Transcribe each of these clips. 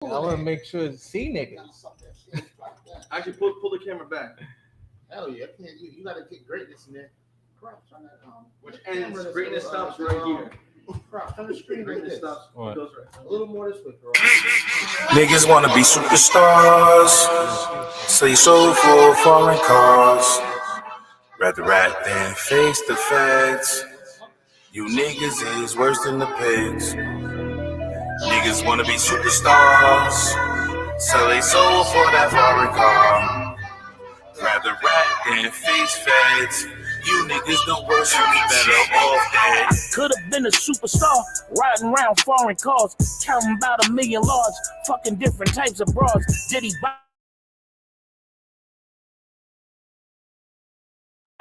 I want to make sure to see niggas. Actually, pull the camera back. Hell yeah, you gotta get greatness in there. Crap, turn that Which ends greatness stops right here. Crap, turn the screen like Greatness this. stops. What? Goes right. A little more this way, bro. Niggas wanna be superstars, so you sold for foreign cars. Rather rat than face the feds. You niggas is worse than the pigs. Niggas wanna be superstars, so they sold for that foreign car. Rather rat than face feds. You niggas the worst, you be better off dead. Could've been a superstar, riding around foreign cars, counting about 1 million large, fucking different types of broads. Did he buy?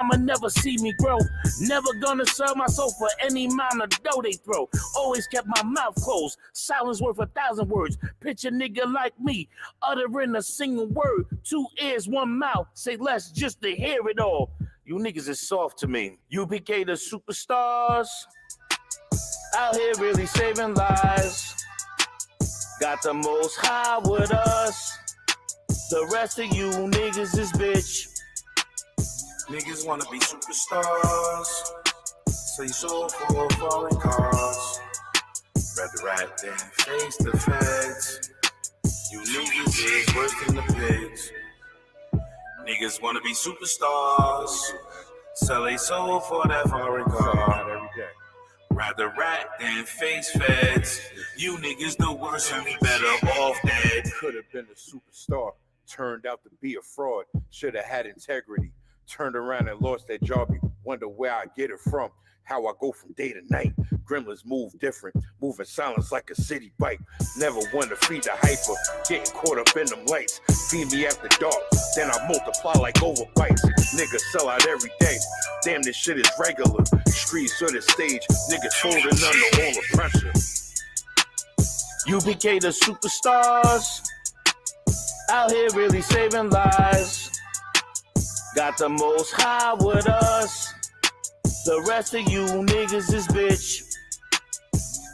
I'ma never see me grow. Never gonna sell my soul for any amount of dough they throw. Always kept my mouth closed. Silence worth 1,000 words. Picture nigga like me, uttering a single word. 2 ears, 1 mouth. Say less just to hear it all. You niggas is soft to me. UPK the superstars. Out here really saving lives. Got the most high with us. The rest of you niggas is bitch. Niggas wanna be superstars, so you sold for foreign cars. Rather rat than face the feds. You niggas is worse than the pigs. Niggas wanna be superstars, so they sold for that foreign car. Rather rat than face feds. You niggas the worst, you be better off dead. Could have been a superstar, turned out to be a fraud. Should have had integrity. Turned around and lost that job. You wonder where I get it from. How I go from day to night. Gremlins move different, moving silence like a city bike. Never want to feed the hyper, getting caught up in them lights. Feed me after dark, then I multiply like overbites. Niggas sell out every day. Damn, this shit is regular. Streets or the stage, niggas folding under all the pressure. UPK the superstars. Out here really saving lives. Got the most high with us. The rest of you niggas is bitch.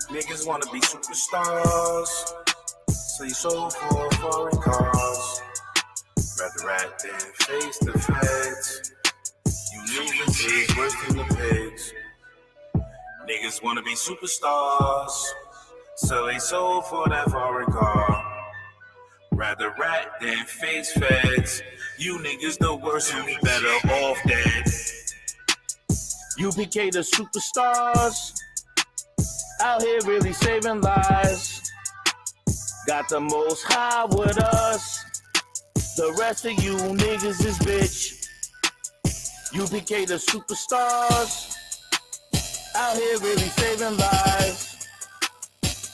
Niggas wanna be superstars, so you sold for foreign cars. Rather rat than face the feds. You niggas is worse than the pigs. Niggas wanna be superstars, so they sold for that foreign car. Rather rat than face feds. You niggas the worst, you be better off dead. UPK the superstars. Out here really saving lives. Got the most high with us. The rest of you niggas is bitch. UPK the superstars. Out here really saving lives.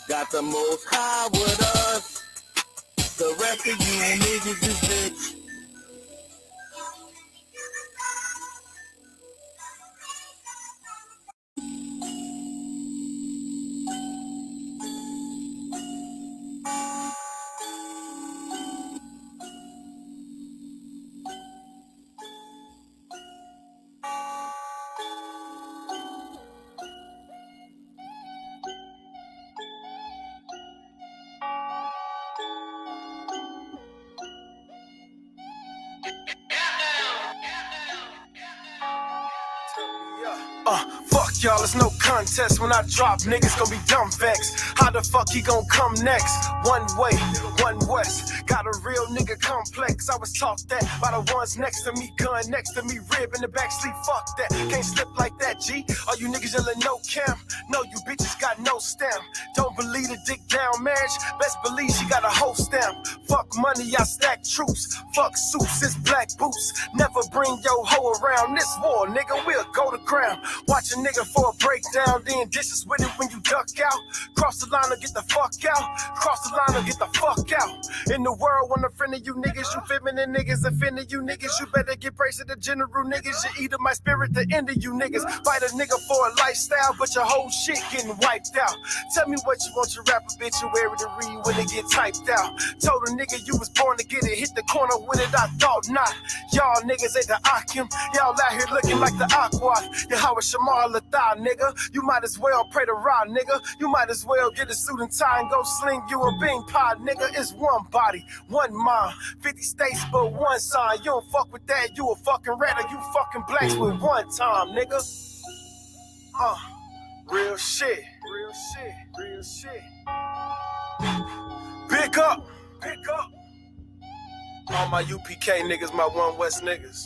Got the most high with us. The rest of you niggas is bitch. Fuck y'all, it's no contest when I drop. Niggas gon' be dumb vexed. How the fuck he gon' come next? One way, one west. Got a real nigga complex. I was taught that by the ones next to me. Gun next to me, rib in the back sleep. Fuck that, can't slip like that, G. All you niggas yelling no cam. No, you bitches got no stamp. Don't believe the dick down marriage. Best believe she got a whole stamp. Fuck money, I stack troops. Fuck suits, it's black boots. Never bring your hoe around this war, nigga. We'll go to ground. Watch a nigga for a breakdown, then dishes with it when you duck out. Cross the line or get the fuck out. Cross the line or get the fuck out. In the world, when a friend of you niggas, you feminine niggas, offending you niggas, you better get praise to the general niggas. You eat of my spirit, the end of you niggas. Fight a nigga for a lifestyle, but your whole shit getting wiped out. Tell me what you want your rap obituary to read when it get typed out. Told a nigga you was born to get it, hit the corner with it, I thought not. Y'all niggas ain't the Akim. Y'all out here looking like the Aqua. Yeah, how is Shamar Latha? die, nigga. You might as well pray to Ra, nigga. You might as well get a suit and tie and go sling you a bean pie, nigga. It's one body, one mind, 50 states but one sign. You don't fuck with that, you a fucking red or you fucking blacks with one time, nigga. Real shit, real shit, real shit. Pick up, pick up. All my UPK niggas, my One West niggas.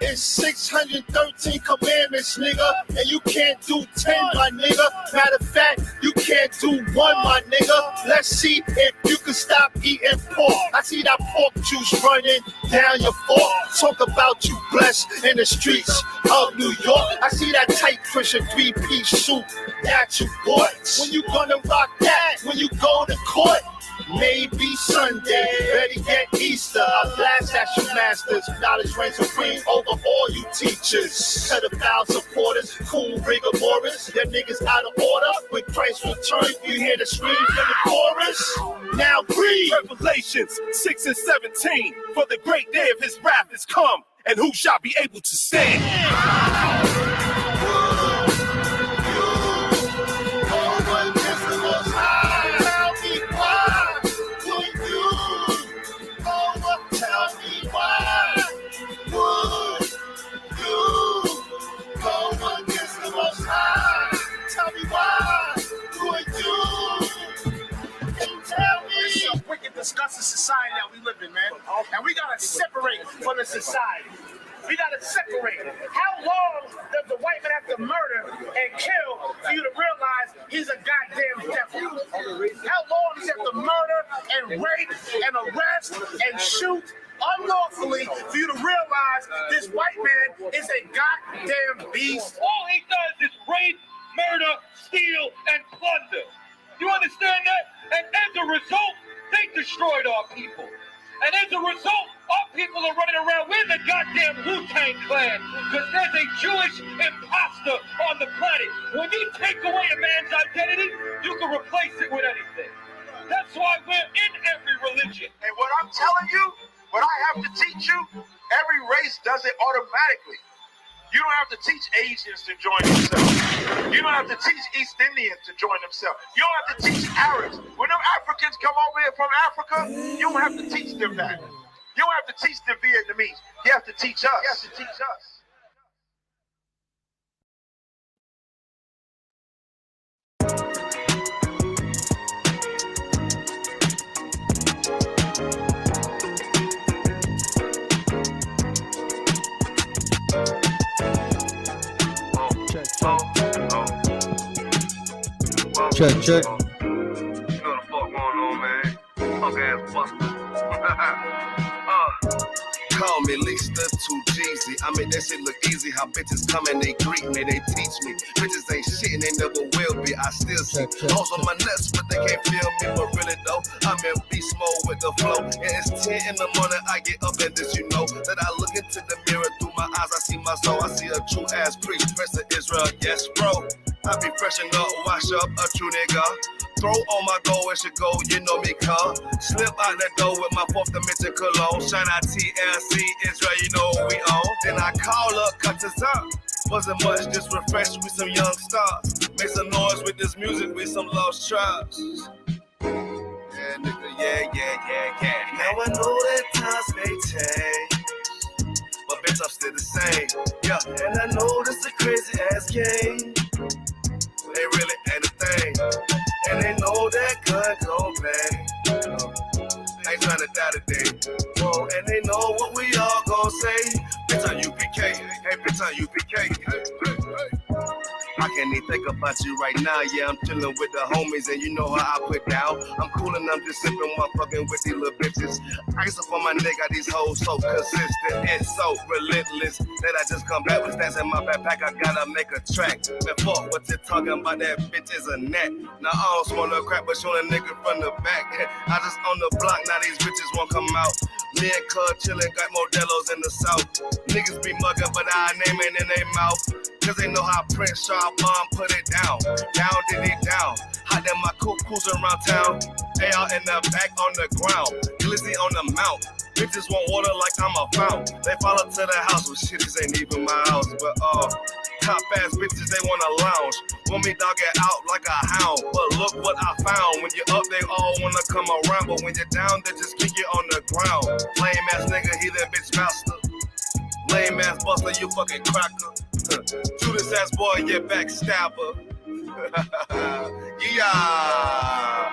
It's 613 commandments, nigga, and you can't do 10, my nigga. Matter of fact, you can't do 1, my nigga. Let's see if you can stop eating pork. I see that pork juice running down your fork. Talk about you blessed in the streets of New York. I see that tight Christian 3-piece suit that you bought. When you gonna rock that? When you go to court? Maybe Sunday, better get Easter. I blast at you masters. Knowledge reigns supreme over all you teachers. Pedophile supporters, cool rigor mortis. Your niggas out of order. When Christ returns, you hear the scream from the chorus. Now breathe. Revelations 6 and 17. For the great day of his wrath is come, and who shall be able to stand? Discussing society that we live in, man. And we gotta separate from the society. We gotta separate. How long does the white man have to murder and kill for you to realize he's a goddamn devil? How long does he have to murder and rape and arrest and shoot unlawfully for you to realize this white man is a goddamn beast? All he does is rape, murder, steal, and plunder. You understand that? And as a result, they destroyed our people. And as a result, our people are running around with the goddamn Wu-Tang Clan because there's a Jewish imposter on the planet. When you take away a man's identity, you can replace it with anything. That's why we're in every religion. And what I'm telling you, what I have to teach you, every race does it automatically. You don't have to teach Asians to join themselves. You don't have to teach East Indians to join themselves. You don't have to teach Arabs. When them Africans come over here from Africa, you don't have to teach them that. You don't have to teach the Vietnamese. You have to teach us. You have to teach us. Check. You know the fuck going on, man. Punk ass buster. Call me Lisa, too Jeezy. I mean, that shit look easy. How bitches come and they greet me, they teach me. Bitches ain't shit and they never will be. I still see hoes on my nuts, but they can't feel me. But really though, I'm in beast mode with the flow. And it's 10 in the morning, I get up and this you know. That I look into the mirror through my eyes, I see my soul. I see a true ass priest, Prince of Israel, yes bro. I be freshen up, wash up, a true nigga. Throw on my goal, it should go, you know me, cuz. Slip out that door with my 4th dimension cologne. Shine out TLC, Israel, you know what we own. Then I call up, cut this up. Wasn't much, just refresh with some young stars. Make some noise with this music with some lost tribes. Yeah, nigga, yeah. Now I know that times may change, but bitch, I'm still the same. Yeah, and I know this a crazy ass game. They really ain't a thing. And they know that gun gon' bang. Ain't tryna die today. Whoa, and they know what we all gon' say. Bitch on UPK. Hey, bitch on UPK. Hey. I can't even think about you right now. Yeah, I'm chilling with the homies, and you know how I put down. I'm cool and I'm just sipping while fucking with these little bitches. Ice up on my neck, got these hoes so consistent. It's so relentless that I just come back with stats in my backpack. I gotta make a track. Before what you're talking about, that bitch is a net. Now I don't smoke no crap, but showing a nigga from the back. I just on the block, now these bitches won't come out. Me and Cud chillin', got Modelos in the south. Niggas be muggin', but our name ain't in their mouth. Cause they know how Prince Sharp Bomb put it down. Down, did it down. Hot in my coupe, cruising around town. They all in the back on the ground. Glizzy on the mount. Bitches want water like I'm a fountain. They follow to the house, well shit, this ain't even my house. But top ass bitches, they wanna lounge. Want me dog it out like a hound. But look what I found. When you're up, they all wanna come around. But when you're down, they just kick you on the ground. Lame ass nigga, he that bitch master. Lame ass buster, you fucking cracker. Judas ass boy, you backstabber. Yeah.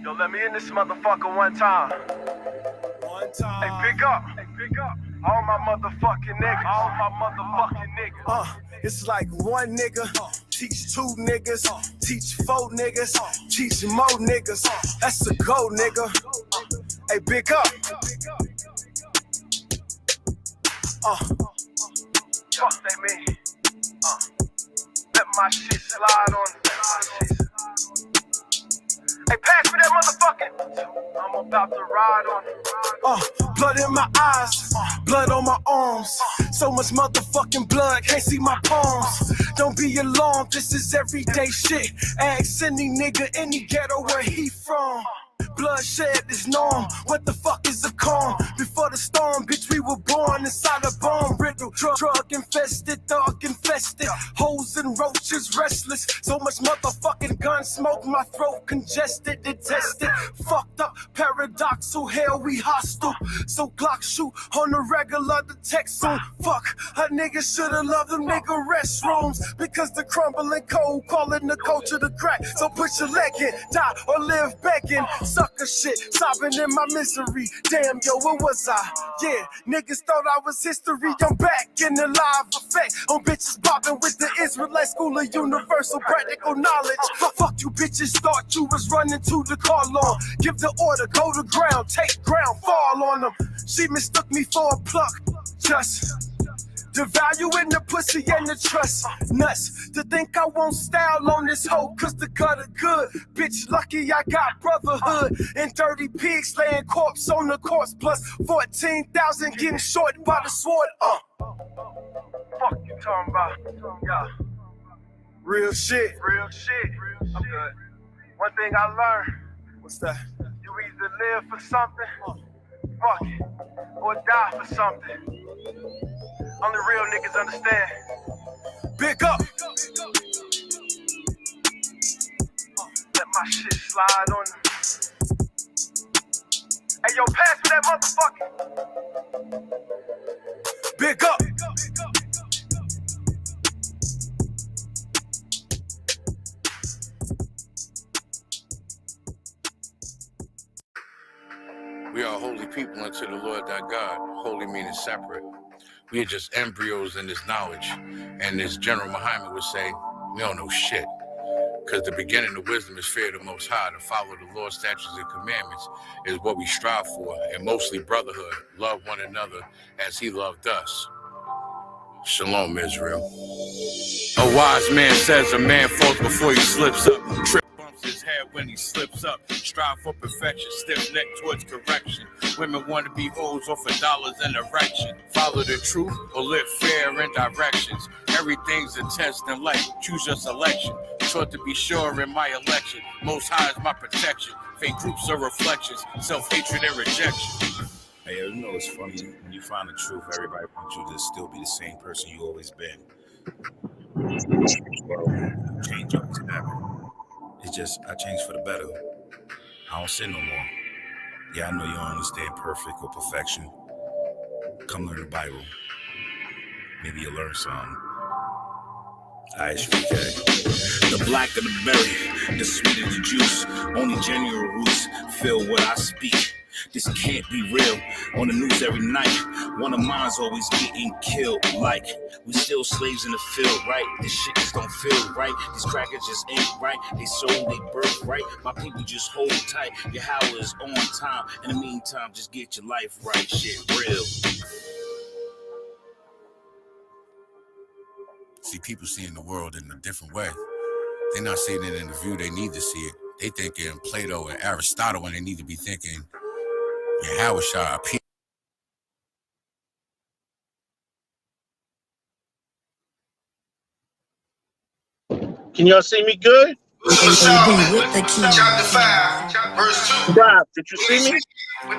Yo, let me in this motherfucker one time. Hey, pick up. All my motherfucking niggas. All my motherfucking niggas. It's like one nigga, teach two niggas, teach four niggas, teach more niggas. That's a go, nigga. Hey, big up. Fuck they mean. Let my shit slide on. Hey, pass me that motherfucking. I'm about to ride on it. Blood in my eyes, blood on my arms. So much motherfucking blood, can't see my palms. Don't be alarmed, this is everyday shit. Ask any nigga, any ghetto where he from. Bloodshed is norm. What the fuck is a calm? Before the storm, bitch, we were born inside a bomb riddle. Drug infested, dog infested. Hoes and roaches restless. So much motherfucking gun smoke, my throat congested, detested. Fucked up, paradoxal, hell, we hostile. So Glock shoot on the regular, the text soon. Fuck, a nigga should've loved them nigga restrooms. Because the crumbling cold, calling the culture the crack. So put your leg in, die or live begging. Sucker shit, sobbing in my misery. Damn, yo, where was I? Yeah, niggas thought I was history. I'm back in the live effect. On bitches bopping with the Israelite School of Universal Practical Knowledge. Fuck you bitches, thought you was running to the car lawn. Give the order, go to ground, take ground, fall on them. She mistook me for a pluck. Just the value in the pussy and the trust. Nuts to think I won't style on this hoe, cause the gutter good. Bitch, lucky I got brotherhood. And dirty pigs laying corpse on the corpse. Plus 14,000 getting short by the sword. Fuck you talking about? Yeah. Real shit. Real shit. I'm good. One thing I learned. What's that? You either live for something, fuck it, or die for something. Only real niggas understand. Big up. Let my shit slide on it. Hey, yo, pass me that motherfucker. Big up. We are holy people unto the Lord thy God. Holy meaning separate. We are just embryos in this knowledge. And as General Muhammad would say, we don't know shit. Because the beginning of wisdom is fear of the Most High. To follow the Lord's statutes and commandments is what we strive for. And mostly brotherhood. Love one another as he loved us. Shalom, Israel. A wise man says a man falls before he slips up. Trip bumps his head when he slips up. Strive for perfection, stiff neck towards correction. Women want to be hoes off of dollars and erection. Follow the truth or live fair in directions. Everything's a test in life. Choose your selection. Sure to be sure in my election. Most High is my protection. Fake groups are reflections. Self-hatred and rejection. Hey, you know it's funny, when you find the truth, everybody wants you to still be the same person you always been. Well, change always happen. It's just, I changed for the better. I don't sin no more. Yeah, I know you don't understand perfect or perfection. Come learn the Bible. Maybe you'll learn something. The blacker the berry, the sweeter the juice. Only genuine roots feel what I speak. This can't be real. On the news every night, one of mine's always getting killed. Like, we still slaves in the field, right? This shit just don't feel right. These crackers just ain't right. They sold they birth right. My people just hold tight. Your hour is on time. In the meantime, just get your life right. Shit real. See, people seeing the world in a different way. They're not seeing it in the view they need to see it. They thinking Plato and Aristotle when they need to be thinking Yahushua. Can y'all see me good? Chapter 5, verse 2. Rob, did you see me?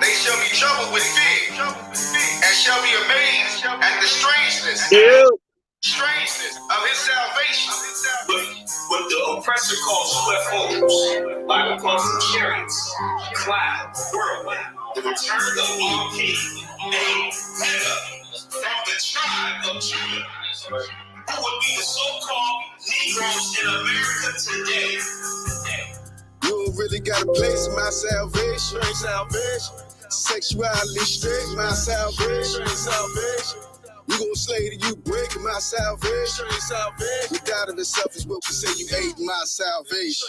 They shall be troubled with fear, and shall be amazed at the strangeness of his salvation. But the oppressor calls swift holes, like upon some chariots, cloud, whirlwind, the return of our king, a from the tribe of Judah, who would be the so-called Negroes in America today. You really got a place in my salvation. Sexuality straight, my salvation. You gon' slay till you break my salvation. Without of itself is what we say you hate my salvation.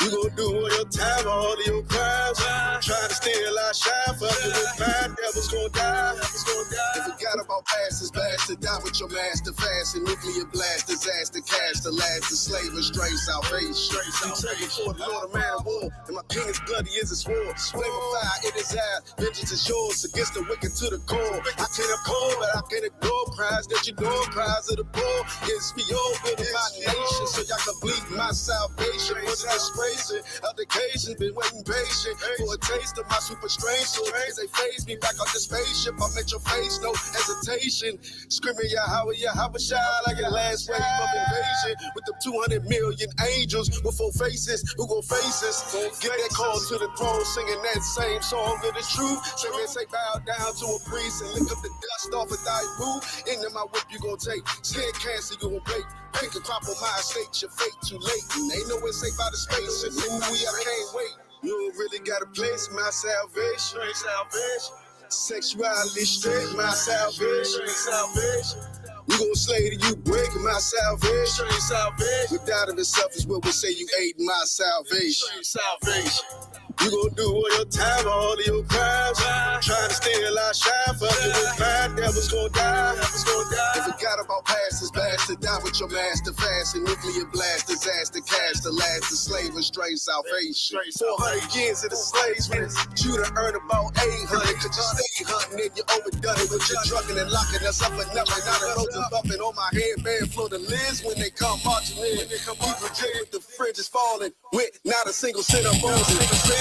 You gon' do all your time, all of your crimes. Trying to steal our shine, fucking with mine, devils gon' die. They forgot about past is blast to die with your master fast and nuclear blast, disaster, cash the last, the slave and straight salvation. I'm taking for the Lord, a man of war, and my king is bloody as his sword. Flame of fire in his eye, vengeance is yours against the wicked to the core. I can't uphold, but I can't ignore cries that you know, cries of the poor. It's me over my nation, so y'all can bleed my salvation. What's that Education, been waiting patient for a taste of my super strange. So as they phase me back on this spaceship, I met your face, no hesitation. Screaming Yahushua like your last wave of invasion. With the 200 million angels with 4 faces, who gon' face us? Get that call to the throne, singing that same song of the truth. Say bow down to a priest and lick up the dust off of thy boot. Into my whip you gon' take, skin cancer you gon' bake. Pick a crop on my estate, your fate too late. And ain't no way safe out of space. And I can't wait. You don't really got a place, my salvation. Sexuality straight, my salvation. You gon' slay till you break my salvation. Without of itself is what we say you ate my salvation. You gon' do all your time, all of your crimes. Trying to steal our shine, fucking with mine, devils gon' die. They forgot about past is blast to die with your master fast and nuclear blast, disaster, cash the last, the slave and straight salvation. 400 years of the enslavement, you done earned about 800. Could you stay hunting and you overdone it with your trucking and locking us up and nothing. Now the roads are bumping on my headband, floor the lids when they come marching in. We project with the fringes falling, with not a single cent of bones.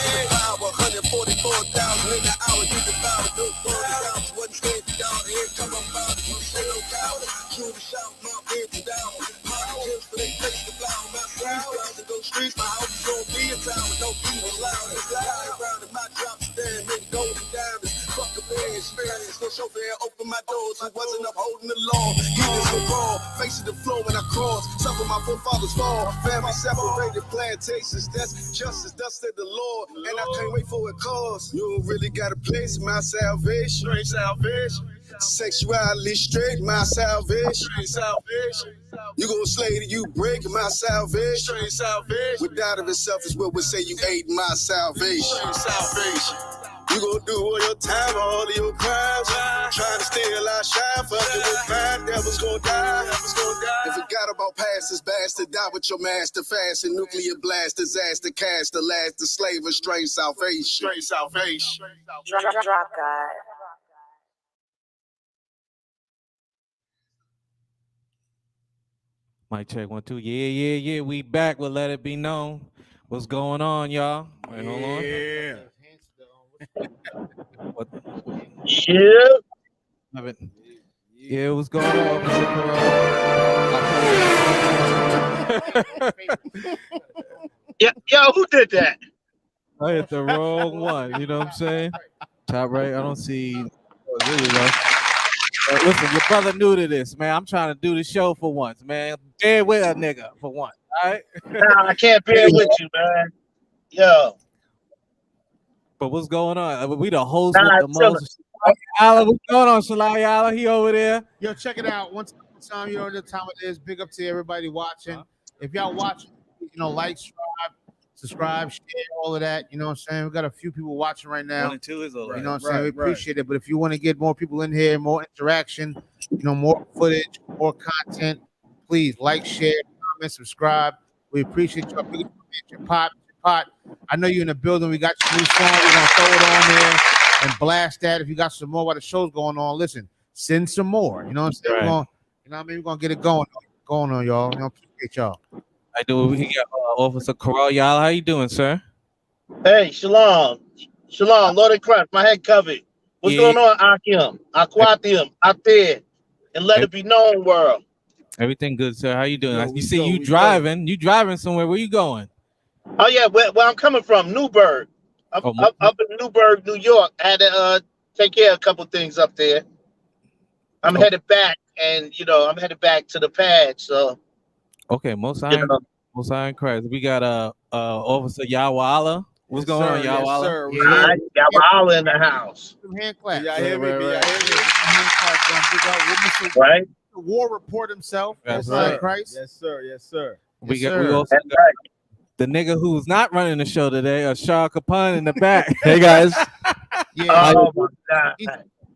Power, 144,000 in the hour, you devour no $40. Wasn't standing down, here come about it. You say no coward, shoot a shout, my head down. Politics, but they face the blow. My streets, round to go streets, my house is gonna be a town with no people loud. Fly around in my drop stand, make golden diamonds. Fuck a man, experience, no chauffeur, open my doors. I wasn't upholding the law. Heathens were wrong, facing the flow when I cross. Some of my forefathers fall, family separated plantations. That's justice, thus said the Lord. And I can't wait for a cause. You don't really got a place in my salvation. Sexuality straight, my salvation. You gon' slay till you break my salvation. Without of itself is what we say you ate my salvation. You gon' do all your time, all of your crimes. Trying to steal our shine, fucking with mine, devils gon' die. They forgot about past is bastard, die with your master fast and nuclear blast, disaster, cash the last, the slave and straight salvation. Drop God. Mic check 1 2. Yeah. We back. We'll let it be known. What's going on, y'all? Wait, hold on. Yeah. What? Yeah, what's going on? Yo, who did that? I hit the wrong one. You know what I'm saying? Top right. I don't see. Oh, there you go. Listen, your brother new to this, man. I'm trying to do the show for once, man. Bear with a nigga for once, all right? Nah, I can't bear with you, man. Yo. But what's going on? We the host with Nah, the most. Shalai, what's going on, Shalai Yala? He over there. Yo, check it out. One time, you know the time it is. Big up to everybody watching. If y'all watching, like, subscribe, share, all of that. You know what I'm saying? We got a few people watching right now. 1 and 2 is all right. You know what I'm saying? We appreciate it. But if you want to get more people in here, more interaction, more footage, more content, please like, share, comment, subscribe. We appreciate y'all. Big up to your pot. I know you're in the building. We got your new song. We're gonna throw it on there and blast that. If you got some more while the show's going on, listen, send some more. You know what I'm saying? Right. We're gonna get it going on, y'all. Appreciate y'all. I do. We got Officer Corral Yala. How you doing, sir? Hey, Shalom, Lord of Christ, my head covered. What's going on, Akim, Aquatium, out there, and let it be known, world. Everything good, sir. How you doing? You see you driving. You driving somewhere. Where you going? Oh yeah, where I'm coming from, Newburgh. Up in Newburgh, New York. I had to take care of a couple things up there. I'm headed back, and I'm headed back to the pad. So okay, most high in Christ. We got Officer Yawala. What's going on, Yawala? Yes, Yawala in the house. Some hand claps. Yeah, I hear me. Right. The war report himself. That's right. Christ. Yes, sir. Yes, sir. We also got the nigga who's not running the show today, Shah Kapan in the back. Hey guys. Yeah. Oh my God.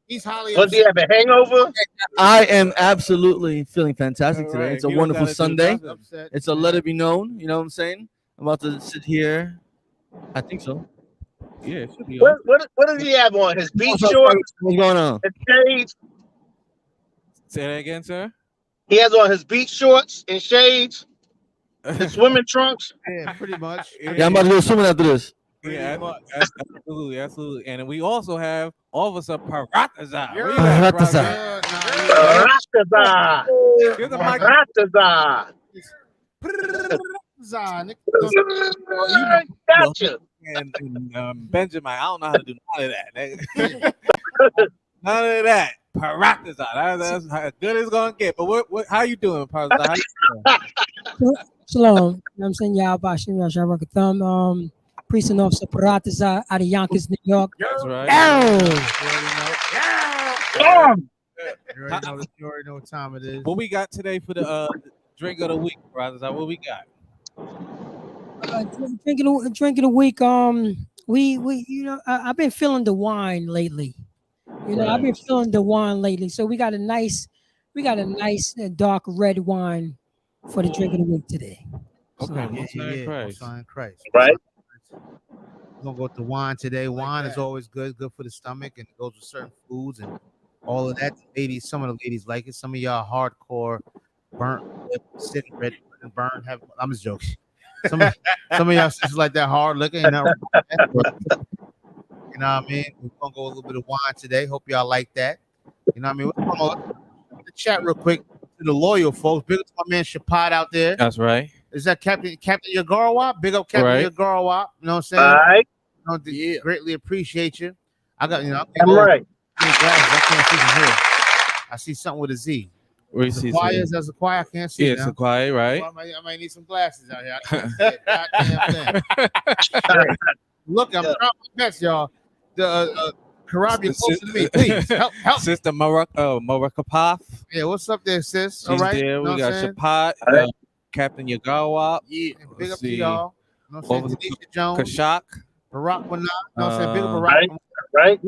He's highly. Does he have a hangover? I am absolutely feeling fantastic today. It's a You don't wonderful gotta do Sunday. nothing. It's a let it be known. You know what I'm saying? I'm about to sit here. I think so. Yeah, it should be. What does he have on? His beach shorts? What's going on? His shades? Say that again, sir. He has on his beach shorts and shades, his swimming trunks. Yeah, pretty much. Yeah, I'm about to go swimming after this. Yeah, absolutely. And we also have Officer Paratazar. Paratazar. Give the mic. Paratazar. Gotcha. And Benjamin, I don't know how to do none of that. None of that. Paratazar. That's how good it's gonna get. But how you doing, Paratazar? How you doing? Shalom. You know what I'm saying? Y'all Bashim, y'all Shabbat Thumb. Precinct Officer Paratazar out of Yonkers, New York. That's right. You already know what time it is. What we got today for the drink of the week, Paratazar? What we got? Drinking a week. I've been feeling the wine lately. I've been feeling the wine lately. So we got a nice dark red wine for the drink of the week today. Okay, Christ. Right. We're gonna go with the wine today. Wine is always good for the stomach, and it goes with certain foods and all of that. Ladies, some of the ladies like it. Some of y'all hardcore burnt lip, sitting red and burn. I'm just joking. Some of y'all sisters like that hard looking. You know what I mean? We're gonna go a little bit of wine today. Hope y'all like that. You know what I mean? We're gonna chat real quick to the loyal folks. Big up to my man Shapad out there. That's right. Is that Captain Yagarwap? Big up Captain Yagarwap. You know what I'm saying? All right. Greatly appreciate you. I got I'm right. I can't see from here. I see something with a Z. Where you see Quiet as a quiet. I can't see. Yeah, it's a quiet, right? Well, I might need some glasses out here. I can't see it. Goddamn thing. Look, I'm trying my best, y'all. The Karabi, close to me, please help. Sister Marakapath. Yeah, what's up there, sis? She's All right. there. We got Shapat, Captain Yagarwap. Yeah, big up to y'all. You know what I'm saying? Tanisha Jones, Kashak, Barack Wanah. You know what I'm saying? Big up Barack. Right.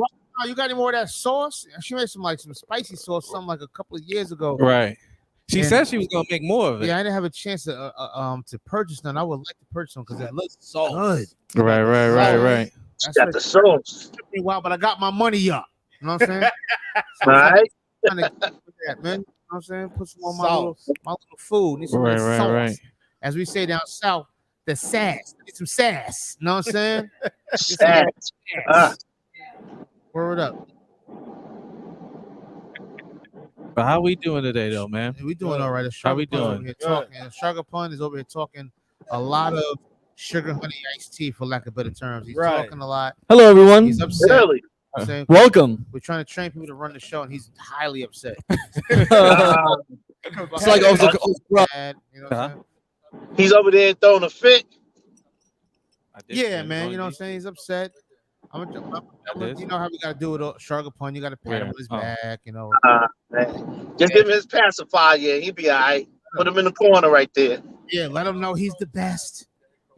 You got any more of that sauce? She made some spicy sauce, something like a couple of years ago. Right. She said she was gonna make more of it. Yeah, I didn't have a chance to purchase none. I would like to purchase them because that looks so good. Right. That's got the sauce. Took me a while, but I got my money up. You know what I'm saying? All right. Man. You know what I'm saying? Put some on my little food. Need some sauce. Right. As we say down south, the sass. Need some sass. You know what I'm saying? Sass. Word up. But how we doing today, though, man? We doing all right. How we doing? Sugar Pun is over here talking a lot of sugar honey iced tea, for lack of better terms. He's talking a lot. Hello, everyone. He's upset. Really? I'm saying Welcome. We're trying to train people to run the show, and he's highly upset. It's like also, bad, you know what I'm saying? He's over there throwing a fit. Yeah, man. You know what I'm saying? He's upset. You know how we gotta do it, Shark upon. You gotta pat him on his back. You know. Just give him his pacifier. Yeah, he'll be all right. Put him in the corner right there. Yeah, let him know he's the best.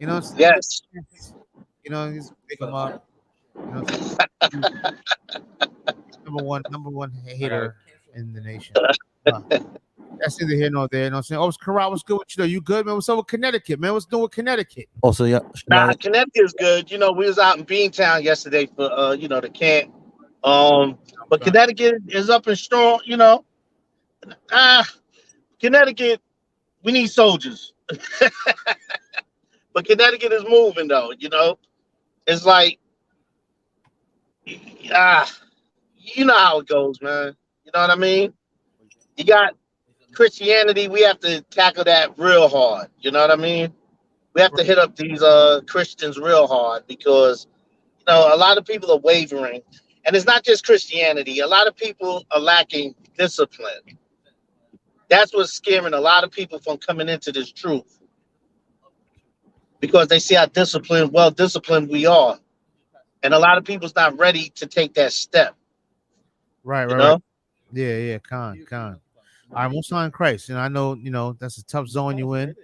You know. Yes. You know, he's pick him up. You know, number one hater in the nation. That's neither here nor there. You know what I'm saying? Oh, it's Karat. What's good with you? Though? You good, man? What's up with Connecticut, man? What's doing with Connecticut? Also, yeah. Nah, Connecticut's good. You know, we was out in Beantown yesterday for you know, the camp. But Connecticut is up and strong. You know, Connecticut, we need soldiers. But Connecticut is moving though. You know, it's like you know how it goes, man. You know what I mean? You got Christianity, we have to tackle that real hard. You know what I mean? We have to hit up these Christians real hard because, you know, a lot of people are wavering. And it's not just Christianity. A lot of people are lacking discipline. That's what's scaring a lot of people from coming into this truth. Because they see how well disciplined we are. And a lot of people's not ready to take that step. Right. Yeah, con. All right, most high in Christ. You know, I know, you know, that's a tough zone you in. A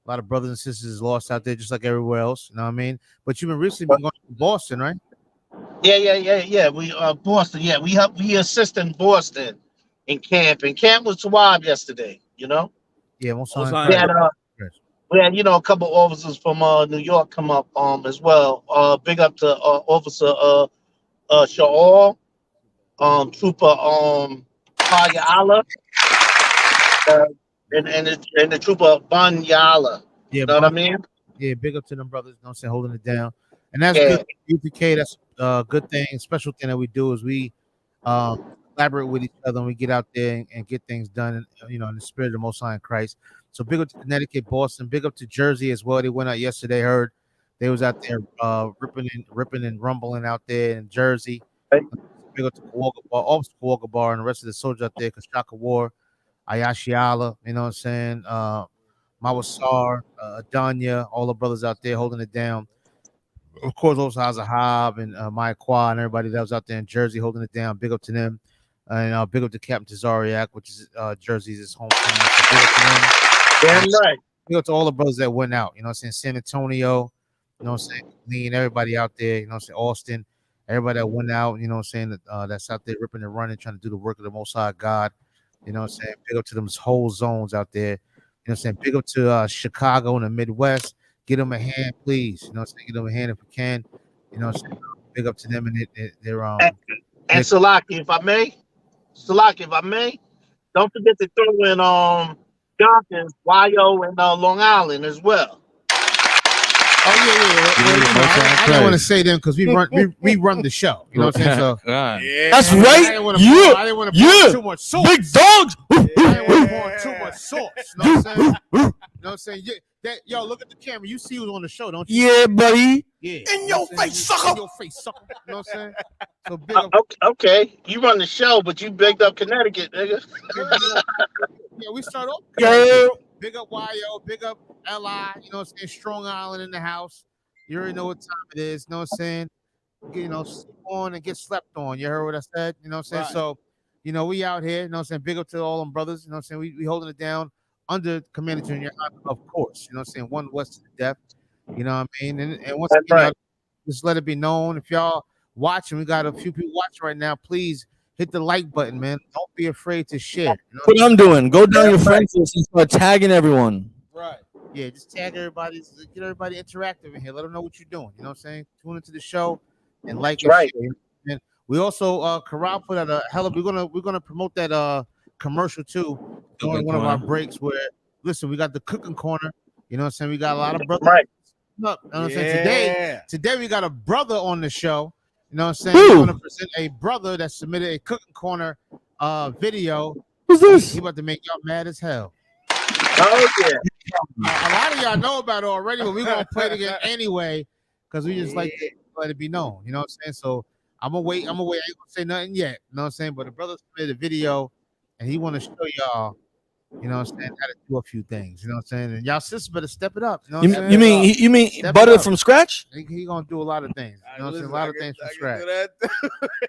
lot of brothers and sisters lost out there, just like everywhere else. You know what I mean? But you've been recently going to Boston, right? Yeah. We Boston. Yeah, we assist in Boston in camp. And camp was Tawab yesterday. You know. Yeah, most high in Christ. We had, you know, a couple officers from New York come up as well. Big up to Officer Shaul, Trooper Kaya Allah. And the trooper Bun Yala. Yeah, you know what I mean? Yeah, big up to them brothers, you know what I'm saying, holding it down. And that's good. UPK, that's a good thing. Special thing that we do is we collaborate with each other and we get out there and get things done, you know, in the spirit of the Most High in Christ. So big up to Connecticut, Boston, big up to Jersey as well. They went out yesterday, heard they was out there ripping and rumbling out there in Jersey. Big up to Kawaka Bar and the rest of the soldiers out there, Kashaka War. Ayashiala, you know what I'm saying? Mawasar, Adanya, all the brothers out there holding it down. Of course, also Azahab and Maya Kwa and everybody that was out there in Jersey holding it down. Big up to them. And big up to Captain Tazariak, which is Jersey's hometown. So big up to them. Damn right. Big up to all the brothers that went out. You know what I'm saying? San Antonio, you know what I'm saying? Lean, everybody out there, you know what I'm saying? Austin, everybody that went out, you know what I'm saying? That's out there ripping and running, trying to do the work of the Most High God. You know what I'm saying? Big up to them whole zones out there. You know what I'm saying? Big up to Chicago and the Midwest. Get them a hand, please. You know what I'm saying? Get them a hand if you can. You know what I'm saying? Big up to them and they're And Salaki, if I may, don't forget to throw in Johnson, YO, and Long Island as well. Oh yeah. Well, you know, I didn't want to say them because we run the show. You know what I'm saying? So yeah, that's right. I didn't want to pour too much sauce. Big dogs. I didn't want to pour too much sauce. You know what I'm saying? You know what I'm saying? Yo, look at the camera. You see who's on the show, don't you? Yeah, buddy. Yeah. In your face, sucker. In your face, sucker. You know what I'm saying? So big up. Okay, you run the show, but you bigged up Connecticut, nigga. Yeah, we start off. Big up YO, big up LI, you know what I'm saying? Strong Island in the house. You already know what time it is, you know what I'm saying? You know, sleep on and get slept on. You heard what I said? You know what I'm saying? Right. So, you know, we out here, you know what I'm saying? Big up to all them brothers, you know what I'm saying? We holding it down under Commander Junior, of course, you know what I'm saying? One west to the death, you know what I mean? And once again, right. Just let it be known. If y'all watching, we got a few people watching right now, please hit the like button, man. Don't be afraid to share. You know what I'm doing. Go down your friends list and start tagging everyone. Right. Yeah, just tag everybody, get everybody interactive in here. Let them know what you're doing. You know what I'm saying? Tune into the show and like and share. And we also Corral put out a hell of we're gonna promote that commercial too during one of our breaks where listen, we got the cooking corner. You know what I'm saying? We got a lot of brothers. Right. You know what I'm saying? Today we got a brother on the show. You know what I'm saying? We're going to present a brother that submitted a cooking corner video. Who's this? He about to make y'all mad as hell. Oh, yeah. A lot of y'all know about it already, but we're going to play it again anyway because we just like to let it be known. You know what I'm saying? So I'm gonna wait. I ain't gonna say nothing yet. You know what I'm saying? But the brother submitted a video, and he want to show y'all. You know what I'm saying? How to do a few things. You know what I'm saying? And y'all sisters better step it up. You know what I'm saying? You mean Step it butter up. from scratch? He gonna do a lot of things. You know what I'm saying? A lot of things from scratch. That.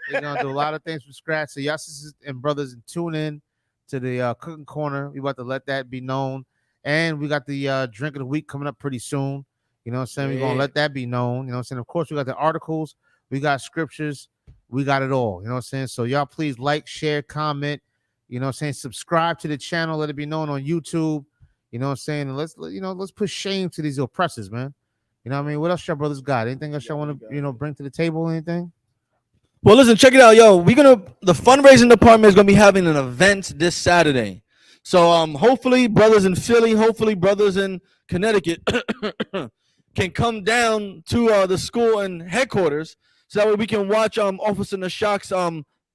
He's gonna do a lot of things from scratch. So y'all sisters and brothers, and tune in to the cooking corner. We about to let that be known. And we got the drink of the week coming up pretty soon. You know what I'm saying? We're gonna let that be known. You know what I'm saying? Of course, we got the articles, we got scriptures, we got it all. You know what I'm saying? So y'all please like, share, comment. You know what I'm saying? Subscribe to the channel, let it be known on YouTube. You know what I'm saying? And let's put shame to these oppressors, man. You know what I mean? What else y'all brothers got? Anything else y'all want to, bring to the table? Anything? Well, listen, check it out, yo. The fundraising department is gonna be having an event this Saturday. So hopefully brothers in Philly, hopefully brothers in Connecticut can come down to the school and headquarters so that way we can watch Officer Nashak's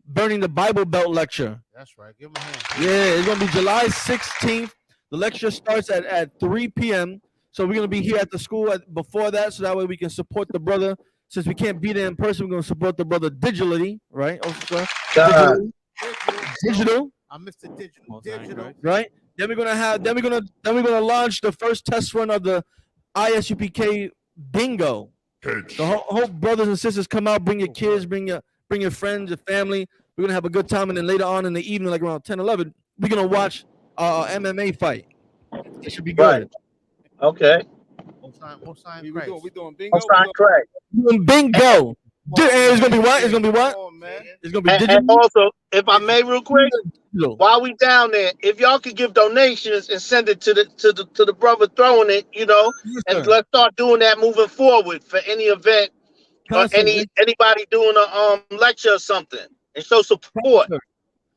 Burning the Bible Belt lecture. That's right. Give him a hand. Yeah, it's gonna be July 16th. The lecture starts at 3 p.m. So we're gonna be here at the school before that, so that way we can support the brother. Since we can't be there in person, we're gonna support the brother digitally, right? Officer? Digital. I'm Mr. Digital. Right. Then we're gonna launch the first test run of the ISUPK bingo. So hope brothers and sisters come out, bring your kids, bring your friends, your family. We're gonna have a good time, and then later on in the evening, like around 10, 11, we're gonna watch MMA fight. It should be good. Okay. We doing bingo. Craig. Doing bingo. It's gonna be what? It's gonna be what? It's gonna be digital. And also, if I may, real quick, while we down there, if y'all could give donations and send it to the brother throwing it, and let's start doing that moving forward for any event or anybody doing a lecture or something, and show support.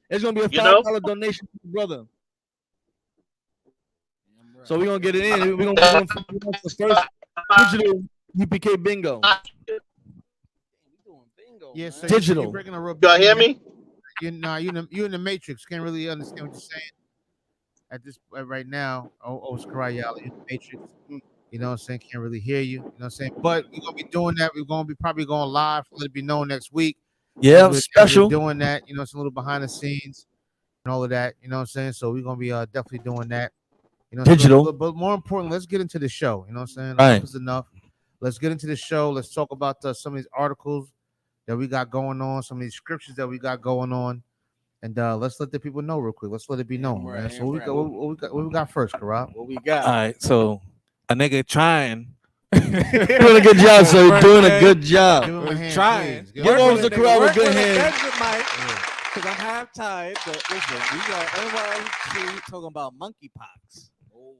It's gonna be a $5 donation to the brother. So we're gonna get it in. We're gonna the first digital UPK bingo. Yeah, so digital. Y'all hear me? You in the matrix. Can't really understand what you're saying at this right now. Scarayala, you in the matrix. You know what I'm saying? Can't really hear you. You know what I'm saying? But we're gonna be doing that. We're gonna be probably going live. Let it be known next week. Yeah, we're special. Doing that. You know, it's a little behind the scenes and all of that. You know what I'm saying? So we're gonna be definitely doing that. You know, digital. But more important, let's get into the show. You know what I'm saying? Right. Enough is enough. Let's get into the show. Let's talk about some of these articles that we got going on, some of these scriptures that we got going on, and let's let the people know real quick. Let's let it be known, man. So what we got first, Karab? What we got? All right, so a nigga trying. Doing a good job, sir. You're doing a good job. Give him a hand, Trying. Give Officer Karab a good hand. Because I'm half tired, but listen, we got NYC talking about monkeypox.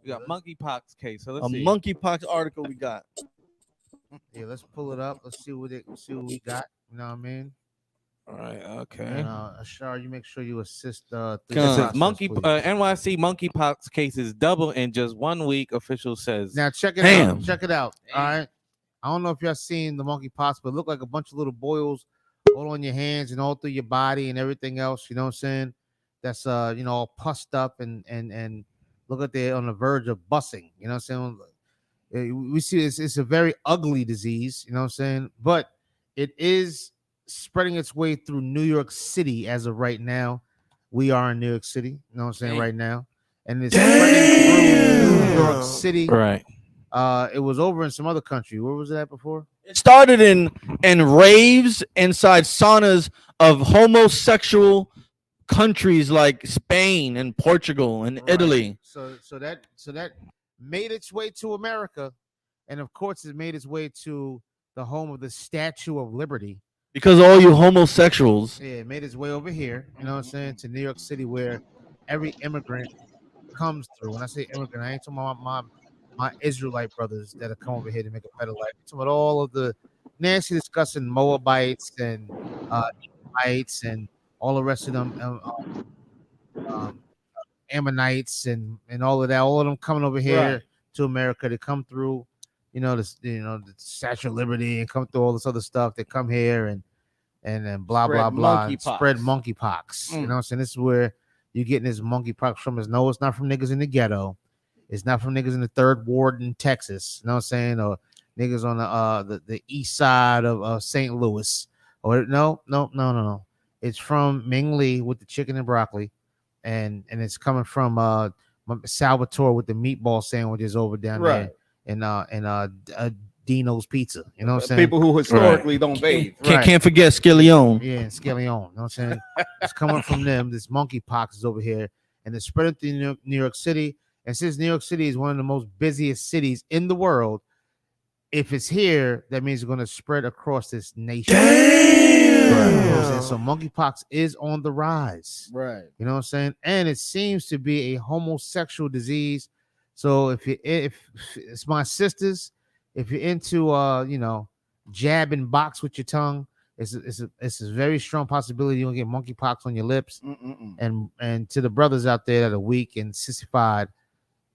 We got monkeypox case. So let's see. Monkeypox article we got. Yeah, let's pull it up. Let's see what we got. You know what I mean? All right. Okay. And, Ashar, you make sure you assist. It says NYC monkeypox cases double in just 1 week. Official says. Now check it out. Check it out. All right. I don't know if y'all seen the monkeypox, but it look like a bunch of little boils all on your hands and all through your body and everything else. You know what I'm saying? That's all pussed up and look like they're on the verge of busting. You know what I'm saying? We see it's a very ugly disease, you know what I'm saying? But it is spreading its way through New York City as of right now. We are in New York City, you know what I'm saying, right now. And it's spreading through New York City. Right. It was over in some other country. Where was it at before? It started in raves inside saunas of homosexual countries like Spain and Portugal and Italy. So that made its way to America, and of course it made its way to the home of the Statue of Liberty. Because all you homosexuals. Yeah, it made its way over here, you know what I'm saying, to New York City, where every immigrant comes through. When I say immigrant, I ain't talking about my Israelite brothers that have come over here to make a better life. I'm talking about all of the nasty, disgusting Moabites and Edomites and all the rest of them, Ammonites and all of that. All of them coming over here to America. They come through, the Statue of Liberty and come through all this other stuff. They come here and blah blah blah and spread monkeypox. You know what I'm saying? This is where you're getting this monkeypox from. No, it's not from niggas in the ghetto. It's not from niggas in the 3rd Ward in Texas. You know what I'm saying? Or niggas on the east side of St. Louis. Or no. It's from Ming Lee with the chicken and broccoli, and it's coming from Salvatore with the meatball sandwiches over down Right. there, and Dino's Pizza. You know what I'm saying? People who historically don't bathe. Can't forget Skillion. Yeah, and Skillion. You know what I'm saying? It's coming from them. This monkeypox is over here, and it's spreading through New York City. And since New York City is one of the most busiest cities in the world, if it's here, that means it's going to spread across this nation. Damn. Right, you know what I'm saying? So monkeypox is on the rise. Right. You know what I'm saying? And it seems to be a homosexual disease. So if it's my sisters, if you're into jab and box with your tongue, it's a very strong possibility you'll get monkeypox on your lips. And to the brothers out there that are weak and sissified,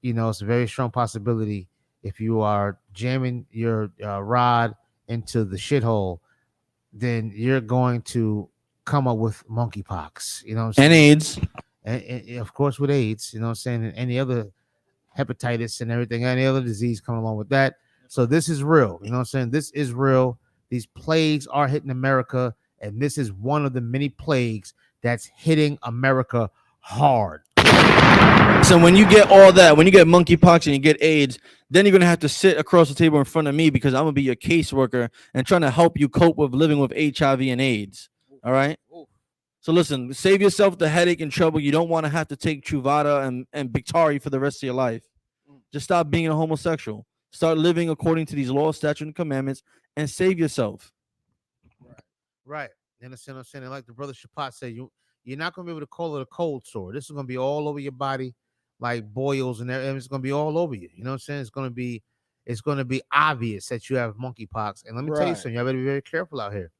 it's a very strong possibility if you are jamming your rod into the shithole, then you're going to come up with monkeypox. You know what I'm saying? And AIDS. And of course with AIDS, you know what I'm saying, and any other hepatitis and everything, any other disease coming along with that. So this is real. You know what I'm saying? This is real. These plagues are hitting America, and this is one of the many plagues that's hitting America hard. So when you get all that, when you get monkeypox and you get AIDS, then you're gonna have to sit across the table in front of me because I'm gonna be your caseworker and trying to help you cope with living with HIV and AIDS. All right. So listen, save yourself the headache and trouble. You don't want to have to take Truvada and Bictari for the rest of your life. Just stop being a homosexual. Start living according to these laws, statutes, and commandments, and save yourself. Right. You understand what I'm saying? And like the brother Shapat said, you're not going to be able to call it a cold sore. This is going to be all over your body, like boils and everything. It's going to be all over you. You know what I'm saying? It's going to be obvious that you have monkeypox. And let me tell you something. Y'all better be very careful out here.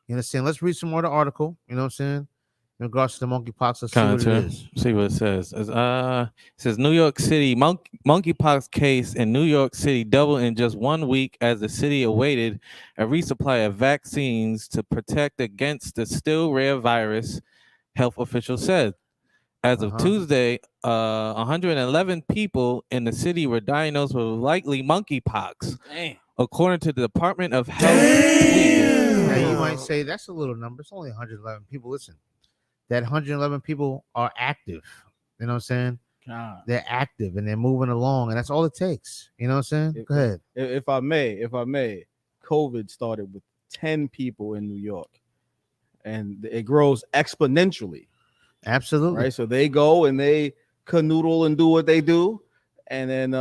You understand? Let's read some more of the article. You know what I'm saying? In regards to the monkeypox, let's see what it is. See what it says. It says New York City monkeypox case in New York City doubled in just 1 week as the city awaited a resupply of vaccines to protect against the still rare virus, health officials said. As of Tuesday, 111 people in the city were diagnosed with likely monkeypox, according to the Department of Health. Now you might say that's a little number. It's only 111 people. Listen. That 111 people are active. You know what I'm saying? They're active and they're moving along, and that's all it takes. You know what I'm saying? Go ahead. If I may, COVID started with 10 people in New York, and it grows exponentially. Absolutely. Right. So they go and they canoodle and do what they do, and then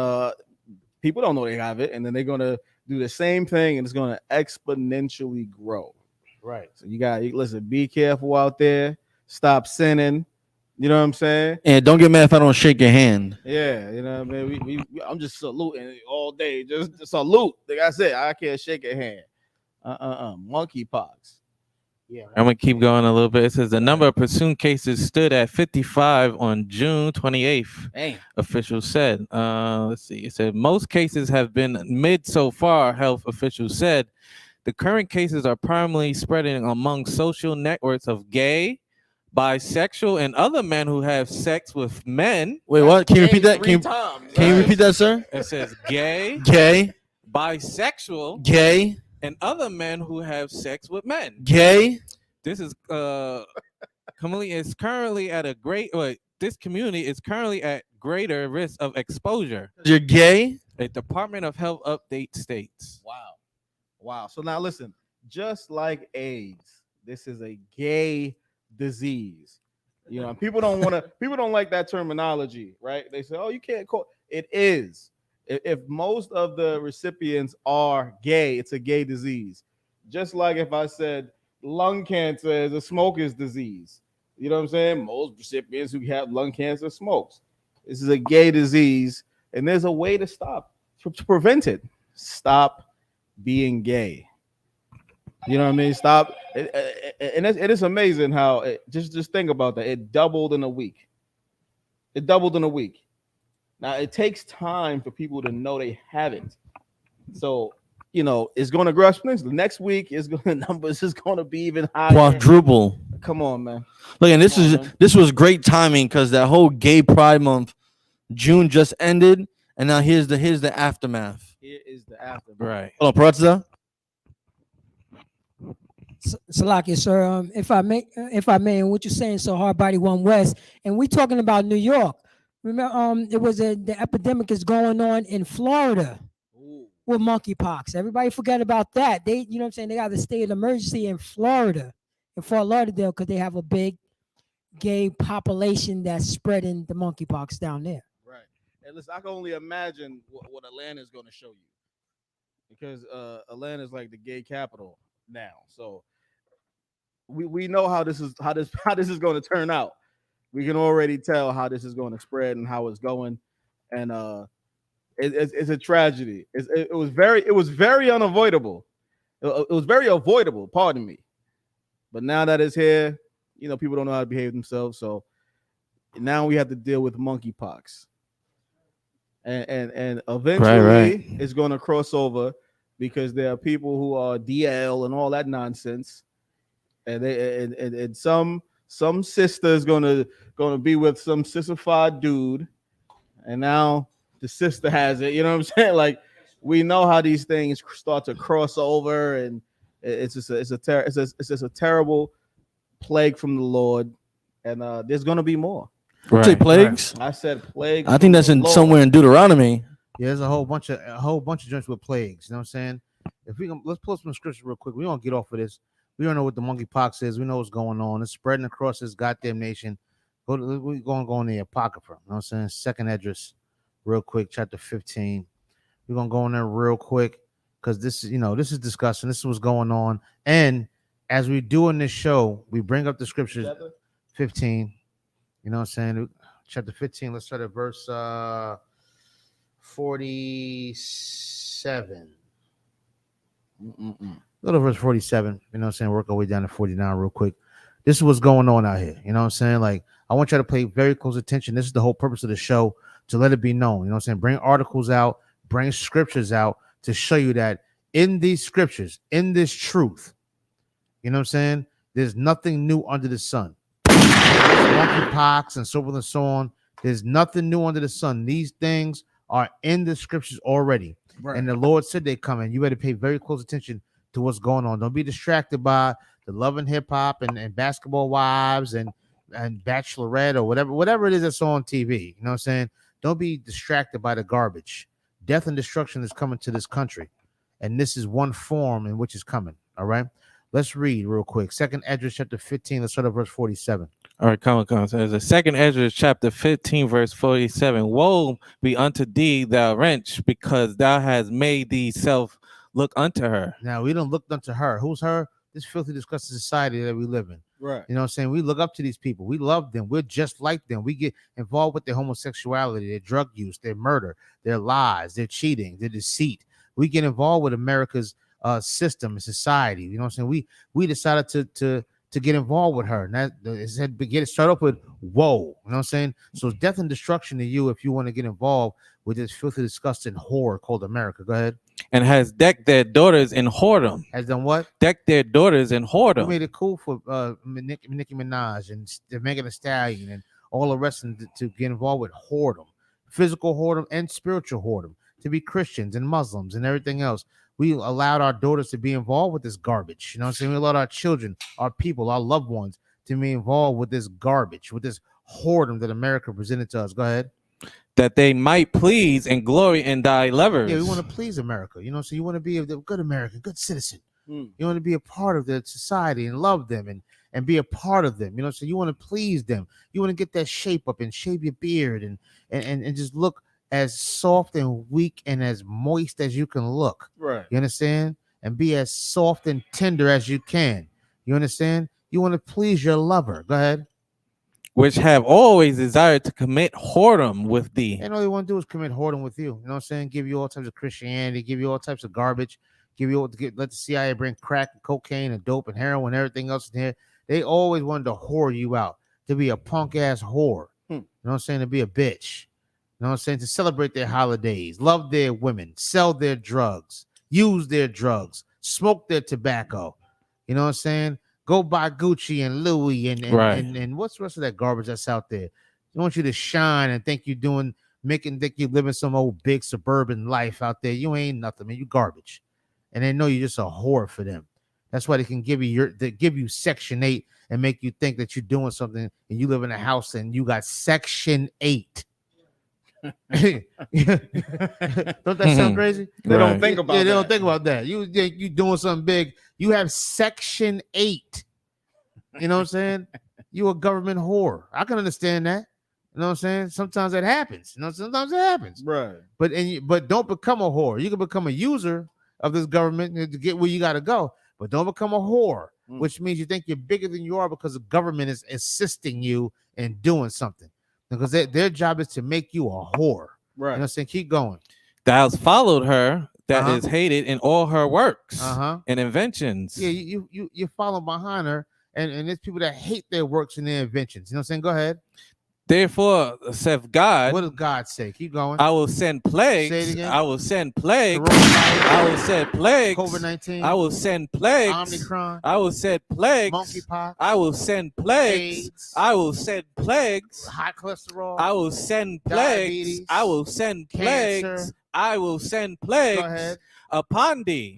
people don't know they have it, and then they're gonna do the same thing, and it's gonna exponentially grow. Right. So listen. Be careful out there. Stop sinning. You know what I'm saying? And don't get mad if I don't shake your hand. Yeah, you know what I mean? I'm just saluting all day. Just salute. Like I said, I can't shake a hand. Monkeypox. Yeah. I'm gonna keep going a little bit. It says the number of presumed cases stood at 55 on June 28th. Dang. Officials said. Let's see. It said most cases have been mid so far. Health officials said the current cases are primarily spreading among social networks of gay, bisexual, and other men who have sex with men. Wait, what? Can you repeat that? Can you repeat that, sir? It says gay, bisexual, gay, and other men who have sex with men. Gay. This is currently at a great. This community is currently at greater risk of exposure. You're gay. A Department of Health update states. Wow. So now listen. Just like AIDS, this is a gay disease. You know, people don't like that terminology, right? They say, "Oh, you can't call it." Is if most of the recipients are gay, it's a gay disease. Just like if I said lung cancer is a smoker's disease, you know what I'm saying? Most recipients who have lung cancer smokes. This is a gay disease, and there's a way to prevent it. Stop being gay. You know what I mean? Stop. And it is amazing how just think about that. It doubled in a week. Now it takes time for people to know they have it. So, it's going to grow exponentially. Next week numbers is going to be even higher. Quadruple. Come on, man. Look, and this was great timing because that whole Gay Pride Month, June just ended, and now here's the aftermath. Here is the aftermath. Right. Hold on, Perazza. Salakia, sir. If I may, and what you're saying, so hard body one west, and we talking about New York. Remember, it was the epidemic is going on in Florida with monkeypox. Everybody forget about that. They, you know what I'm saying? They got a state of emergency in Florida, in Fort Lauderdale, because they have a big gay population that's spreading the monkeypox down there. Right. And listen, I can only imagine what Atlanta is going to show you, because Atlanta is like the gay capital now. So we know how this is going to turn out. We can already tell how this is going to spread and how it's going, and it's a tragedy. It was very unavoidable. It was very avoidable. Pardon me. But now that it's here, you know, people don't know how to behave themselves. So now we have to deal with monkeypox, and eventually it's going to cross over, because there are people who are DL and all that nonsense, and and some sister is gonna be with some sissified dude, and now the sister has it. You know what I'm saying? Like, we know how these things start to cross over, and it's just a terrible plague from the Lord, and there's gonna be more. Say plagues. I said plagues. I think that's in somewhere in Deuteronomy. Yeah, there's a whole bunch of joints with plagues. You know what I'm saying? If we can, let's pull some scriptures real quick. We don't get off of this. We don't know what the monkeypox is. We know what's going on. It's spreading across this goddamn nation. We're going to go in the Apocrypha. You know what I'm saying? Second Esdras, real quick, chapter 15. We're going to go in there real quick, because this is disgusting. This is what's going on. And as we do in this show, we bring up the scriptures. 15. You know what I'm saying? Chapter 15. Let's start at verse 47. Go to verse 47. You know what I'm saying? Work our way down to 49 real quick. This is what's going on out here. You know what I'm saying? Like, I want you to pay very close attention. This is the whole purpose of the show, to let it be known. You know what I'm saying? Bring articles out, bring scriptures out to show you that in these scriptures, in this truth, you know what I'm saying? There's nothing new under the sun. Monkeypox and so forth and so on. There's nothing new under the sun. These things are in the scriptures already. Right. And the Lord said they coming. You better pay very close attention to what's going on. Don't be distracted by the love and hip hop and basketball wives and Bachelorette or whatever it is that's on TV. You know what I'm saying? Don't be distracted by the garbage. Death and destruction is coming to this country, and this is one form in which it's coming. All right, let's read real quick. Second Esdras chapter 15. Let's start at verse 47. All right, come on. So the second Ezra chapter 15, verse 47. Woe be unto thee, thou wretch, because thou hast made thee self look unto her. Now, we don't look unto her. Who's her? This filthy, disgusting society that we live in. Right. You know what I'm saying? We look up to these people. We love them. We're just like them. We get involved with their homosexuality, their drug use, their murder, their lies, their cheating, their deceit. We get involved with America's system and society. You know what I'm saying? We decided to get involved with her. And that it start up with whoa. You know what I'm saying? So it's death and destruction to you if you want to get involved with this filthy, disgusting whore called America. Go ahead. And has decked their daughters in whoredom. Has done what? Decked their daughters in whoredom. We made it cool for Nicki Minaj and Megan Thee Stallion and all the rest of them to get involved with whoredom, physical whoredom and spiritual whoredom, to be Christians and Muslims and everything else. We allowed our daughters to be involved with this garbage. You know what I'm saying? We allowed our children, our people, our loved ones to be involved with this garbage, with this whoredom that America presented to us. Go ahead. That they might please and glory in thy lovers. Yeah, we want to please America. You know, so you want to be a good American, good citizen. You want to be a part of their society and love them and be a part of them. You know, so you want to please them. You want to get that shape up and shave your beard and just look as soft and weak and as moist as you can look. Right. You understand? And be as soft and tender as you can. You understand? You want to please your lover. Go ahead. Which have always desired to commit whoredom with thee. And all you want to do is commit whoredom with you. You know what I'm saying? Give you all types of Christianity, give you all types of garbage, let the CIA bring crack and cocaine and dope and heroin and everything else in here. They always wanted to whore you out, to be a punk ass whore. You know what I'm saying? To be a bitch. You know what I'm saying? To celebrate their holidays, love their women, sell their drugs, use their drugs, smoke their tobacco. You know what I'm saying? Go buy Gucci and Louis and what's the rest of that garbage that's out there? They want you to shine and think you're think you're living some old big suburban life out there. You ain't nothing, man. You garbage. And they know you're just a whore for them. That's why they can give you Section 8 and make you think that you're doing something, and you live in a house and you got Section 8. Don't that sound crazy? They don't think about They that. don't think about that. You think you doing something big. You have Section 8. You know what I'm saying? You a government whore. I can understand that. You know what I'm saying? Sometimes that happens. You know, sometimes it happens. Right. But don't become a whore. You can become a user of this government to get where you got to go. But don't become a whore, which means you think you're bigger than you are because the government is assisting you in doing something. Because their job is to make you a whore. Right. You know what I'm saying? Keep going. Thou followed her that is hated in all her works and inventions. Yeah, you follow behind her, and there's people that hate their works and their inventions. You know what I'm saying? Go ahead. Therefore, saith God. What does God say? Keep going. I will send plagues. Say it again. I will send plagues. I will send plagues. COVID-19. I will send plagues. Omicron. I will send plagues. Monkeypox. I will send plagues. AIDS. I will send plagues. High cholesterol. I will send plagues. Diabetes. I will send Cancer. plagues. I will send plagues Go ahead. upon thee.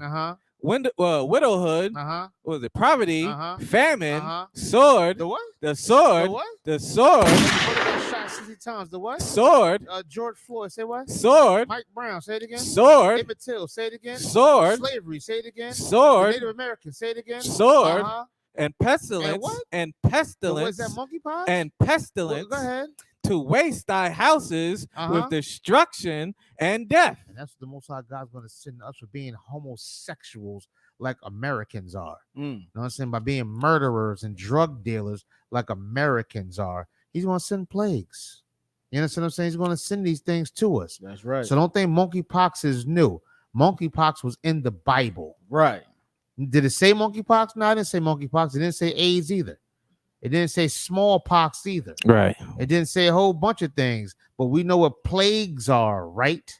Widowhood, what was it? Poverty, famine, sword, The what? the sword, The what? the sword, Shot 60 times. The what? sword, George Floyd. Say what? sword, Mike Brown. Say it again. sword, Emmett Till. Say it again. sword, Slavery. Say it again. sword, Native American. Say it again. sword, Uh-huh. and pestilence, And what? and So pestilence, what is that? Monkeypox. and pestilence, Go ahead. to waste thy houses Uh-huh. with destruction and death. And that's what the Most High God's going to send us for being homosexuals like Americans are. You know what I'm saying? By being murderers and drug dealers like Americans are. He's going to send plagues. You understand what I'm saying? He's going to send these things to us. That's right. So don't think monkeypox is new. Monkeypox was in the Bible. Right. Did it say monkeypox? No, I didn't say monkeypox. It didn't say AIDS either. It didn't say smallpox either. Right. It didn't say a whole bunch of things, but we know what plagues are, right?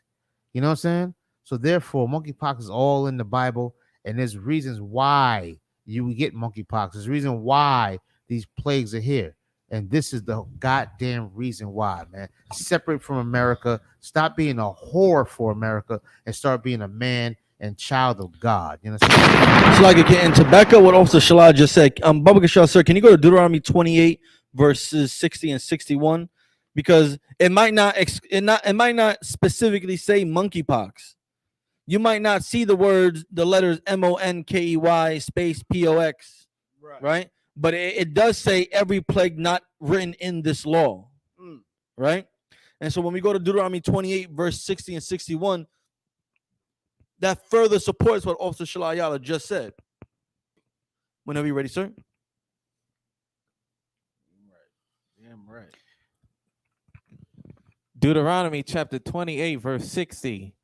You know what I'm saying? So therefore, monkeypox is all in the Bible, and there's reasons why you get monkeypox. There's reason why these plagues are here. And this is the goddamn reason why, man. Separate from America. Stop being a whore for America and start being a man and child of God. You know what I'm saying? Like again, to back up what Officer Shalad just said, Baba Kashal, sir, can you go to Deuteronomy 28 verses 60 and 61? Because it might not specifically say monkeypox. You might not see the letters MONKEY space POX, right? But it does say every plague not written in this law, right? And so when we go to Deuteronomy 28 verse 60 and 61, that further supports what Officer Shalayala just said. Whenever you're ready, sir. Damn right. Deuteronomy chapter 28, verse 60.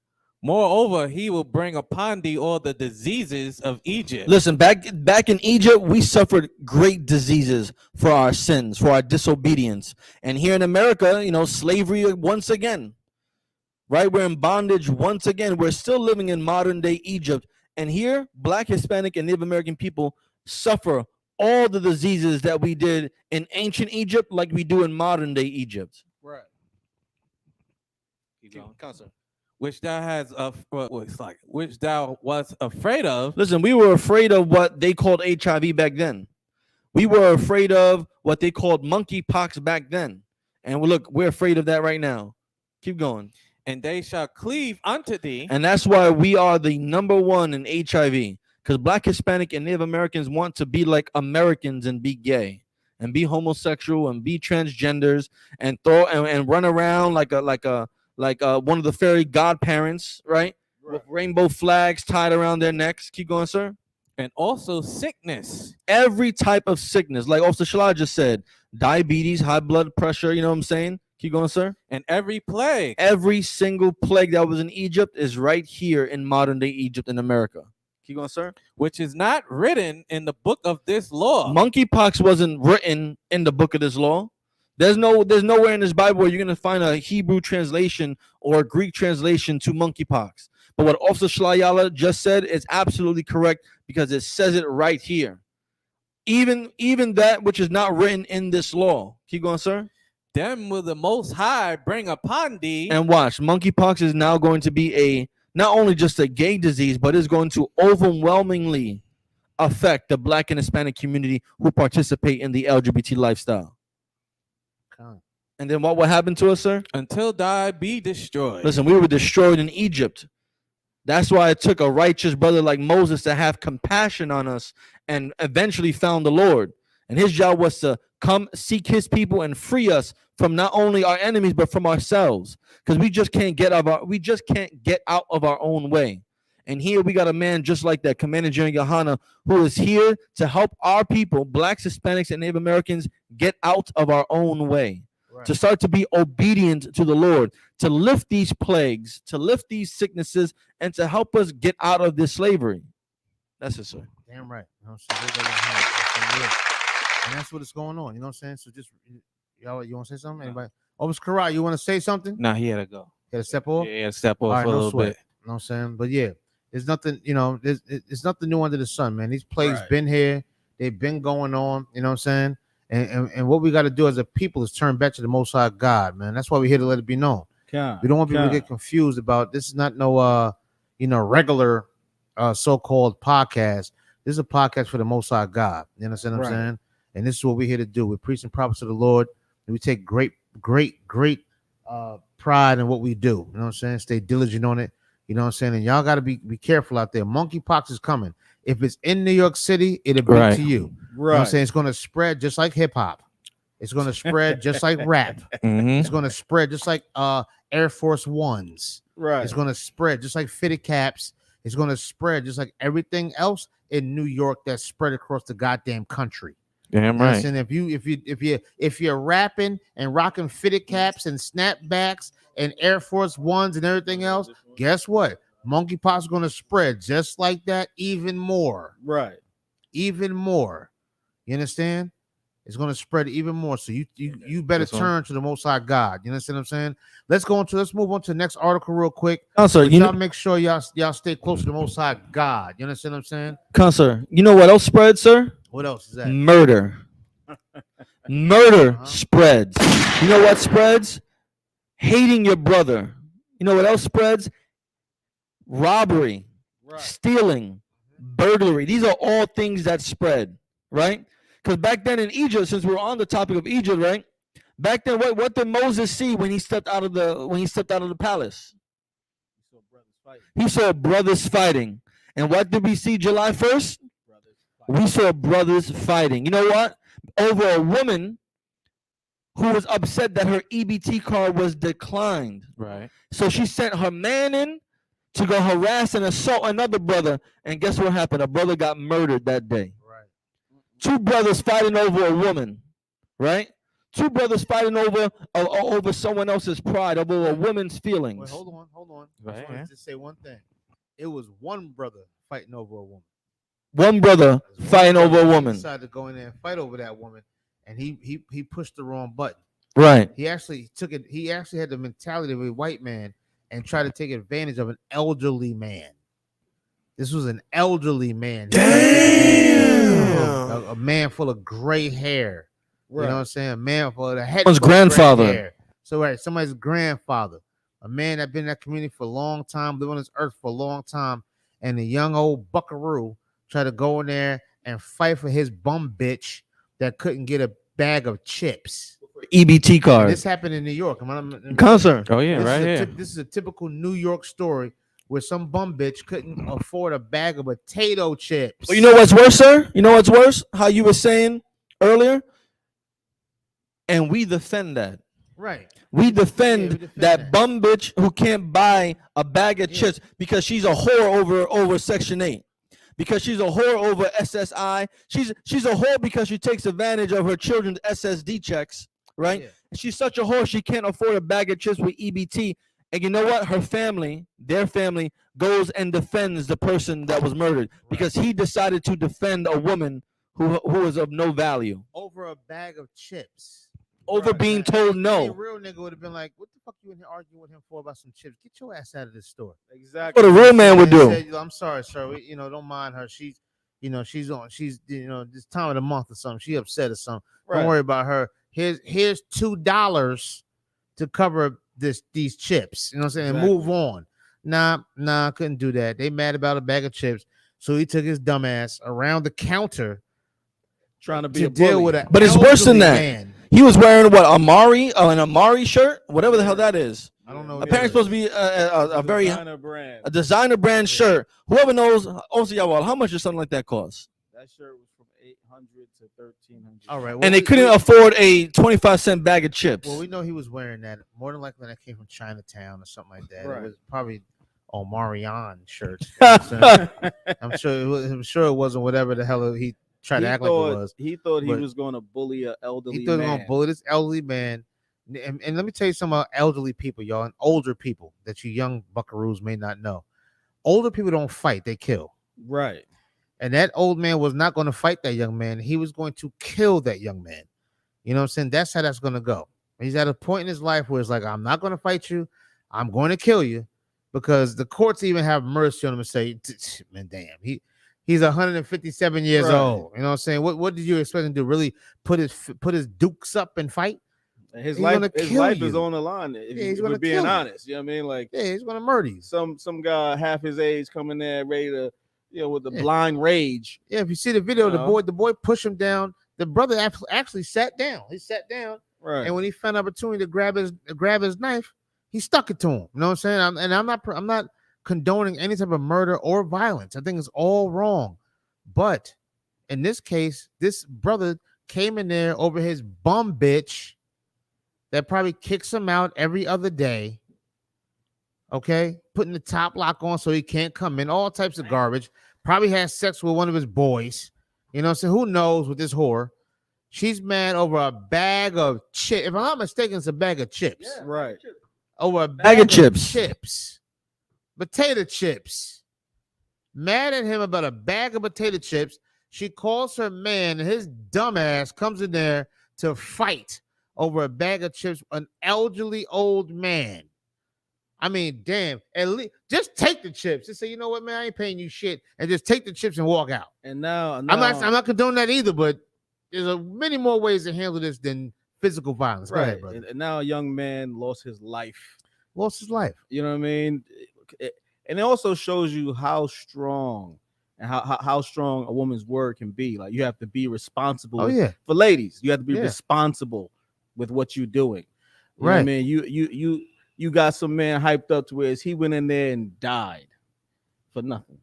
Moreover, he will bring upon thee all the diseases of Egypt. Listen, back in Egypt, we suffered great diseases for our sins, for our disobedience. And here in America, slavery once again. Right? We're in bondage once again. We're still living in modern day Egypt. And here, Black, Hispanic, and Native American people suffer all the diseases that we did in ancient Egypt like we do in modern day Egypt. Right. Keep going. Concert. Which thou was afraid of. Listen, we were afraid of what they called HIV back then. We were afraid of what they called monkeypox back then. And look, we're afraid of that right now. Keep going. And they shall cleave unto thee. And that's why we are the number one in HIV. Because Black, Hispanic, and Native Americans want to be like Americans and be gay and be homosexual and be transgenders and run around like one of the fairy godparents, right? With rainbow flags tied around their necks. Keep going, sir. And also sickness. Every type of sickness, like Officer Shalad just said, diabetes, high blood pressure, you know what I'm saying? Keep going, sir. And every plague. Every single plague that was in Egypt is right here in modern day Egypt in America. Keep going, sir. Which is not written in the book of this law. Monkeypox wasn't written in the book of this law. There's nowhere in this Bible where you're going to find a Hebrew translation or a Greek translation to monkeypox. But what Officer Shlayala just said is absolutely correct because it says it right here. Even that which is not written in this law. Keep going, sir. Them will the Most High bring upon thee. And watch, monkeypox is now going to be not only just a gay disease, but is going to overwhelmingly affect the Black and Hispanic community who participate in the LGBT lifestyle. And then what happened to us, sir? Until die be destroyed. Listen, we were destroyed in Egypt. That's why it took a righteous brother like Moses to have compassion on us and eventually found the Lord. And his job was to come seek his people and free us from not only our enemies but from ourselves, because we just can't get out of our own way. And here we got a man just like that, Commander General Yohana, who is here to help our people, Blacks, Hispanics, and Native Americans, get out of our own way. Right. To start to be obedient to the Lord, to lift these plagues, to lift these sicknesses, and to help us get out of this slavery. That's it, sir. Damn right. You know, and that's what is going on. You know what I'm saying? So just, y'all, you want to say something? Anybody? Oh, Mr. Karai, you want to say something? Nah, he had to go. He had to step off? Yeah, he had to step off right, for a little bit. You know what I'm saying? But yeah, there's nothing, you know, there's nothing new under the sun, man. These plagues been here. They've been going on. You know what I'm saying? And what we got to do as a people is turn back to the Most High God, man. That's why we're here to let it be known. We don't want people to get confused about this. Is not no regular so-called podcast. This is a podcast for the Most High God. You understand what I'm saying? And this is what we're here to do. We're preaching prophets of the Lord. And we take great pride in what we do. You know what I'm saying? Stay diligent on it. You know what I'm saying? And y'all got to be careful out there. Monkeypox is coming. If it's in New York City, it'll be to you. You know what I'm saying? It's going to spread just like hip hop. It's going to spread just like rap. It's going to spread just like Air Force Ones. It's going to spread just like fitted caps. It's going to spread just like everything else in New York that's spread across the goddamn country. Damn right. And if you're rapping and rocking fitted caps and snapbacks and Air Force Ones and everything else, guess what? Monkeypox is going to spread just like that, even more. Even more. You understand? It's going to spread even more. So you better turn to the Most High God. You understand what I'm saying? Let's move on to the next article real quick. Counselor, y'all make sure y'all stay close to the Most High God. You understand what I'm saying? Counselor, you know what else spreads, sir? What else is that? Murder. Murder spreads. You know what spreads? Hating your brother. You know what else spreads? Robbery, stealing, burglary. These are all things that spread, right? Because back then in Egypt, since we're on the topic of Egypt, right? Back then, what did Moses see when he stepped out of the palace? He saw brothers fighting. And what did we see July 1st? We saw brothers fighting. You know what? Over a woman who was upset that her EBT card was declined. Right. So she sent her man in to go harass and assault another brother. And guess what happened? A brother got murdered that day. Right. Two brothers fighting over a woman. Right? Two brothers fighting over someone else's pride, over a woman's feelings. Wait, hold on. Right. I just wanted to say one thing. It was one brother fighting over a woman. One brother fighting over a woman. Decided to go in there and fight over that woman, and he pushed the wrong button. Right. He actually took it. He actually had the mentality of a white man and tried to take advantage of an elderly man. This was an elderly man. Damn. A man full of gray hair. Right. You know what I'm saying? A man full of the head. Someone's grandfather. Hair. So somebody's grandfather. A man that been in that community for a long time, lived on this earth for a long time, and the young old buckaroo tried to go in there and fight for his bum bitch that couldn't get a bag of chips. EBT card. This happened in New York. Concert. Oh yeah, right here. This is a typical New York story where some bum bitch couldn't afford a bag of potato chips. But you know what's worse, sir? You know what's worse? How you were saying earlier? And we defend that. Right. We defend that bum bitch who can't buy a bag of chips because she's a whore over Section 8. Because she's a whore over SSI. She's a whore because she takes advantage of her children's SSD checks, right? Yeah. She's such a whore she can't afford a bag of chips with EBT. And you know what? Her family, their family, goes and defends the person that was murdered because he decided to defend a woman who was of no value. Over a bag of chips. Over being told no. A real nigga would have been like, what the fuck you in here arguing with him for about some chips? Get your ass out of this store. Exactly. What a real man would do. Said, I'm sorry, sir. Don't mind her. She's this time of the month or something. She upset or something. Right. Don't worry about her. Here's $2 to cover these chips. You know what I'm saying? Exactly. Move on. Nah, couldn't do that. They mad about a bag of chips. So he took his dumb ass around the counter trying to be to a deal bully. with it. But it's worse than that. Man. He was wearing what, an Amari shirt, whatever the hell that is. I don't know. Apparently supposed to be a very Designer brand. a designer brand shirt. Whoever knows, also, yeah, well, how much does something like that cost? That shirt was from $800 to $1,300. All right, And they couldn't afford a 25-cent bag of chips. Well, we know he was wearing that. More than likely, that came from Chinatown or something like that. Right. It was probably Omarion shirts. You know what I'm saying? I'm sure it wasn't whatever the hell he tried to act like it was. He thought he but was going to bully an elderly he thought he was man. going to bully this elderly man. And let me tell you some about elderly people, y'all, and older people that you young buckaroos may not know. Older people don't fight; they kill. Right. And that old man was not going to fight that young man. He was going to kill that young man. You know what I'm saying? That's how that's going to go. He's at a point in his life where it's like, I'm not going to fight you. I'm going to kill you, because the courts even have mercy on him and say, man, damn, he's 157 years old. You know what I'm saying? What did you expect him to do? Really put his dukes up and fight? His life is on the line. If we're being honest, you know what I mean? Like, yeah, he's gonna murder you. Some guy half his age coming there ready to, with the blind rage. Yeah, if you see the video, the boy pushed him down. The brother actually sat down. He sat down, right? And when he found opportunity to grab his knife, he stuck it to him. You know what I'm saying? I'm not condoning any type of murder or violence. I think it's all wrong. But in this case, this brother came in there over his bum bitch that probably kicks him out every other day. Okay, putting the top lock on so he can't come in, all types of garbage. Probably has sex with one of his boys. You know what I'm saying? Who knows with this whore? She's mad over a bag of chips. If I'm not mistaken, it's a bag of chips. Yeah, right. Over a bag of chips. Potato chips. Mad at him about a bag of potato chips. She calls her man, and his dumb ass comes in there to fight over a bag of chips, an elderly old man. I mean, damn, at least just take the chips. Just say, you know what, man, I ain't paying you shit, and just take the chips and walk out. And now I'm not condoning that either, but there's many more ways to handle this than physical violence. Go ahead, brother. And now a young man lost his life. You know what I mean? And it also shows you how strong and how strong a woman's word can be. Like, you have to be responsible. For ladies, you have to be responsible with what you're doing. You know what I mean? You got some man hyped up to where he went in there and died for nothing.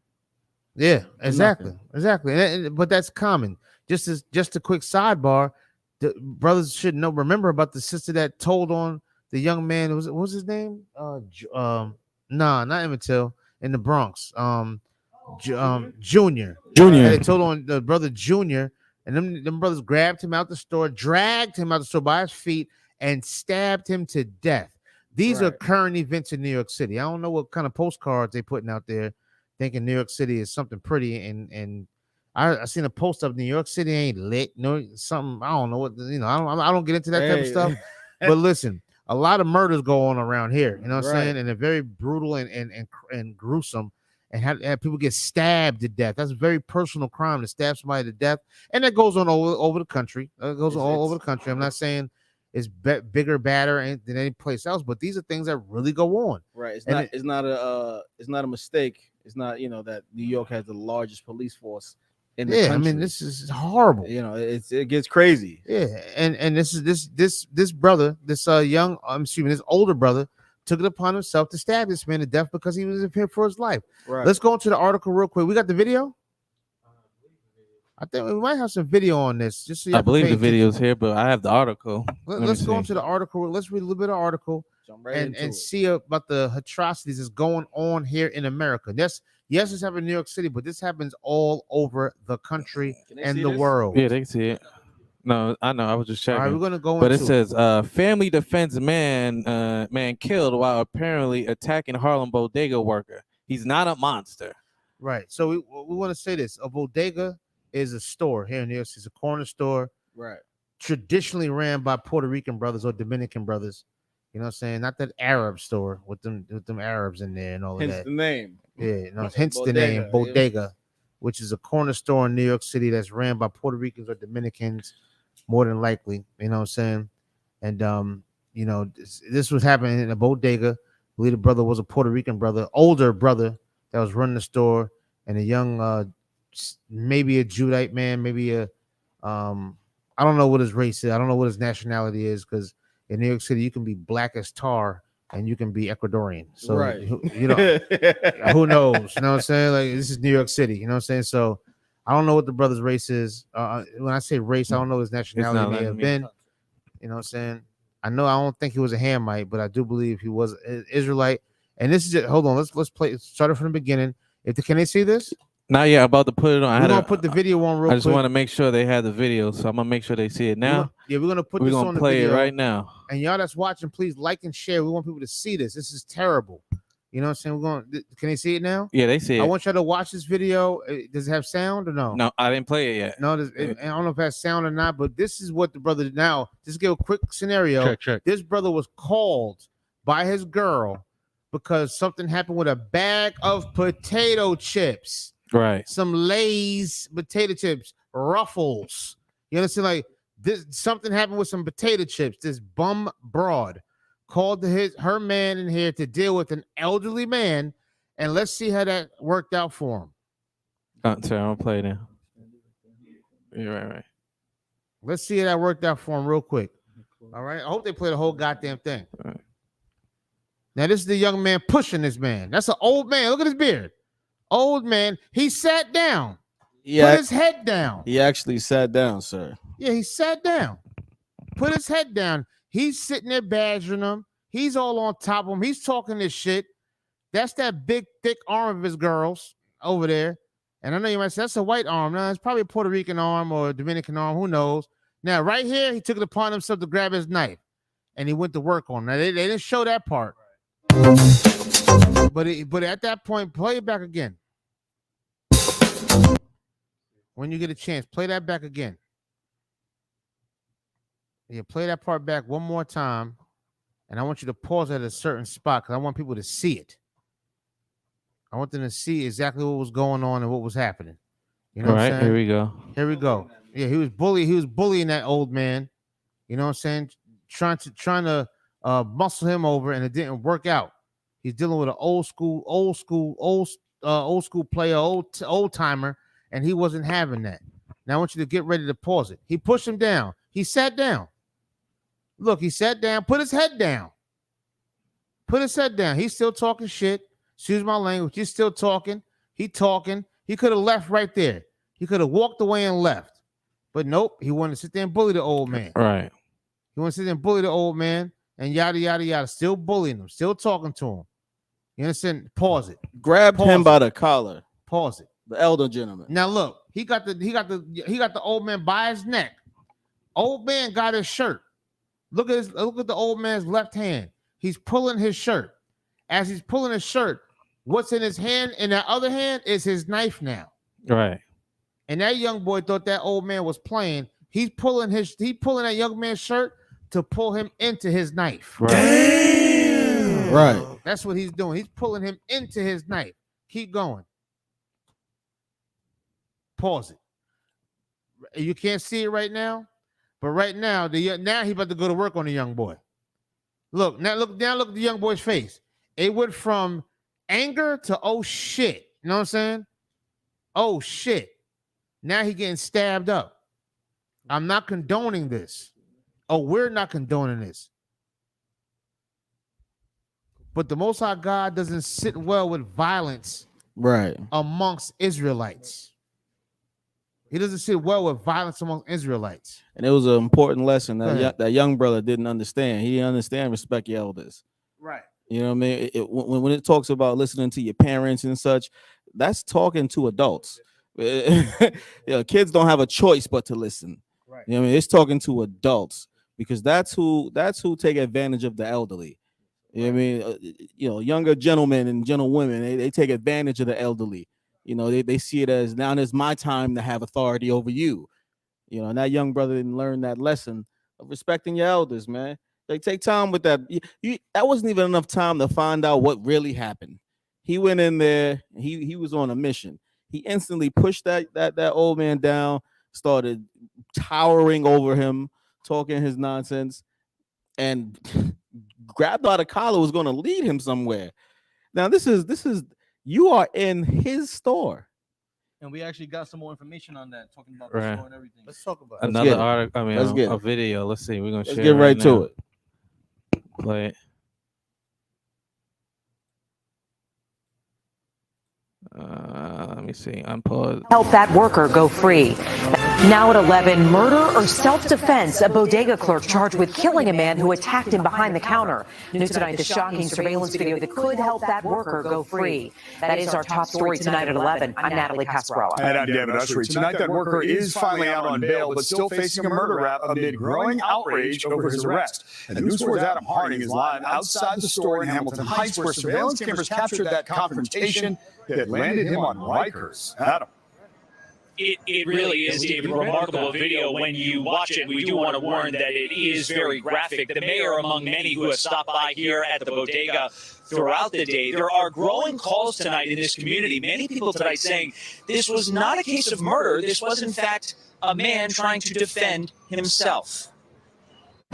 Yeah, exactly. But that's common. Just a quick sidebar, the brothers should remember about the sister that told on the young man. What was his name? Not Emmett Till, in the Bronx. Junior. They told on the brother Junior, and them brothers grabbed him out the store, dragged him out the store by his feet, and stabbed him to death. These are current events in New York City. I don't know what kind of postcards they're putting out there, thinking New York City is something pretty. And I seen a post of New York City ain't lit. Something I don't know what. I don't get into that type of stuff. But listen, a lot of murders go on around here. You know what I'm saying? And they're very brutal and gruesome. And have people get stabbed to death. That's a very personal crime to stab somebody to death, and that goes on all over the country. It goes all over the country. I'm not saying it's bigger, badder than any place else, but these are things that really go on. Right. It's not a mistake. It's not, that New York has the largest police force in the country. I mean, this is horrible. It gets crazy. Yeah, and this brother, this older brother, took it upon himself to stab this man to death because he was in fear for his life. Right. Let's go into the article real quick. We got the video. I think we might have some video on this. Just so you I believe the video's here, but I have the article. Let's go into the article. Let's read a little bit of article and see about the atrocities that's going on here in America. Yes, it's happening in New York City, but this happens all over the country and the world. Yeah, they can see it. No, I know. I was just checking. All right, we're gonna go. But it says, family defends man killed while apparently attacking Harlem bodega worker. He's not a monster. Right. So we want to say this: a bodega is a store here in New York City. It's a corner store, right? Traditionally ran by Puerto Rican brothers or Dominican brothers. You know what I'm saying? Not that Arab store with them Arabs in there and all of that. Hence the name. Yeah, hence the name bodega, which is a corner store in New York City that's ran by Puerto Ricans or Dominicans. More than likely, you know what I'm saying? And this was happening in a bodega. I believe the brother was a Puerto Rican brother, older brother that was running the store. and a young, maybe a Judite man, maybe a, I don't know what his race is. I don't know what his nationality is, because in New York City you can be black as tar and you can be Ecuadorian. So Right. you know, who knows? You know what I'm saying? Like, this is New York City. You know what I'm saying? So I don't know what the brother's race is. When I say race, I don't know what his nationality not may letting have me been. You know what I'm saying? I don't think he was a Hamite, but I do believe he was an Israelite. And this is it. Hold on, let's play. Start it from the beginning. Can they see this? Now, yeah, about to put it on. We're gonna put the video on real I just quick. want to make sure they have the video, so I'm gonna make sure they see it now. We're gonna put We're this gonna on the play video it right now. And y'all that's watching, please like and share. We want people to see this. This is terrible. You know what I'm saying? Can they see it now? Yeah, they see it. I want y'all to watch this video. Does it have sound or no? No, I didn't play it yet. No, I don't know if it has sound or not, but this is what the brother did. Now, just give a quick scenario. Check. This brother was called by his girl because something happened with a bag of potato chips. Right. Some Lay's potato chips, Ruffles. You understand? Like, this, something happened with some potato chips. This bum broad called her man in here to deal with an elderly man, and let's see how that worked out for him. Sorry, I'll play it now. You're right. Let's see how that worked out for him real quick. All right. I hope they play the whole goddamn thing. Right. Now, this is the young man pushing this man. That's an old man. Look at his beard. Old man. He sat down. Put his head down. He actually sat down, sir. Yeah, he sat down. Put his head down. He's sitting there badgering him. He's all on top of him. He's talking this shit. That's that big, thick arm of his girls over there. And I know you might say, that's a white arm. No, it's probably a Puerto Rican arm or a Dominican arm. Who knows? Now, right here, he took it upon himself to grab his knife. And he went to work on him. Now, they didn't show that part. But at that point, play it back again. When you get a chance, play that back again. Yeah, play that part back one more time. And I want you to pause at a certain spot because I want people to see it. I want them to see exactly what was going on and what was happening. You know All what I'm right, saying? here we go. Here we go. Yeah, he was bullying that old man. You know what I'm saying? Trying to muscle him over, and it didn't work out. He's dealing with an old school player, old timer, and he wasn't having that. Now I want you to get ready to pause it. He pushed him down. He sat down. Look, he sat down, put his head down. Put his head down. He's still talking shit. Excuse my language. He's still talking. He talking. He could have left right there. He could have walked away and left. But nope, he wanted to sit there and bully the old man. Right. He wanted to sit there and bully the old man and yada, yada, yada. Still bullying him. Still talking to him. You understand? Pause it. Grabbed him by the collar. Pause it. The elder gentleman. Now look, he got the old man by his neck. Old man got his shirt. Look at the old man's left hand. He's pulling his shirt. As he's pulling his shirt, what's in his hand in that other hand is his knife now. Right. And that young boy thought that old man was playing. He's pulling that young man's shirt to pull him into his knife. Right. Damn. Right. That's what he's doing. He's pulling him into his knife. Keep going. Pause it. You can't see it right now, but right now, now he's about to go to work on the young boy. Look at the young boy's face. It went from anger to oh shit. You know what I'm saying? Oh shit. Now he getting stabbed up. I'm not condoning this. Oh, we're not condoning this. But the Most High God doesn't sit well with violence, right, amongst Israelites. He doesn't sit well with violence amongst Israelites. And it was an important lesson that that young brother didn't understand. He didn't understand respect your elders. Right. You know what I mean? When it talks about listening to your parents and such, that's talking to adults. Kids don't have a choice but to listen. Right. You know what I mean? It's talking to adults because that's who take advantage of the elderly. You know what I mean? Younger gentlemen and gentlewomen, they take advantage of the elderly. They see it as now it's my time to have authority over you. And that young brother didn't learn that lesson of respecting your elders, man. Like, take time with that. That wasn't even enough time to find out what really happened. He went in there. He was on a mission. He instantly pushed that old man down, started towering over him, talking his nonsense, and grabbed out a collar, was going to lead him somewhere. Now, this is you are in his store. and we actually got some more information on that, talking about Right. the store and everything. Let's talk about it. Another article. I mean, Let's get a it. video. Let's see. We're gonna Let's share. get right now. to it. Play it. Let me see. Unpause. Help that worker go free. Now at 11, murder or self-defense, a bodega clerk charged with killing a man who attacked him behind the counter. News tonight, the shocking surveillance video that could help that worker go free. That is our top story tonight at 11. I'm Natalie Pasquarella. And I'm David Ushery. Tonight, that worker is finally out on bail, but still facing a murder rap amid growing outrage over his arrest. And News 4's Adam Harding is live outside the store in Hamilton Heights, where surveillance cameras captured that confrontation that landed him on Rikers. Adam. It really is, David, a remarkable video. When you watch it, we do want to warn that it is very graphic. The mayor, among many who have stopped by here at the bodega throughout the day, there are growing calls tonight in this community. Many people tonight saying this was not a case of murder. This was, in fact, a man trying to defend himself.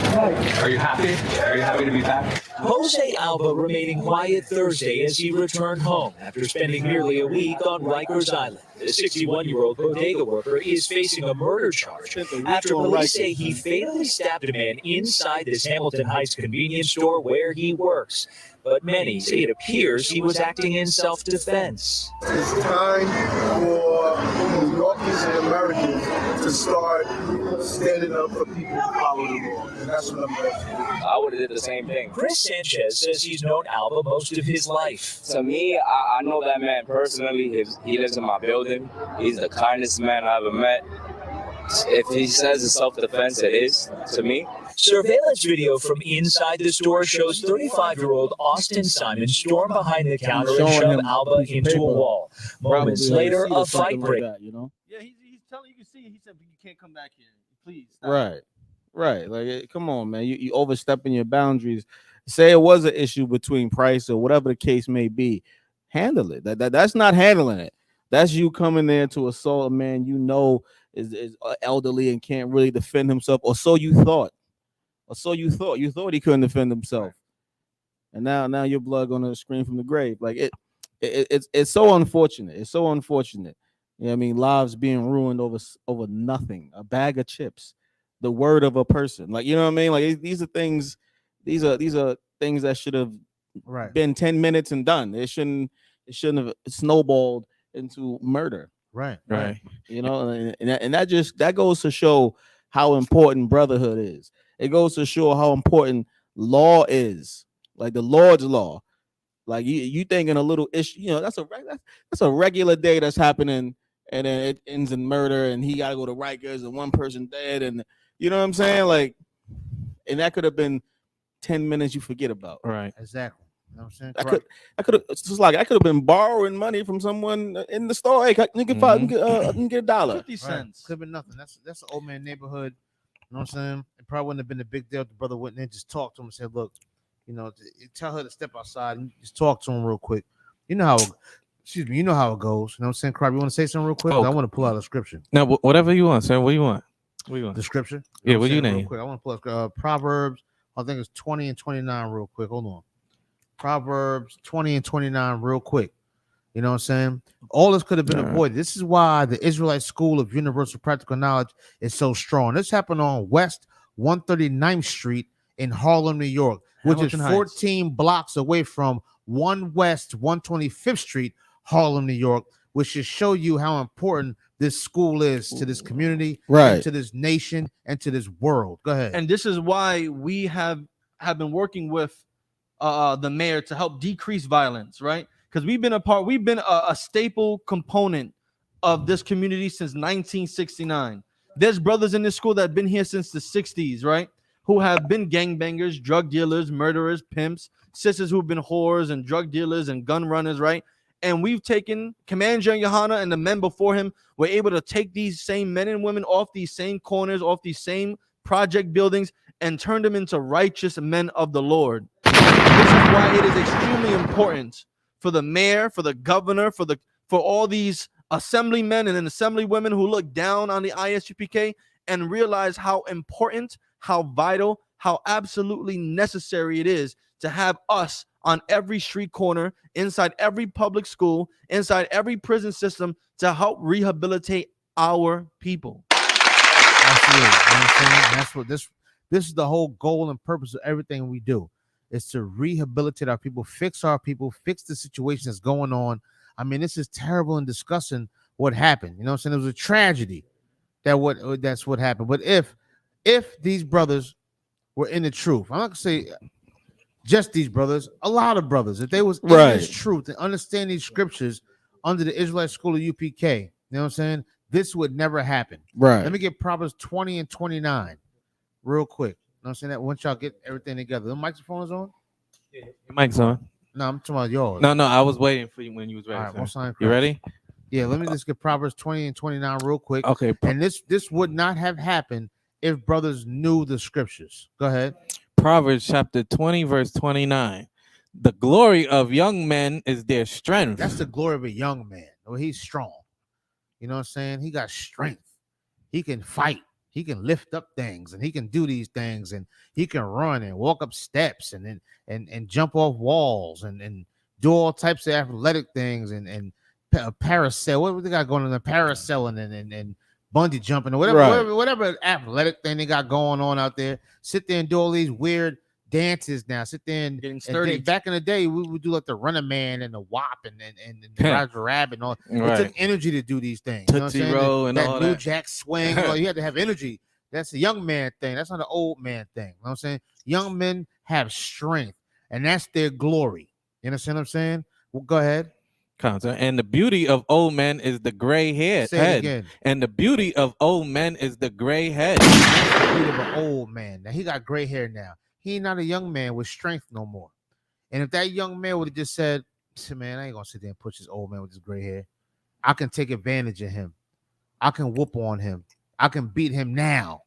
Are you happy? Are you happy to be back? Jose Alba remaining quiet Thursday as he returned home after spending nearly a week on Rikers Island. The 61-year-old bodega worker is facing a murder charge after police say he fatally stabbed a man inside this Hamilton Heights convenience store where he works. But many say it appears he was acting in self-defense. It's time for New Yorkers and Americans to start standing up for people who follow the law. And that's what I'm going to do. I would have did the same thing. Chris Sanchez says he's known Alba most of his life. To me, I know that man personally. He lives in my building. He's the kindest man I ever met. If he says it's self-defense, it is, to me. Surveillance video from inside the store shows 35-year-old Austin Simon storm behind the counter and shove Alba into a wall. Moments later, a fight breaks. You know? Yeah, he's telling you can see. He said you can't come back here. Please. Stop. Right. Like, come on, man. You overstepping your boundaries. Say it was an issue between price or whatever the case may be. Handle it. That's not handling it. That's you coming there to assault a man you know is elderly and can't really defend himself, or so you thought. You thought he couldn't defend himself, and now your blood gonna scream from the grave. Like it's so unfortunate. It's so unfortunate. You know what I mean? Lives being ruined over nothing. A bag of chips, the word of a person. Like, you know what I mean? Like, these are things. These are things that should have been 10 minutes and done. It shouldn't have snowballed into murder. Right. You know, and that goes to show how important brotherhood is. It goes to show how important law is, like the Lord's law. Like you thinking a little issue, you know, that's a regular day that's happening, and then it ends in murder, and he got to go to Rikers, and one person dead, and you know what I'm saying, like, and that could have been 10 minutes you forget about. Right. Exactly. You know what I'm saying? I could have. It's just like I could have been borrowing money from someone in the store. Hey, I can get $1. 50 cents. Could have been nothing. That's an old man neighborhood. You know what I'm saying? It probably wouldn't have been a big deal if the brother went in and just talked to him and said, look, you know, tell her to step outside and just talk to him real quick. You know how you know how it goes. You know what I'm saying? Crab, you want to say something real quick? I want to pull out a scripture. No, whatever you want, sir. What do you want? The scripture? Yeah, what do you real name? quick. I want to pull up Proverbs, I think it's 20 and 29 real quick. Hold on. Proverbs 20 and 29 real quick. You know what I'm saying? All this could have been avoided. This is why the Israelite School of Universal Practical Knowledge is so strong. This happened on West 139th Street in Harlem, New York, which is 14 blocks away from 1 West 125th Street, Harlem, New York, which should show you how important this school is to this community, and to this nation, and to this world. Go ahead. And this is why we have been working with the mayor to help decrease violence, right? Because we've been a staple component of this community since 1969. There's brothers in this school that have been here since the 60s, right? Who have been gangbangers, drug dealers, murderers, pimps, sisters who've been whores and drug dealers and gun runners, right? And we've taken Commander Johanna and the men before him were able to take these same men and women off these same corners, off these same project buildings, and turn them into righteous men of the Lord. This is why it is extremely important for the mayor, for the governor, for all these assemblymen and assemblywomen who look down on the ISUPK and realize how important, how vital, how absolutely necessary it is to have us on every street corner, inside every public school, inside every prison system to help rehabilitate our people. Absolutely. You know what I'm saying? That's what this is the whole goal and purpose of everything we do. Is to rehabilitate our people, fix the situation that's going on. I mean, this is terrible and discussing what happened. You know what I'm saying? It was a tragedy that's what happened. But if these brothers were in the truth, I'm not gonna say just these brothers, a lot of brothers, if they was in this truth and understand these scriptures under the Israelite school of UPK, you know what I'm saying? This would never happen. Right. Let me get Proverbs 20 and 29 real quick. You know what I'm saying? That once y'all get everything together. The microphone is on? Your mic's on. No, I'm talking about yours. No, I was waiting for you when you was ready. All right, most time. You ready? Yeah, let me just get Proverbs 20 and 29 real quick. Okay. And this would not have happened if brothers knew the scriptures. Go ahead. Proverbs chapter 20, verse 29. The glory of young men is their strength. That's the glory of a young man. Well, he's strong. You know what I'm saying? He got strength. He can fight. He can lift up things, and he can do these things, and he can run and walk up steps and jump off walls and do all types of athletic things and parasail. What they got going on? The parasailing and bungee jumping or whatever athletic thing they got going on out there. Sit there and do all these weird dances now. Sit there and getting sturdy. Back in the day, we would do like the Running Man and the WAP and the Roger Rabbit and all. Right. It took energy to do these things. You know what I'm Tootsie saying? Roll and that all New that. Jack swing. You had to have energy. That's a young man thing. That's not an old man thing. You know what I'm saying? Young men have strength, and that's their glory. You understand what I'm saying? Well, go ahead. And the beauty of old men is the gray head. Say it again. And the beauty of old men is the gray head. That's the beauty of an old man. Now he got gray hair now. He not a young man with strength no more. And if that young man would have just said, man, I ain't gonna sit there and push this old man with this gray hair. I can take advantage of him. I can whoop on him. I can beat him now.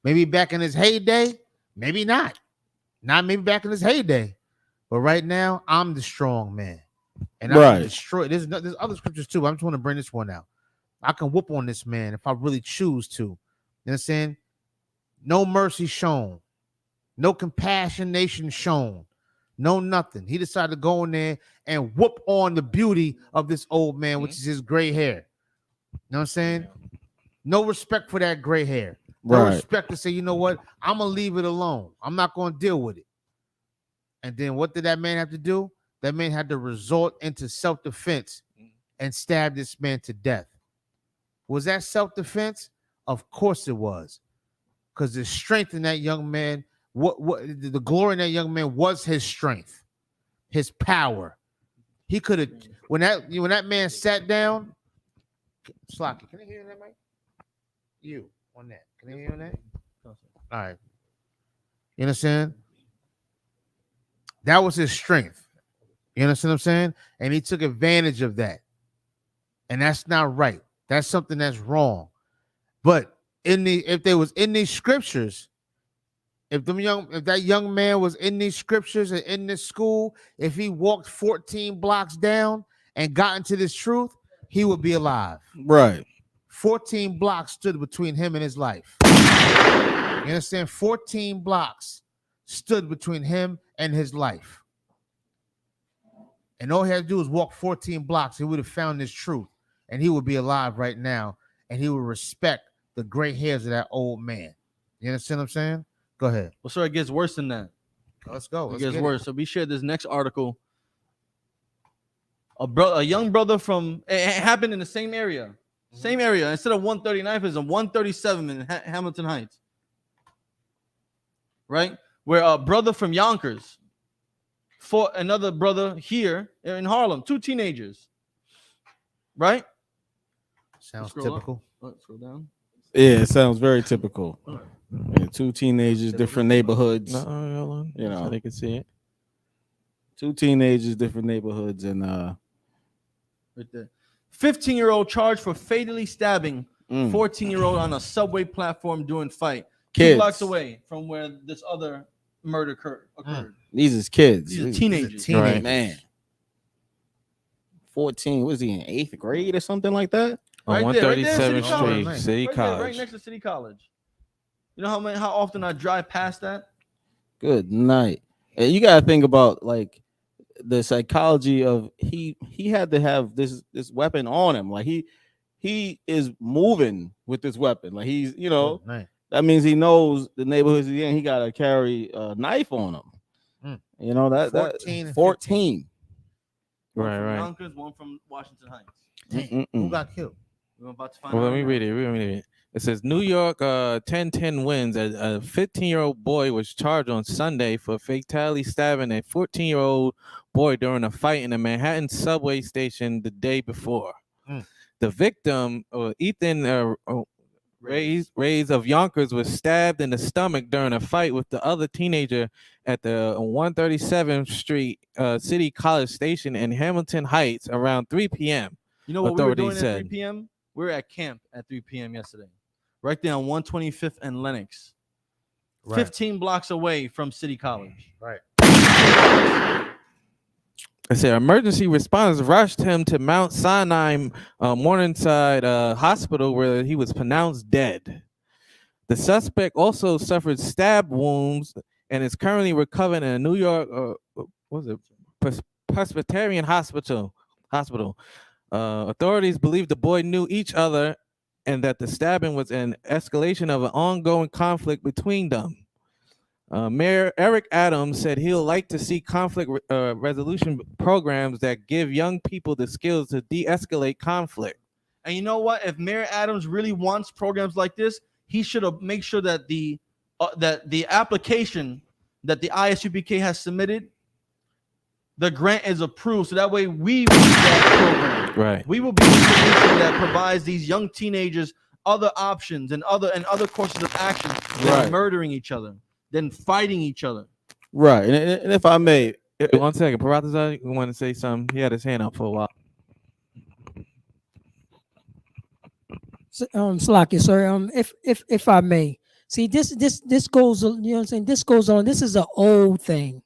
Maybe back in his heyday, maybe not. Not maybe back in his heyday. But right now, I'm the strong man. And I can destroy. There's other scriptures too. I just want to bring this one out. I can whoop on this man if I really choose to. You know what I'm saying? No mercy shown. No compassionation shown. No nothing. He decided to go in there and whoop on the beauty of this old man, which is his gray hair. You know what I'm saying? No respect for that gray hair. No respect to say, you know what? I'm going to leave it alone. I'm not going to deal with it. And then what did that man have to do? That man had to resort into self-defense and stab this man to death. Was that self-defense? Of course it was. Because the strength in that young man, what the glory in that young man was his strength, his power. He could have, when that man sat down, Slocky, can I hear that, Mike? You on that. Can I hear you on that? All right. You understand? That was his strength. You understand what I'm saying? And he took advantage of that. And that's not right. That's something that's wrong. But if they was in these scriptures, if that young man was in these scriptures and in this school, if he walked 14 blocks down and got into this truth, he would be alive. Right. 14 blocks stood between him and his life. You understand? 14 blocks stood between him and his life. And all he had to do was walk 14 blocks. He would have found this truth. And he would be alive right now. And he would respect the gray hairs of that old man. You understand what I'm saying? Go ahead. Well, sir, it gets worse than that. Let's go. It gets worse. So we shared this next article. A young brother from, it happened in the same area. Same area. Instead of 139th, it's a 137 in Hamilton Heights. Right? Where a brother from Yonkers fought another brother here in Harlem. 2 teenagers. Right? Sounds typical. Scroll down. Yeah, it sounds very typical. Yeah, 2 teenagers, different neighborhoods. Hold on. You know, So they can see it. 2 teenagers, different neighborhoods, and Right there. 15-year-old charged for fatally stabbing 14-year-old on a subway platform during fight. 2 blocks away from where this other murder occurred. These is kids. These are teenagers. Right. Man. 14, was he in 8th grade or something like that? On Right there, right there, 137th City College. Street, City Right there, College. right next to City College. You know how often I drive past that? Good night. And you gotta think about, like, the psychology of he had to have this weapon on him. Like he is moving with this weapon. Like he's, you know, Right. that means he knows the neighborhoods he's in. He got to carry a knife on him. You know, that 14 and 14. Right, One from right. Yonkers, one from Washington Heights. Damn. Who got killed? We're about to find Well, out. let me read it. Let me read it. It says New York 10-10 wins. A 15-year-old boy was charged on Sunday for fatally stabbing a 14-year-old boy during a fight in a Manhattan subway station the day before. The victim, Ethan Reyes of Yonkers, was stabbed in the stomach during a fight with the other teenager at the 137th Street City College Station in Hamilton Heights around 3 p.m. You know what we were authorities doing at said. 3 p.m.? We were at camp at 3 p.m. yesterday, right there on 125th and Lenox, Right. 15 blocks away from City College. Right. I said emergency responders rushed him to Mount Sinai Morningside Hospital, where he was pronounced dead. The suspect also suffered stab wounds and is currently recovering in a New York Presbyterian hospital. Authorities believe the boy knew each other and that the stabbing was an escalation of an ongoing conflict between them. Mayor Eric Adams said he'll like to see conflict resolution programs that give young people the skills to de-escalate conflict. And you know what? If Mayor Adams really wants programs like this, he should have make sure that the application that the ISUPK has submitted, the grant is approved, so that way we will be that program. Right. We will be the solution that provides these young teenagers other options and other courses of action than Right. murdering each other, than fighting each other. Right. And if I may, 1 second, Paratazar, you want to say something? He had his hand up for a while. Slacky, sir. If I may, see this goes, you know what I'm saying? This goes on. This is an old thing,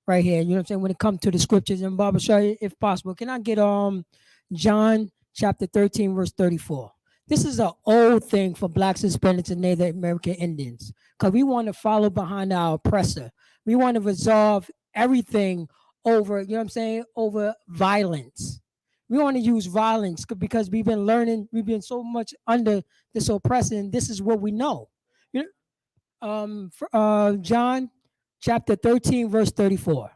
right here. You know what I'm saying? When it comes to the scriptures, and Baba Shah, if possible, can I get John chapter 13 verse 34? This is an old thing for Blacks, Hispanics, and Native American Indians, because we want to follow behind our oppressor. We want to resolve everything over, you know what I'm saying, over violence. We want to use violence because we've been learning, we've been so much under this oppression. This is what we know. John chapter 13, verse 34.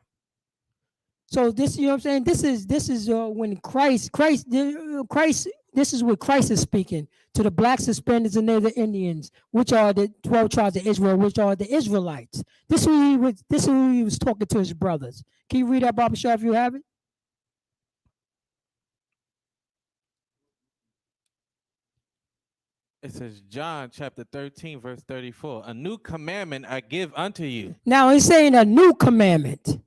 So this, you know what I'm saying? This is when Christ, this is what Christ is speaking to the Blacks, Hispanics, and Native Indians, which are the 12 tribes of Israel, which are the Israelites. This is who he was talking to his brothers. Can you read that, Baba Shah, if you have it? It says John chapter 13, verse 34. A new commandment I give unto you. Now he's saying a new commandment.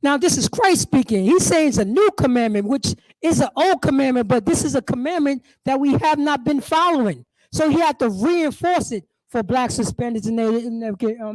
Now this is Christ speaking. He's saying it's a new commandment, which is an old commandment, but this is a commandment that we have not been following. So he had to reinforce it for Blacks, Hispanics, and Native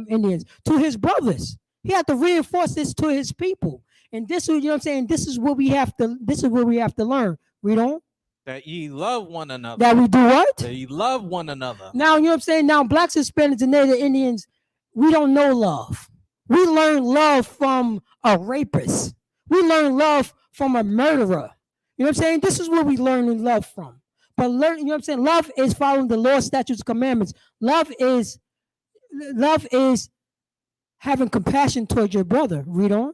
Indians, to his brothers. He had to reinforce this to his people. And this is, you know what I'm saying? This is what we have to learn. Read on. That ye love one another. That we do what? That ye love one another. Now, you know what I'm saying? Now, Blacks, Hispanics, and Native Indians, we don't know love. We learn love from a rapist. We learn love from a murderer. You know what I'm saying? This is where we learn love from. But learn, you know what I'm saying? Love is following the law, statutes, commandments. Love is having compassion towards your brother. Read on.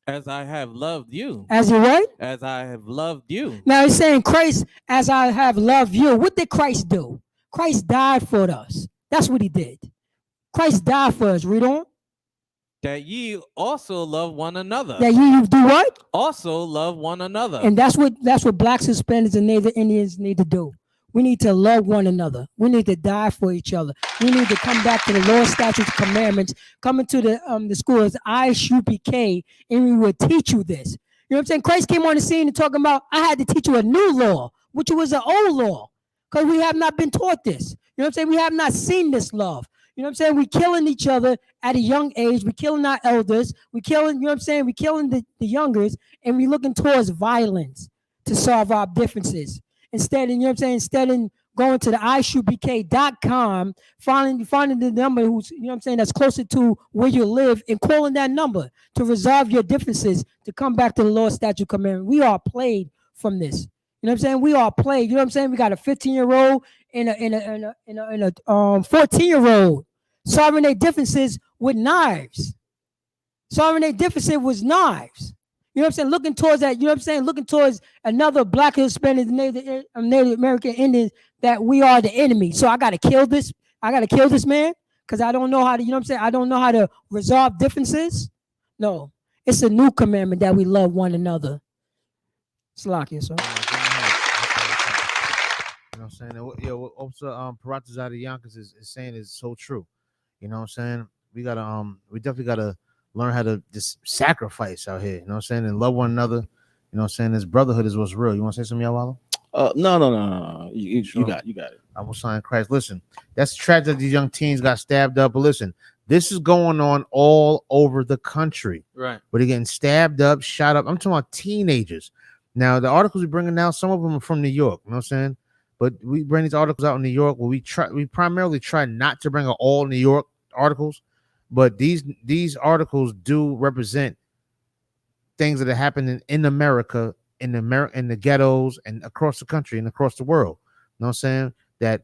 As I have loved you. As you what? As I have loved you. Now he's saying, Christ, as I have loved you. What did Christ do? Christ died for us. That's what he did. Christ died for us. Read on. That ye also love one another. That ye do what? Also love one another. And that's what Blacks, Hispanics, and Native Indians need to do. We need to love one another. We need to die for each other. We need to come back to the law, statutes, commandments. Come into the schools, ISUPK, and we will teach you this. You know what I'm saying? Christ came on the scene and talking about, I had to teach you a new law, which was an old law, because we have not been taught this. You know what I'm saying? We have not seen this love. You know what I'm saying? We're killing each other at a young age. We're killing our elders. We're killing, you know what I'm saying? We're killing the youngers, and we're looking towards violence to solve our differences. Instead, you know what I'm saying? Instead, going to the ishootbk.com, finding the number who's, you know what I'm saying, that's closer to where you live, and calling that number to resolve your differences, to come back to the Lord's statute commandment. We are played from this. You know what I'm saying? We are played. You know what I'm saying? We got a 15-year-old and a 14-year-old solving their differences with knives. Solving their differences with knives. You know what I'm saying? Looking towards that, you know what I'm saying? Looking towards another Black Hispanic Native American Indians, that we are the enemy. So I gotta kill this. I gotta kill this man because I don't know how to, you know what I'm saying? I don't know how to resolve differences. No, it's a new commandment that we love one another. Slakia, so. You know what I'm saying? And yeah, what Officer Paratazade Yonkers is saying is so true. You know what I'm saying? We definitely gotta learn how to just sacrifice out here. You know what I'm saying? And love one another. You know what I'm saying? This brotherhood is what's real. You want to say something, Yawalo? No. You got it. I will sign Christ. Listen, that's tragic that these young teens got stabbed up. But listen, this is going on all over the country. Right. Where they're getting stabbed up, shot up. I'm talking about teenagers. Now, the articles we're bringing out, some of them are from New York. You know what I'm saying? But we bring these articles out in New York where we primarily try not to bring out all New York articles. But these articles do represent things that are happening in America, in the ghettos, and across the country and across the world. You know what I'm saying? That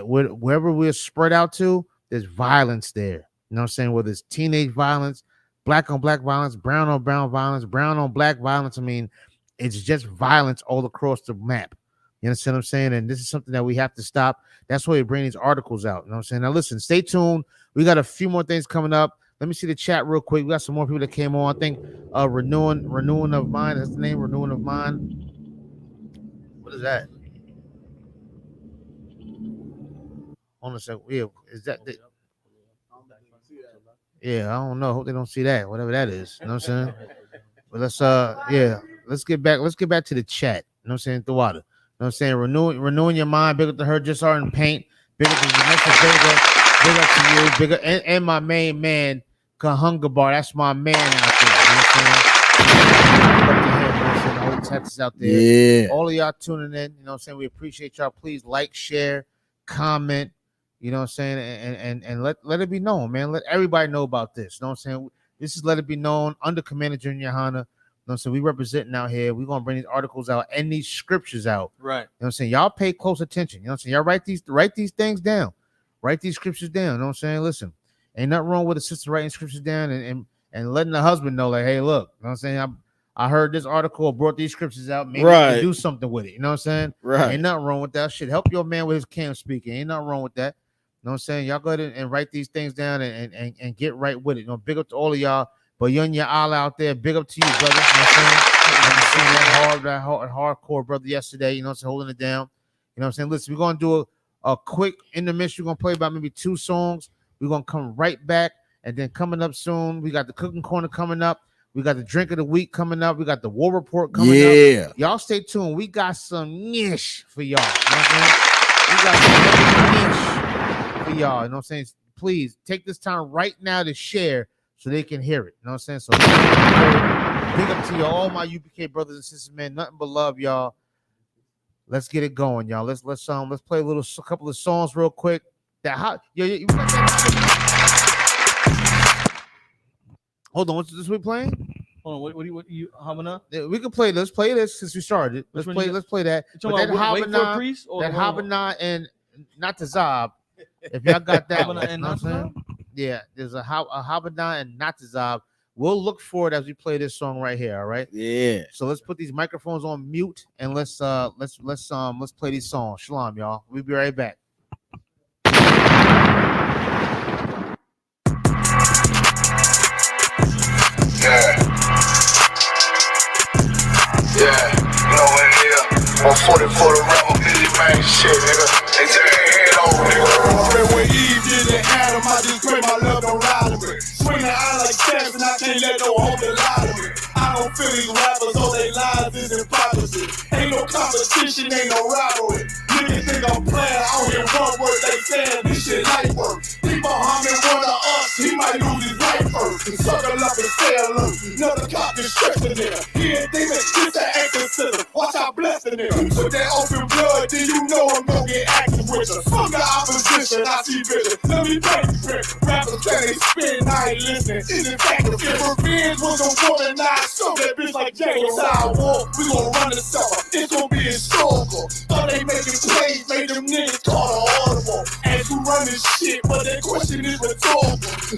wherever we're spread out to, there's violence there. You know what I'm saying? Whether it's teenage violence, black on black violence, brown on brown violence, brown on black violence. I mean, it's just violence all across the map. You understand what I'm saying? And this is something that we have to stop. That's why we bring these articles out. You know what I'm saying? Now, listen, stay tuned. We got a few more things coming up. Let me see the chat real quick. We got some more people that came on. I think Renewing of Mind. That's the name, Renewing of Mind. What is that? Hold on a second. Yeah, is that the... Yeah, I don't know. Hope they don't see that. Whatever that is. You know what I'm saying? But let's get back to the chat. You know what I'm saying? The water. You know what I'm saying? Renewing your mind. Big up to her, just art and paint. Big up to Vanessa Vega. Big up to you. Big up, and my main man, Kahunga Bar. That's my man out there. You know what I'm saying? Big up to him. You know what I'm saying? The whole Texas out there. Yeah. All of y'all tuning in. You know what I'm saying? We appreciate y'all. Please like, share, comment. You know what I'm saying? And let it be known, man. Let everybody know about this. You know what I'm saying? This is Let It Be Known under Commander Junior Hanna. You know what I'm saying? We representing out here. We're gonna bring these articles out and these scriptures out. Right. You know what I'm saying? Y'all pay close attention. You know what I'm saying? Y'all write these things down. Write these scriptures down. You know what I'm saying? Listen, ain't nothing wrong with a sister writing scriptures down and letting the husband know, like, hey, look, you know what I'm saying? I heard this article, brought these scriptures out. Maybe you can do something with it. You know what I'm saying? Right. Ain't nothing wrong with that shit. Help your man with his camp speaking. Ain't nothing wrong with that. You know what I'm saying? Y'all go ahead and write these things down and get right with it. You know, big up to all of y'all. But you and your all out there, big up to you, brother. You know what I'm saying? I seen that hardcore brother yesterday, you know what I'm saying, holding it down. You know what I'm saying? Listen, we're gonna do a quick intermission. We're gonna play about maybe 2 songs. We're gonna come right back, and then coming up soon, we got the cooking corner coming up. We got the drink of the week coming up. We got the war report coming up. Y'all stay tuned. We got some niche for y'all. You know what I'm saying? We got some niche for y'all. You know what I'm saying? Please take this time right now to share so they can hear it. You know what I'm saying? So big up to you, all my UPK brothers and sisters, man. Nothing but love, y'all. Let's get it going, y'all. Let's play a couple of songs real quick. Hold on, what's this we playing? Hold on, what you Hamana? Yeah, we can play. Let's play this since we started. Let's play that. But that Habana and not the Zob. If y'all got that, one, you know what I'm saying? Yeah, there's a Habana and not the Zob. We'll look for it as we play this song right here. All right. Yeah. So let's put these microphones on mute and let's play these songs. Shalom, y'all. We'll be right back. Yeah, you know what it is. 140 for the rebel, million man shit, nigga. They tear their head over, nigga. When Eve didn't Adam, I just pray my love don't ride with me. Swing the eye like stabs and I can't let no homie lie to me. I don't feel these rappers, so they lies is hypocrisy. Ain't no competition, ain't no rivalry. Niggas think I'm playing, I don't hear one word they saying, this shit light work. If Muhammad one of us, he might lose his life first. Circle up and stay alert. Another cop is stressing there. He ain't demon, just an exorcism. Watch how blessing there. With that open blood, then you know I'm gonna get active. mission, I see vision. Let me paint the picture. Rappers can't spin, I ain't listening. Is it back to fit? Revenge was a woman, I stole that bitch like Jacob. Sidewalk, we gon' run the summer. It's gon' be historical. Thought they making plays, made them niggas call an audible. As who run this shit, but that question is rhetorical.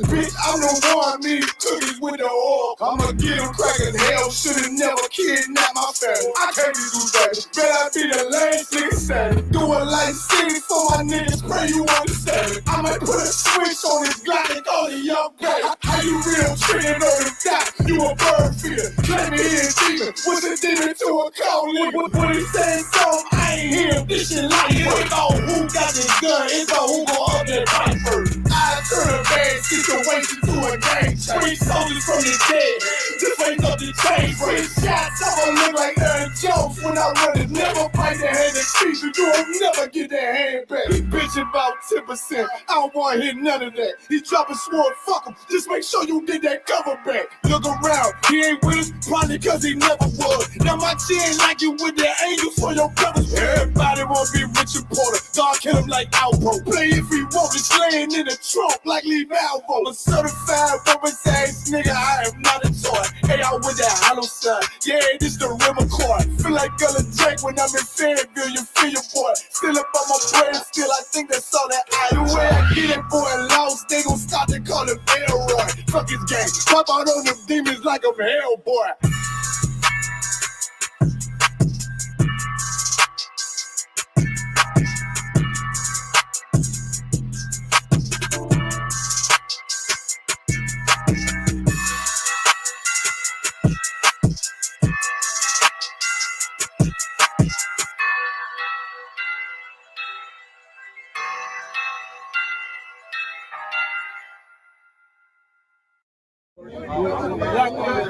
Bitch, I'm the one, me cookies with the oil. I'ma get them crackers, hell, should've never kidnapped my family. I can't be do that. Bet I be the last nigga savage. Do it like city for my niggas, pray you understand it. I might put a switch on this Glock and call it young guy. How you real treated on the dot? You a bird feeder. Claim me here, demon. What's a demon to a cold nigga? When he says something, I ain't hear this shit like it. It's about who got this gun, it's about who gon' up that fight first. I turn a bad situation to a game change. Bring soldiers from the dead, just wake up the change. Bring shots, I'ma look like Aaron Jones when I run it. Never bite the hand and speak, you don't never get that hand back. He bitchin' about 10%, I don't wanna hear none of that. He dropping sword, fuck him, just make sure you get that cover back. Look around, he ain't with us, probably cause he never was. Now my chin like you with the angels for your brothers. Everybody wanna be Richard Porter, God kill him like Alpo. Play if he want, it's laying in the trunk like Lee Malvo. A certified woman's ass nigga, I am not a toy. Hey, I with that hollow side, yeah, this the rim accord. Feel like Gullah Drake when I'm in Fayetteville, you feel your boy. Still up on my brain, still I think that's all that I do. The way I get it, boy, lost, they gon' start to call it Elroy. Fuck his gang, pop out on them demons like I'm Hellboy.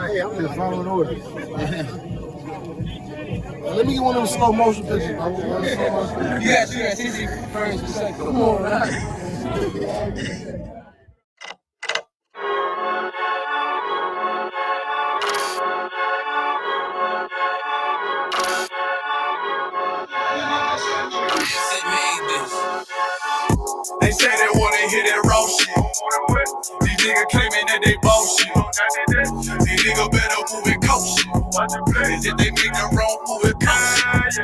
Hey, I'm just following orders. Let me get one of those slow motion pictures. Yes, easy. First, second. Come on, man. They say they wanna hear that raw shit. These niggas claiming that they bullshit. These niggas better move it coach. Is if they make the wrong move it coach.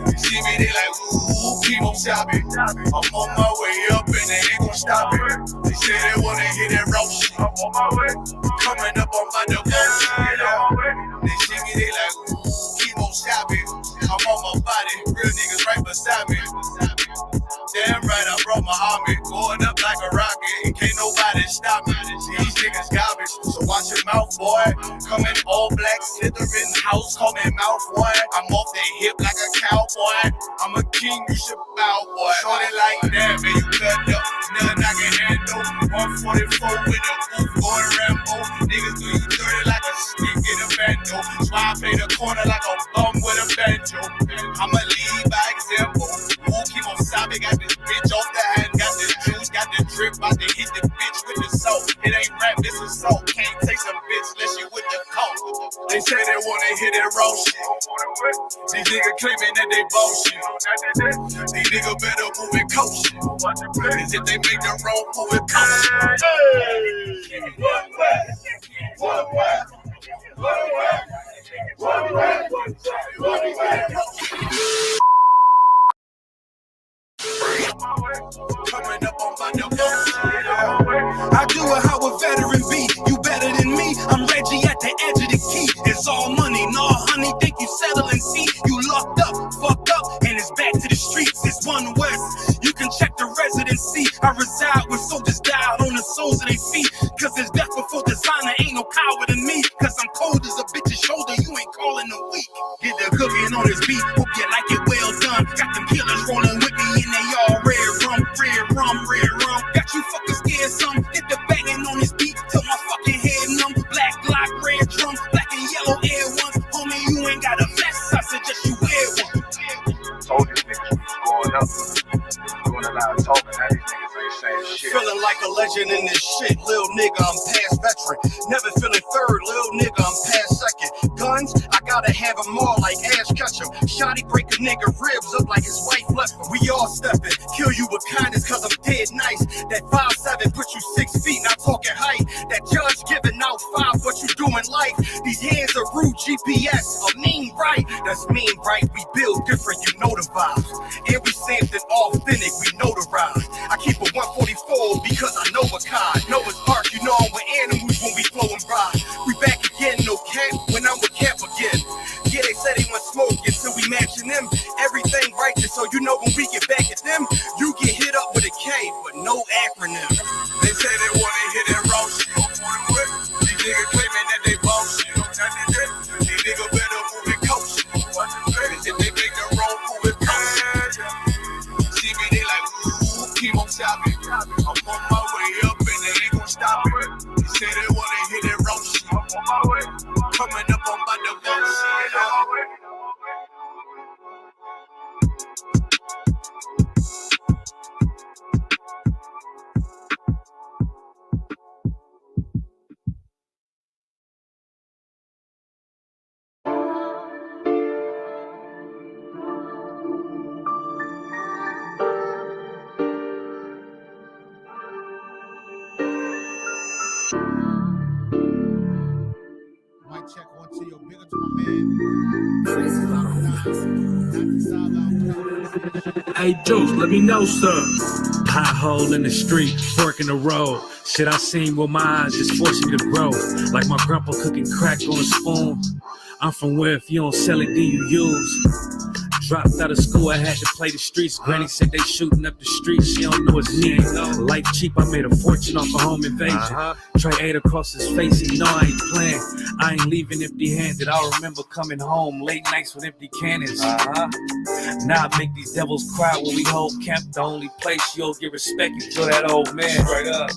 You see me, they like, ooh, keep on shopping. I'm on my way up and they ain't gon' stop it. They say they wanna hear that raw shit. I'm on my way. Coming up on my devotion. They see me, they like, ooh, keep on shopping. I'm on my body, real niggas right beside me. Damn right, I brought my army, going up like a rocket. Can't nobody stop me. These niggas garbage, so watch your mouth, boy. Coming all black, slithering house, call me mouth, boy. I'm off the hip like a cowboy. I'm a king, you should bow, boy. Shorty like that, man, you cut up. Nothing I can handle. 144 with a booth, going Rambo. Niggas do you dirty like a stick in a bando. So I play the corner like a bum with a banjo. I'ma lead by example. Won't keep on stopping, got this bitch off the hand, got this juice, got the drip, about to hit the bitch with the soap. It ain't rap, this is salt. Can't take some bitch unless you with the coke. They say they wanna hear that raw shit. These niggas claiming that they bullshit. These niggas better move it coach. Cause if they make the wrong move it coach. Coming up on my I do it how a veteran be. You better than me. I'm Reggie at the edge of the key. It's all money, no honey. Think you settle and see. You locked up, fucked up, and it's back to the streets. It's One West. You can check the residency. I reside with soldiers died on the soles of their feet. Cause it's death before designer. Ain't no coward in me. Cause I'm cold as a bitch's shoulder. You ain't calling a week. Get the cooking on his beat. Hope you like it well done. Got them killers rolling with me and they all red rum, red rum, red rum. Got you fucking scared some. Get the banging on his beat till my fucking head numb. Black Glock, red drum, black and yellow air ones. Homie, you ain't got a vest. I suggest you wear one. Told you niggas going up, doing a lot of talking. Now these niggas ain't saying shit. Feeling like a legend in this shit, lil nigga, I'm past veteran. Never feeling third, lil nigga, I'm past second. Guns, I gotta have them all like Ash Ketchum. Shotty about 5, what you do in life. These hands are rude, GPS, a mean right. That's mean right, we build different, you know the vibes. And we something authentic, we know the ride. I keep a 144 because I know a kind. Noah's Ark, you know I'm with animals when we flowing by. We back again, no cap, when I'm with Cap again. Yeah, they said they want smoke until we matching them. Everything righteous, so you know when we get back at them, you get hit up with a K, but no acronym. They say they wanna hit that raw shit. These niggas claiming that they bullshit. These niggas better move and coach it. If they make the wrong move and coach it. See me, they like, ooh, keep on chopping. I'm on my way up and they ain't gon' stop it. They say they wanna hit that raw shit. Coming up on my devotion. Mic check 1 2. Yo, big up to my man. Hey, Juice, let me know, sir. Pothole in the street, fork in the road. Shit I seen with my eyes just forced me to grow. Like my grandpa cooking crack on a spoon. I'm from where if you don't sell it, then you use. Dropped out of school, I had to play the streets. Granny said they shooting up the streets, she don't know it's me. Life cheap, I made a fortune off a home invasion. Trey ate across his face, he know I ain't playing. I ain't leaving empty-handed, I remember coming home late nights with empty cannons. Now I make these devils cry when we hold camp. The only place you'll get respect is to that old man. Straight up.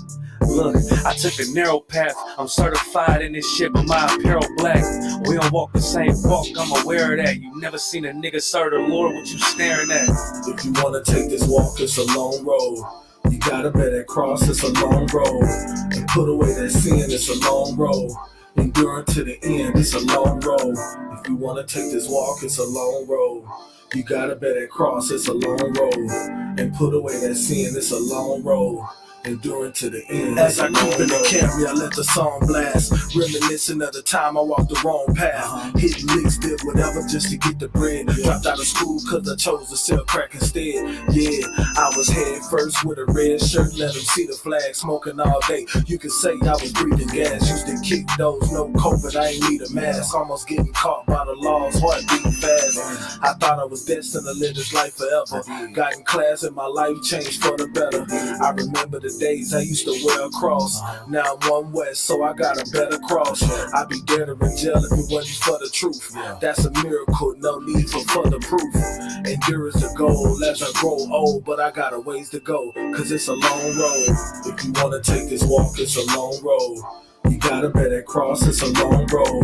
Look, I took the narrow path. I'm certified in this shit, but my apparel black. We don't walk the same walk, I'm aware of that. You never seen a nigga serve the Lord, what you staring at? If you wanna take this walk, it's a long road. You gotta bear that cross, it's a long road. And put away that sin, it's a long road. Enduring to the end, it's a long road. If you wanna take this walk, it's a long road. You gotta bear that cross, it's a long road. And put away that sin, it's a long road. Enduring to the end. As I creep in the Camry, I let the song blast. Reminiscing of the time I walked the wrong path. Hitting licks, did whatever just to get the bread. Dropped out of school cause I chose to sell crack instead. Yeah, I was head first with a red shirt. Let them see the flag, smoking all day. You could say I was breathing gas. Used to kick those, no COVID, I ain't need a mask. Almost getting caught by the laws, heart beating fast. I thought I was destined to live this life forever. Got in class and my life changed for the better. I remember the days I used to wear a cross. Now I'm one West, so I got a better cross. I'd be dead or in jail if it wasn't for the truth. That's a miracle, no need for further proof. Endurance the goal as I grow old, but I got a ways to go, cause it's a long road. If you wanna take this walk, it's a long road. You gotta bear that cross, it's a long road.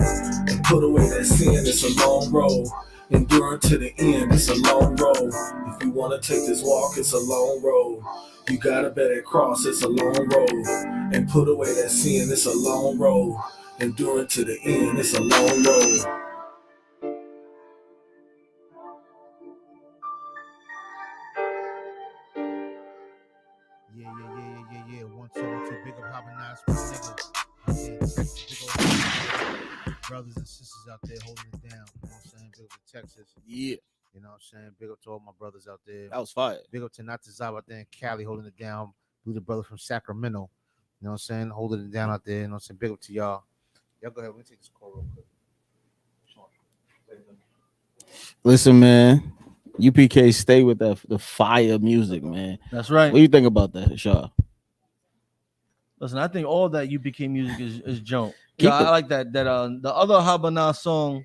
And put away that sin, it's a long road. Enduring to the end, it's a long road. If you wanna take this walk, it's a long road. You gotta bear that cross, it's a long road. And put away that sin, it's a long road. Enduring to the end, it's a long road. Yeah. 1 2 1 2. Big up Hoppin' Nice, my nigga. Out there in Texas, big up brothers and sisters out there holding it down. You know what I'm saying? Big up to Texas. Yeah. You know what I'm saying? Big up to all my brothers out there. That was fire. Big up to Natazab out there in Cali holding it down. Blue the brother from Sacramento. You know what I'm saying? Holding it down out there. You know what I'm saying? Big up to y'all. Y'all go ahead. Let me take this call real quick. Listen, man. UPK stay with the fire music, man. That's right. What do you think about that, Shaw? Listen, I think all that UPK music is junk. Keep Yeah, it. I like that. The other Habana song,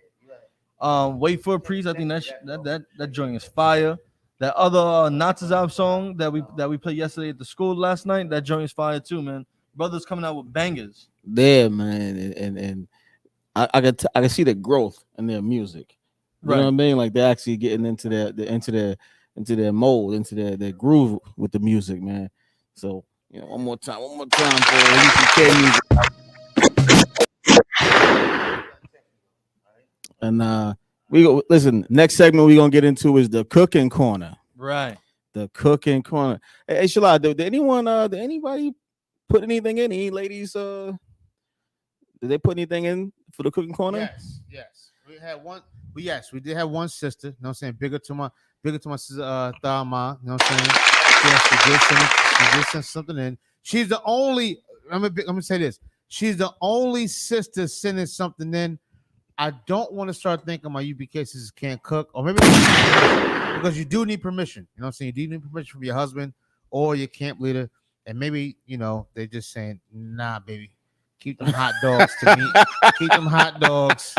"Wait for a Priest." I think that joint is fire. That other Natazab song that we played yesterday at the school last night, that joint is fire too, man. Brothers coming out with bangers. There, man, and I can see the growth in their music. You know what I mean? Like they're actually getting into their mold, into their groove with the music, man. So one more time for UPK music. And we go. Listen, next segment we're gonna get into is the cooking corner. Right. The cooking corner. Hey, Shalad, did anybody put anything in? Any ladies Did they put anything in for the cooking corner? Yes. We had one. But yes, we did have one sister. You know what I'm saying? Bigger to my sister Thalma. You know what I'm saying? Yes, she did send something in. She's the only. I'm gonna say this. She's the only sister sending something in. I don't want to start thinking my UPK sisters can't cook, or maybe because you do need permission. You know what I'm saying? You do need permission from your husband or your camp leader, and maybe they're just saying, "Nah, baby, keep them hot dogs to me. Keep them hot dogs.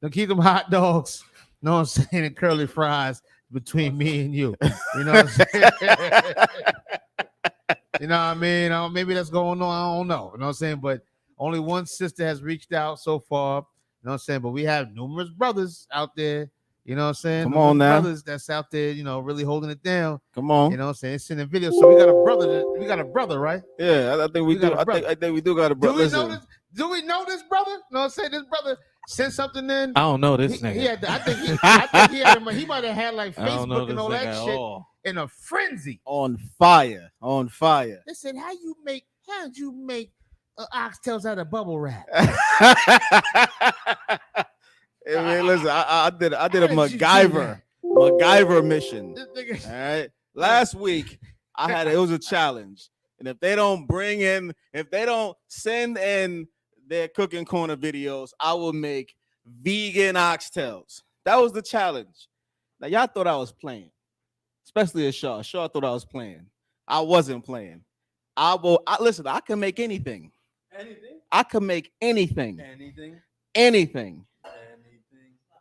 Don't keep them hot dogs." You know what I'm saying? And curly fries between me and you. You know what I'm saying? You know what I mean? Maybe that's going on. I don't know. You know what I'm saying? But only one sister has reached out so far. You know what I'm saying? But we have numerous brothers out there. You know what I'm saying? Come on now. Brothers that's out there, really holding it down. Come on. You know what I'm saying? Sending videos. So we got a brother. We got a brother, right? Yeah, I think we do. I think we do got a brother. Do we know this brother? You know what I'm saying? This brother sent something in. I don't know this nigga. He might have had like Facebook and all that shit in a frenzy. On fire. They said, how'd you make oxtails out of bubble wrap? Hey, man, listen, I did a MacGyver mission. All right. Last week it was a challenge. And if they don't send in their cooking corner videos, I will make vegan oxtails. That was the challenge. Now y'all thought I was playing, especially at Shaw. Shaw thought I was playing. I wasn't playing. Listen, I can make anything. I can make anything. Anything.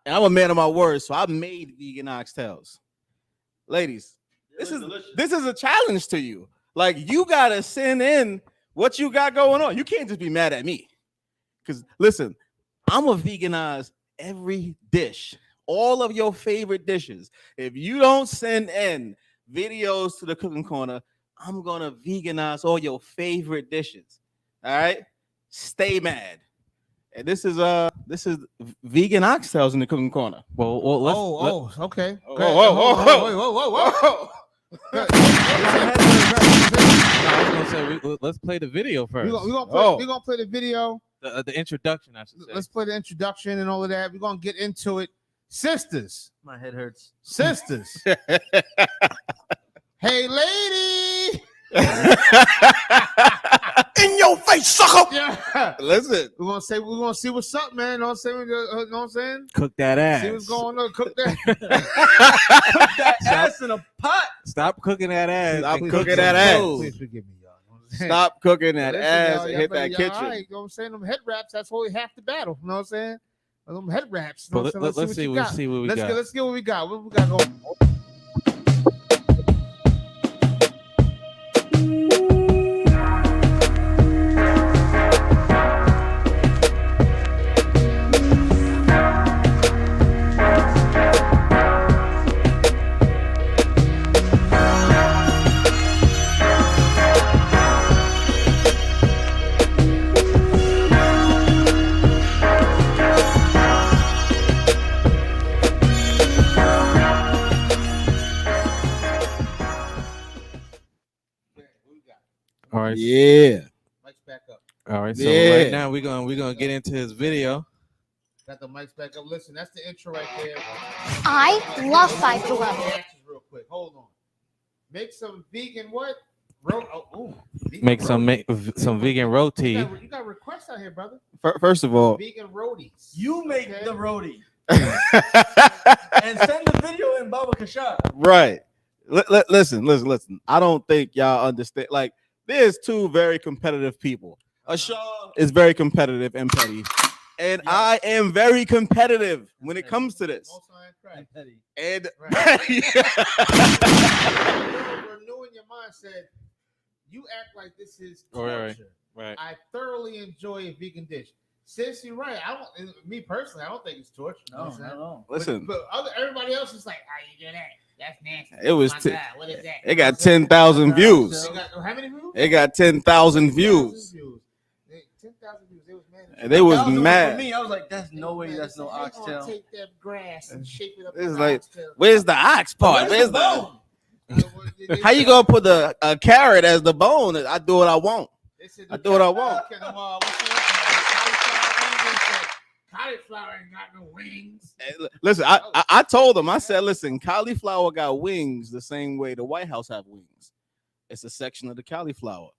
And I'm a man of my word, so I made vegan oxtails. Ladies, this is a challenge to you. Like, you gotta send in what you got going on. You can't just be mad at me. Because listen, I'm gonna veganize every dish, all of your favorite dishes. If you don't send in videos to the cooking corner, I'm gonna veganize all your favorite dishes. All right, stay mad. And this is vegan oxtails in the cooking corner. Well, okay. Whoa. I was gonna say let's play the video first. We're gonna play the video. The introduction, I should say. Let's play the introduction and all of that. We're gonna get into it. Sisters. My head hurts. Sisters. Hey, lady. In your face, sucker. Yeah. Listen. We're gonna see what's up, man. You know what I'm saying? Cook that ass. See what's going on. Cook that. Cook that ass in a pot. Stop cooking that ass. Stop cooking that ass. Please forgive me, y'all. Stop cooking that ass y'all, and hit that kitchen. All right, you know what I'm saying? Them head wraps, that's only half the battle. You know what I'm saying? Them head wraps. You know what I'm saying? Let's see what we got. Let's get what we got. What we got going? All right. Yeah. Mics back up. All right. So right now we're gonna get into his video. Got the mics back up. Listen, that's the intro right there. I love Five Below. Real quick, hold on. Make some vegan what? Make some vegan roti. You got requests out here, brother. First of all, vegan rotis. You make the roti. And send the video in Baba Kashad. Right. Listen. I don't think y'all understand. Like, there's two very competitive people. Ashaw is very competitive and petty. And I am very competitive when it comes to this. And renewing your mindset, you act like this is torture. Right. I thoroughly enjoy a vegan dish. Sis, you're right. Me personally, I don't think it's torture. No. Listen, but everybody else is like, how you do that? That's nasty. It was. God, what is that? It got 10,000 views. How many views? It got 10,000 views. 10,000 views. They was mad. And they was mad. For me, I was like, "That's no way. That's no oxtail." Take that grass and shape it up. It's like, where's the ox part? Where's the bone? How you gonna put a carrot as the bone? I do what I want. I do what I want. cauliflower ain't got no wings. Listen, I told them, I said, listen, cauliflower got wings the same way the White House have wings. It's a section of the cauliflower.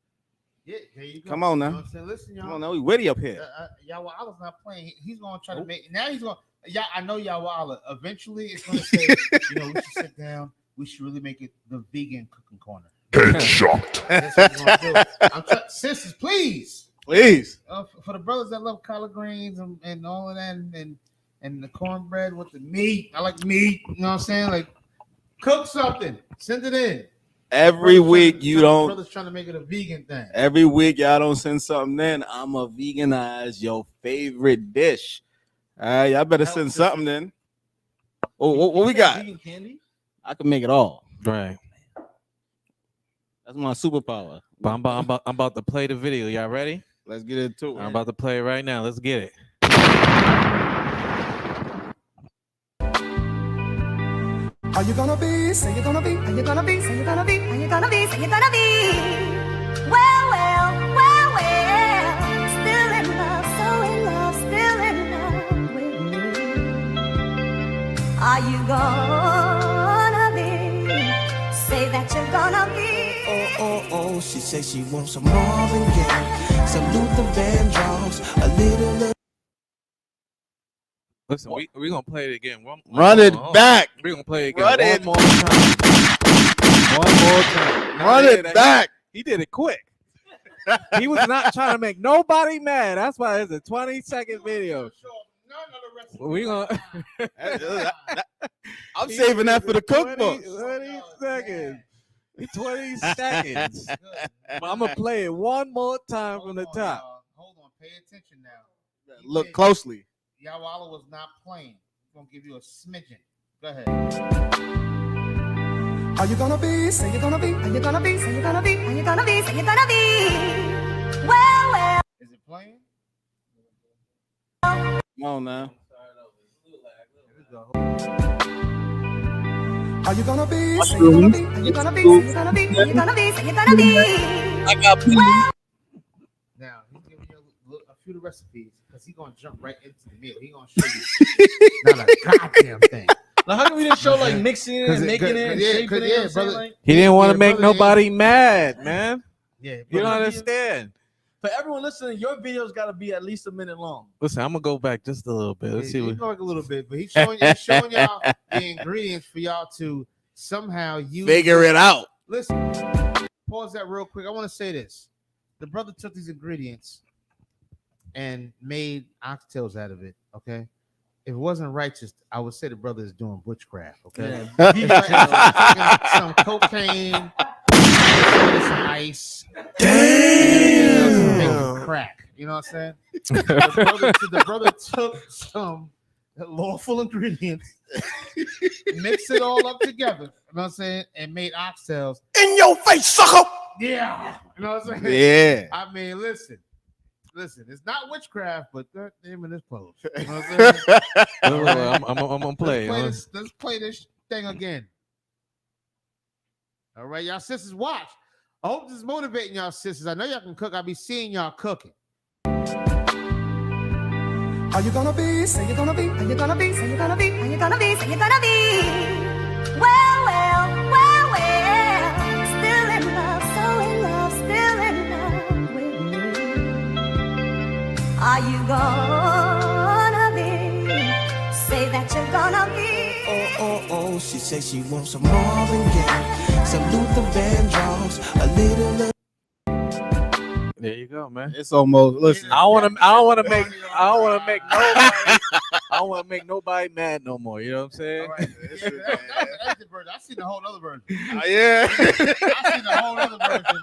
Yeah, there you go. Come on now. You know what I'm saying? Listen, y'all. Come on now, we witty up here. Yawala's not playing. He's gonna try to make. Now he's gonna. Yeah, I know Yawala. Eventually, it's gonna say, you know, we should sit down. We should really make it the vegan cooking corner. Headshot. That's what we're gonna do. I'm trying, sisters, please. For the brothers that love collard greens and all of that, and the cornbread with the meat. I like meat. You know what I'm saying? Like, cook something. Send it in. Every week you don't. Brothers trying to make it a vegan thing. Every week y'all don't send something in. I'ma veganize your favorite dish. All right, y'all better send something in. What we got? Vegan candy? I can make it all. Right. That's my superpower. But I'm about to play the video. Y'all ready? Let's get into it. I'm about to play it right now. Let's get it. Are you gonna be? Say you're gonna be. Are you gonna be? Say you're gonna be. Are you gonna be? Say you're gonna be. Well, well, well, well. Still in love, so in love, still in love with me. Are you gonna be? Say that you're gonna be. Oh, she says she wants some Marvin Gaye, some Luther Vandross, a little. Listen, we're gonna play it again. Run it back. We're gonna play it again. Run One it. more time. One more time. Run it back. He did it quick. He was not trying to make nobody mad. That's why it's a 20-second video. We gonna. I'm saving that for the cookbook. 20 seconds. 20 seconds. But I'm gonna play it one more time from the top. Hold on, pay attention now. Look closely. Yawala was not playing. We're gonna give you a smidgen. Go ahead. Are you gonna be? Say you're gonna be. Are you gonna be? Say you're gonna be. Are you gonna be? Say you're gonna be. Well, well. Is it playing? Come on now. Are you gonna be? Say you're gonna be. Are you gonna be? Say you're gonna be. Are you gonna be? Say you're gonna be. I got plenty. Now he's giving you a few of the recipes because he's gonna jump right into the meal. He's gonna show you not a goddamn thing. Now, how come we didn't show like mixing it and making it and shaping it? Yeah, brother. He didn't want to make nobody mad, man. Yeah, you don't understand. For everyone listening, your video's got to be at least a minute long. Listen, I'm gonna go back just a little bit. Let's see He's what. going a little bit, but he's showing y'all the ingredients for y'all to somehow use. Figure it out. Listen, pause that real quick. I want to say this: the brother took these ingredients and made oxtails out of it. Okay, if it wasn't righteous, I would say the brother is doing witchcraft. Okay, some cocaine, some ice. Damn. Crack. You know what I'm saying? The brother took some lawful ingredients, mixed it all up together. You know what I'm saying? And made oxtails. In your face, sucker! Yeah. You know what I'm saying? Yeah. I mean, listen. It's not witchcraft, but that name is close. You know what I'm saying? I'm gonna play. Let's play this thing again. All right, y'all sisters, watch. I hope this is motivating y'all sisters. I know y'all can cook. I'll be seeing y'all cooking. Are you gonna be? Say you're gonna be. Are you gonna be? Say you're gonna be. Are you gonna be? Say you're gonna be. Well, well, well, well. Still in love, so in love, still in love with me. Are you gonna be? Say that you're gonna be. Oh, she says she wants some Marvin Gaye, some Luther Vandross, a little. There you go, man. It's almost. Listen, I don't want to make nobody mad no more. You know what I'm saying? Right. Yeah, that was the edited version. I seen the whole other version. Yeah. I seen the whole other version.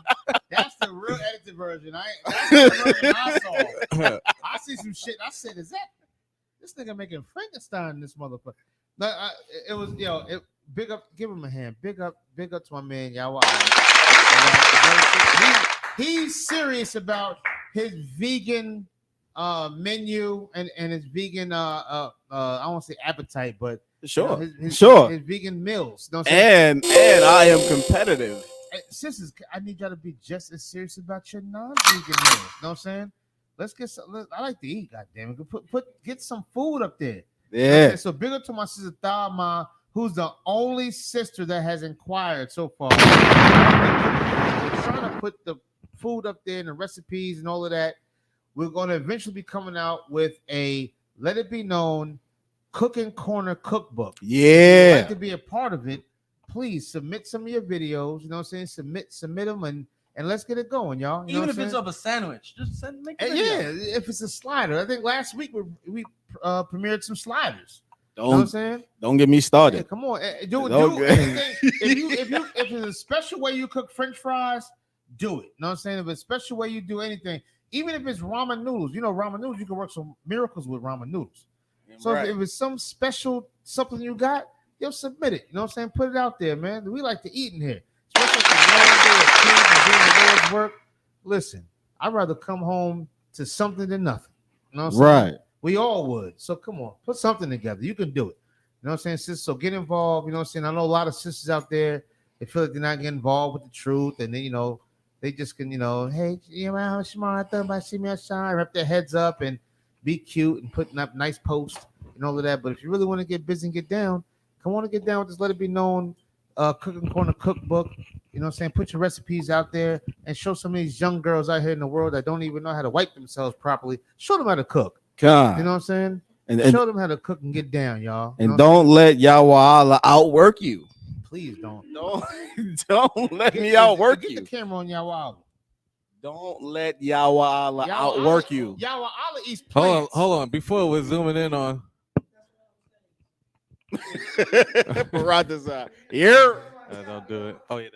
That's the real edited version. That's the version I saw. I see some shit. I said, "Is that this nigga making Frankenstein? This motherfucker." No, it was big up. Give him a hand. Big up to my man Yawala. He's serious about his vegan menu and his vegan I won't say appetite, but sure, his vegan meals. You know and I am competitive. Sisters, I need y'all to be just as serious about your non-vegan meals. You know what I'm saying? let's get some. I like to eat. Goddamn it, get some food up there. Yeah. So big up to my sister Thalma, who's the only sister that has inquired so far. We're trying to put the food up there and the recipes and all of that. We're going to eventually be coming out with a Let It Be Known Cooking Corner cookbook. If you'd like to be a part of it, please submit some of your videos. You know what I'm saying? Submit them and let's get it going, y'all. You know Even what if I'm it's saying? of a sandwich, just make a And video. if it's a slider. I think last week we premiered some sliders. You know what I'm saying? Don't get me started. Yeah, come on. Do Don't anything. If it's a special way you cook French fries, do it. You know what I'm saying? If it's a special way you do anything, even if it's ramen noodles, ramen noodles, you can work some miracles with ramen noodles. So if it's some special something you got, you'll submit it. You know what I'm saying? Put it out there, man. We like to eat in here. Especially if it's a long day of kids and doing the Lord's work. Listen, I'd rather come home to something than nothing. You know what I'm saying? Right. We all would. So come on, put something together. You can do it. You know what I'm saying, sis? So get involved. You know what I'm saying? I know a lot of sisters out there, they feel like they're not getting involved with the truth. And then, they just can, hey, how smart, I thought about see me outside, wrap their heads up and be cute and putting up nice posts and all of that. But if you really want to get busy and get down, come on and get down with this Let It Be Known Cooking Corner cookbook. You know what I'm saying? Put your recipes out there and show some of these young girls out here in the world that don't even know how to wipe themselves properly. Show them how to cook. God. You know what I'm saying? And show them how to cook and get down, y'all. And don't let Yahweh Allah outwork you. Please don't. Don't let me outwork you. Get the camera on Yahweh. Don't let Yahweh Allah outwork you. Yahweh Allah eats plants. Hold on. Before we're zooming in on. Here. Don't do it. Oh, yeah.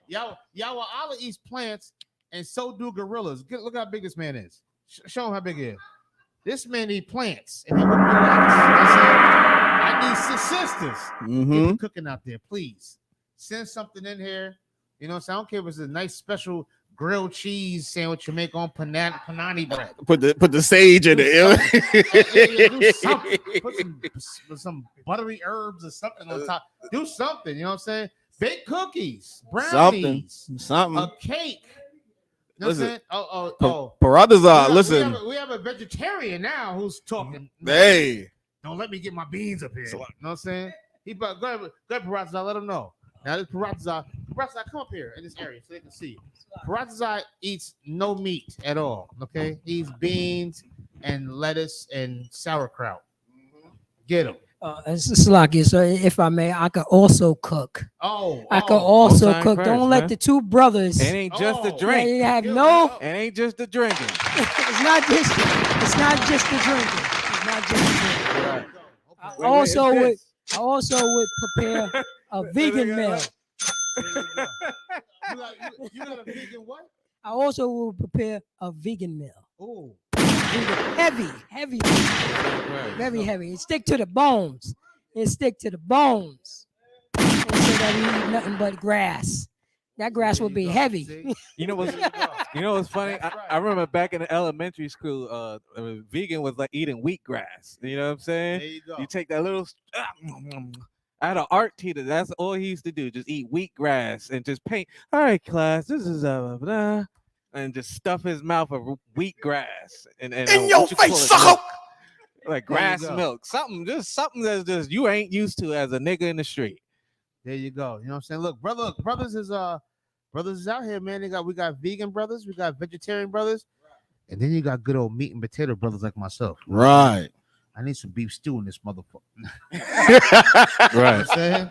Yeah. Yahweh Allah eats plants, and so do gorillas. Look how big this man is. Show him how big he is. This man eat plants, and he wouldn't relax. I need sisters. Get the cooking out there, please. Send something in here. You know what I'm saying? I don't care if it's a nice special grilled cheese sandwich you make on panani bread. Put the sage in it. Do something. Put some buttery herbs or something on top. Do something. You know what I'm saying? Bake cookies, brownies, something. A cake. You know Listen, what I'm saying? Paradazar, listen. We have a vegetarian now who's talking. Hey. Don't let me get my beans up here. You know what I'm saying? Go ahead, Paradazar, let him know. Now this Paradazar, come up here in this area so they can see you. Paradazar eats no meat at all. Okay, he eats beans and lettuce and sauerkraut. Get him. Slaki, so if I may, I could also cook. I could also cook. Don't let the two brothers. It ain't just the drink. They have no. It ain't just the drinking. It's not just the drinking. It's not just the drinking. Right. I also would prepare a vegan meal. You got a vegan what? I also will prepare a vegan meal. Oh. Heavy. Very heavy. It stick to the bones. And so that we eat nothing but grass. That grass will be heavy. You know what's funny? I remember back in elementary school, vegan was like eating wheatgrass. You know what I'm saying? There you go. You take that little. I had an art teacher. That's all he used to do. Just eat wheatgrass and just paint. All right, class. This is and just stuff his mouth with wheatgrass and in your face, sucker. Like grass milk, something that's just you ain't used to as a nigga in the street. There you go. You know what I'm saying? Look, brothers is out here, man. We got vegan brothers, we got vegetarian brothers, and then you got good old meat and potato brothers like myself. Right. I need some beef stew in this motherfucker. Right. You know what I'm saying?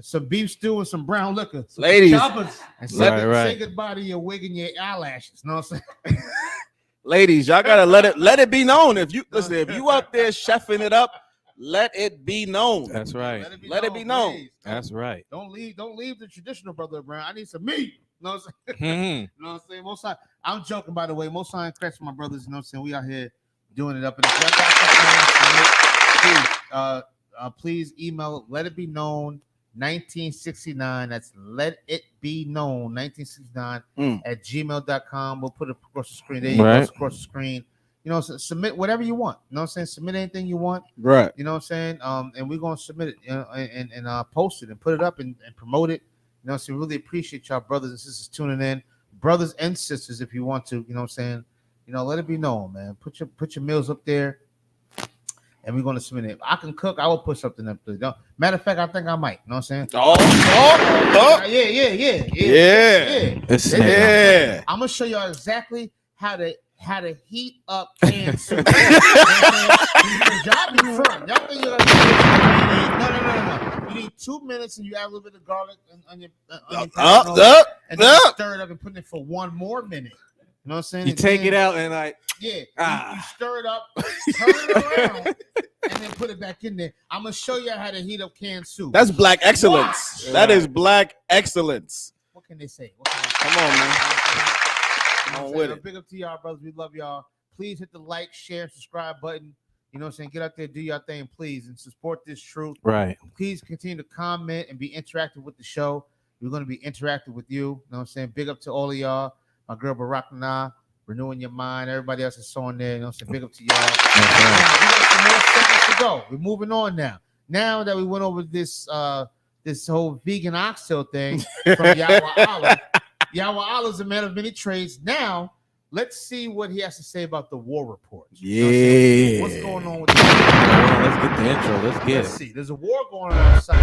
Some beef stew and some brown liquor. Some Ladies. choppers. And say goodbye to your wig and your eyelashes. You know what I'm saying? Ladies, y'all gotta let it be known. If you out there chefing it up, let it be known. That's right. Let it be known. Please. That's right. Don't leave the traditional brother around. I need some meat. You know what I'm saying? Mm-hmm. You know what I'm saying? Most time, I'm joking, by the way. Most time, cracks my brothers. You know what I'm saying? We out here doing it up. And if y'all got something, please email let it be known 1969. That's let it be known 1969 at gmail.com. We'll put it across the screen. There you go, across the screen. You know, submit whatever you want. You know what I'm saying? Submit anything you want. Right. You know what I'm saying? And we're gonna submit it, and post it and put it up and promote it. You know, so really appreciate y'all brothers and sisters tuning in, brothers and sisters, if you want to, you know what I'm saying, let it be known, man. Put your meals up there, and we're gonna submit it. If I can cook, I will put something up there. No, matter of fact, I think I might. You know what I'm saying? Yeah. This I'm nigga. gonna show y'all exactly how to heat up canned soup. You know what I'm saying? Y'all be front. Y'all think you're no. You need 2 minutes, and you add a little bit of garlic and onion powder, and then you stir it up and put it for 1 more minute. You know what I'm saying? You And take then- it out and like, yeah, you stir it up, turn it around, and then put it back in there. I'm gonna show you how to heat up canned soup. That's black excellence. Watch. That is black excellence. What can they say? Come on, man. Come on with it. Big up to y'all, brothers. We love y'all. Please hit the like, share, and subscribe button. You know what I'm saying? Get out there, do your thing, please, and support this truth. Right. Please continue to comment and be interactive with the show. We're going to be interactive with you. You know what I'm saying? Big up to all of y'all. My girl Barack Nah, Renewing Your Mind. Everybody else is on there. You know what I'm saying? Big up to y'all. We got some more segments to go. We're moving on now. Now that we went over this this whole vegan oxtail thing from Yahweh Allah. Yahweh Allah is a man of many trades. Now, let's see what he has to say about the war report. Yeah. What's going on with the let's get the intro. Let's get Let's it. see. There's a war going on outside.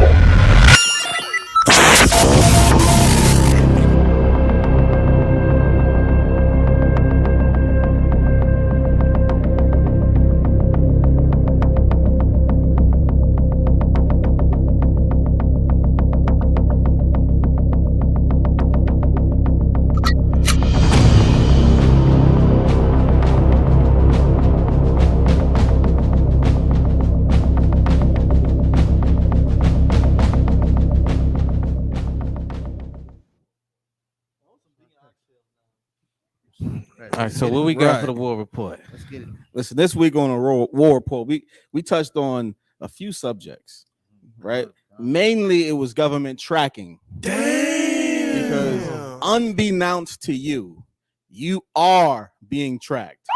All right, so what we got for the war report? Let's get it. Listen, this week on a war report, we touched on a few subjects, right? Mainly it was government tracking. Damn. Because unbeknownst to you, you are being tracked.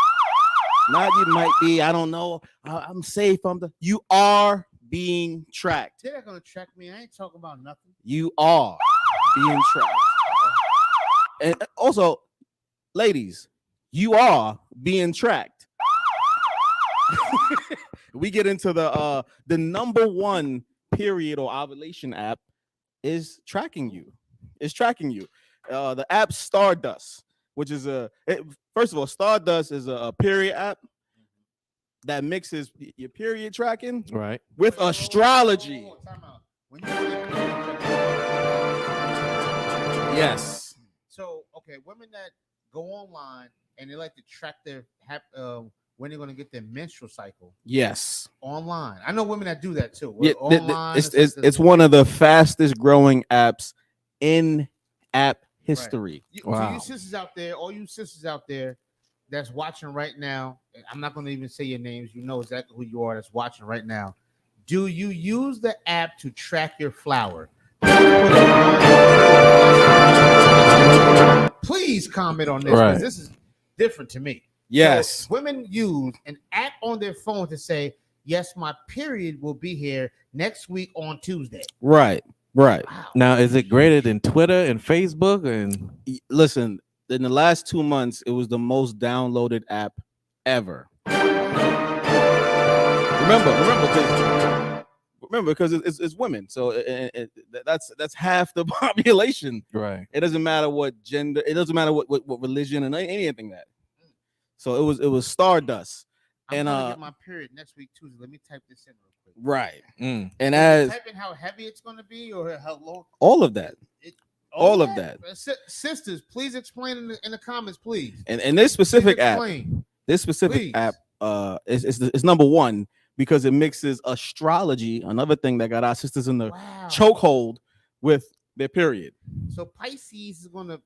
Not you might be, I don't know, I'm safe. You are being tracked. They're not gonna track me. I ain't talking about nothing. You are being tracked. And also, ladies, you are being tracked. We get into the number one period or ovulation app is tracking you. It's tracking you. The app Stardust, which is first of all, Stardust is a period app that mixes your period tracking right with astrology. Yes. So, okay, women that go online and they like to track their when they're going to get their menstrual cycle. Yes. Online. I know women that do that too. Yeah, Online. it's one of the fastest growing apps in app history. So you sisters out there, all you sisters out there that's watching right now, I'm not going to even say your names. You know exactly who you are that's watching right now. Do you use the app to track your flower? Please comment on this because this is different to me. Yes. So women use an app on their phone to say, yes, my period will be here next week on Tuesday. Right. Wow. Now, is it greater than Twitter and Facebook? And listen, in the last 2 months, it was the most downloaded app ever. Remember, because it's women, so that's half the population. Right. It doesn't matter what gender. It doesn't matter what religion and anything that. So it was Stardust. I'm and gonna get my period next week Tuesday. Let me type this in real quick. Right. And Can you as type in how heavy it's gonna be or how low. all of that, all of that. Sisters, please explain in the comments, please. And this specific Please app, explain. Please. Is number one because it mixes astrology, another thing that got our sisters in the chokehold with their period. So Pisces is gonna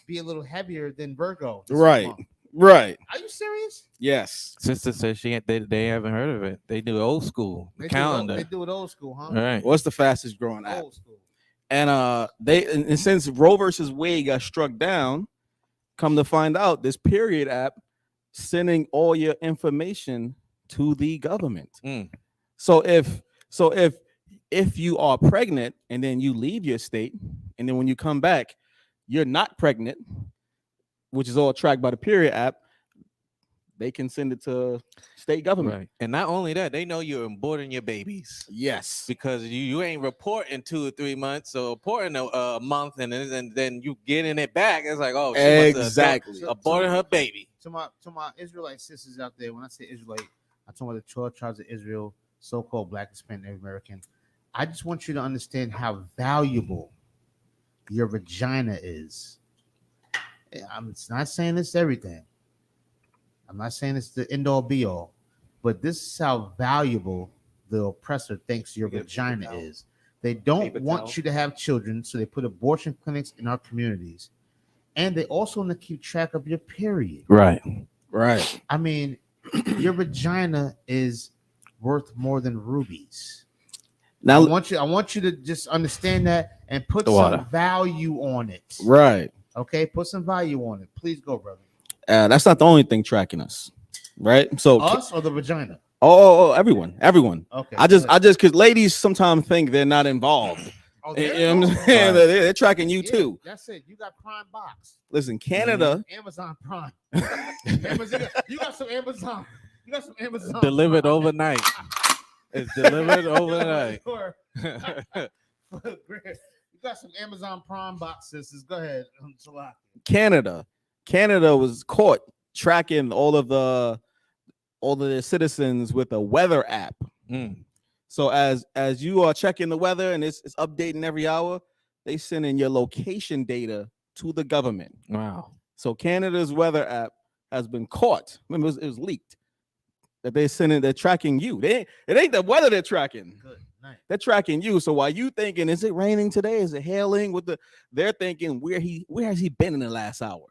be a little heavier than Virgo. this Right. month. Right. Are you serious? Yes. Sister says they haven't heard of it. They do old school calendar. They do it old school, huh? Right. What's the fastest growing app? Old school. And and since Roe versus Wade got struck down, come to find out, this period app sending all your information to the government. So if you are pregnant and then you leave your state, and then when you come back, you're not pregnant, which is all tracked by the period app, they can send it to state government. Right. And not only that, they know you're aborting your babies. Yes. Because you ain't reporting 2 or 3 months, so reporting a month and then you getting it back. It's like, oh, she exactly aborted her baby. To my Israelite sisters out there, when I say Israelite, I'm talking about the 12 tribes of Israel, so-called Black, Hispanic, Native American. I just want you to understand how valuable your vagina is. I'm not saying it's everything. I'm not saying it's the end all be all, but this is how valuable the oppressor thinks your vagina is. They don't want you to have children, so they put abortion clinics in our communities. And they also want to keep track of your period. Right. I mean, your vagina is worth more than rubies. Now, I want you to just understand that and put some value on it. Right. Okay, put some value on it. Please go, brother. That's not the only thing tracking us, right? So us or the vagina? Oh, everyone. Okay. I just because ladies sometimes think they're not involved. Oh, you know what I'm saying? They're tracking you too. That's it. You got Prime Box. Listen, Canada, Amazon Prime. You got some Amazon. You got some Amazon. Delivered overnight. It's delivered overnight. You got some Amazon Prime boxes. Go ahead. Canada was caught tracking all of their citizens with a weather app. So as you are checking the weather and it's updating every hour, they send in your location data to the government. Wow. So Canada's weather app has been caught. Remember, it was leaked that they're tracking you. It ain't the weather they're tracking. Good. Nice. They're tracking you. So while you thinking, is it raining today? Is it hailing? They're thinking, where has he been in the last hour?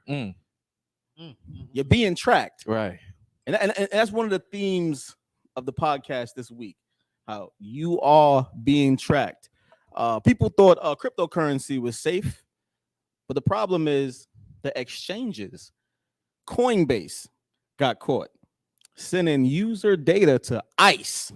You're being tracked. Right. And that's one of the themes of the podcast this week. How you are being tracked. People thought cryptocurrency was safe, but the problem is the exchanges. Coinbase got caught sending user data to ICE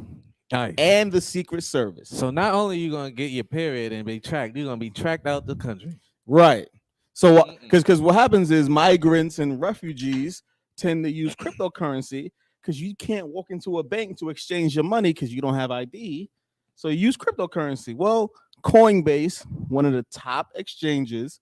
and the Secret Service. So not only are you gonna get your period and be tracked, you're gonna be tracked out the country. Right. So because what happens is migrants and refugees tend to use cryptocurrency because you can't walk into a bank to exchange your money because you don't have ID. So you use cryptocurrency. Well, Coinbase, one of the top exchanges,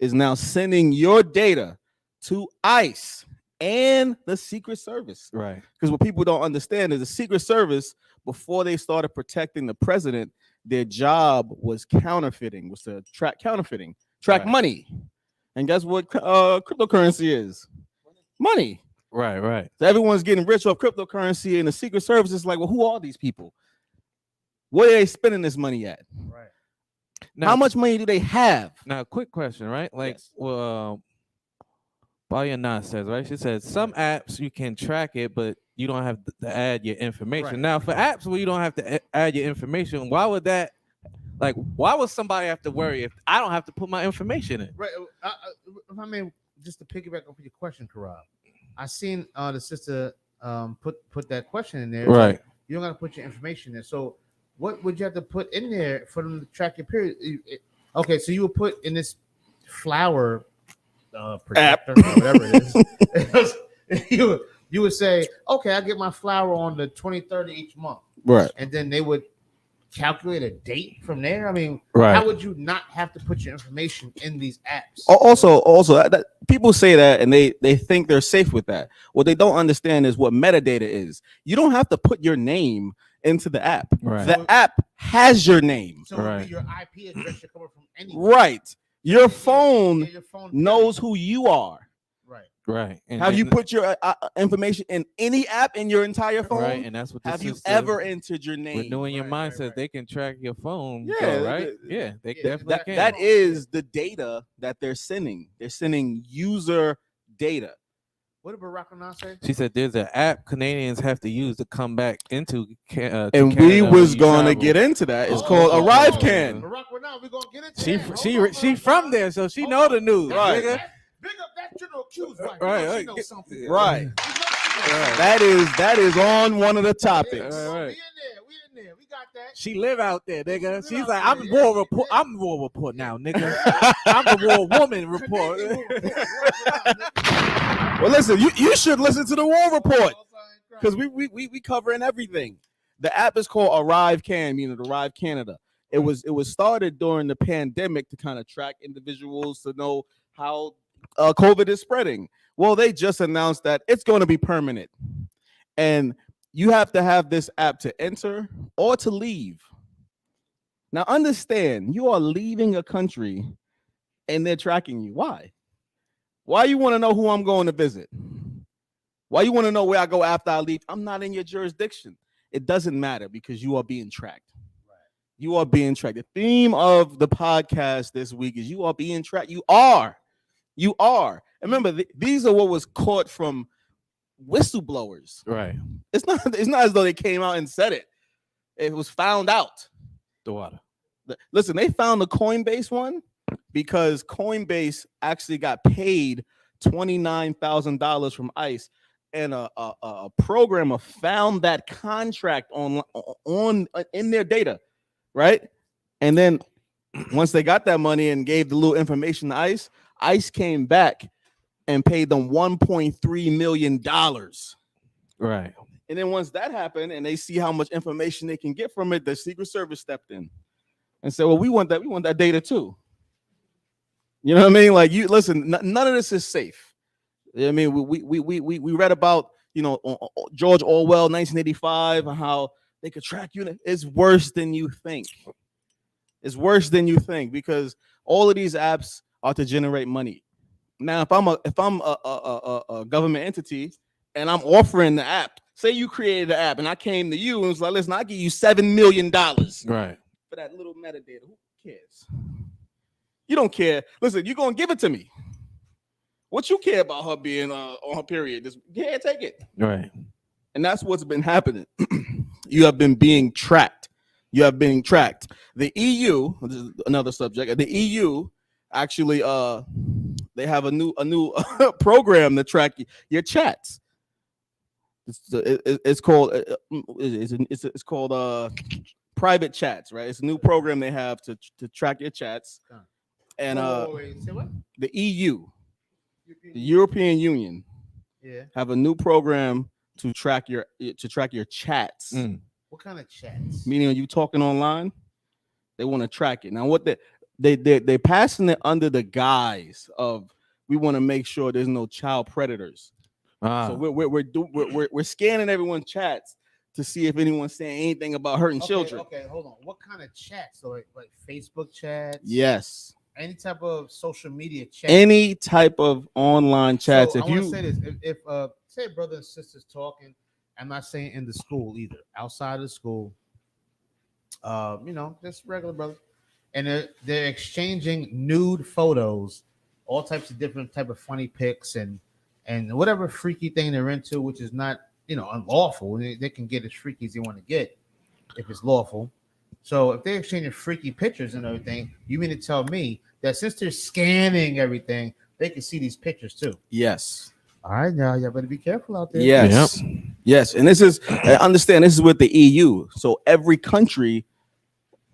is now sending your data to ICE and the Secret Service. Right. Because what people don't understand is the Secret Service, before they started protecting the president, their job was counterfeiting, was to track counterfeiting, track money. And guess what cryptocurrency is? Money. Right. So everyone's getting rich off cryptocurrency, and the Secret Service is like, well, who are these people? Where are they spending this money at? Right. Now, how much money do they have? Now, quick question, right? Like, well, Bayana says, right? She says some apps you can track it, but you don't have to add your information. Right. Now, for apps where you don't have to add your information, why would somebody have to worry if I don't have to put my information in? Right. I mean, just to piggyback off your question, Karab, I seen the sister put that question in there. Right. Like, you don't got to put your information there. So what would you have to put in there for them to track your period? Okay, so you would put in this flower protector, or whatever it is. you would say, okay, I get my flower on the 23rd of each month. Right. And then they would calculate a date from there. I mean, right. How would you not have to put your information in these apps? Also, that people say that and they think they're safe with that. What they don't understand is what metadata is. You don't have to put your name into the app. Right. The app has your name. So your IP address should come from anywhere. Right. Your phone knows who you are. Right. And have you put your information in any app in your entire phone? Right. And that's what have you ever entered your name? With doing your mindset, they can track your phone. Yeah. Right. Yeah. They definitely can. That is the data that they're sending. They're sending user data. What did Barack Obama say? She said there's an app Canadians have to use to come back into and Canada we was going to get into that. It's called ArriveCan. Barack, we're going to get into She from there, so she know the news. Right. Big up that General Q's wife. Right. She knows something. Right. That is on one of the topics. We in there. We got that. She live out there, nigga. She's like, I'm war report now, nigga. I'm the war woman report. Well, listen, you should listen to the War Report because we covering everything. The app is called Arrive Canada. It was started during the pandemic to kind of track individuals to know how COVID is spreading. Well, they just announced that it's going to be permanent, and you have to have this app to enter or to leave. Now, understand, you are leaving a country, and they're tracking you. Why? Why you want to know who I'm going to visit? Why you want to know where I go after I leave? I'm not in your jurisdiction. It doesn't matter because you are being tracked. You are being tracked. The theme of the podcast this week is you are being tracked. You are. And remember, these are what was caught from whistleblowers. Right. It's not as though they came out and said it. It was found out. The water. Listen, they found the Coinbase one because Coinbase actually got paid $29,000 from ICE, and a programmer found that contract on in their data, right? And then once they got that money and gave the little information to ICE came back and paid them $1.3 million. Right. And then once that happened and they see how much information they can get from it, the Secret Service stepped in and said, well, we want that data too. You know what I mean? Like, you listen, none of this is safe. You know what I mean, we read about, George Orwell, 1985, and how they could track you. It's worse than you think. It's worse than you think because all of these apps are to generate money. Now, if I'm a government entity and I'm offering the app, say you created the app and I came to you and was like, listen, I'll give you $7 million. Right. For that little metadata. Who cares? You don't care. Listen, you're going to give it to me. What you care about her being on her period? Just take it. Right. And that's what's been happening. You have been being tracked. The EU, this is another subject. The EU actually they have a new program to track your chats. It's called private chats, right? It's a new program they have to track your chats. And the EU, the European Union, have a new program to track your chats. What kind of chats? Meaning, are you talking online? They want to track it. Now, what they're passing it under the guise of we want to make sure there's no child predators. So we're scanning everyone's chats to see if anyone's saying anything about hurting children. Okay, hold on. What kind of chats? So like Facebook chats? Yes. Any type of social media chat? Any type of online chats. So if I want you to say this, if say brothers and sisters talking, I'm not saying in the school either, outside of the school, just regular brothers, and they're exchanging nude photos, all types of different type of funny pics and whatever freaky thing they're into, which is not unlawful. They can get as freaky as they want to get if it's lawful. So if they're exchanging freaky pictures and everything, you mean to tell me that since they're scanning everything, they can see these pictures too? Yes. All right, now y'all better be careful out there. Yes. Yep. Yes. And this is, understand, this is with the EU. So every country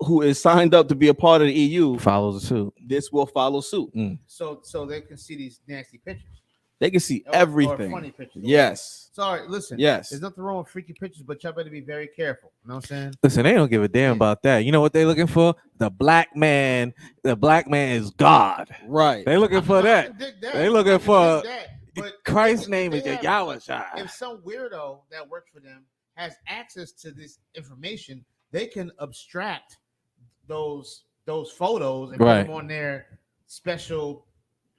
who is signed up to be a part of the EU follows suit. This will follow suit. So they can see these nasty pictures. They can see everything. Or funny pictures. Yes. Sorry, listen. Yes. There's nothing wrong with freaky pictures, but y'all better be very careful. You know what I'm saying? Listen, they don't give a damn about that. You know what they're looking for? The black man. The black man is God. Right. They looking for that. They looking for Christ's name is Yahweh. If some weirdo that works for them has access to this information, they can abstract those photos and put them on their special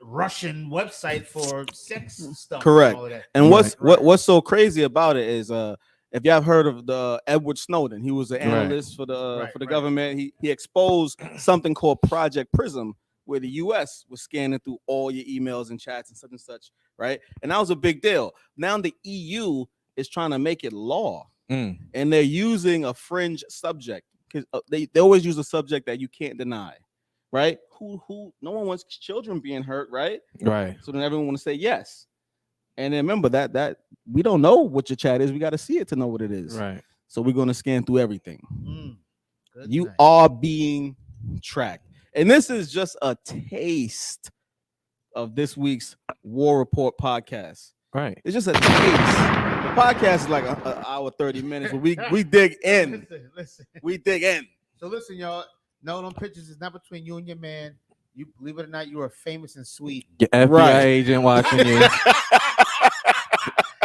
Russian website for sex stuff. Correct. And all of that. And what's so crazy about it is if y'all have heard of the Edward Snowden, he was an analyst for the government. He exposed something called Project Prism, where the US was scanning through all your emails and chats and such, right? And that was a big deal. Now the EU is trying to make it law, and they're using a fringe subject because they always use a subject that you can't deny, right? Who no one wants children being hurt, right? Right. So then everyone want to say yes. And then remember that we don't know what your chat is. We got to see it to know what it is. Right. So we're going to scan through everything. You are being tracked. And this is just a taste of this week's War Report podcast. Right. It's just a taste. The podcast is like an hour 30 minutes, but we dig in. Listen. We dig in. So listen, y'all. No, them pictures is not between you and your man. You believe it or not, you are famous in Sweden. Your FBI agent watching you.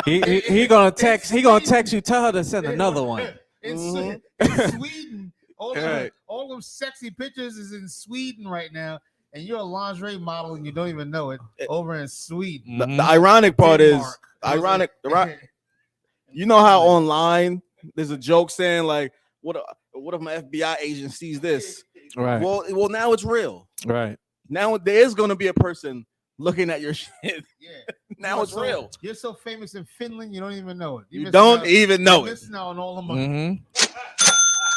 He gonna text. He gonna text you. Tell her to send another one. In Sweden, all them sexy pictures is in Sweden right now, and you're a lingerie model and you don't even know it over in Sweden. The ironic part is you know how online there's a joke saying like, what if my FBI agent sees this? Right. Well, now it's real. Right. Now there is going to be a person looking at your shit. Yeah. Now it's real. You're so famous in Finland, you don't even know it. You don't even know it. Missing out on all the money.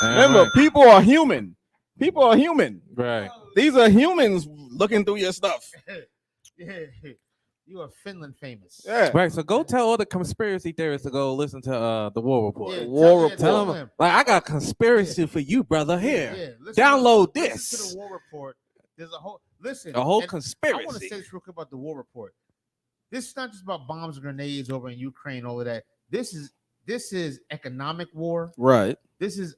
Remember, people are human. People are human. Right. These are humans looking through your stuff. Yeah. You are Finland famous. Yeah. Right. So go tell all the conspiracy theorists to go listen to the War Report. Yeah, War Report. Tell them, like, I got conspiracy for you, brother. Here. Yeah. Listen Download listen this. to the War Report. There's a whole conspiracy. I want to say this real quick about the War Report. This is not just about bombs and grenades over in Ukraine, all of that. This is economic war. Right. This is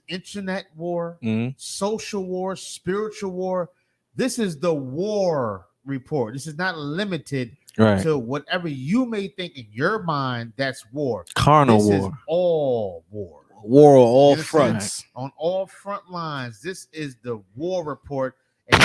internet war, Mhm. social war, spiritual war. This is the War Report. This is not limited Right. to whatever you may think in your mind. That's war. Carnal This is war. all war. War on all You understand? fronts. On all front lines. This is the War Report. And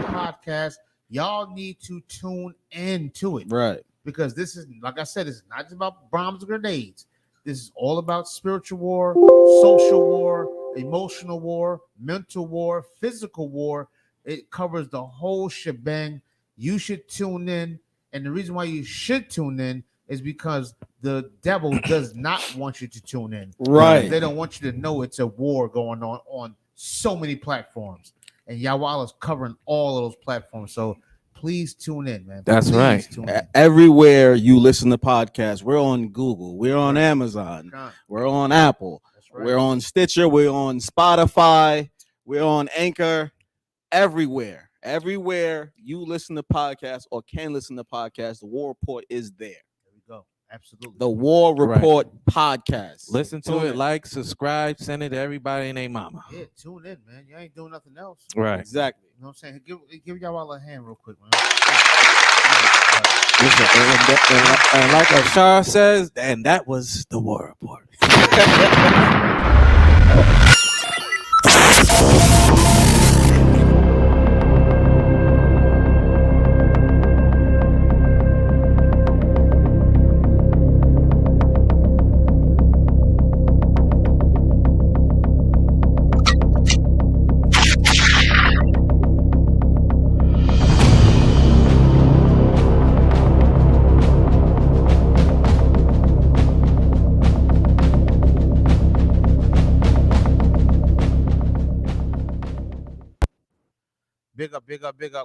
podcast. Y'all need to tune in to it. Right. Because this is, like I said, it's not just about bombs and grenades. This is all about spiritual war, social war, emotional war, mental war, physical war. It covers the whole shebang. You should tune in. And the reason why you should tune in is because the devil does not want you to tune in. Right. They don't want you to know it's a war going on so many platforms. And Yawal is covering all of those platforms. So please tune in, man. That's Please right. tune in. Everywhere you listen to podcasts, we're on Google, we're on Amazon, we're on Apple, we're on Stitcher, we're on Spotify, we're on Anchor. Everywhere you listen to podcasts or can listen to podcasts, the War Report is there. There we go. Absolutely. The War Report podcast. Listen to Tune it, in. like, subscribe, send it to everybody and their mama. Yeah, tune in, man. You ain't doing nothing else. Right. Exactly. You know what I'm saying? Give y'all all a hand real quick, man. Listen, and like Ashar says, and that was the War Report. Big up.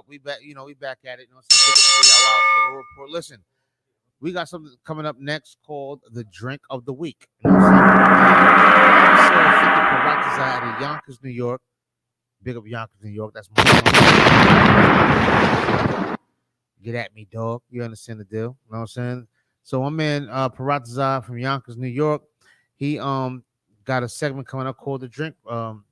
We back, we back at it. You know what I'm saying? Big up to y'all out for the War Report. Listen, we got something coming up next called the Drink of the Week. You know what I'm saying? Out of Yonkers, New York. Big up Yonkers, New York. That's my get at me, dog. You understand the deal? You know what I'm saying? So my man Paratazar from Yonkers, New York, he got a segment coming up called the Drink of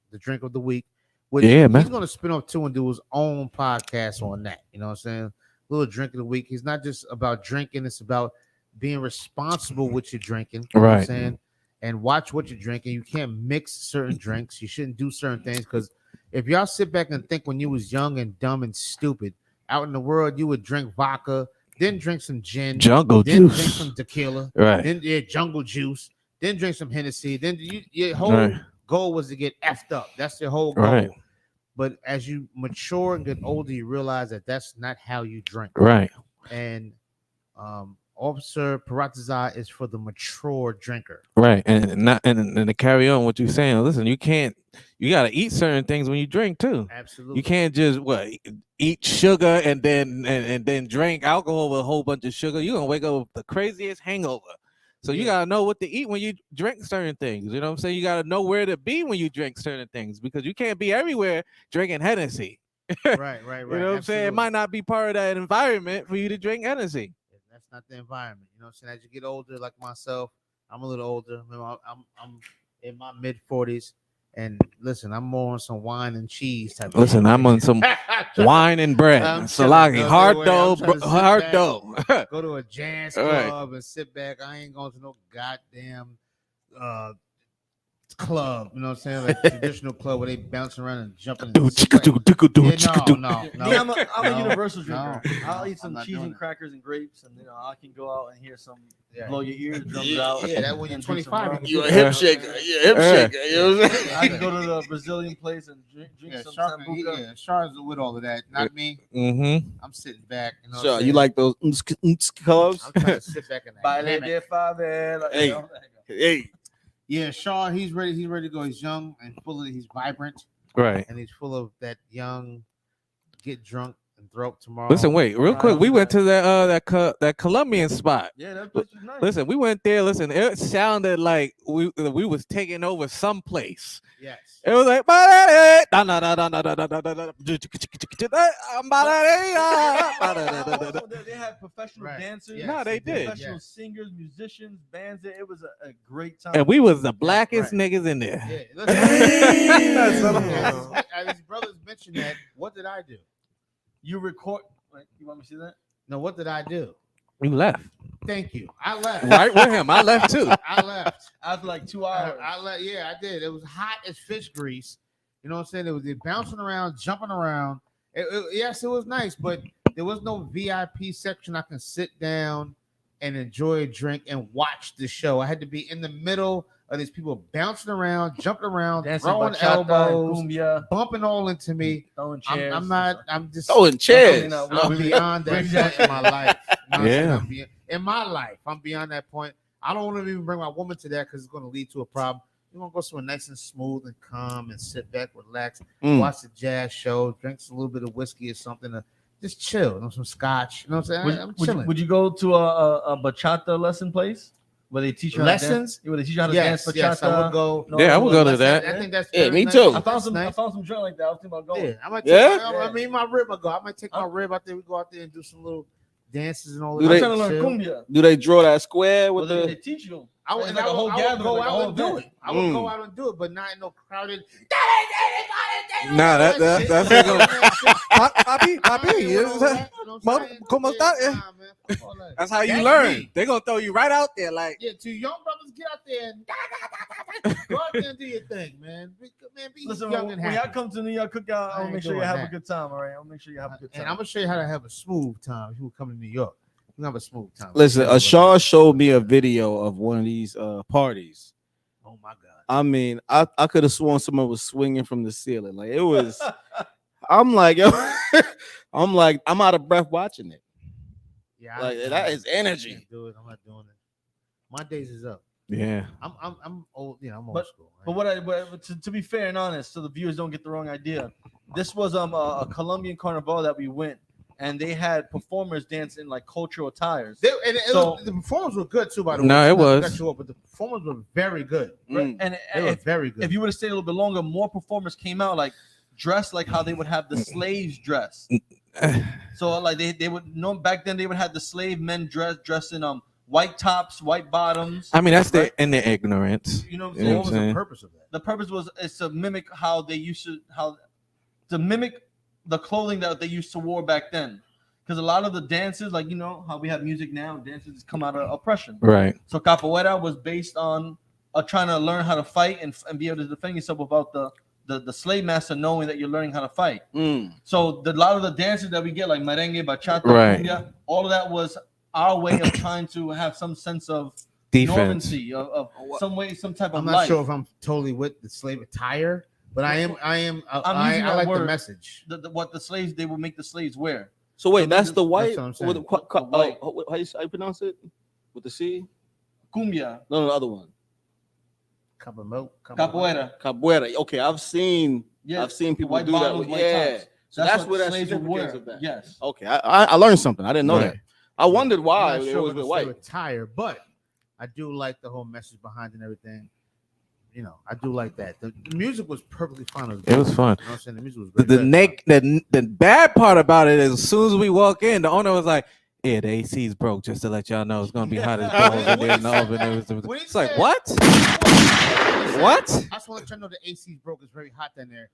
the Week. Which Yeah, man. He's gonna spin off too and do his own podcast on that. You know what I'm saying? Little drink of the week. He's not just about drinking, it's about being responsible with your drinking. You know what I'm Right. saying? And watch what you're drinking. You can't mix certain drinks. You shouldn't do certain things because if y'all sit back and think when you was young and dumb and stupid, out in the world, you would drink vodka, then drink some gin, Jungle then juice. drink some tequila, Right. then jungle juice, then drink some Hennessy. Then your whole Right. goal was to get effed up. That's your whole goal. Right. But as you mature and get older, you realize that that's not how you drink. Right. And Officer Paratazar is for the mature drinker. Right. And to carry on what you're saying, listen, you gotta eat certain things when you drink too. Absolutely. You can't just eat sugar and then drink alcohol with a whole bunch of sugar. You're gonna wake up with the craziest hangover. So you gotta know what to eat when you drink certain things. You know what I'm saying? You gotta know where to be when you drink certain things because you can't be everywhere drinking Hennessy. Right. You know what I'm saying? It might not be part of that environment for you to drink Hennessy. not the environment. You know what I'm saying? As you get older, like myself, I'm a little older. I'm in my mid-40s, and listen, I'm more on some wine and cheese type. Listen, I'm on some wine and bread, salami, hard dough, hard dough. Go to a jazz All right. club and sit back. I ain't going to no goddamn club. You know what I'm saying? Like traditional club where they bouncing around and jumping. No. I'm a universal drinker. I'll eat some cheese and crackers and grapes, and I can go out and hear some blow your ears, drums out. Yeah, that when you're 25, you a hip shaker. Yeah, hip shaker. You know what I'm saying? I can go to the Brazilian place and drink some sambuca. Yeah, Char's with all of that. Not me. Mm-hmm. I'm sitting back. You know So you like those clubs? I'm trying to sit back in the hammock. Hey. Yeah, Shaw, he's ready. He's ready to go. He's young and he's vibrant. Right. And he's full of that young, get drunk and throw up tomorrow. Listen, wait, real quick. We went to that Colombian spot. Yeah, that place was nice. Listen, we went there. Listen, it sounded like we was taking over someplace. Yes. It was like they had professional dancers. No, they did. Professional singers, musicians, bands. It was a great time. And we was the blackest niggas in there. Yeah, listen, as his brothers mentioned that, what did I do? You record. You want me to see that? No, what did I do? You left. Thank you. I left. Right with him. I left too. I left. After like 2 hours. I left. Yeah, I did. It was hot as fish grease. You know what I'm saying? It was bouncing around, jumping around. Yes, it was nice, but there was no VIP section I can sit down and enjoy a drink and watch the show. I had to be in the middle of these people bouncing around, jumping around, dancing throwing bachata, elbows, cumbia, bumping all into me. Throwing chairs. I'm just throwing chairs. I'm beyond that point in my life. Yeah. In my life, I'm beyond that point. I don't want to even bring my woman to that because it's going to lead to a problem. You want to go somewhere nice and smooth and calm and sit back, relax, watch the jazz show, drink a little bit of whiskey or something, just chill, you know, some scotch. You know what I'm saying? I'm chilling. Would you go to a bachata lesson place where they teach you lessons? Where they teach you how to dance bachata? Yes, I would go. Yeah, I would go to that. I think that's me nice. too. I found some joint like that. I was thinking about going. Yeah, I might. I mean, my rib. I might take my rib out there. We go out there and do some little dances and all that. I'm trying to learn cumbia. Do they draw that square with They teach you. I would go out and do it. I would go out and do it, but not in no crowded. Nah, that's That's how you learn. They're gonna throw you right out there, like to young brothers, get out there and go out there and do your thing, man. Be Listen, young when and happy. y'all come to New York cookout, I'll ain't make sure you doing have a that. good time. All right, I'll make sure you have a good time. And I'm gonna show you how to have a smooth time. If you come to New York, you have a smooth time. Listen, Shaw showed me a video of one of these parties. Oh my god! I mean, I could have sworn someone was swinging from the ceiling. Like it was. I'm like, yo, I'm out of breath watching it. Yeah, like that is energy. I can't do it. I'm not doing it. My days is up. Yeah. I'm old. Yeah, I'm old school. But to be fair and honest, so the viewers don't get the wrong idea, this was a Colombian carnival that we went, and they had performers dancing like cultural attires. The performers were good too, by the way. No, it was. Cut you off, but the performers were very good. And They were very good. If you would have stayed a little bit longer, more performers came out like dressed like how they would have the slaves dress. So like they would back then they would have the slave men dressed in white tops, white bottoms. I mean, that's their ignorance. You know what I'm You saying? know what I'm saying? Purpose of that? The purpose was to mimic how they used to mimic the clothing that they used to wear back then. Because a lot of the dances, like how we have music now, dances come out of oppression. Right. So capoeira was based on trying to learn how to fight and be able to defend yourself without the slave master knowing that you're learning how to fight. So a lot of the dances that we get, like merengue, bachata, Right. cumbia, all of that was our way of trying to have some sense of Defense. normancy, of some type of I'm not life. sure if I'm totally with the slave attire, but I am. I'm using I that like word, the message. What the slaves they would make the slaves wear. So wait, that's the white. That's what I'm saying. How you pronounce it? With the C? Cumbia. No, the other one. Capoeira. Capoeira. Okay, I've seen people white do that. bottoms, white tops. So that's what where that slaves would significance wear. of that. Yes. Okay, I learned something. I didn't know Right. that. I wondered why I'm not it sure was with with the white. slave attire, but I do like the whole message behind it and everything. I do like that. The music was perfectly fine. It was fun. You know what I'm saying? The music was great. The bad part about it is as soon as we walk in, the owner was like, Yeah, the AC's broke. Just to let y'all know, it's gonna be hot as balls in there in the oven. It's like what? What? I just want to let you know the AC's broke. It's very hot down there.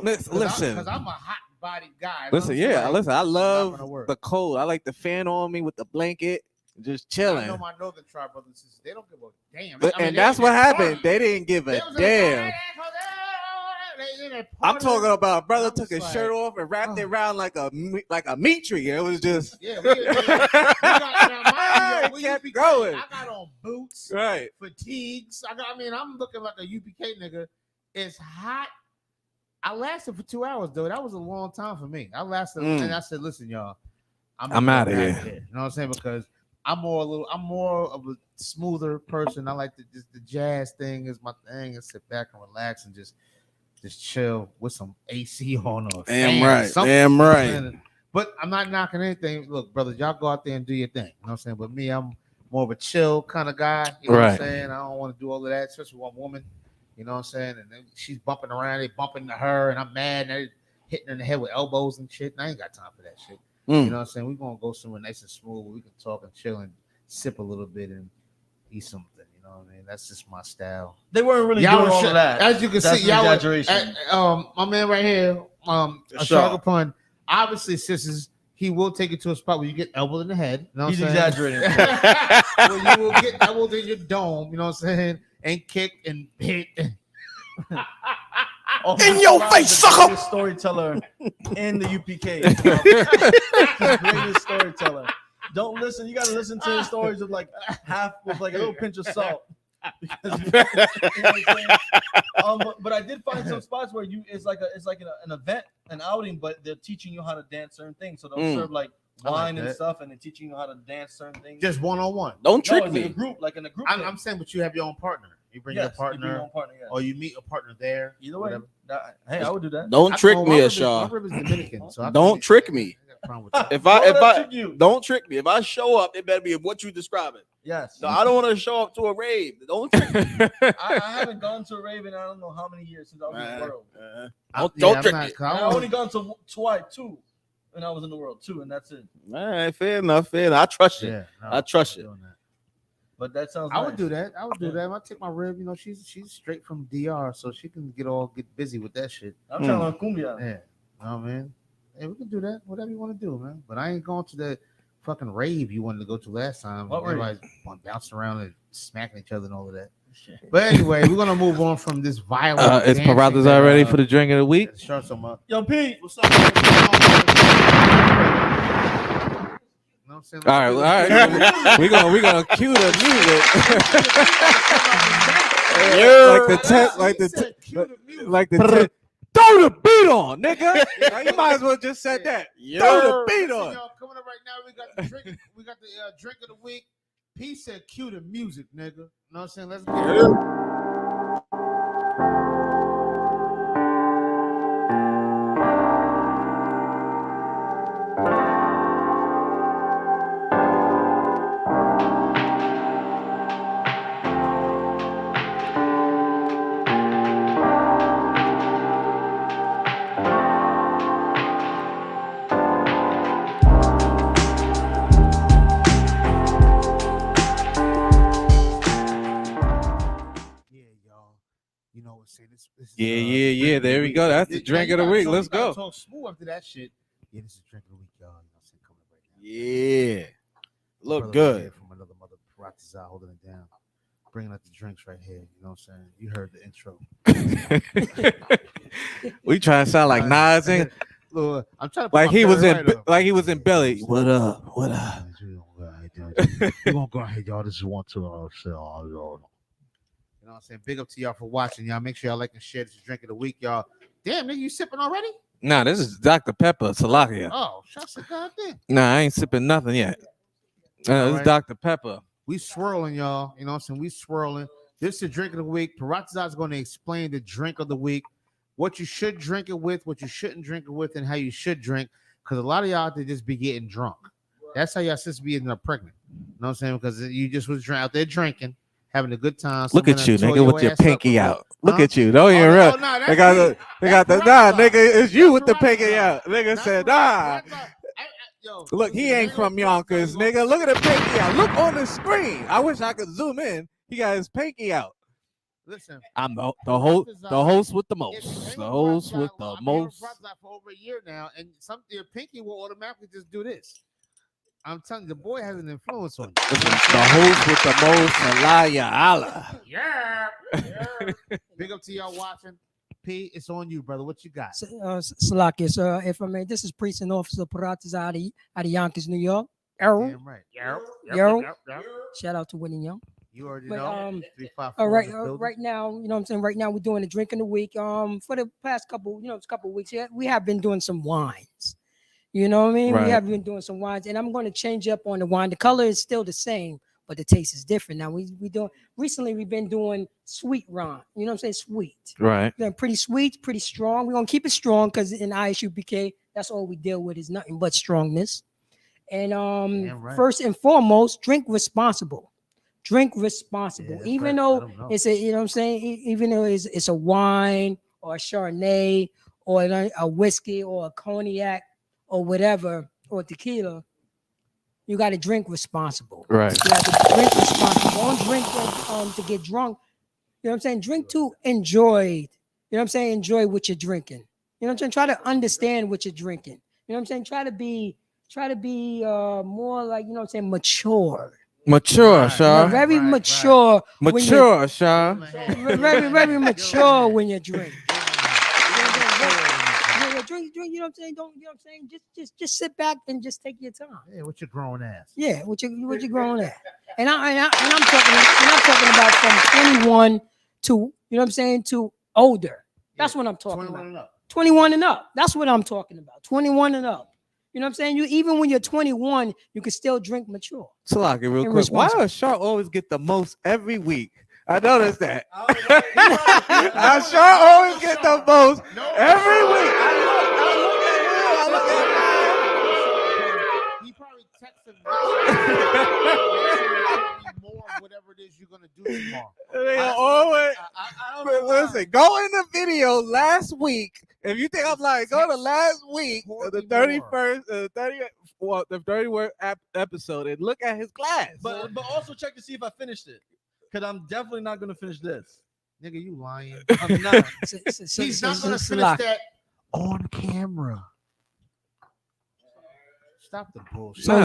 Listen, because I'm a hot bodied guy. Listen, yeah, listen. I love the cold. I like the fan on me with the blanket, just chilling. I know my northern tribe brothers and sisters. They don't give a damn. And that's what happened. They didn't give a damn. I'm talking about a brother took his shirt off and wrapped it around like a meat tree. It was just we kept going. I got on boots, right? Fatigues. I'm looking like a UPK nigga. It's hot. I lasted for 2 hours though. That was a long time for me. I lasted, and I said, "Listen, y'all, I'm out of here." You know what I'm saying? Because I'm more of a smoother person. I like the jazz thing is my thing, and sit back and relax and just chill with some AC on or Damn fan, right. But I'm not knocking anything. Look, brothers, y'all go out there and do your thing. You know what I'm saying? But me, I'm more of a chill kind of guy. You know what I'm saying? I don't want to do all of that, especially one woman. You know what I'm saying? And then she's bumping around, they bumping into her, and I'm mad, and they hitting her in the head with elbows and shit. And I ain't got time for that shit. You know what I'm saying? We're gonna go somewhere nice and smooth where we can talk and chill and sip a little bit and eat something. You know what I mean? That's just my style. They weren't really doing all of that. As you can see, y'all exaggeration. My man right here, Shark Pun, obviously, sisters, he will take you to a spot where you get elbowed in the head. You know what I'm saying? Exaggerating. Where you will get elbowed in your dome, you know what I'm saying? And kick and hit. In your face, sucker! Storyteller in the UPK. The greatest storyteller. Don't listen. You got to listen to his stories of like half with like a little pinch of salt. Because, you know what I'm saying? But I did find some spots where it's like an event, an outing, but they're teaching you how to dance certain things. So they'll serve like wine and stuff, and they're teaching you how to dance certain things. Just one-on-one. Don't trick me. Like in a group. I'm saying, but you have your own partner. You bring your partner, or you meet a partner there. Either way. Hey, I would do that. Don't trick me, Ashar. Don't trick me. If I don't trick me. If I show up, it better be what you describing. Yes. No, I don't want to show up to a rave. Don't trick me. I haven't gone to a rave in I don't know how many years since I was in the world. Don't trick me. I've only gone to two when I was in the world too, and that's it. All right, fair enough. I trust you. I trust you. But that sounds. I would do that. I would do that. I take my rib. You know, she's straight from DR, so she can get busy with that shit. I'm trying to cumbia. Yeah, oh man. Hey, we can do that. Whatever you want to do, man. But I ain't going to the fucking rave you wanted to go to last time. Everybody's bouncing around and smacking each other and all of that. But anyway, we're gonna move on from this violent. Is Parazas ready for the drink of the week? Shut some up. Yo, Pete, what's up? All right. We're gonna cue the music. like the throw the beat on, nigga. You might as well just said that. Throw the beat on. Coming up right now, we got the drink. We got the drink of the week. P said, "Cue the music, nigga." You know what I'm saying? Let's get it. Yeah. There we go. That's the drink of the week. Let's go. Talk smooth after that shit. Yeah, this is drink of the week, y'all. Coming up right now. Yeah, look Brother good. From another mother Paratiza holding it down, bringing out the drinks right here. You know what I'm saying? You heard the intro. We trying to sound like Nas and I'm trying to like he was in Belly. What up? We're gonna go ahead, y'all. This is one to you know what I'm saying? Big up to y'all for watching, y'all. Make sure y'all like and share this drink of the week, y'all. Damn, nigga, you sipping already? Nah, this is Dr. Pepper, Salakia. Oh, shots of goddamn. Nah, I ain't sipping nothing yet. This is Dr. Pepper. We swirling, y'all. You know what I'm saying? We swirling. This is the drink of the week. Paratiza is going to explain the drink of the week, what you should drink it with, what you shouldn't drink it with, and how you should drink. Because a lot of y'all out there just be getting drunk. That's how y'all sisters be ending up pregnant. You know what I'm saying? Because you just was out there drinking, having a good time. Look at you, nigga, with your pinky out. Look at you. Don't even real. They got the nigga. It's you with the pinky out. Nigga said, nah. Look, he ain't from Yonkers, nigga. Look at the pinky out. Look on the screen. I wish I could zoom in. He got his pinky out. Listen, I'm the host with the most. The host with the most. For over a year now, and your pinky will automatically just do this. I'm telling you, the boy has an influence on you. Listen, the host with the most, Alaya Allah. Yeah. Big up to y'all watching. P, it's on you, brother. What you got? Salakis, if I may, this is Precinct Officer Paratas out of Yonkers, New York. Errol. Damn right. Yo. Yep. Shout out to Winnie Young. You already But, know. right now, you know what I'm saying? Right now, we're doing a drink in the week. For the past couple of weeks, we have been doing some wines. You know what I mean? Right. We have been doing some wines, and I'm going to change up on the wine. The color is still the same, but the taste is different. Now recently we've been doing sweet wine. You know what I'm saying? Sweet. Right. They're pretty sweet, pretty strong. We're gonna keep it strong because in ISUPK, that's all we deal with is nothing but strongness. And first and foremost, drink responsible. Drink responsible. Yeah, Even right. though it's a, you know what I'm saying, even though it's a wine or a Chardonnay or a whiskey or a cognac or whatever or tequila, you got to drink responsible. Right. You have to drink responsible. Don't drink to get drunk. You know what I'm saying? Drink to enjoy. You know what I'm saying? Enjoy what you're drinking. You know what I'm saying? Try to understand what you're drinking. You know what I'm saying? Try to be more like, you know what I'm saying, mature. Mature, Shaw. Very mature. Mature, Shaw. Very, very mature when you drink. Drink, you know what I'm saying? Don't, you know what I'm saying? Just sit back and just take your time. Yeah, what your grown ass. Yeah, what you grown at? And I'm talking about from 21 to, you know what I'm saying, to older. That's what I'm talking 21 about. and up. 21 and up. That's what I'm talking about. 21 and up. You know what I'm saying? Even when you're 21, you can still drink mature. Salaki, real And quick. Why responsible. does Shaw always get the most every week? I noticed that. Shaw always get the most every week. I look at He probably texted more of whatever it is you're gonna do tomorrow. They always. Listen, go in the video last week. If you think I'm lying, go to last week, the 31st, the 31st episode, and look at his glass. But also check to see if I finished it, because I'm definitely not gonna finish this. Nigga, you lying. I'm not. He's not gonna finish that on camera. Stop the bullshit. You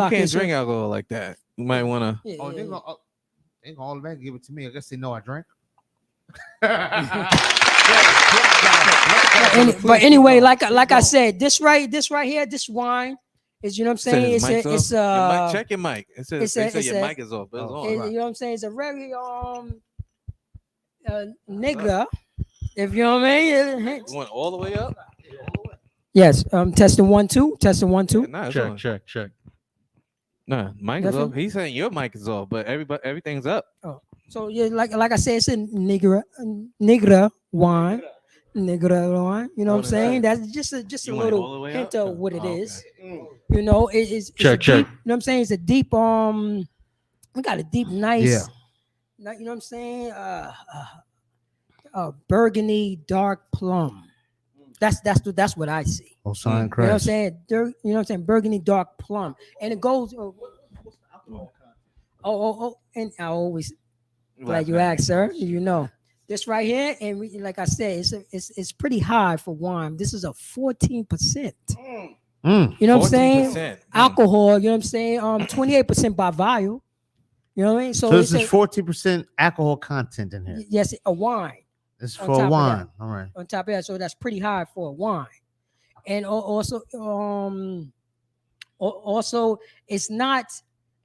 can't drink alcohol like that. You might want to. They gonna automatically give it to me. I guess they know I drink. But anyway, like I said, this right here, this wine is, you know what I'm saying? It's check your mic. It says your mic is off. But it's on. You know what I'm saying? It's a very nigga. If you know what I mean. Going all the way up. Yes. Testing 1 2. Testing 1 2. Nah, check. Nah, mic is off. He's saying your mic is off, but everything's up. Oh, so yeah, like I said, it's a negra wine. Negra wine. You know what I'm saying? That's just a little hint of what it is. You know, it's check. You know what I'm saying? It's a deep we got a deep, nice. Yeah. You know what I'm saying? Burgundy dark plum. That's what I see. Oh, sign You know what I'm saying? You know what I'm saying? Burgundy dark plum, and it goes. And I always glad you asked, sir. You know this right here, and like I said, it's pretty high for wine. This is a 14%. You know what I'm saying? Alcohol. You know what I'm saying? 28% by volume. You know what I mean? So this is 14% alcohol content in here. Yes, a wine. It's for a wine. All right. On top of that, so that's pretty high for a wine. And also, it's not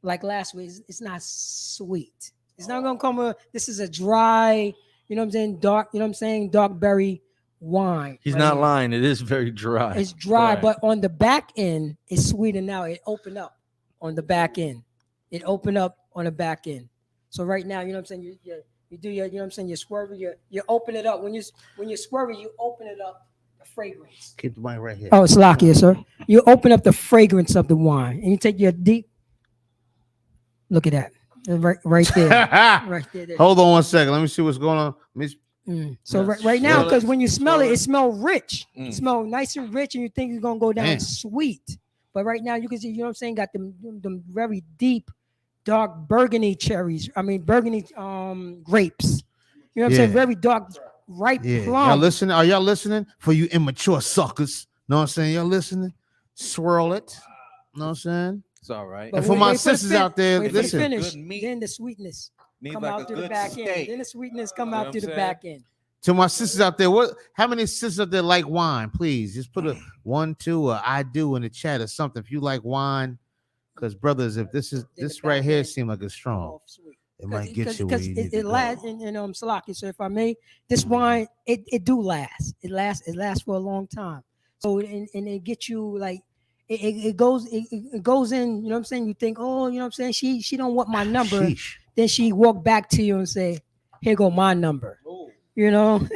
like last week. It's not sweet. It's not gonna come. This is a dry. You know what I'm saying? Dark. You know what I'm saying? Dark berry wine. He's not lying. It is very dry. It's dry, but on the back end, it's sweeter now. It opened up on the back end. It opened up on the back end. So right now, you know what I'm saying? You do your, you know what I'm saying? You swerve it. You open it up. When you swerve it, you open it up. The fragrance. Keep the mic right here. Oh, it's locky, sir. You open up the fragrance of the wine, and you take your deep. Look at that, right there, right there. Hold on 1 second. Let me see what's going on. So right now, because when you smell it, it smells rich. It smells nice and rich, and you think it's gonna go down sweet. But right now you can see, you know what I'm saying, got them very deep, dark burgundy cherries. I mean burgundy grapes. You know what I'm saying? Very dark, ripe plums. Y'all listening? Are y'all listening? For you immature suckers. Know what I'm saying? Y'all listening? Swirl it. Know what I'm saying? It's all right. And for my sisters out there, listen. Then the sweetness come like out a through the good back steak. end. Then the sweetness come You know out what through I'm the saying? back end. To my sisters out there, how many sisters out there like wine? Please just put a 1, 2, or I do in the chat or something if you like wine. Because brothers, if this right here seem like it's strong, it might get you where you need to go. Lasts and Salaki. So if I may, this wine it do last. It lasts for a long time. So and it gets you like it goes in. You know what I'm saying? You think, oh, you know what I'm saying? She don't want my number. Sheesh. Then she walk back to you and say, here go my number. You know,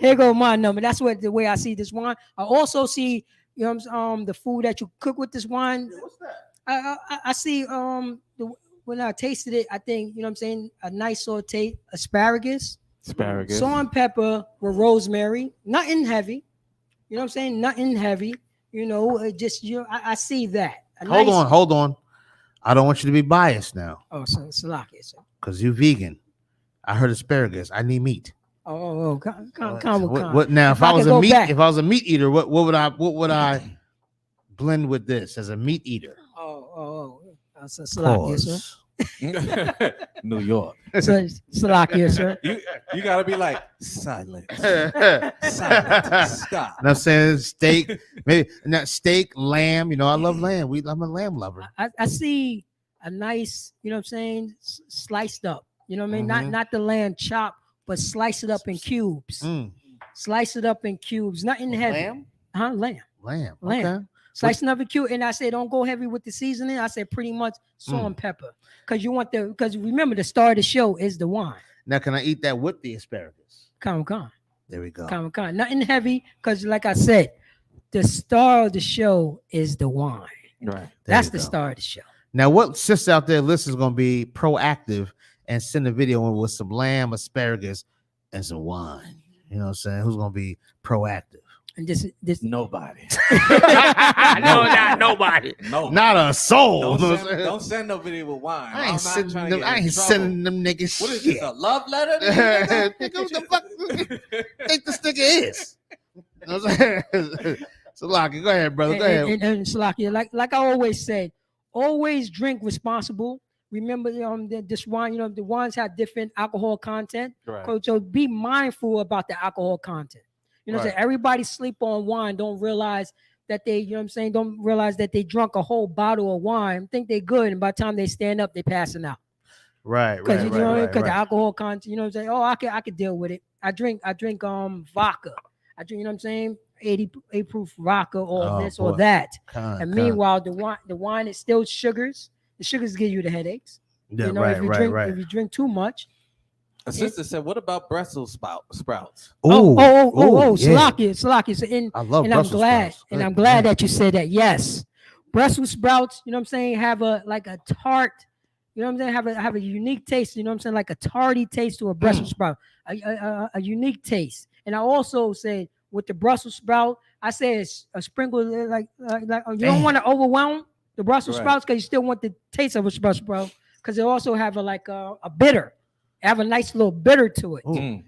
here go my number. That's the way I see this wine. I also see, you know, the food that you cook with this wine. What's that? I see when I tasted it, I think, you know what I'm saying, a nice saute asparagus, salt and pepper with rosemary, nothing heavy. You know what I'm saying? Nothing heavy. You know, just I see that. Hold on. I don't want you to be biased now. Oh, so Salaki, sir. Because you're vegan. I heard asparagus. I need meat. What now? If I was a meat eater, what would I blend with this as a meat eater? Salaki, sir. New York. Salaki, sir. You gotta be like silent. Silent. Stop. I'm saying steak, maybe not steak, lamb. You know, I love lamb. I'm a lamb lover. I see a nice, you know what I'm saying, sliced up. You know what I mean? Not the lamb chopped, but slice it up in cubes. Slice it up in cubes. Nothing heavy. Lamb? Lamb. Okay. Slicing up in cube. And I say, don't go heavy with the seasoning. I said pretty much salt and pepper. Because remember, the star of the show is the wine. Now, can I eat that with the asparagus? Come. There we go. Come. Nothing heavy. Because like I said, the star of the show is the wine. Right. That's the star of the show. Now, what sister out there listening is going to be proactive and send a video with some lamb, asparagus, and some wine? You know what I'm saying? Who's going to be proactive? And this nobody. No, not nobody. No, not a soul. Don't send no video with wine. I ain't sending them niggas. What is this? A love letter? Nigga, what the fuck think this nigga is? You know what I'm saying? Salaki, go ahead, brother. Go ahead. And Salaki, like I always say, always drink responsible. Remember, this wine, you know, the wines have different alcohol content. Right. So be mindful about the alcohol content. You know what I'm saying? Everybody sleep on wine, don't realize that they, you know what I'm saying, don't realize that they drunk a whole bottle of wine, think they're good, and by the time they stand up, they passing out. Right. Because the alcohol content, you know what I'm saying? Oh, I could deal with it. I drink vodka. I drink, you know what I'm saying, 80 proof vodka or this or that. And meanwhile, the wine is still sugars. The sugars give you the headaches. Yeah, you know, if you drink too much. A sister said, "What about Brussels sprouts?" Salaki. So I love and Brussels I'm glad, sprouts. and I'm glad that you said that. Yes, Brussels sprouts. You know what I'm saying? Have a tart. You know what I'm saying? Have a unique taste. You know what I'm saying? Like a tarty taste to a Brussels sprout. A unique taste. And I also said with the Brussels sprout, I said a sprinkle like you don't want to overwhelm the Brussels sprouts because you still want the taste of a Brussels sprout because they also have a bitter. Have a nice little bitter to it.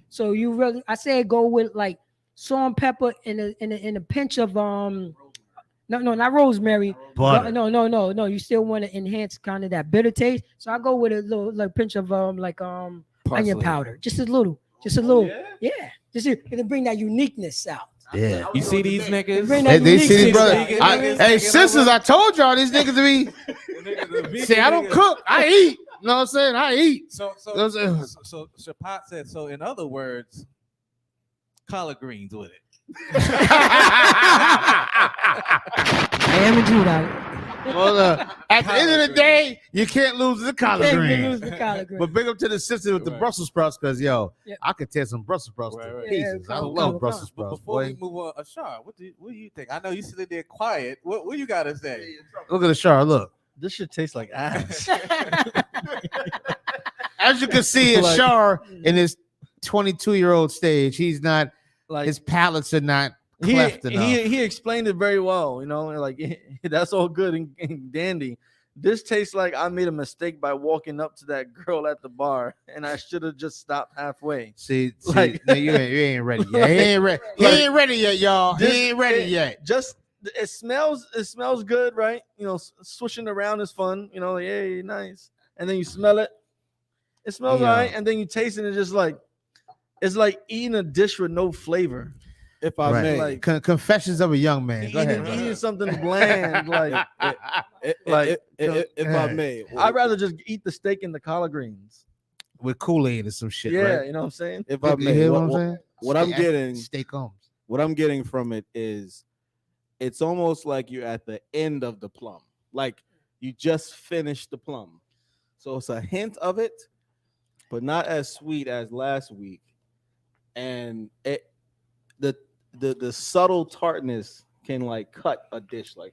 So you really, I say go with like salt and pepper and a pinch of no, not rosemary. Butter. No. You still want to enhance kind of that bitter taste. So I go with a little like pinch of onion powder, just a little. Yeah. Just to bring that uniqueness out. Yeah. You see these niggas? They see these brothers. Hey, sisters, I told y'all these niggas to be. See, I don't cook. I eat. You know what I'm saying? I eat. So Shapat said, so in other words, collard greens with it. I am a Judah. Well, at the end of the day, you can't lose the collard greens. green. But big up to the sister with the Brussels sprouts, because I could tear some Brussels sprouts to pieces. I love Brussels sprouts. Before we move on, Ashar, what do you think? I know you sitting there quiet. What you gotta say? Look at Ashar. Look. This shit tastes like ass. As you can see, Ashar in his 22-year-old stage, he's not. His palates are not cleft enough. He explained it very well, like that's all good and dandy. This tastes like I made a mistake by walking up to that girl at the bar, and I should have just stopped halfway. See, no, you ain't ready yet. He ain't ready. He ain't ready yet, y'all. He ain't ready yet. Just it smells good, right? Swishing around is fun. Like, hey, nice. And then you smell it. It smells all right, and then you taste it, and it's like eating a dish with no flavor. If I may, like Confessions of a Young Man. Go ahead. Eating something bland, if I may, I'd rather just eat the steak and the collard greens with Kool-Aid or some shit. Yeah, right? you know what I'm saying. If I may, hear what I'm saying? What I'm getting, steak comes. What I'm getting from it is, it's almost like you're at the end of the plum, like you just finished the plum. So it's a hint of it, but not as sweet as last week, and the subtle tartness can like cut a dish like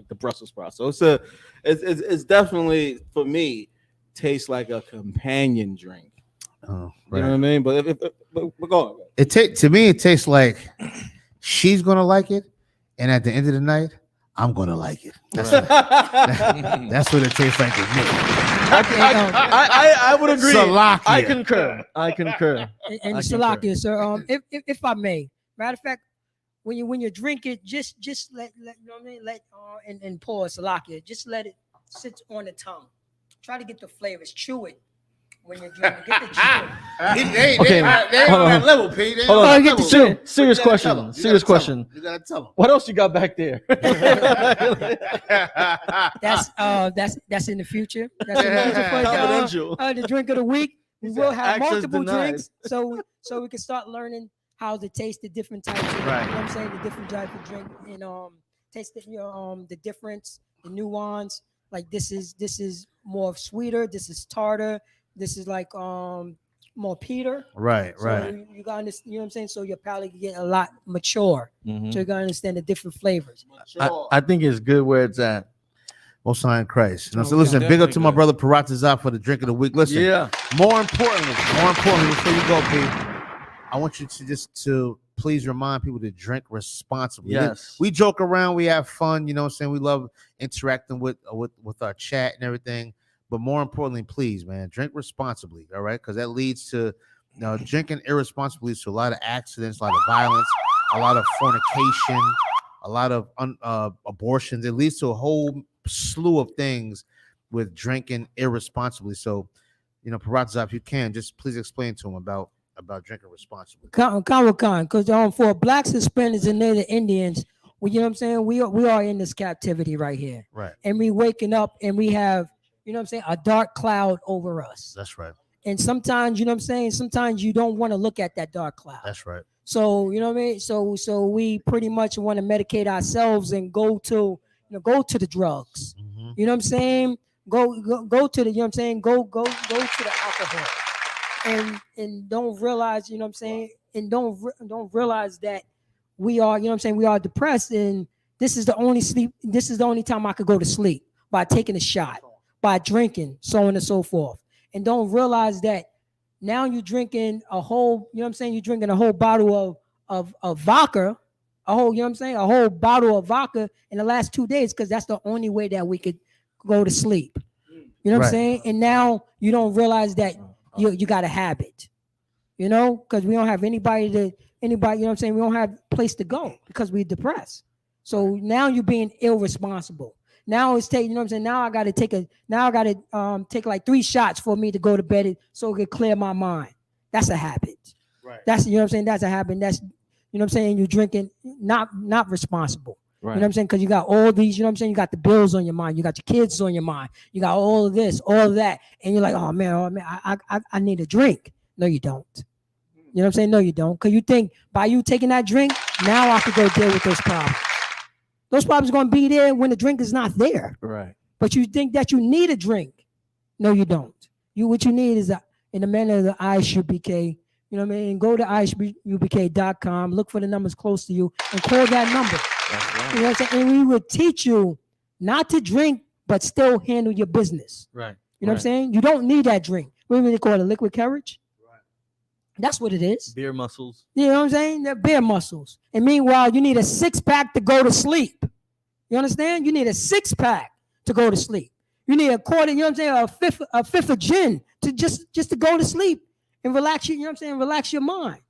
the Brussels sprouts. So it's definitely, for me, tastes like a companion drink. Oh, right. You know what I mean? But but go on. To me, it tastes like she's gonna like it, and at the end of the night, I'm gonna like it. That's what it tastes like to me. I would agree. Salakia. I concur. And Salakia, sir. If I may, matter of fact, when you drink it, just let you know what I mean. Let and pour Salakia. Just let it sit on the tongue. Try to get the flavors. Chew it when you're drinking. Get the chew. They ain't on that level, Pete. Serious question. Serious question. You gotta tell them. What else you got back there? That's in the future. That's in the future for confidential. The drink of the week. We will have Access multiple denied. drinks, so we can start learning how to taste the different types of, right. You know what I'm saying, the different types of drink, and taste the difference, the nuance. Like this is more sweeter. This is tartar. This is like more peater. Right. You gotta understand, you know what I'm saying. So your palate can get a lot mature. Mhm. So you gotta understand the different flavors. I think it's good where it's at. Most High in Christ. So listen, big up to my brother Paratazar for the drink of the week. Listen, Yeah. More importantly, before you go, Pete, I want you to please remind people to drink responsibly. Yes. We joke around, we have fun, you know what I'm saying? We love interacting with our chat and everything. But more importantly, please, man, drink responsibly, all right? Because that leads to, drinking irresponsibly leads to a lot of accidents, a lot of violence, a lot of fornication, a lot of abortions. It leads to a whole slew of things with drinking irresponsibly. So, Paratza, if you can, just please explain to them about drinking responsibly. Because for Blacks, Hispanics, and Native Indians, you know what I'm saying, we are in this captivity right here. Right. And we waking up and we have, you know what I'm saying, a dark cloud over us. That's right. And sometimes, you know what I'm saying, sometimes you don't want to look at that dark cloud. That's right. So, you know what I mean? So we pretty much want to medicate ourselves and go to the drugs. Mm-hmm. You know what I'm saying? Go to the, you know what I'm saying? Go to the alcohol. And don't realize, you know what I'm saying? And don't realize that we are, you know what I'm saying, we are depressed, and this is the only time I could go to sleep, by taking a shot, by drinking, so on and so forth. And don't realize that now you're drinking a whole, you know what I'm saying, you're drinking a whole bottle of vodka, a whole, you know what I'm saying, a whole bottle of vodka in the last 2 days, because that's the only way that we could go to sleep. You know what I'm saying? And now you don't realize that you got a habit, because we don't have anybody, you know what I'm saying? We don't have a place to go because we're depressed. So now you're being irresponsible. Now it's taking, you know what I'm saying? Now I got to take like 3 shots for me to go to bed so it can clear my mind. That's a habit. Right. That's, you know what I'm saying? That's a habit. That's, you know what I'm saying? You're drinking not responsible. Right. You know what I'm saying? Because you got all these, you know what I'm saying? You got the bills on your mind. You got your kids on your mind. You got all of this, all of that. And you're like, oh man, I need a drink. No, you don't. You know what I'm saying? No, you don't. Because you think by you taking that drink, now I could go deal with those problems. Those problems are going to be there when the drink is not there. Right. But you think that you need a drink. No, you don't. What you need is in the manner of the ISUBK. You know what I mean? Go to ISUBK.com, look for the numbers close to you, and call that number. That's right. You know what I'm saying? And we will teach you not to drink, but still handle your business. Right. You know what I'm saying? You don't need that drink. What do they call it? Liquid courage? That's what it is. Beer muscles. You know what I'm saying? They're beer muscles. And meanwhile, you need a 6-pack to go to sleep. You understand? You need a 6-pack to go to sleep. You need a quarter, you know what I'm saying, a fifth of gin to just to go to sleep and relax you know what I'm saying, relax your mind.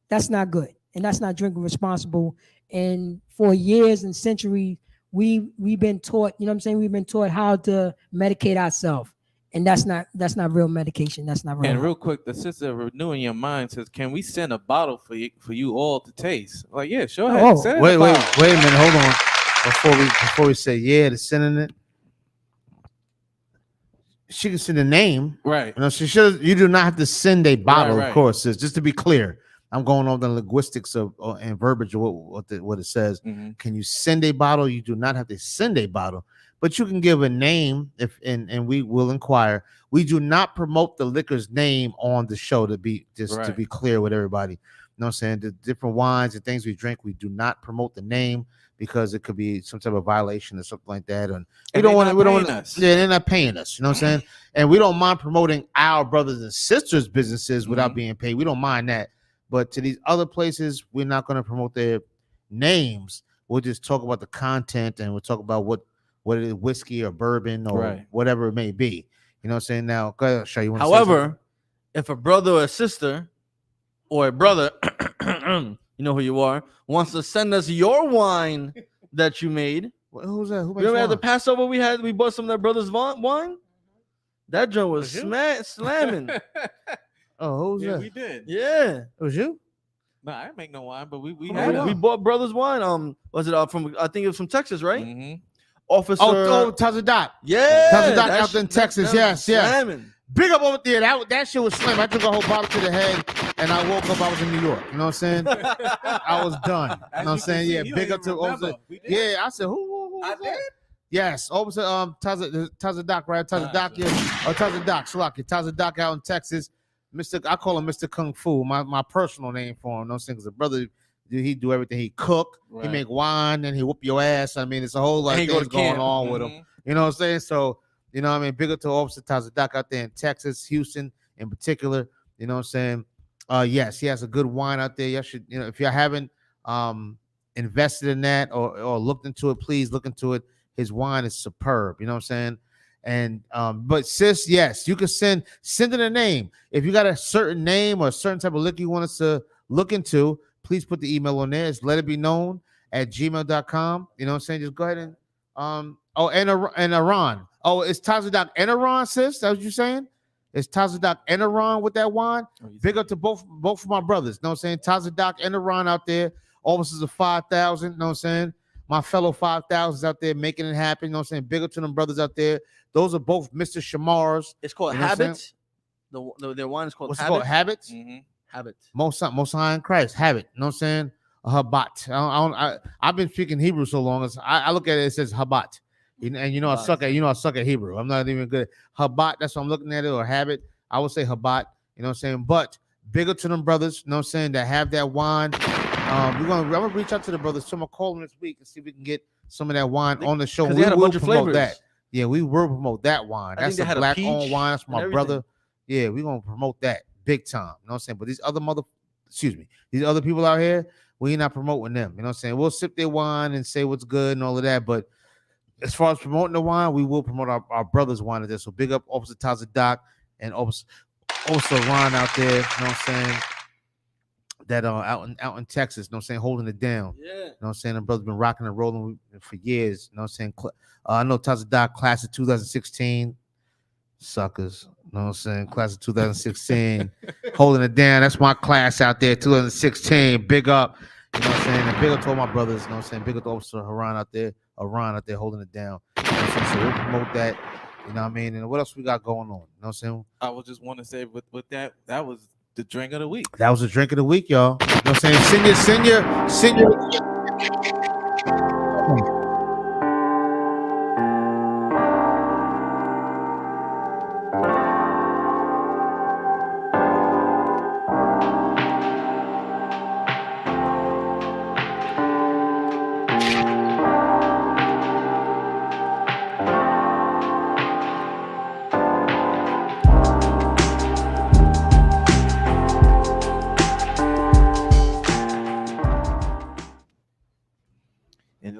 That's not good. And that's not drinking responsible. And for years and centuries, we've been taught, you know what I'm saying, we've been taught how to medicate ourselves. And that's not real medication. That's not real. And real quick, the sister renewing your mind says, "Can we send a bottle for you all to taste?" Like, yeah, sure. Oh, wait a minute, hold on. Before we say yeah to sending it, she can send a name, right? You know, she should. You do not have to send a bottle, Right. of course. Sis. Just to be clear, I'm going on the linguistics of and verbiage of what it says. Mm-hmm. Can you send a bottle? You do not have to send a bottle, but you can give a name if and we will inquire. We do not promote the liquor's name on the show to be to be clear with everybody. You know what I'm saying? The different wines and things we drink, we do not promote the name because it could be some type of violation or something like that. And we don't want to. Yeah, they're not paying us. You know what I'm saying? And we don't mind promoting our brothers and sisters' businesses without being paid. We don't mind that. But to these other places, we're not going to promote their names. We'll just talk about the content and we'll talk about what it is, whiskey or bourbon or whatever it may be. You know what I'm saying? Now, go ahead, Shay, you want to say However, if a brother or a sister or a brother, you know who you are, wants to send us your wine that you made. Who's that? Who makes Remember at the wine? Passover we bought some of that brother's wine? That joint was slamming. Oh, who's that? We did. Yeah. It was you? No, I didn't make no wine, but we We bought brother's wine. Was it from? I think it was from Texas, right? Mm-hmm. Officer. Tazadak. Yeah. Tazadak out there in Texas. Yes. Slamming. Big up over there. That shit was slim. I took a whole bottle to the head and I woke up. I was in New York. You know what I'm saying? I was done. You know what I'm saying? Yeah. Big up to Officer. Yeah. I said, who was that? Yes. Officer Tazadak, right? Tazadak. Yeah. Oh, Tazadak. Salaki. Tazadak out in Texas. I call him Mr. Kung Fu. My personal name for him. You know what I'm saying? Because the brother, he do everything. He cook. Right. He make wine and he whoop your ass. I mean, it's a whole lot of things going on with him. You know what I'm saying? So, you know what I mean? Big up to Officer Tazadak out there in Texas, Houston in particular. You know what I'm saying? Yes, he has a good wine out there. You should, if you haven't invested in that or looked into it, please look into it. His wine is superb. You know what I'm saying? And but sis, yes, you can send it a name. If you got a certain name or a certain type of liquor you want us to look into, please put the email on there. It's letitbeknown@gmail.com. You know what I'm saying? Just go ahead and and Iran. Oh, it's Tazadak and Iran, sis. That's what you're saying? It's Tazadak and Iran with that wine. Big up to both of my brothers. You know what I'm saying? Tazadak and Iran out there. Officers of 5,000. You know what I'm saying? My fellow 5,000s out there making it happen. You know what I'm saying? Big up to them brothers out there. Those are both Mr. Shamars. It's called Habits. Their wine is called What's Habits. it called? Habits? Mm-hmm. Habits. Most High in Christ. Habit. You know what I'm saying? A habat. I've been speaking Hebrew so long. I look at it says habat. And I suck at Hebrew. I'm not even good. Habat, that's what I'm looking at it, or habit. I would say habat, you know what I'm saying? But bigger to them brothers, you know what I'm saying, that have that wine. I'm gonna reach out to the brothers. So I'm gonna call them this week and see if we can get some of that wine on the show. We had a bunch of promote flavors. that. Yeah, we will promote that wine. That's a black owned wine. That's my brother. Yeah, we're gonna promote that big time. You know what I'm saying? But these other these other people out here, we not promoting them. You know what I'm saying? We'll sip their wine and say what's good and all of that, but as far as promoting the wine, we will promote our brother's wine at this. So big up Officer Tazadak and Officer Ron out there. You know what I'm saying? That out in Texas, you know what I'm saying, holding it down. Yeah. You know what I'm saying? The brother's been rocking and rolling for years. You know what I'm saying? I know Tazadak, class of 2016. Suckers. You know what I'm saying? Class of 2016. Holding it down. That's my class out there, 2016. Big up. You know what I'm saying? And big up to all my brothers. You know what I'm saying? Big up to Officer Ron out there holding it down. You know what I'm saying? So we'll promote that. You know what I mean? And what else we got going on? You know what I'm saying? I would just want to say with that was the drink of the week. That was the drink of the week, y'all. You know what I'm saying? Send your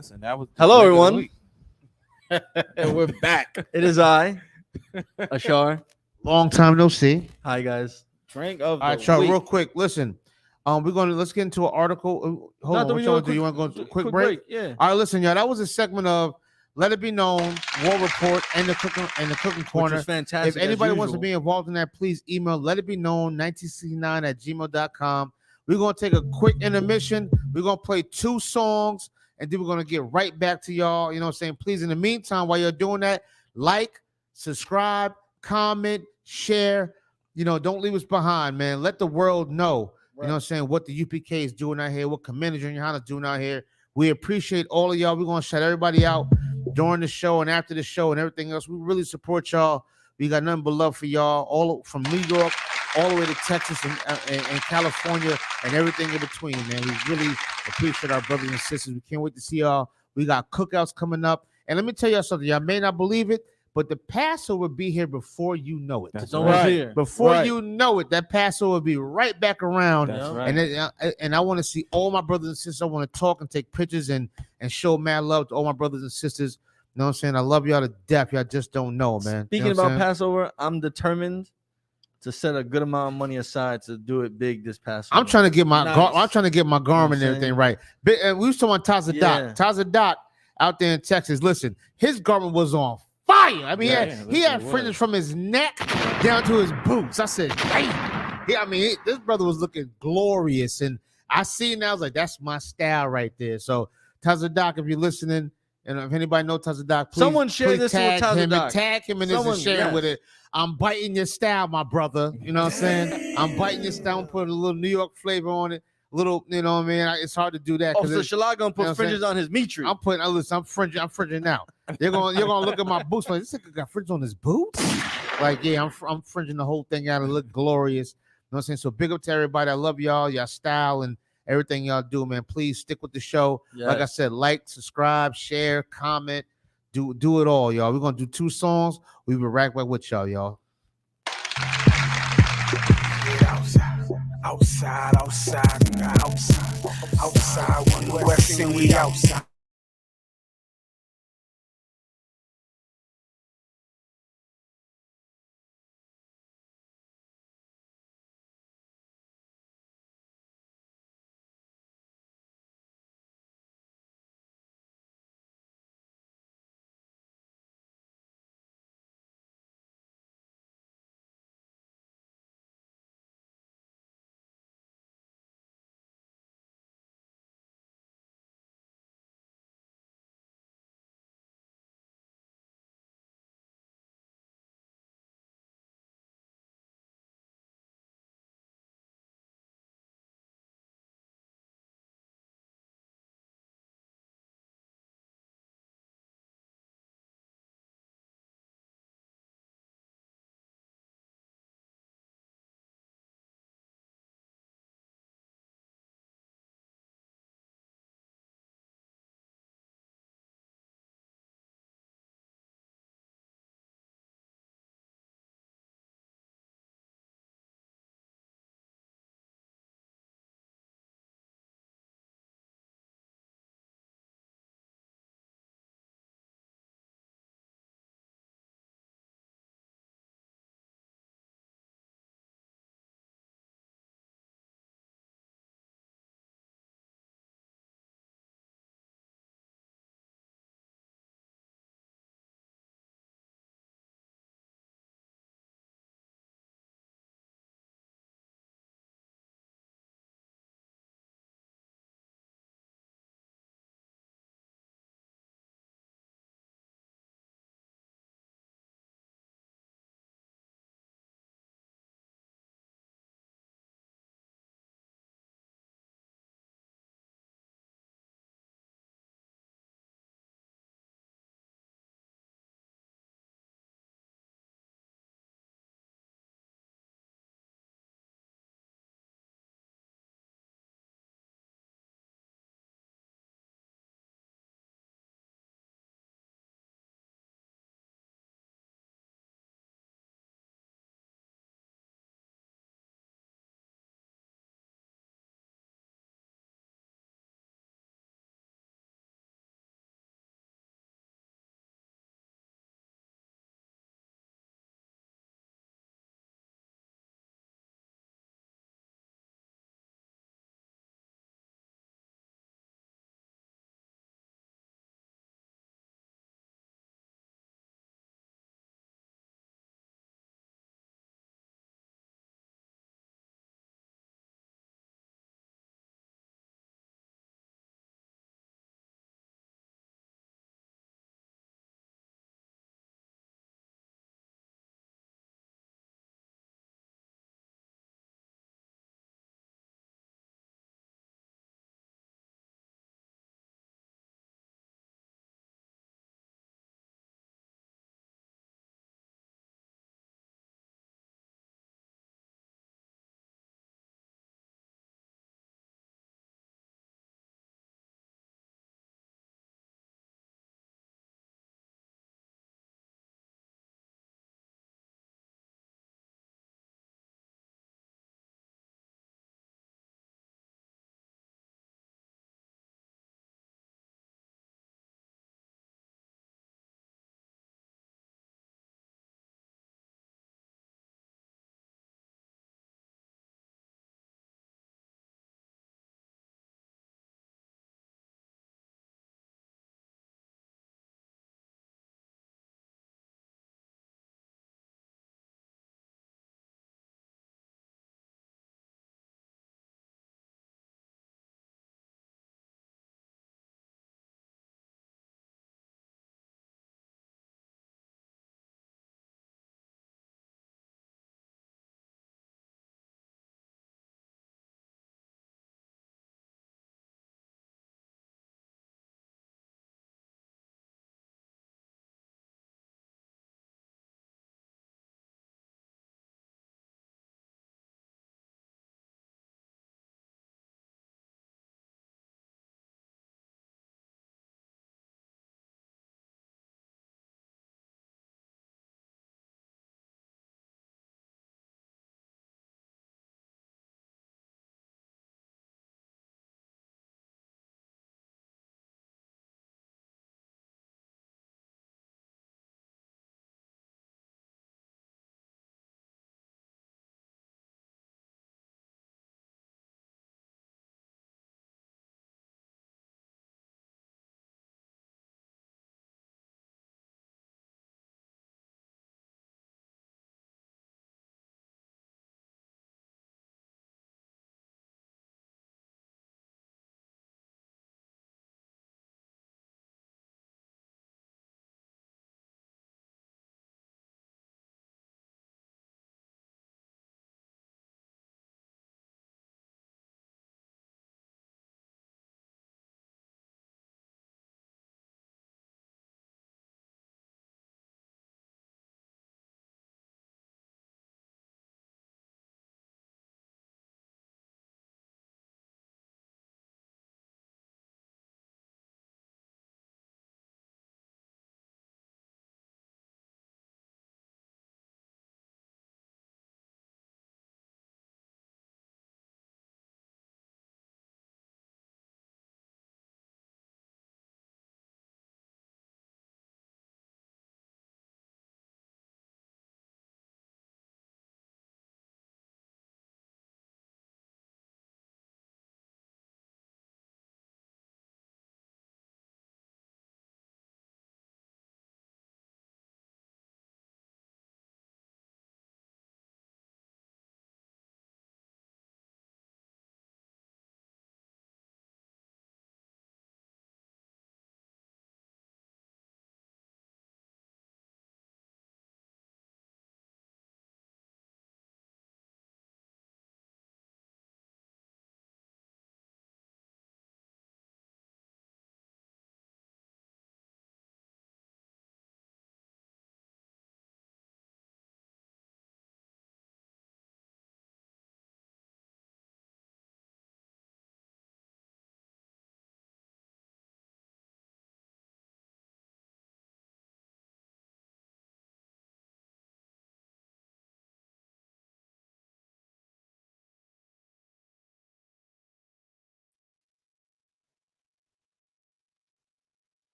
listen, that was the Hello, drink of the everyone. week. And we're back. It is I, Ashar. Long time no see. Hi, guys. Drink of All right, the Charles, week. real quick. Listen, let's get into an article. Hold No, on, do what we you do a want to do? You quick- want to go to a quick quick break? break? Yeah. All right, listen, y'all. That was a segment of Let It Be Known, War Report, and the cooking corner. was fantastic, If as anybody wants to usual. be involved in that, please email letitbeknown1969@gmail.com. We're gonna take a quick intermission. We're gonna play 2 songs, and then we're gonna get right back to y'all. You know what I'm saying? Please, in the meantime, while you're doing that, like, subscribe, comment, share. You know, don't leave us behind, man. Let the world know, you know what I'm saying, what the UPK is doing out here, what Commander Junior Hannah's doing out here. We appreciate all of y'all. We're going to shout everybody out during the show and after the show and everything else. We really support y'all. We got nothing but love for y'all, all from New York all the way to Texas and California and everything in between, man. We really appreciate our brothers and sisters. We can't wait to see y'all. We got cookouts coming up. And let me tell y'all something. Y'all may not believe it, but the Passover will be here before you know it. It's almost here. Before you know it, that Passover will be right back around. That's right. And I want to see all my brothers and sisters. I want to talk and take pictures and show mad love to all my brothers and sisters. You know what I'm saying? I love y'all to death. Y'all just don't know, man. Speaking you know about Passover, I'm determined to set a good amount of money aside to do it big this Passover. I'm trying to get my Nice. I'm trying to get my garment You know and what I'm everything right. And we was talking about Taza Yeah. Doc. Taza Doc out there in Texas. Listen, his garment was on fire. I mean, he had fringes from his neck down to his boots. I said, damn. This brother was looking glorious. And I see now, I was like, that's my style right there. So, Taza Doc, if you're listening, and if anybody knows Taza Doc, please, Someone share this with tag Taza him Doc. and tag him in this and share it with it. I'm biting your style, my brother. You know what I'm saying? I'm biting your style. I'm putting a little New York flavor on it. Little, you know what I mean? It's hard to do that. Oh, so Shalai gonna put fringes on his meat tree. I'm fringing now. You're gonna look at my boots. Like, this nigga got fringes on his boots. Like, yeah, I'm fringing the whole thing out. It look glorious. You know what I'm saying? So big up to everybody. I love y'all style and everything y'all do, man. Please stick with the show. Like I said, like, subscribe, share, comment, do it all, y'all. We're gonna do 2 songs. We will right back with y'all. Outside, when the West and we outside.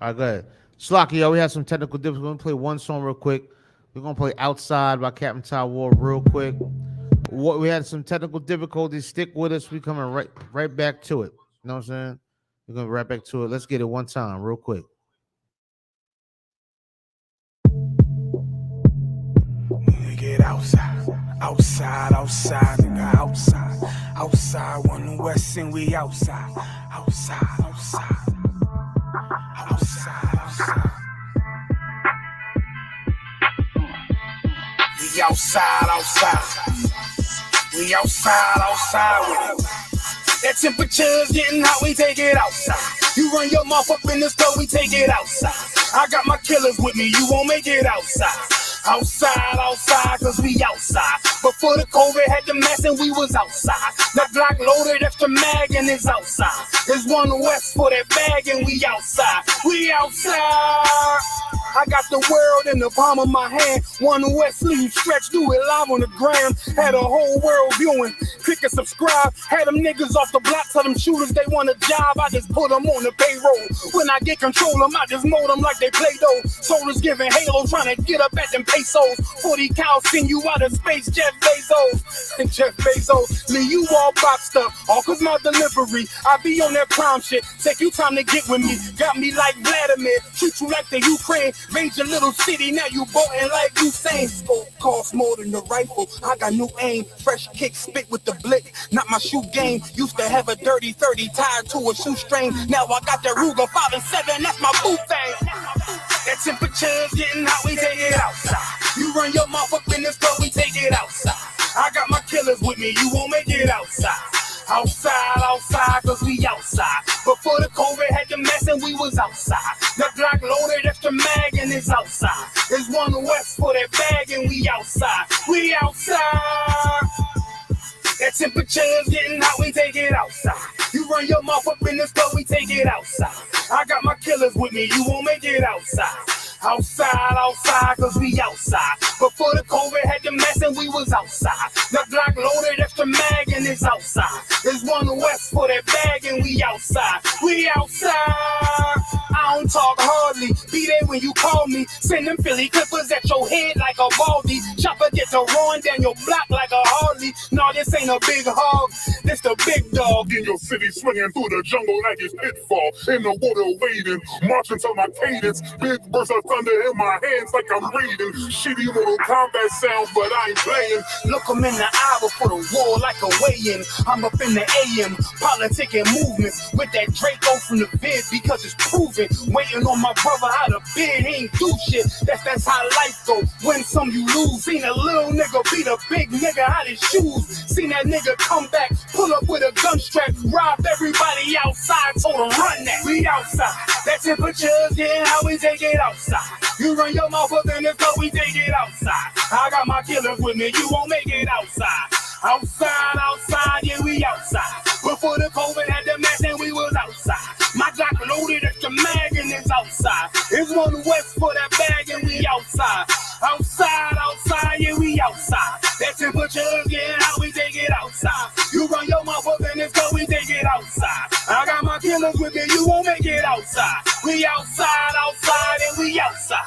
All right, go ahead. Slocky, yo, we had some technical difficulties. We're gonna play one song real quick. We're gonna play "Outside" by Captain Ty Ward real quick. What we had some technical difficulties. Stick with us. We coming right back to it. You know what I'm saying? We're gonna right back to it. Let's get it one time, real quick. Get outside, nigga, outside. One West and we outside. We outside with it. That temperature's getting hot, we take it outside. You run your mouth up in the store, we take it outside. I got my killers with me, you won't make it outside. Outside, cause we outside. Before the COVID had the mask and we was outside. The Glock loaded, extra mag and it's outside. There's one West for that bag and we outside. We outside. I got the world in the palm of my hand. One West sleeve stretch, do it live on the gram. Had a whole world viewing. Click and subscribe. Had them niggas off the block, tell them shooters they want a job. I just put them on the payroll. When I get control them, I just mold them like they Play-Doh. Soldiers giving Halo, trying to get up at them pesos. 40 cows send you out of space, Jeff Bezos. And Jeff Bezos, leave you all boxed up. All cause my delivery, I be on that prime shit. Take you time to get with me. Got me like Vladimir, treat you like the Ukraine. Raise your little city, now you boating like Usain. Scope costs more than the rifle. I got new aim, fresh kick, spit with the blick. Not my shoe game. Used to have a dirty 30 tied to a shoestring. Now I got that Ruger 5 and 7. That's my boo thing. That temperature's getting hot, we take it outside. You run your mouth up in the store, we take it outside. I got my killers with me, you won't make it outside. Outside, cause we outside. Before the COVID had the mess and we was outside. The Glock loaded, extra mag and it's outside. There's one West for that bag and we outside. We outside. That temperature's getting hot, we take it outside. You run your mouth up in the store, we take it outside. I got my killers with me, you won't make it outside. Outside, cause we outside. Before the COVID had the mess and we was outside. The Glock loaded, extra mag and it's outside. There's one West for that bag and we outside. We outside. I don't talk hardly, be there when you call me. Send them Philly clippers at your head like a Baldy. Chopper get to run down your block like a Harley. No, this ain't a big hog, this the big dog. In your city, swinging through the jungle like it's pitfall. In the water wading, marching to my cadence. Big bursts of thunder in my hands like I'm reading. Shitty little combat sounds, but I ain't playing. Look them in the eye before the war like a weigh-in. I'm up in the AM, politicking movements with that Draco from the vid because it's proven. Waiting on my brother out of bed, he ain't do shit. That's how life go. Win some, you lose. Seen a little nigga beat a big nigga out his shoes. Seen that nigga come back, pull up with a gun strap, rob everybody outside, told him run that. We outside. That temperature's getting hot, we take it outside. You run your mouth up in the club, we take it outside. I got my killers with me, you won't make it outside. Outside, yeah, we outside. Before the COVID had the mess and we was outside. My Glock loaded extra mag and it's outside. It's one West for that bag and we outside. Outside, yeah, we outside. That temperature's getting hot, we take it outside. You run your mouth up in this club, we take it outside. I got my killers with me, you won't make it outside. We outside, and we outside.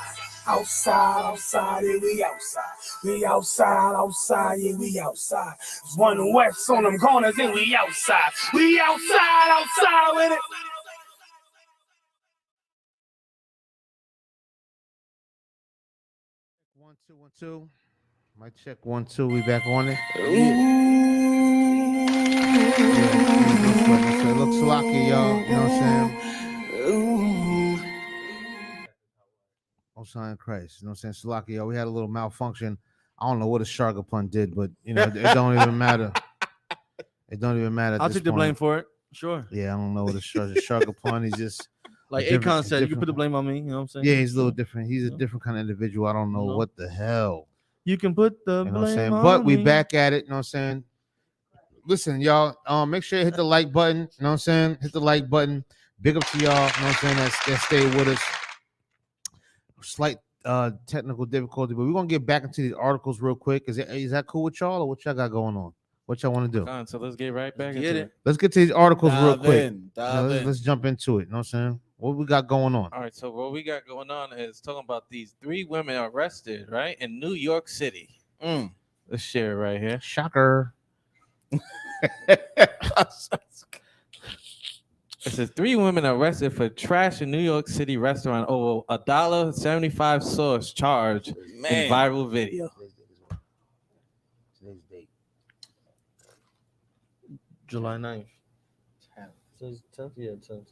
Outside, yeah, we outside. We outside, yeah, we outside. There's one West on them corners and we outside. We outside with it. One, two. Mic check 1, 2. We back on it. Look, Slocky, y'all. You know what I'm saying? Most High in Christ. You know what I'm saying? Slocky, y'all. We had a little malfunction. I don't know what a Shargapun did, but you know, it don't even matter. It don't even matter. I'll take the blame for it. Sure. Yeah, I don't know what a Shargapun. He's just like Akon said, you can put the blame on me. You know what I'm saying? Yeah, he's a little different. He's a different kind of individual. I don't know what the hell. You can put the You know what I'm blame saying? on But we me. back at it. You know what I'm saying? Listen, y'all. Make sure you hit the like button. You know what I'm saying? Hit the like button. Big up to y'all. You know what I'm saying? That stayed with us. Slight technical difficulty, but we're gonna get back into these articles real quick. Is that cool with y'all, or what y'all got going on? What y'all want to do? So let's get right back Get into it. Let's get to these articles real Dive quick. in, dive in. Let's jump into it. You know what I'm saying? What we got going on? All right, so what we got going on is talking about these 3 women arrested, right, in New York City. Let's share it right here. Shocker. It says 3 women arrested for trash in New York City restaurant over $1.75 sauce charge in viral video. Today's date. July 9th. Says 10th? Yeah, 10th.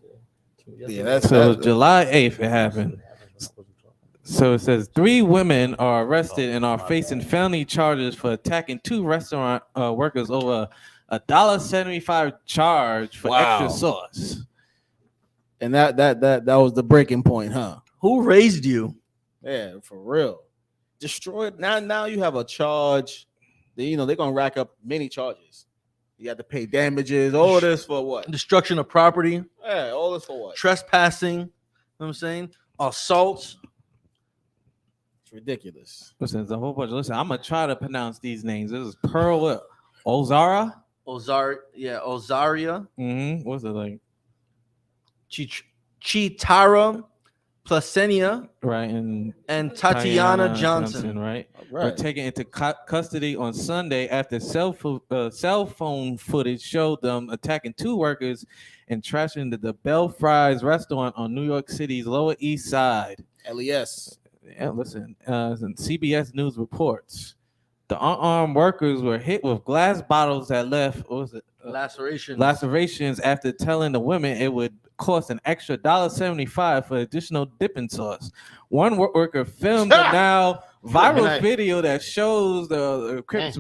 Yeah, that's so July 8th it happened. So it says 3 women are arrested and are facing felony charges for attacking 2 restaurant workers over $1.75 charge for extra sauce. And that was the breaking point, huh? Who raised you? Yeah, for real. Destroyed. Now you have a charge. They're gonna rack up many charges. You have to pay damages. All this for what? Destruction of property. Yeah, all this for what? Trespassing. You know what I'm saying? Assault. It's ridiculous. Listen, there's a whole bunch. Listen, I'm gonna try to pronounce these names. This is Pearl Ozara. Ozaria. What's it like? Chitara Placenia. Right, and Tatiana Johnson. Right. Were taken into custody on Sunday after cell phone footage showed them attacking 2 workers and trashing the Bell Fries restaurant on New York City's Lower East Side. LES. Yeah, listen, CBS News reports the unarmed workers were hit with glass bottles that left lacerations after telling the women it would cost an extra $1.75 for additional dipping sauce. One worker filmed a now viral video that shows the culprits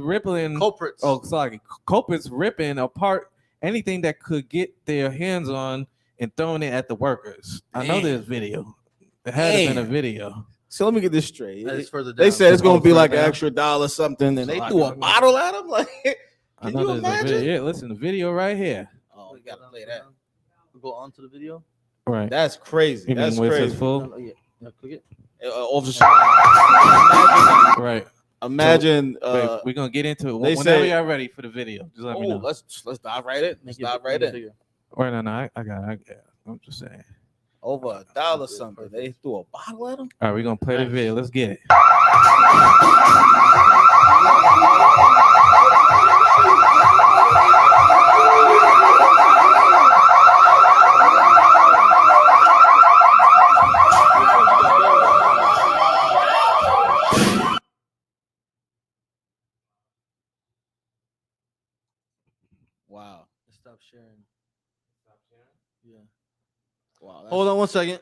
ripping apart anything that could get their hands on and throwing it at the workers. I know there's video. There had to been a video. So let me get this straight. Down. They said it's gonna be like an extra $1 something, and they threw a bottle at him. Like, can you imagine? Yeah, listen, the video right here. Oh, we gotta play that. Go on to the video. Right. That's crazy. You That's mean crazy. Full? Yeah, click it. Right. Imagine. So, we're gonna get into it They whenever say, y'all ready for the video. Just let me know. Let's dive right in. Let's dive right in. Right, no, I got it. I'm just saying. Over $1 something. They threw a bottle at him. All right, we're gonna play the video. Let's get it. Wow. Stop sharing. Yeah. Wow. Hold on one second.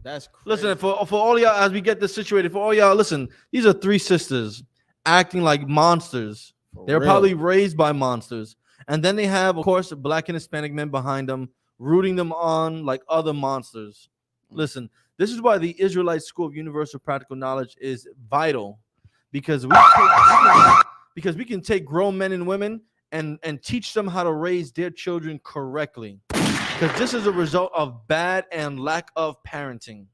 That's crazy. Listen, for all y'all, as we get this situated, for all y'all, listen, these are 3 sisters acting like monsters. They're probably raised by monsters. And then they have, of course, Black and Hispanic men behind them, rooting them on like other monsters. Listen, this is why the Israelite School of Universal Practical Knowledge is vital, because we can take grown men and women and teach them how to raise their children correctly. Because this is a result of bad and lack of parenting.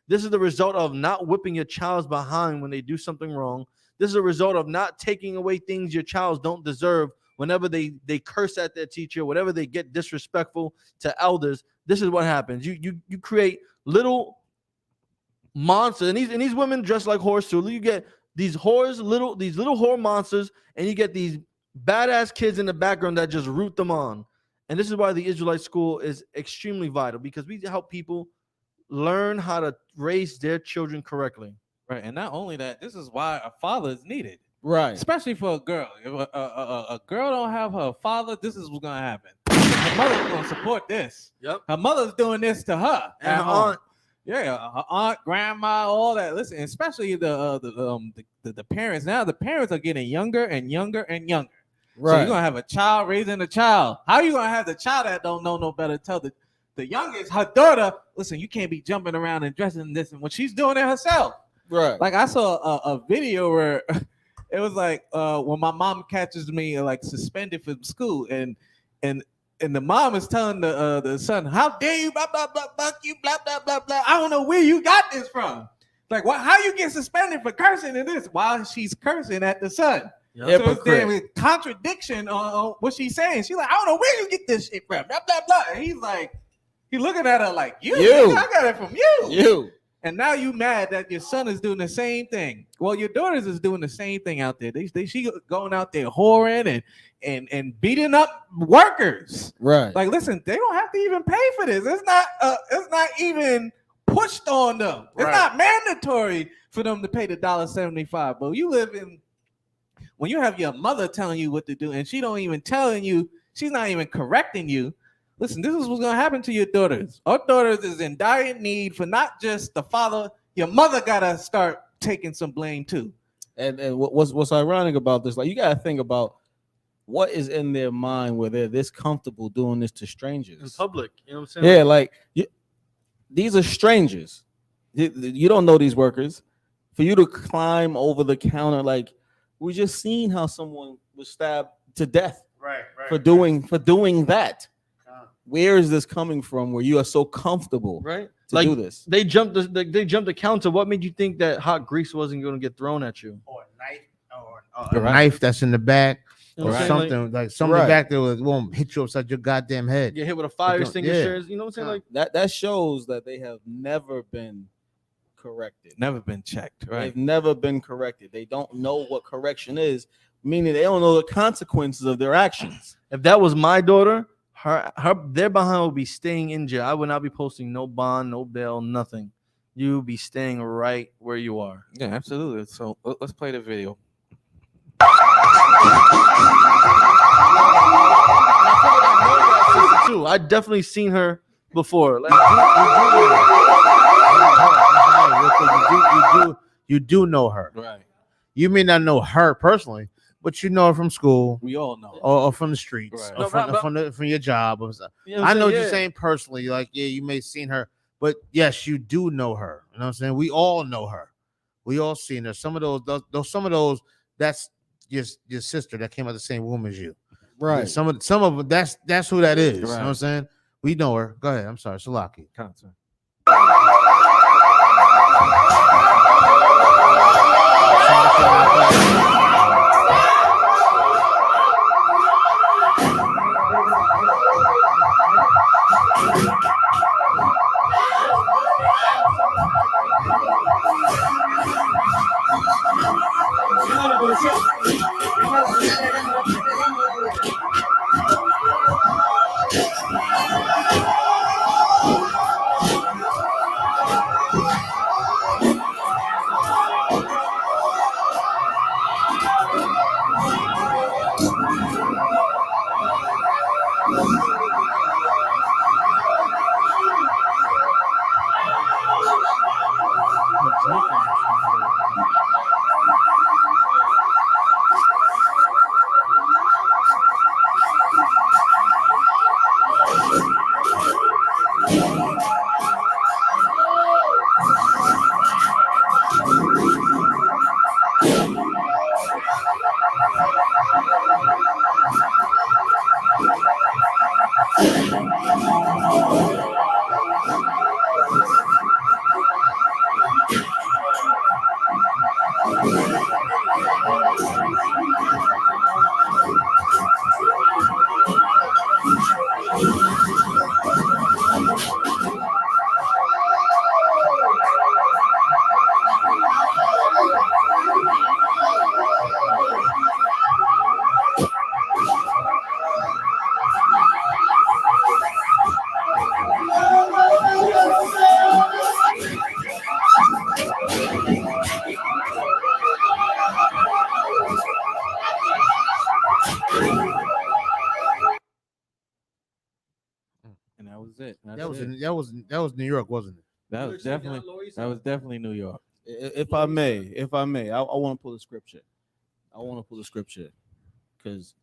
This is the result of not whipping your child's behind when they do something wrong. This is a result of not taking away things your child don't deserve whenever they curse at their teacher, whenever they get disrespectful to elders. This is what happens. You create little monsters, and these women dress like whores too. You get these little whore monsters, and you get these badass kids in the background that just root them on. And this is why the Israelite School is extremely vital, because we help people learn how to raise their children correctly. Right, and not only that, this is why a father is needed. Right, especially for a girl. If a girl don't have her father, this is what's gonna happen. Her mother's gonna support this. Yep, her mother's doing this to her and her aunt. Yeah, her aunt, grandma, all that. Listen, especially the parents. Now the parents are getting younger and younger and younger. Right. So you're gonna have a child raising a child. How are you gonna have the child that don't know no better tell the youngest, her daughter, listen, you can't be jumping around and dressing this, and when she's doing it herself. Right. Like I saw a video where it was like when my mom catches me like suspended from school, and the mom is telling the son, "How dare you, blah blah blah, fuck you, blah blah blah blah." I don't know where you got this from. Like, what? How you get suspended for cursing in this while she's cursing at the son? Yep. So it's damn contradiction on what she's saying. She's like, I don't know where you get this shit from, blah blah blah. And he's like, He looking at her like, you. You. Nigga, I got it from you. You. And now you mad that your son is doing the same thing. Well, your daughters is doing the same thing out there. She going out there whoring and beating up workers. Right. Like, listen, they don't have to even pay for this. It's not even pushed on them. It's not mandatory for them to pay the $1.75. But you live in when you have your mother telling you what to do and she don't even telling you, she's not even correcting you. Listen, this is what's gonna happen to your daughters. Our daughters is in dire need for not just the father. Your mother gotta start taking some blame too. And what's ironic about this? Like, you gotta think about what is in their mind where they're this comfortable doing this to strangers in public. You know what I'm saying? Yeah, like these are strangers. You don't know these workers. For you to climb over the counter, like we just seen how someone was stabbed to death, for doing that. Where is this coming from? Where you are so comfortable, to do this? They jumped the counter. What made you think that hot grease wasn't going to get thrown at you? Or a knife that's in the back, You know or what I'm saying? something like something back there won't hit you upside your goddamn head. Get hit with a fire extinguisher. You know what I'm saying? Like That shows that they have never been corrected. Never been checked. Right. They've never been corrected. They don't know what correction is, meaning they don't know the consequences of their actions. If that was my daughter, their behind would be staying in jail. I would not be posting no bond, no bail, nothing. You would be staying right where you are. Yeah, absolutely. So let's play the video. Too. I definitely seen her before. Like, you do know her. Right. You may not know her personally, but you know her from school. We all know. Or from the streets. Right. Or from your job. Or something. You know I know what saying? you're saying personally. Like, yeah, you may have seen her, but yes, you do know her. You know what I'm saying? We all know her. We all seen her. Some of those, that's your sister that came out the same womb as you. Right. Some of them, that's who that is. You know Right. what I'm saying? We know her. Go ahead. I'm sorry, Salaki. Concert. And that was it. That was New York, wasn't it? That was definitely New York. If I may, I want to pull the scripture. Because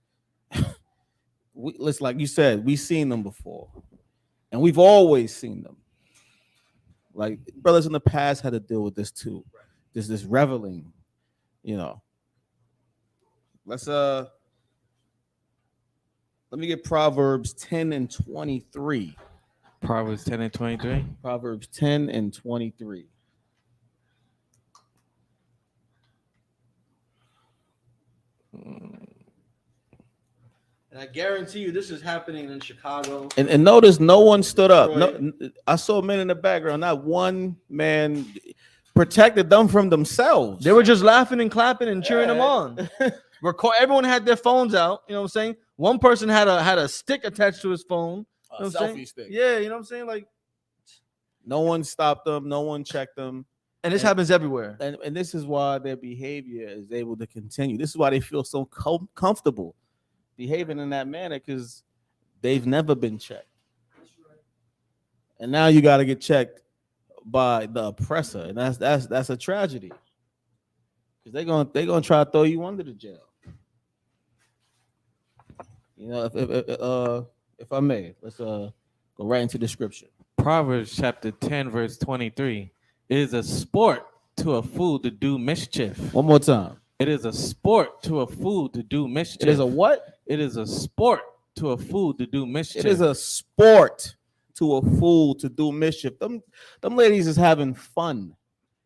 let's, like you said, we've seen them before, and we've always seen them. Like, brothers in the past had to deal with this too. This reveling, you know. Let me get Proverbs 10 and 23. Proverbs 10 and 23. Proverbs 10 and 23. And I guarantee you, this is happening in Chicago. And notice no one stood up. Detroit. No, I saw men in the background. Not one man protected them from themselves. They were just laughing and clapping and cheering them on. Everyone had their phones out. You know what I'm saying? One person had a stick attached to his phone. You know what I'm saying? Selfie stick. Yeah, you know what I'm saying? Like, no one stopped them. No one checked them. and this happens everywhere. And this is why their behavior is able to continue. This is why they feel so comfortable behaving in that manner, because they've never been checked. And now you got to get checked by the oppressor, and that's a tragedy, because they're gonna try to throw you under the jail. You know, if I may, let's go right into the scripture. Proverbs chapter 10, verse 23. It is a sport to a fool to do mischief. One more time. It is a sport to a fool to do mischief. It is a what? It is a sport to a fool to do mischief. It is a sport to a fool to do mischief. Them ladies is having fun.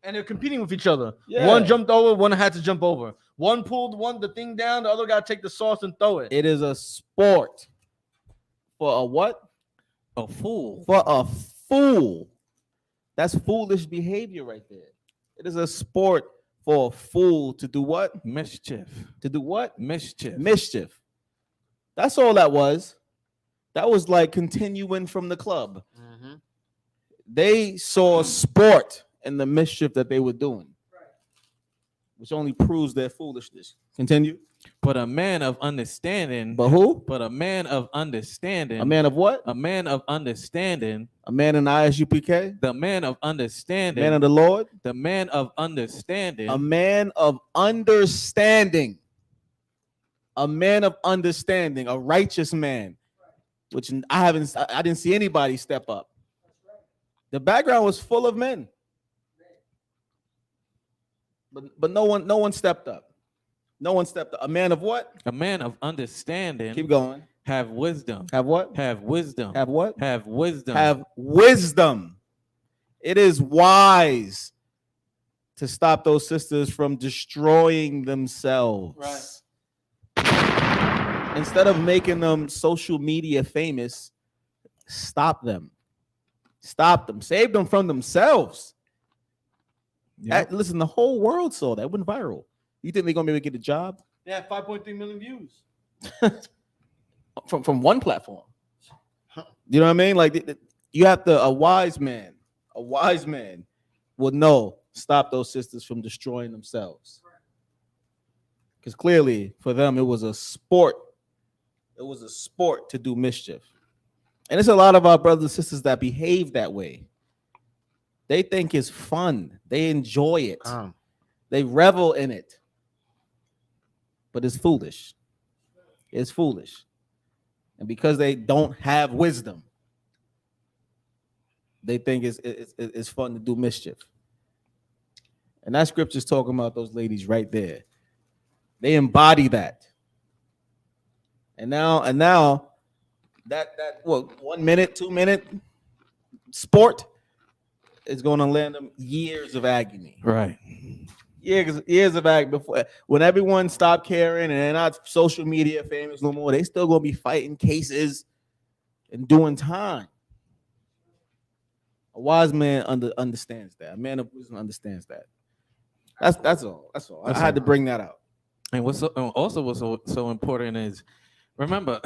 And they're competing with each other. Yeah. One jumped over, one had to jump over. One pulled the thing down, the other got to take the sauce and throw it. It is a sport for a what? A fool. For a fool. That's foolish behavior right there. It is a sport for a fool to do what? Mischief. To do what? Mischief. Mischief. That's all that was. That was like continuing from the club. Mm-hmm. They saw sport in the mischief that they were doing, which only proves their foolishness. Continue. But a man of understanding. But who? But a man of understanding. A man of what? A man of understanding. A man in ISUPK? The man of understanding. Man of the Lord? The man of understanding. A man of understanding. A man of understanding. A righteous man. Which I didn't see anybody step up. The background was full of men. But no one stepped up. No one stepped up. A man of what? A man of understanding. Keep going. Have wisdom. Have what? Have wisdom. Have what? Have wisdom. Have wisdom. It is wise to stop those sisters from destroying themselves. Right. Instead of making them social media famous, stop them. Stop them. Save them from themselves. Yep. Listen, the whole world saw that. It went viral. You think they're gonna be able to get a job? They had 5.3 million views. from one platform. You know what I mean? Like you have to, a wise man would know, stop those sisters from destroying themselves. Because clearly for them it was a sport. It was a sport to do mischief. And it's a lot of our brothers and sisters that behave that way. They think it's fun. They enjoy it. They revel in it. But it's foolish. It's foolish. And because they don't have wisdom, they think it's fun to do mischief. And that scripture's talking about those ladies right there. They embody that. And now that what, 1 minute, 2 minute sport is going to land them years of agony. Right. Years of agony. Before, when everyone stopped caring and they're not social media famous no more, they still going to be fighting cases and doing time. A wise man understands that. A man of wisdom understands that. That's all. I had to bring that out. And what's so important is, remember,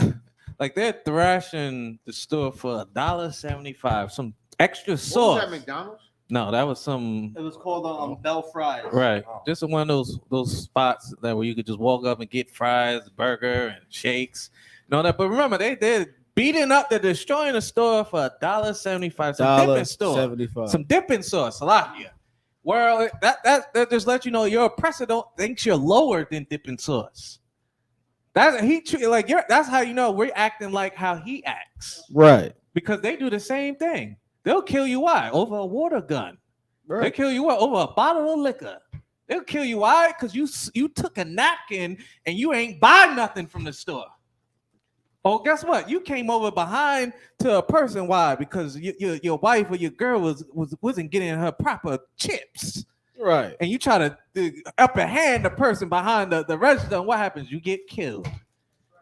like they're thrashing the store for $1.75, some extra sauce. What was that, McDonald's? No, that was some. It was called Bell Fries. Right, just one of those spots that where you could just walk up and get fries, burger, and shakes, and all that. But remember, they're beating up, they're destroying the store for $1.75. Some dipping store, $1.75. some dipping sauce, Salakia. Well, that just lets you know your oppressor thinks you're lower than dipping sauce. That's how you know we're acting like how he acts. Right. Because they do the same thing. They'll kill you why? Over a water gun. Right. They'll kill you why? Over a bottle of liquor. They'll kill you why? Because you took a napkin and you ain't buy nothing from the store. Oh, guess what? You came over behind to a person. Why? Because your wife or your girl wasn't getting her proper chips. Right. And you try to upper hand the person behind the register, and what happens? You get killed.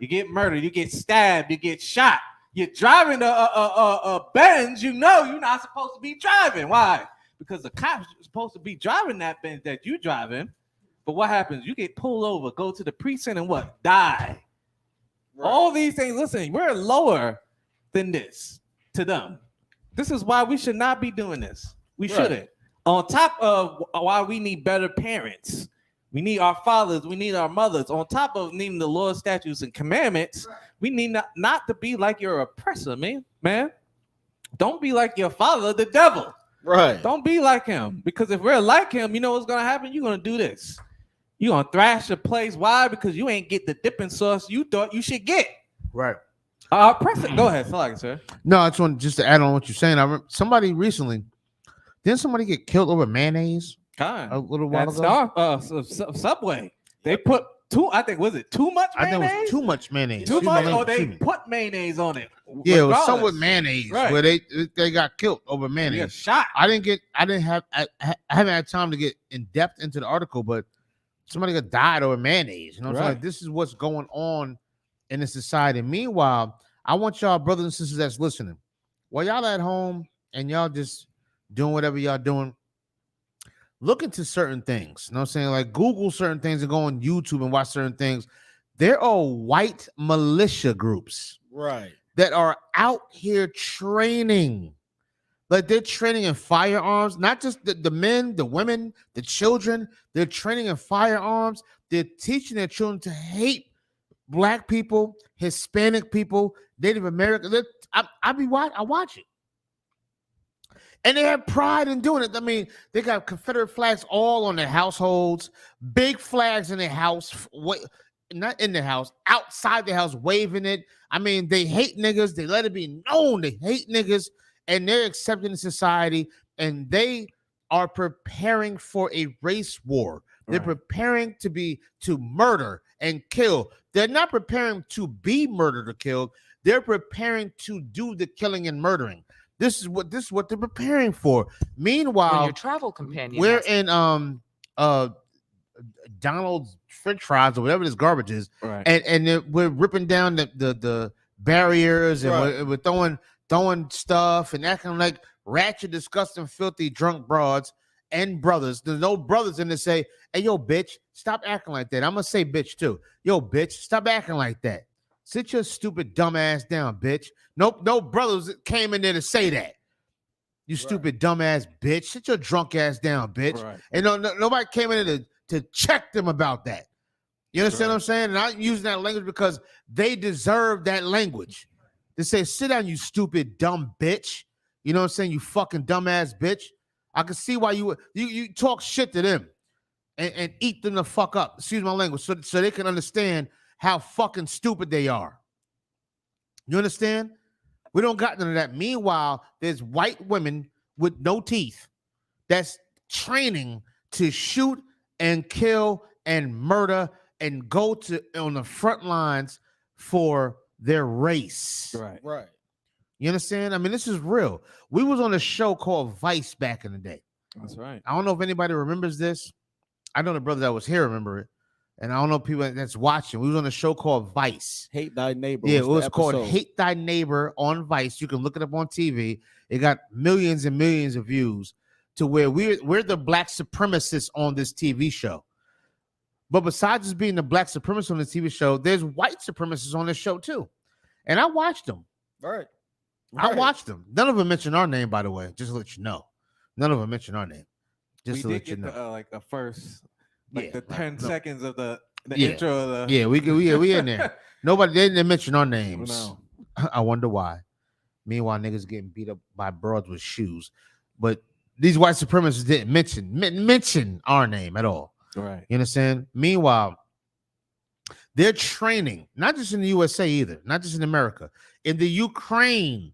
You get murdered. You get stabbed. You get shot. You're driving a Benz. You know you're not supposed to be driving. Why? Because the cops are supposed to be driving that Benz that you driving. But what happens? You get pulled over, go to the precinct, and what? Die. Right. All these things. Listen, we're lower than this to them. This is why we should not be doing this. We shouldn't. On top of why we need better parents. We need our fathers. We need our mothers. On top of needing the Lord's statutes and commandments, we need not to be like your oppressor, man. Don't be like your father, the devil. Right. Don't be like him. Because if we're like him, you know what's going to happen? You're going to do this. You're going to thrash the place. Why? Because you ain't get the dipping sauce you thought you should get. Right. Oppressor. Go ahead. Like, sir. No, I just want just to add on what you're saying. I remember somebody recently, didn't somebody get killed over mayonnaise? A little while ago. Subway. They put I think, was it too much mayonnaise? I think it was too much mayonnaise. Too much, or they put mayonnaise on it. Yeah, it was some with mayonnaise where they got killed over mayonnaise. Yeah, shot. I haven't had time to get in depth into the article, but somebody got died over mayonnaise. You know what I'm saying? Like, this is what's going on in the society. Meanwhile, I want y'all brothers and sisters that's listening, while y'all at home and y'all just doing whatever y'all doing, look into certain things. You know what I'm saying? Like Google certain things and go on YouTube and watch certain things. There are white militia groups, right, that are out here training. Like they're training in firearms, not just the men, the women, the children. They're training in firearms. They're teaching their children to hate Black people, Hispanic people, Native Americans. I watch it. And they have pride in doing it. I mean, they got Confederate flags all on their households, big flags in their house, not in their house, outside the house, waving it. I mean, they hate niggas. They let it be known they hate niggas, and they're accepting in society, and they are preparing for a race war. They're preparing to murder and kill. They're not preparing to be murdered or killed. They're preparing to do the killing and murdering. This is what they're preparing for. Meanwhile, when your travel companion we're in Donald's French fries or whatever this garbage is, and we're ripping down the barriers, and we're throwing stuff and acting like ratchet, disgusting, filthy, drunk broads and brothers. There's no brothers in to say, "Hey, yo, bitch, stop acting like that." I'm gonna say, "Bitch," too. Yo, bitch, stop acting like that. Sit your stupid dumb ass down, bitch. Nope, no brothers came in there to say that. You stupid dumb ass bitch. Sit your drunk ass down, bitch. And nobody came in there to check them about that. You understand what I'm saying? And I'm using that language because they deserve that language. They say, "Sit down, you stupid dumb bitch." You know what I'm saying? You fucking dumb ass bitch. I can see why you talk shit to them and eat them the fuck up. Excuse my language, so they can understand how fucking stupid they are. You understand? We don't got none of that. Meanwhile, there's white women with no teeth that's training to shoot and kill and murder and go on the front lines for their race. Right. You understand? I mean, this is real. We was on a show called Vice back in the day. That's right. I don't know if anybody remembers this. I know the brother that was here remember it. And I don't know people that's watching. We was on a show called Vice. Hate Thy Neighbor. Yeah, it was called Hate Thy Neighbor on Vice. You can look it up on TV. It got millions and millions of views to where we're the black supremacists on this TV show. But besides just being the black supremacists on the TV show, there's white supremacists on this show too. And I watched them. Right. I watched them. None of them mentioned our name, by the way, just to let you know. None of them mentioned our name. Just to let you know. Like a first. Like the 10 no. seconds of the intro of the we in there. Nobody didn't mention our names. No. I wonder why. Meanwhile, niggas getting beat up by broads with shoes. But these white supremacists didn't mention our name at all. Right. You understand? Meanwhile, they're training, not just in the USA either, not just in America, in the Ukraine.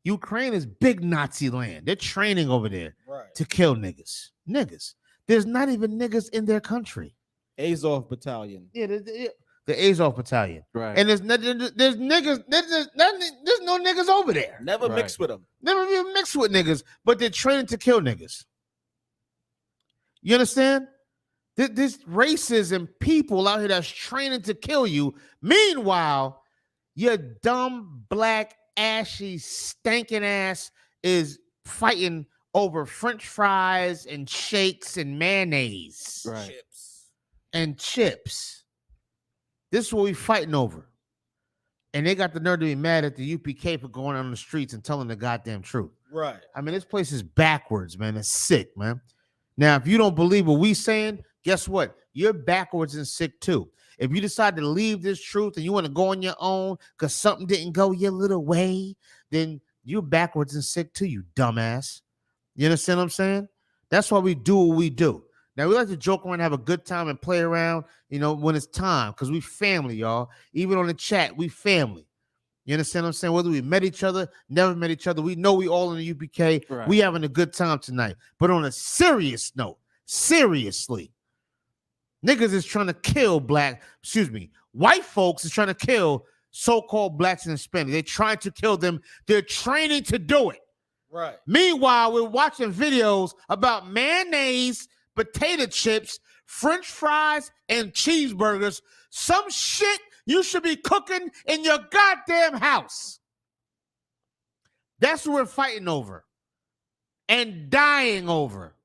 Ukraine is big Nazi land. They're training over there to kill niggas. There's not even niggas in their country. Azov Battalion. Yeah, the Azov Battalion. Right. And there's niggas. There's no niggas over there. Never mixed with them. Never even mixed with niggas, but they're training to kill niggas. You understand? This racism people out here that's training to kill you. Meanwhile, your dumb, black, ashy, stinking ass is fighting over French fries and shakes and mayonnaise. Right. And chips. This is what we fighting over. And they got the nerve to be mad at the UPK for going on the streets and telling the goddamn truth. Right. I mean, this place is backwards, man. It's sick, man. Now, if you don't believe what we saying, guess what? You're backwards and sick too. If you decide to leave this truth and you want to go on your own because something didn't go your little way, then you're backwards and sick too, you dumbass. You understand what I'm saying? That's why we do what we do. Now, we like to joke around, have a good time, and play around, when it's time, because we family, y'all. Even on the chat, we family. You understand what I'm saying? Whether we met each other, never met each other, we know we all in the UPK. Right. We having a good time tonight. But on a serious note, seriously, niggas is trying to kill white folks is trying to kill so-called blacks and Hispanics. They're trying to kill them. They're training to do it. Right. Meanwhile, we're watching videos about mayonnaise, potato chips, French fries, and cheeseburgers. Some shit you should be cooking in your goddamn house. That's what we're fighting over and dying over.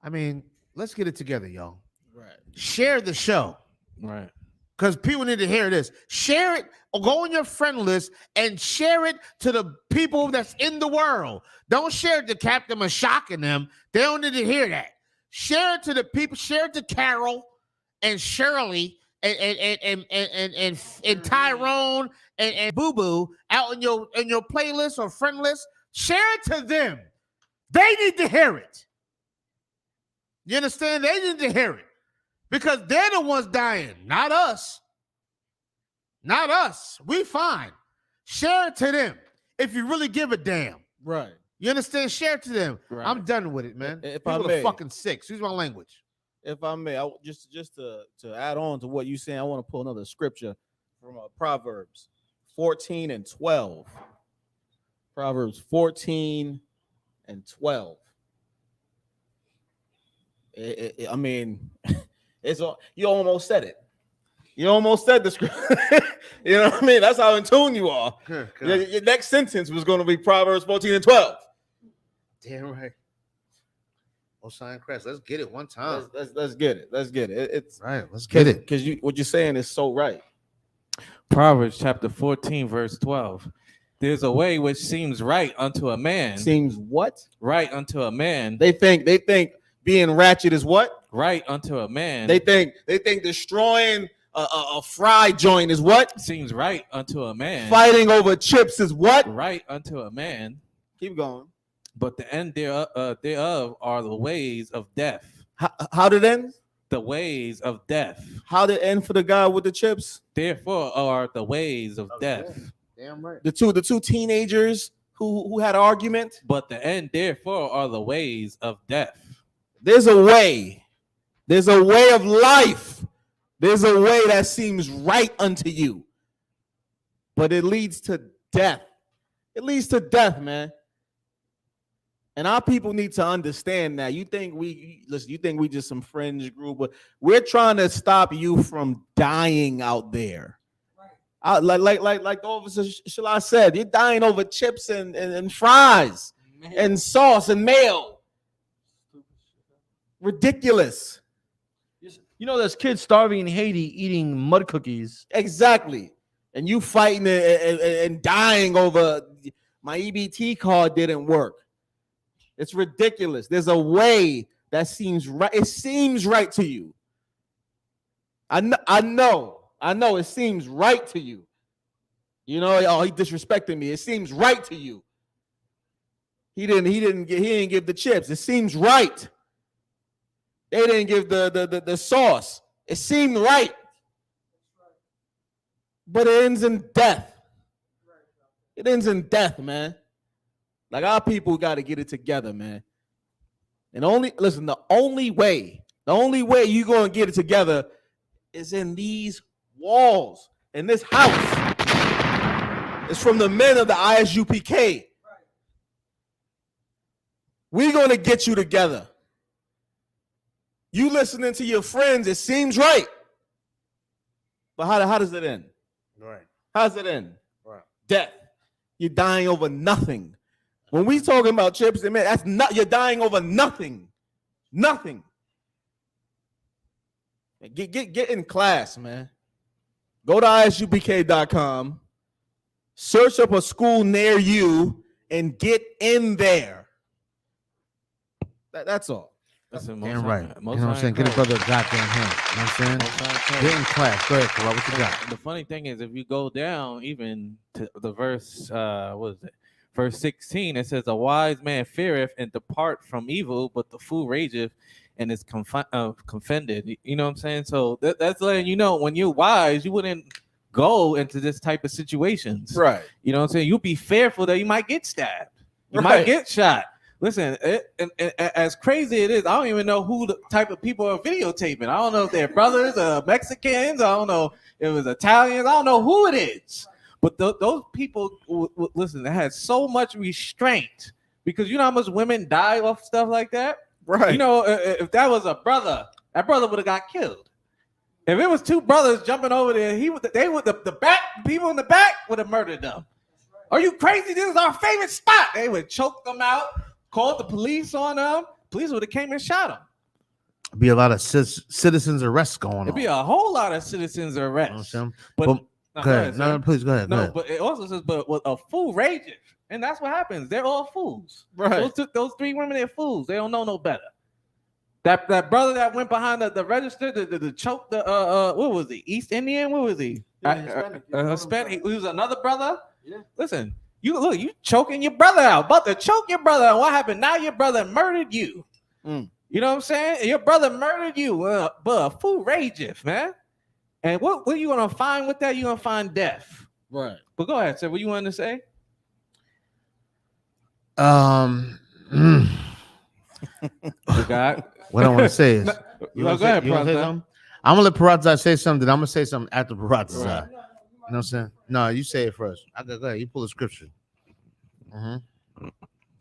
I mean, let's get it together, y'all. Right. Share the show. Right. Because people need to hear this. Share it or go on your friend list and share it to the people that's in the world. Don't share it to Captain Mashak and them. They don't need to hear that. Share it to the people. Share it to Carol and Shirley and Tyrone and Boo Boo out in your playlist or friend list. Share it to them. They need to hear it. You understand? They need to hear it. Because they're the ones dying, not us. Not us. We fine. Share it to them if you really give a damn. Right. You understand? Share it to them. Right. I'm done with it, man. If People I may, are fucking sick. Excuse my language. If I may, just to add on to what you're saying, I want to pull another scripture from Proverbs 14 and 12. Proverbs 14 and 12. I mean, you almost said it. You almost said the script. You know what I mean? That's how in tune you are. Your next sentence was going to be Proverbs 14 and 12. Damn right. Osine Crest. Let's get it one time. Let's get it. Let's get it. It's right. Let's get it. Because what you're saying is so right. Proverbs chapter 14, verse 12. There's a way which seems right unto a man. Seems what? Right unto a man. They think being ratchet is what? Right unto a man. They think destroying a fry joint is what? Seems right unto a man. Fighting over chips is what? Right unto a man. Keep going. But the end thereof are the ways of death. How did it end? The ways of death. How did it end for the guy with the chips? Therefore are the ways of death. Damn right. The two teenagers who had an argument. But the end therefore are the ways of death. There's a way. There's a way of life. There's a way that seems right unto you. But it leads to death. It leads to death, man. And our people need to understand that. You think we just some fringe group, but we're trying to stop you from dying out there. Right. Like the officer Shala said, you're dying over chips and fries and sauce and mayo. Ridiculous. You know, there's kids starving in Haiti eating mud cookies. Exactly. And you fighting and dying over my EBT card didn't work. It's ridiculous. There's a way that seems right. It seems right to you. I know. It seems right to you. You know, oh, he disrespected me. It seems right to you. He didn't give the chips. It seems right. They didn't give the sauce. It seemed right. But it ends in death. It ends in death, man. Like, our people got to get it together, man. And the only way you're going to get it together is in these walls, in this house. It's from the men of the ISUPK. We're going to get you together. You listening to your friends, it seems right. But how does it end? Right. How does it end? Right. Death. You're dying over nothing. When we talking about chips, man, that's not, you're dying over nothing. Nothing. Get in class, man. Go to isubk.com, search up a school near you, and get in there. That's all. Damn right. You know what I'm saying? Get a brother a goddamn hand. You know what I'm saying? Get in class. Go ahead, Kawhi. What you got? The funny thing is, if you go down even to the verse, what is it? Verse 16, it says, "A wise man feareth and depart from evil, but the fool rageth and is confended." You know what I'm saying? So that's letting you know, when you're wise, you wouldn't go into this type of situations. Right. You know what I'm saying? You'll be fearful that you might get stabbed. You Right. might get shot. Listen, as crazy it is, I don't even know who the type of people are videotaping. I don't know if they're brothers or Mexicans. I don't know if it was Italians. I don't know who it is. But those people, listen, they had so much restraint, because you know how much women die off stuff like that? Right. You know, if that was a brother, that brother would have got killed. If it was two brothers jumping over there, the people in the back would have murdered them. Are you crazy? This is our favorite spot. They would choke them out, called the police on them. Police would have came and shot them. Be a lot of citizens arrests going on. It'd be a whole lot of citizens arrests. You know But go ahead. No, please go ahead. Go No, ahead. but it also says, but with a fool rages, and that's what happens. They're all fools. Right. Those three women, they're fools. They don't know no better. That brother that went behind the register, the choke, what was he? East Indian? What was he? Hispanic. He was another brother. Yeah. Listen, you choking your brother out, about to choke your brother out. What happened? Now your brother murdered you. You know what I'm saying? Your brother murdered you. But a fool rageth, man. And what are you gonna find with that? You're gonna find death. Right. But go ahead, sir. What you wanted to say? You got What I want to say is, go ahead, you wanna say Parazai. something? I'm gonna let Parazai say something. I'm gonna say something after Parazai. You know what I'm saying? No, you say it first. Go ahead. You pull the scripture.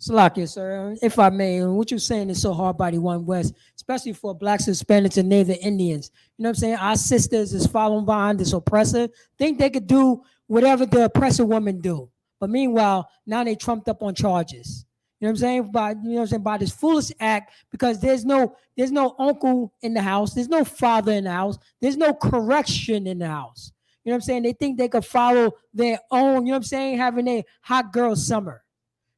Salakia, sir, if I may, what you're saying is so hard by the One West, especially for blacks, Hispanics, and Native Indians. You know what I'm saying? Our sisters is following behind this oppressor, think they could do whatever the oppressor woman do. But meanwhile, now they trumped up on charges. You know what I'm saying? By this foolish act, because there's no uncle in the house, there's no father in the house, there's no correction in the house. You know what I'm saying? They think they could follow their own, you know what I'm saying, having a hot girl summer.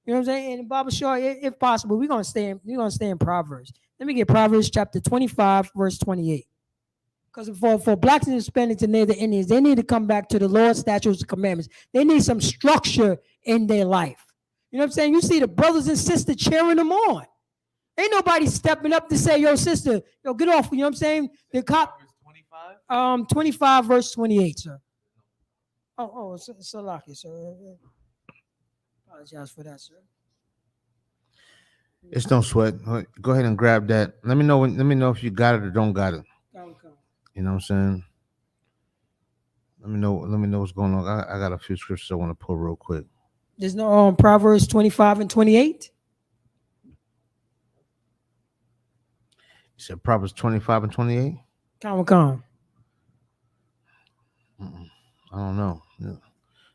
You know what I'm saying? And Baba Shaw, if possible, we're gonna stay in Proverbs. Let me get Proverbs chapter 25, verse 28. Because for blacks and Hispanics and Native Indians, they need to come back to the Lord's statutes and commandments. They need some structure in their life. You know what I'm saying? You see the brothers and sisters cheering them on. Ain't nobody stepping up to say, yo, sister, yo, get off. You know what I'm saying? The cop 25 verse 28, sir. Salaki, sir. Apologize for that, sir. It's no sweat. Go ahead and grab that. Let me know if you got it or don't got it. You know what I'm saying? Let me know what's going on. I got a few scriptures I want to pull real quick. There's no Proverbs 25 and 28. You said Proverbs 25 and 28? Come. I don't know.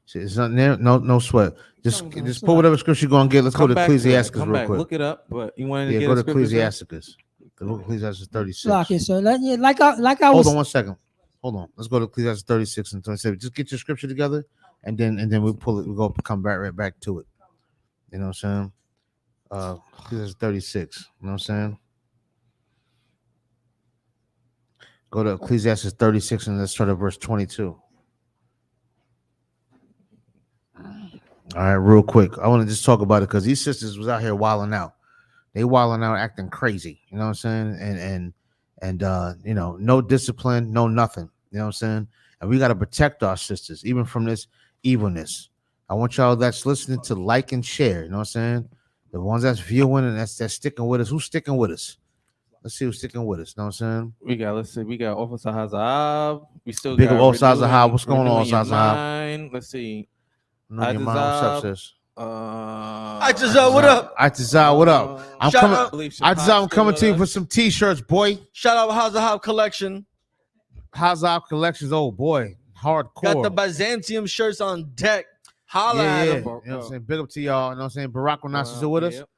See, it's not there. No sweat. Just pull whatever scripture you're gonna get. Let's go to Ecclesiastes real quick. Look it up. But you wanted to get go to scripture, Ecclesiastes. The book of Ecclesiastes 36. Salaki, sir. Like I was. Hold on 1 second. Hold on. Let's go to Ecclesiastes 36 and 27. Just get your scripture together, and then we'll pull it. We'll come right back to it. You know what I'm saying? Ecclesiastes 36. You know what I'm saying? Go to Ecclesiastes 36 and let's start at verse 22. All right, real quick. I want to just talk about it because these sisters was out here wilding out. They wilding out, acting crazy. You know what I'm saying? And no discipline, no nothing. You know what I'm saying? And we got to protect our sisters, even from this evilness. I want y'all that's listening to like and share. You know what I'm saying? The ones that's viewing and that's sticking with us. Who's sticking with us? Let's see who's sticking with us. You know what I'm saying? Let's see. We got Officer Hazab. We still Big got up Officer Hazab. What's going on, Renewing Your Hazab? Mind. Let's see. What's up, sis? Itazal, what up? Itazal, what up? I'm Shout coming. out- Itazal, I'm coming to you for some t-shirts, boy. Shout out Hazahab Collection. Hazard Collections, oh boy, hardcore. Got the Byzantium shirts on deck. Holla at You him. know what I'm saying? Big up to y'all. You know what I'm saying? Barack Onas is with us. yep.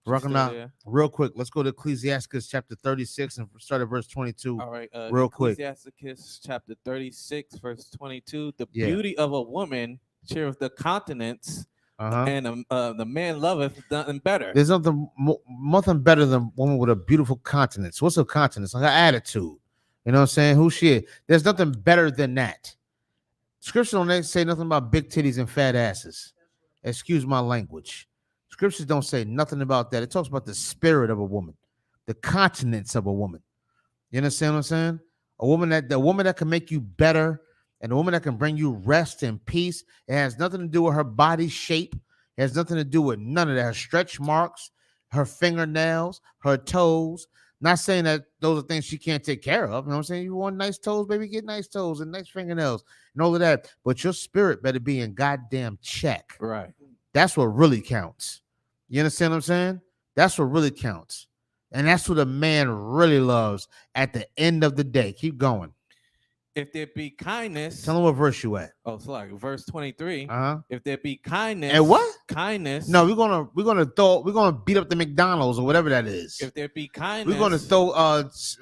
Barack Still Onas, there. real quick. Let's go to Ecclesiastes chapter 36 and start at verse 22. All right, real quick. Ecclesiastes chapter 36, verse 22. The Yeah. beauty of a woman cheereth the countenance, and the man loveth nothing better. There's nothing better than a woman with a beautiful countenance. What's her countenance? Like her attitude. You know what I'm saying? Who she is. There's nothing better than that. Scripture don't say nothing about big titties and fat asses. Excuse my language. Scriptures don't say nothing about that. It talks about the spirit of a woman, the countenance of a woman. You understand what I'm saying? A woman that can make you better, and a woman that can bring you rest and peace. It has nothing to do with her body shape. It has nothing to do with none of that. Her stretch marks, her fingernails, her toes. Not saying that those are things she can't take care of. You know what I'm saying? You want nice toes, baby, get nice toes and nice fingernails and all of that. But your spirit better be in goddamn check. Right. That's what really counts. You understand what I'm saying? That's what really counts. And that's what a man really loves at the end of the day. Keep going. If there be kindness, Tell them what verse you at. oh, sorry, verse 23. Uh-huh. If there be kindness, And what? Kindness. No, we're gonna beat up the McDonald's or whatever that is. If there be kindness, We're gonna throw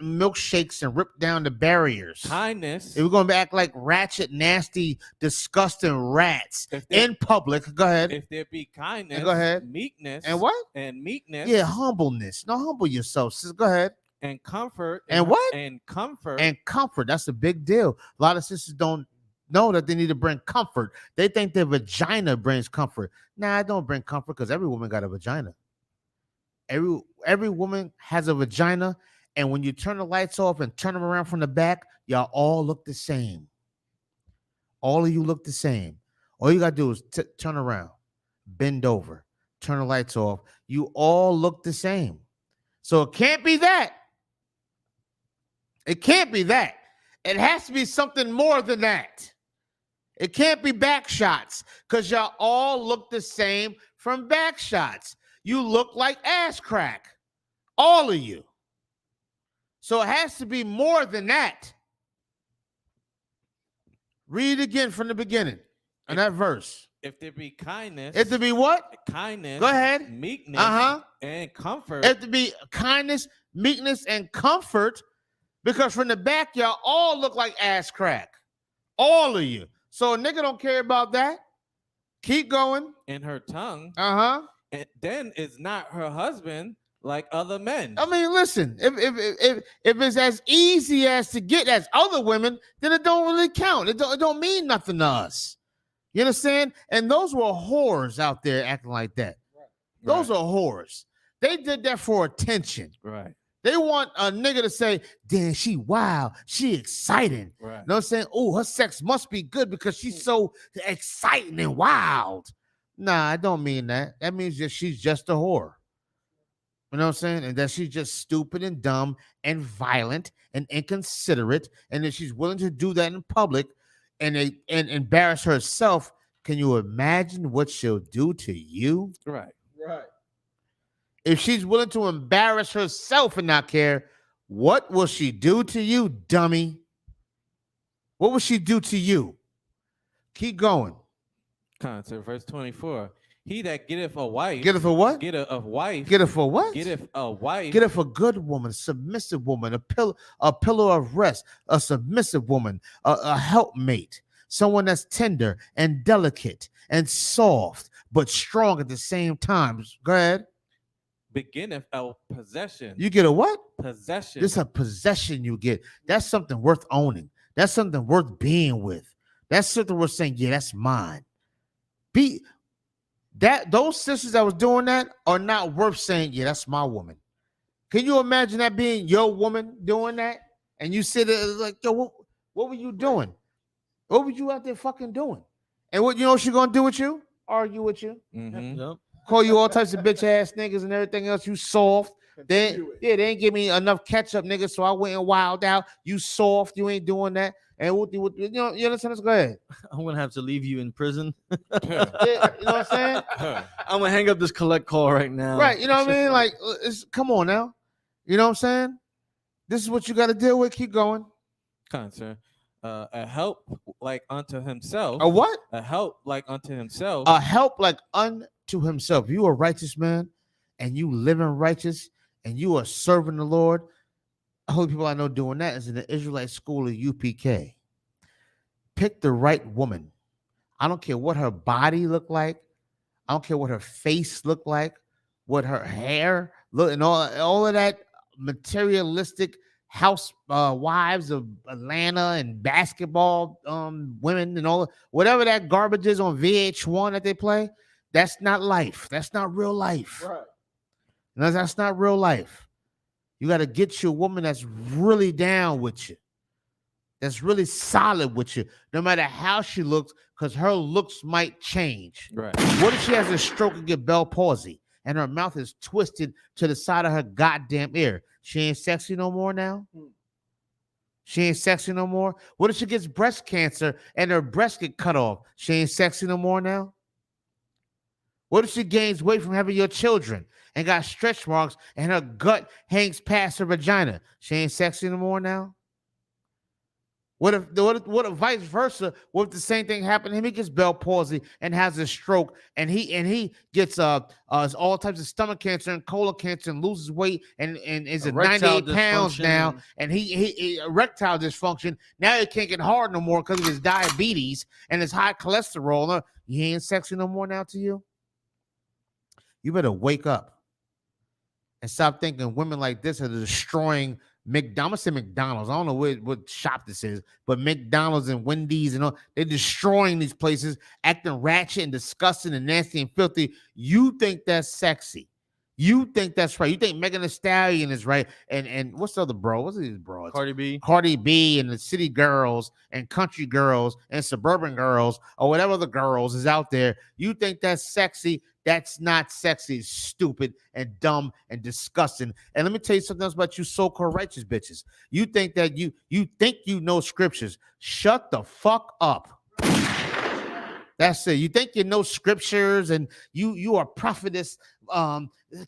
milkshakes and rip down the barriers. kindness. We're gonna act like ratchet, nasty, disgusting rats in public. Go ahead. If there be kindness, Go ahead. meekness, And what? And meekness, Yeah, humbleness. No, humble yourself, sis. Go ahead. and comfort, And what? And comfort, And comfort. That's a big deal. A lot of sisters don't know that they need to bring comfort. They think their vagina brings comfort. Nah, it don't bring comfort because every woman got a vagina. Every woman has a vagina, and when you turn the lights off and turn them around from the back, y'all all look the same. All of you look the same. All you gotta do is turn around, bend over, turn the lights off. You all look the same. So it can't be that. It can't be that. It has to be something more than that. It can't be back shots because y'all all look the same from back shots. You look like ass crack, all of you. So it has to be more than that. Read again from the beginning on that verse. if there be kindness, If there be what? kindness, Go ahead. meekness, and comfort, If there be kindness, meekness, and comfort, because from the back, y'all all look like ass crack. All of you. So a nigga don't care about that. Keep going. in her tongue, and then it's not her husband like other men. I mean, listen, if it's as easy as to get as other women, then it don't really count. It don't mean nothing to us. You understand? And those were whores out there acting like that. Those are whores. They did that for attention. Right. They want a nigga to say, damn, she wild, she exciting. Right. You know what I'm saying? Oh, her sex must be good because she's so exciting and wild. Nah, I don't mean that. That means that she's just a whore. You know what I'm saying? And that she's just stupid and dumb and violent and inconsiderate, and that she's willing to do that in public and embarrass herself. Can you imagine what she'll do to you? Right. Right. If she's willing to embarrass herself and not care, what will she do to you, dummy? What will she do to you? Keep going. Concert, verse 24. He that getteth a wife. Getteth a what? Getteth a wife. Getteth a what? Getteth a wife. Getteth a good woman, submissive woman, a pillow of rest, a submissive woman, a helpmate, someone that's tender and delicate and soft, but strong at the same time. Go ahead. Beginneth a possession. You get a what? Possession. This is a possession you get. That's something worth owning. That's something worth being with. That's something worth saying, yeah, that's mine. Those sisters that was doing that are not worth saying, yeah, that's my woman. Can you imagine that being your woman doing that? And you sit there like, yo, what were you doing? What were you out there fucking doing? And what you know she's gonna do with you? Argue with you. Mm-hmm. Call you all types of bitch ass niggas and everything else. You soft. They ain't give me enough ketchup, nigga. So I went and wild out. You soft, you ain't doing that. And you know, you understand? Let's go ahead. I'm gonna have to leave you in prison. You know what I'm saying? I'm gonna hang up this collect call right now. Right, you know what I mean? Like, come on now. You know what I'm saying? This is what you got to deal with. Keep going. Concern. A help like unto himself. A what? A help like unto himself. A help like unto himself. You a righteous man, and you living righteous, and you are serving the Lord. Only people I know doing that is in the Israelite school of UPK. Pick the right woman. I don't care what her body look like. I don't care what her face look like, what her hair look, and all of that materialistic house wives of Atlanta and basketball women and all whatever that garbage is on VH1 that they play. That's not life. That's not real life. Right. No, that's not real life. You got to get you a woman that's really down with you, that's really solid with you, no matter how she looks, because her looks might change. Right. What if she has a stroke and get Bell palsy and her mouth is twisted to the side of her goddamn ear? She ain't sexy no more now? She ain't sexy no more? What if she gets breast cancer and her breast get cut off? She ain't sexy no more now? What if she gains weight from having your children and got stretch marks and her gut hangs past her vagina? She ain't sexy no more now? What if vice versa? What if the same thing happened to him? He gets Bell palsy and has a stroke, and he gets all types of stomach cancer and colon cancer and loses weight and is at 98 pounds now, and he erectile dysfunction. Now he can't get hard no more because of his diabetes and his high cholesterol. He ain't sexy no more now to you? You better wake up and stop thinking women like this are destroying McDonald's. I'm gonna say McDonald's. I don't know what shop this is, but McDonald's and Wendy's and all, they're destroying these places, acting ratchet and disgusting and nasty and filthy. You think that's sexy? You think that's right? You think Megan Thee Stallion is right? And what's the other bro? What's these bros? Cardi B and the city girls and country girls and suburban girls or whatever the girls is out there. You think that's sexy? That's not sexy. It's stupid and dumb and disgusting. And let me tell you something else about you so-called righteous bitches. You think that you think you know scriptures. Shut the fuck up. That's it. You think you know scriptures and you are prophetess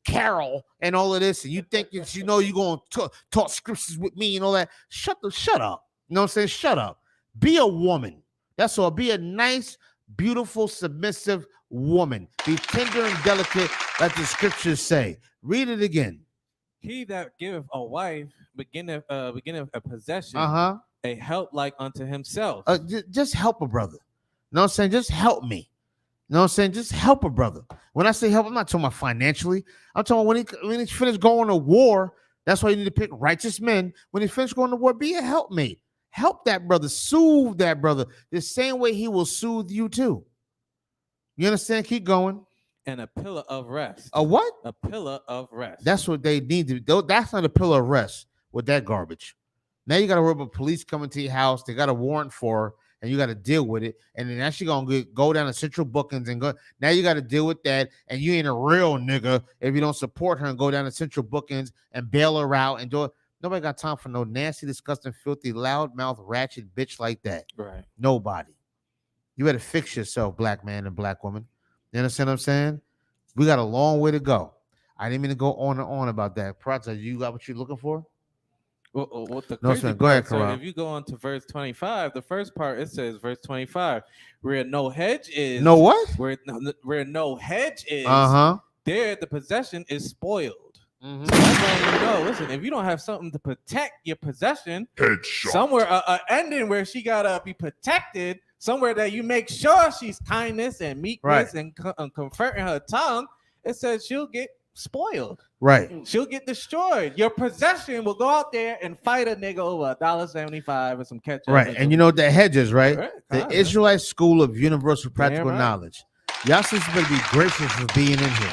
Carol and all of this, and you think that you know you're going to talk scriptures with me and all that. Shut up. You know what I'm saying? Shut up. Be a woman. That's all. Be a nice, beautiful, submissive woman. Be tender and delicate, like the scriptures say. Read it again. He that giveth a wife beginneth a possession, a help like unto himself. Just help a brother. You know what I'm saying? Just help me. You know what I'm saying? Just help a brother. When I say help, I'm not talking about financially. I'm talking about when he finished going to war. That's why you need to pick righteous men. When he finished going to war, be a helpmate. Help that brother. Soothe that brother the same way he will soothe you too. You understand? Keep going. And a pillar of rest. A what? A pillar of rest. That's what they need to do. That's not a pillar of rest with that garbage. Now you got to worry about police coming to your house. They got a warrant for her, and you got to deal with it. And then actually gonna go down to Central Bookings and go. Now you got to deal with that, and you ain't a real nigga if you don't support her and go down to Central Bookings and bail her out and do it. Nobody got time for no nasty, disgusting, filthy, loudmouth, ratchet bitch like that. Right. Nobody. You better fix yourself, black man and black woman. You understand what I'm saying? We got a long way to go. I didn't mean to go on and on about that. Prata, you got what you're looking for? What the No, crazy go ahead, part, so Karan. if you go on to verse 25, the first part, it says, verse 25, where no hedge is. No what? Where no hedge is, there the possession is spoiled. So that's how you know, listen, if you don't have something to protect your possession, somewhere, an ending where she got to be protected, somewhere that you make sure she's kindness and meekness and comforting her tongue, it says she'll get spoiled. Right. She'll get destroyed. Your possession will go out there and fight a nigga over $1.75 and some ketchup. Right. And you know what the hedge is, right? Right. The Israelite School of Universal Practical right. Knowledge. Y'all sisters better be grateful for being in here.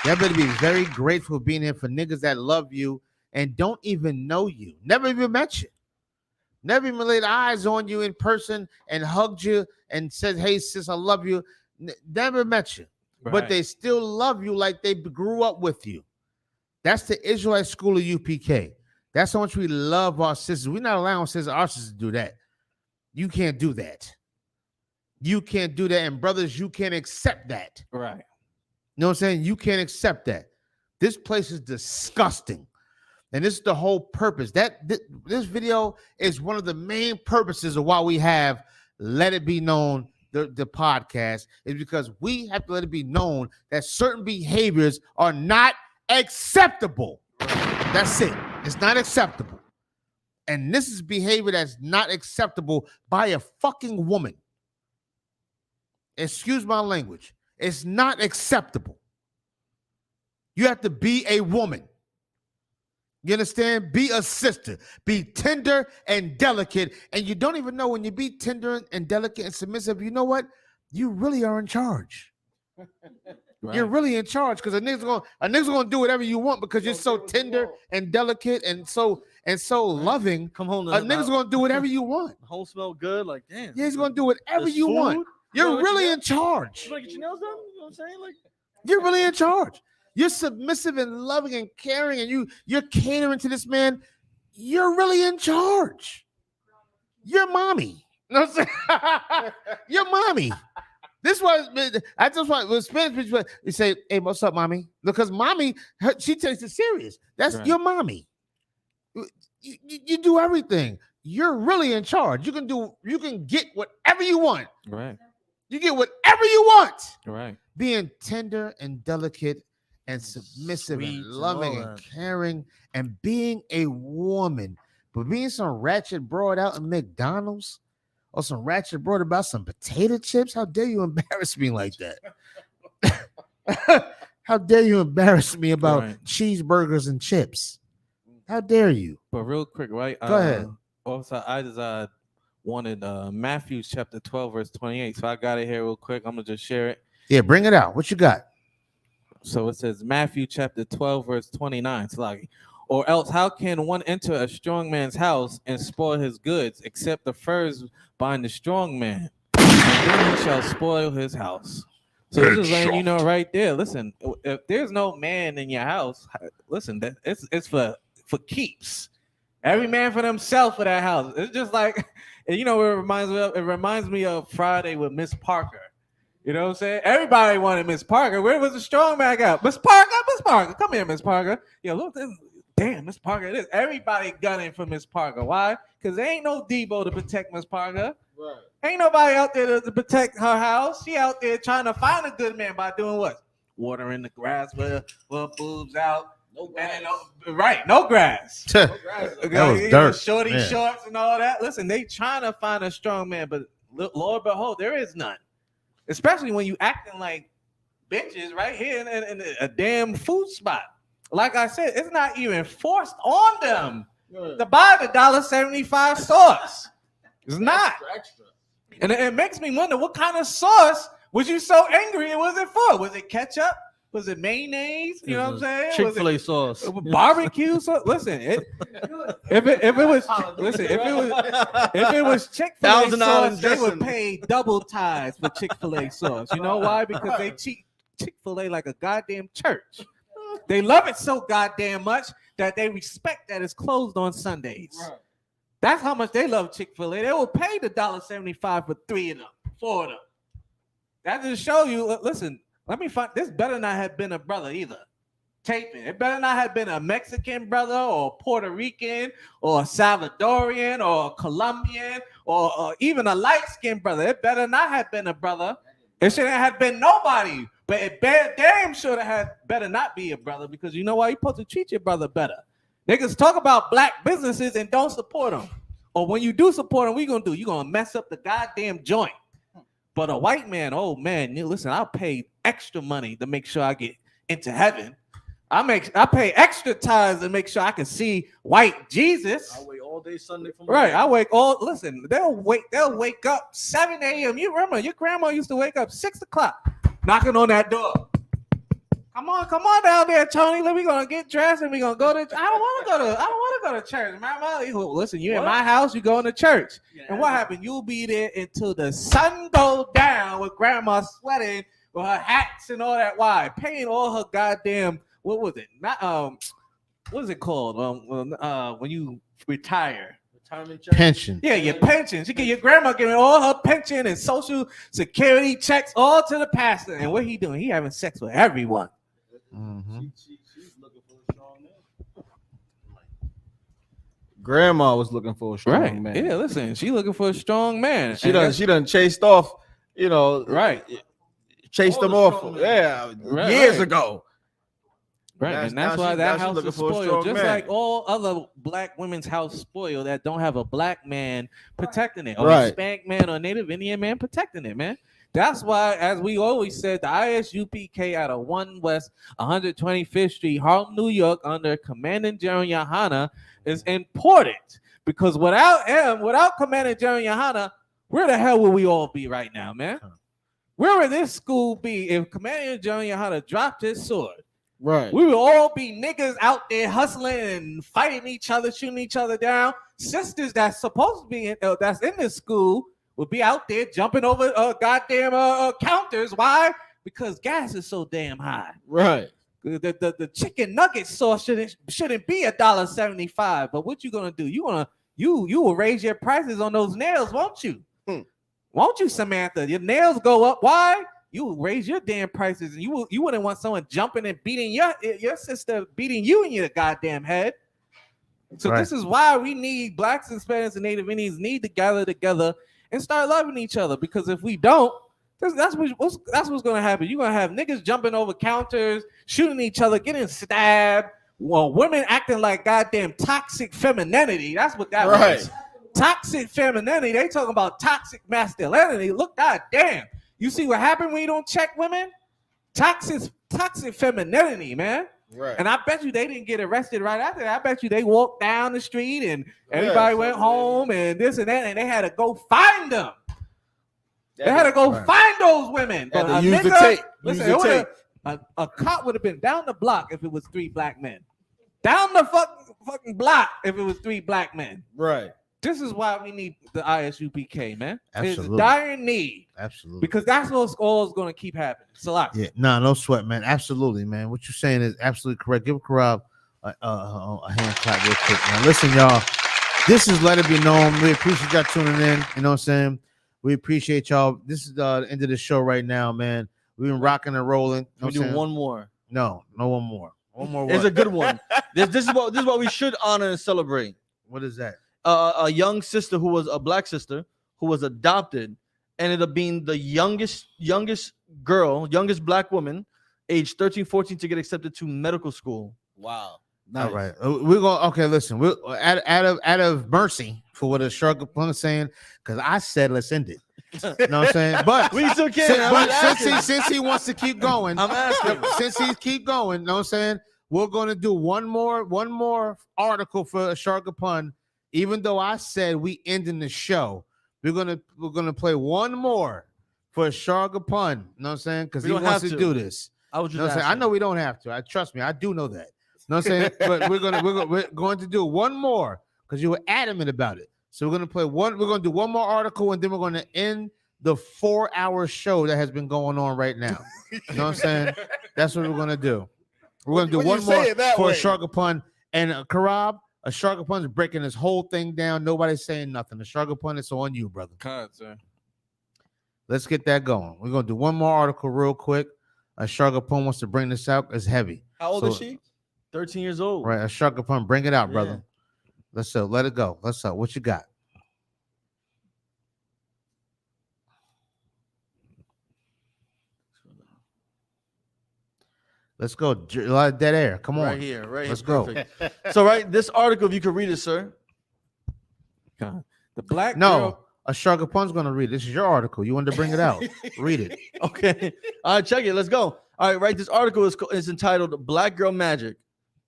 Y'all better be very grateful for being here for niggas that love you and don't even know you. Never even met you. Never even laid eyes on you in person and hugged you and said, hey, sis, I love you. Never met you. But they still love you like they grew up with you. That's the Israelite school of UPK. That's how much we love our sisters. We're not allowing our sisters to do that. You can't do that. You can't do that. And brothers, you can't accept that. Right. You know what I'm saying? You can't accept that. This place is disgusting. And this is the whole purpose. This video is one of the main purposes of why we have Let It Be Known, the podcast, is because we have to let it be known that certain behaviors are not acceptable. That's it. It's not acceptable. And this is behavior that's not acceptable by a fucking woman. Excuse my language. It's not acceptable. You have to be a woman. You understand? Be a sister. Be tender and delicate. And you don't even know when you be tender and delicate and submissive, you know what? You really are in charge. Right. You're really in charge because a nigga's gonna do whatever you want because you're so tender and delicate and so loving. Come home. A nigga's gonna do whatever you want. The home smell good. Like, damn. Yeah, he's gonna do whatever you want. You're really in charge. You want to get your nails done? You know what I'm saying? Like, you're really in charge. You're submissive and loving and caring, and you're catering to this man. You're really in charge. You're mommy. You know what I'm saying? You're mommy. This was I just want with Spanish people. You say, "Hey, what's up, mommy?" Because mommy, she takes it serious. That's right. Your mommy. You do everything. You're really in charge. You can get whatever you want. Right. You get whatever you want. Right. Being tender and delicate and submissive and loving and caring and being a woman, but being some ratchet broad out in McDonald's or some ratchet broad about some potato chips, how dare you embarrass me like that? How dare you embarrass me about cheeseburgers and chips? How dare you? But real quick, right? Go ahead. Also, I just wanted Matthew chapter 12, verse 28. So I got it here real quick. I'm going to just share it. Yeah, bring it out. What you got? So it says Matthew chapter 12, verse 29. Slaggy. Or else how can one enter a strong man's house and spoil his goods, except the first bind the strong man, and then he shall spoil his house. So this is letting you know right there. Listen, if there's no man in your house, listen, that it's for keeps. Every man for themselves for that house. It's just like, you know, it reminds me of Friday with Miss Parker. You know what I'm saying? Everybody wanted Miss Parker. Where was the strong man at? Miss Parker, come here, Miss Parker. Yo, look, damn, Miss Parker it is. Everybody gunning for Miss Parker. Why? Because there ain't no Debo to protect Miss Parker. Right. Ain't nobody out there to protect her house. She out there trying to find a good man by doing what? Watering the grass with her boobs out. No grass. No grass. That was dirt. Shorty shorts and all that. Listen, they trying to find a strong man, but Lord behold, there is none. Especially when you acting like bitches right here in a damn food spot. Like I said, it's not even forced on them to buy the $1.75 sauce. It's not. Extra. And it makes me wonder what kind of sauce was you so angry and was it for? Was it ketchup? Was it mayonnaise? You know what I'm saying? Chick-fil-A sauce. Barbecue sauce. Listen, if it was Chick-fil-A sauce, they would pay double ties for Chick-fil-A sauce. You know why? Because they treat Chick-fil-A like a goddamn church. They love it so goddamn much that they respect that it's closed on Sundays. Right. That's how much they love Chick-fil-A. They will pay the $1.75 for 3 of them, 4 of them. That just show you. Listen. Let me find. This better not have been a brother either. Taping. It better not have been a Mexican brother or a Puerto Rican or a Salvadorian or a Colombian or even a light-skinned brother. It better not have been a brother. It shouldn't have been nobody. But it damn sure better not be a brother because you know why? You're supposed to treat your brother better. Niggas talk about black businesses and don't support them. Or when you do support them, what you gonna do? You're gonna mess up the goddamn joint. But a white man, oh man, listen, I'll pay extra money to make sure I get into heaven. I pay extra tithes to make sure I can see white Jesus. I wait all day Sunday for right. Listen, they'll wake up 7 a.m. You remember your grandma used to wake up 6 o'clock, knocking on that door. Come on down there, Tony. We're gonna get dressed and we're gonna go to. I don't want to go to church. Listen, you in my house, you going to church. Yeah, and what happened? You'll be there until the sun go down with grandma sweating with her hats and all that. Why? Paying all her goddamn what was it? Not what is it called? When you retire. Retirement check? Pension. Yeah, your pension. She get your grandma giving all her pension and social security checks all to the pastor. And what he doing? He having sex with everyone. Mm-hmm. She's looking for a strong man. Grandma was looking for a strong man. Yeah, listen, she looking for a strong man. She done chased off, chased them off, years ago. Right, and that's why that house is spoiled, just like all other black women's house spoiled that don't have a black man protecting it, or a Hispanic man or Native Indian man protecting it, man. That's why, as we always said, the ISUPK out of 1 West 125th Street, Harlem, New York, under Commandant General Yohana is important. Because without him, without Commandant General Yohana, where the hell would we all be right now, man? Where would this school be if Commandant General Yohana dropped his sword? Right. We would all be niggas out there hustling and fighting each other, shooting each other down. Sisters that's supposed to be that's in this school would be out there jumping over goddamn counters. Why? Because gas is so damn high. Right. The chicken nugget sauce shouldn't be $1.75. But what you gonna do? You will raise your prices on those nails, won't you? Won't you, Samantha? Your nails go up. Why? You will raise your damn prices, and you wouldn't want someone jumping and beating your sister, beating you in your goddamn head. So this is why we need blacks, Hispanics, and Native Indians need to gather together and start loving each other. Because if we don't, that's what's gonna happen. You're gonna have niggas jumping over counters, shooting each other, getting stabbed. Well, women acting like goddamn toxic femininity. That's what that was. Toxic femininity. They talking about toxic masculinity. Look, goddamn. You see what happened when you don't check women? Toxic femininity, man. Right. And I bet you they didn't get arrested right after that. I bet you they walked down the street and everybody went home and this and that, and they had to go find them. They had to go find those women. But a use the nigga, tape. listen, a cop would have been down the block if it was 3 black men. Down the fucking block if it was 3 black men. Right. This is why we need the ISUPK, man. Absolutely. It's dire need. Absolutely. Because that's what's always going to keep happening. It's a lot. Yeah, no sweat, man. Absolutely, man. What you're saying is absolutely correct. Give Karab a hand clap real quick, man. Listen, y'all. This is Let It Be Known. We appreciate y'all tuning in. You know what I'm saying? We appreciate y'all. This is the end of the show right now, man. We've been rocking and rolling. We do one more. No one more. One more. It's a good one. This is what we should honor and celebrate. What is that? A young sister who was a black sister who was adopted, ended up being the youngest black woman, age 13, 14, to get accepted to medical school. Wow. Nice. All right. We're going okay, listen. We're out of mercy for what a struggle is saying, because I said let's end it. You know what I'm saying? But we still can. Since he wants to keep going, I'm asking. Since he keep going, you know what I'm saying? We're gonna do one more article for a Sharga Pun. Even though I said we ending the show, we're gonna play one more for Sharga Pun. You know what I'm saying? Because he wants to do this. I was just I know we don't have to. Trust me, I do know that. You know what I'm saying? But we're going to do one more because you were adamant about it. So we're gonna play one. We're gonna do one more article, and then we're gonna end the 4-hour show that has been going on right now. You know what I'm saying? That's what we're gonna do. We're gonna do one more for a Sharga Pun and Karab. A Sharga Pun is breaking this whole thing down. Nobody's saying nothing. The Sharga Pun is on you, brother. Sir. Let's get that going. We're gonna do one more article real quick. A Sharga Pun wants to bring this out. It's heavy. How old is she? 13 years old. Right. A Sharga Pun, bring it out, brother. Let's let it go. Let's what you got? Let's go. A lot of dead air. Come on. Right here. Let's go. So, this article, if you could read it, sir. God. The black girl. A Sharga Pun's going to read it. This is your article. You wanted to bring it out. Read it. Okay. All right, check it. Let's go. All right, this article is entitled Black Girl Magic.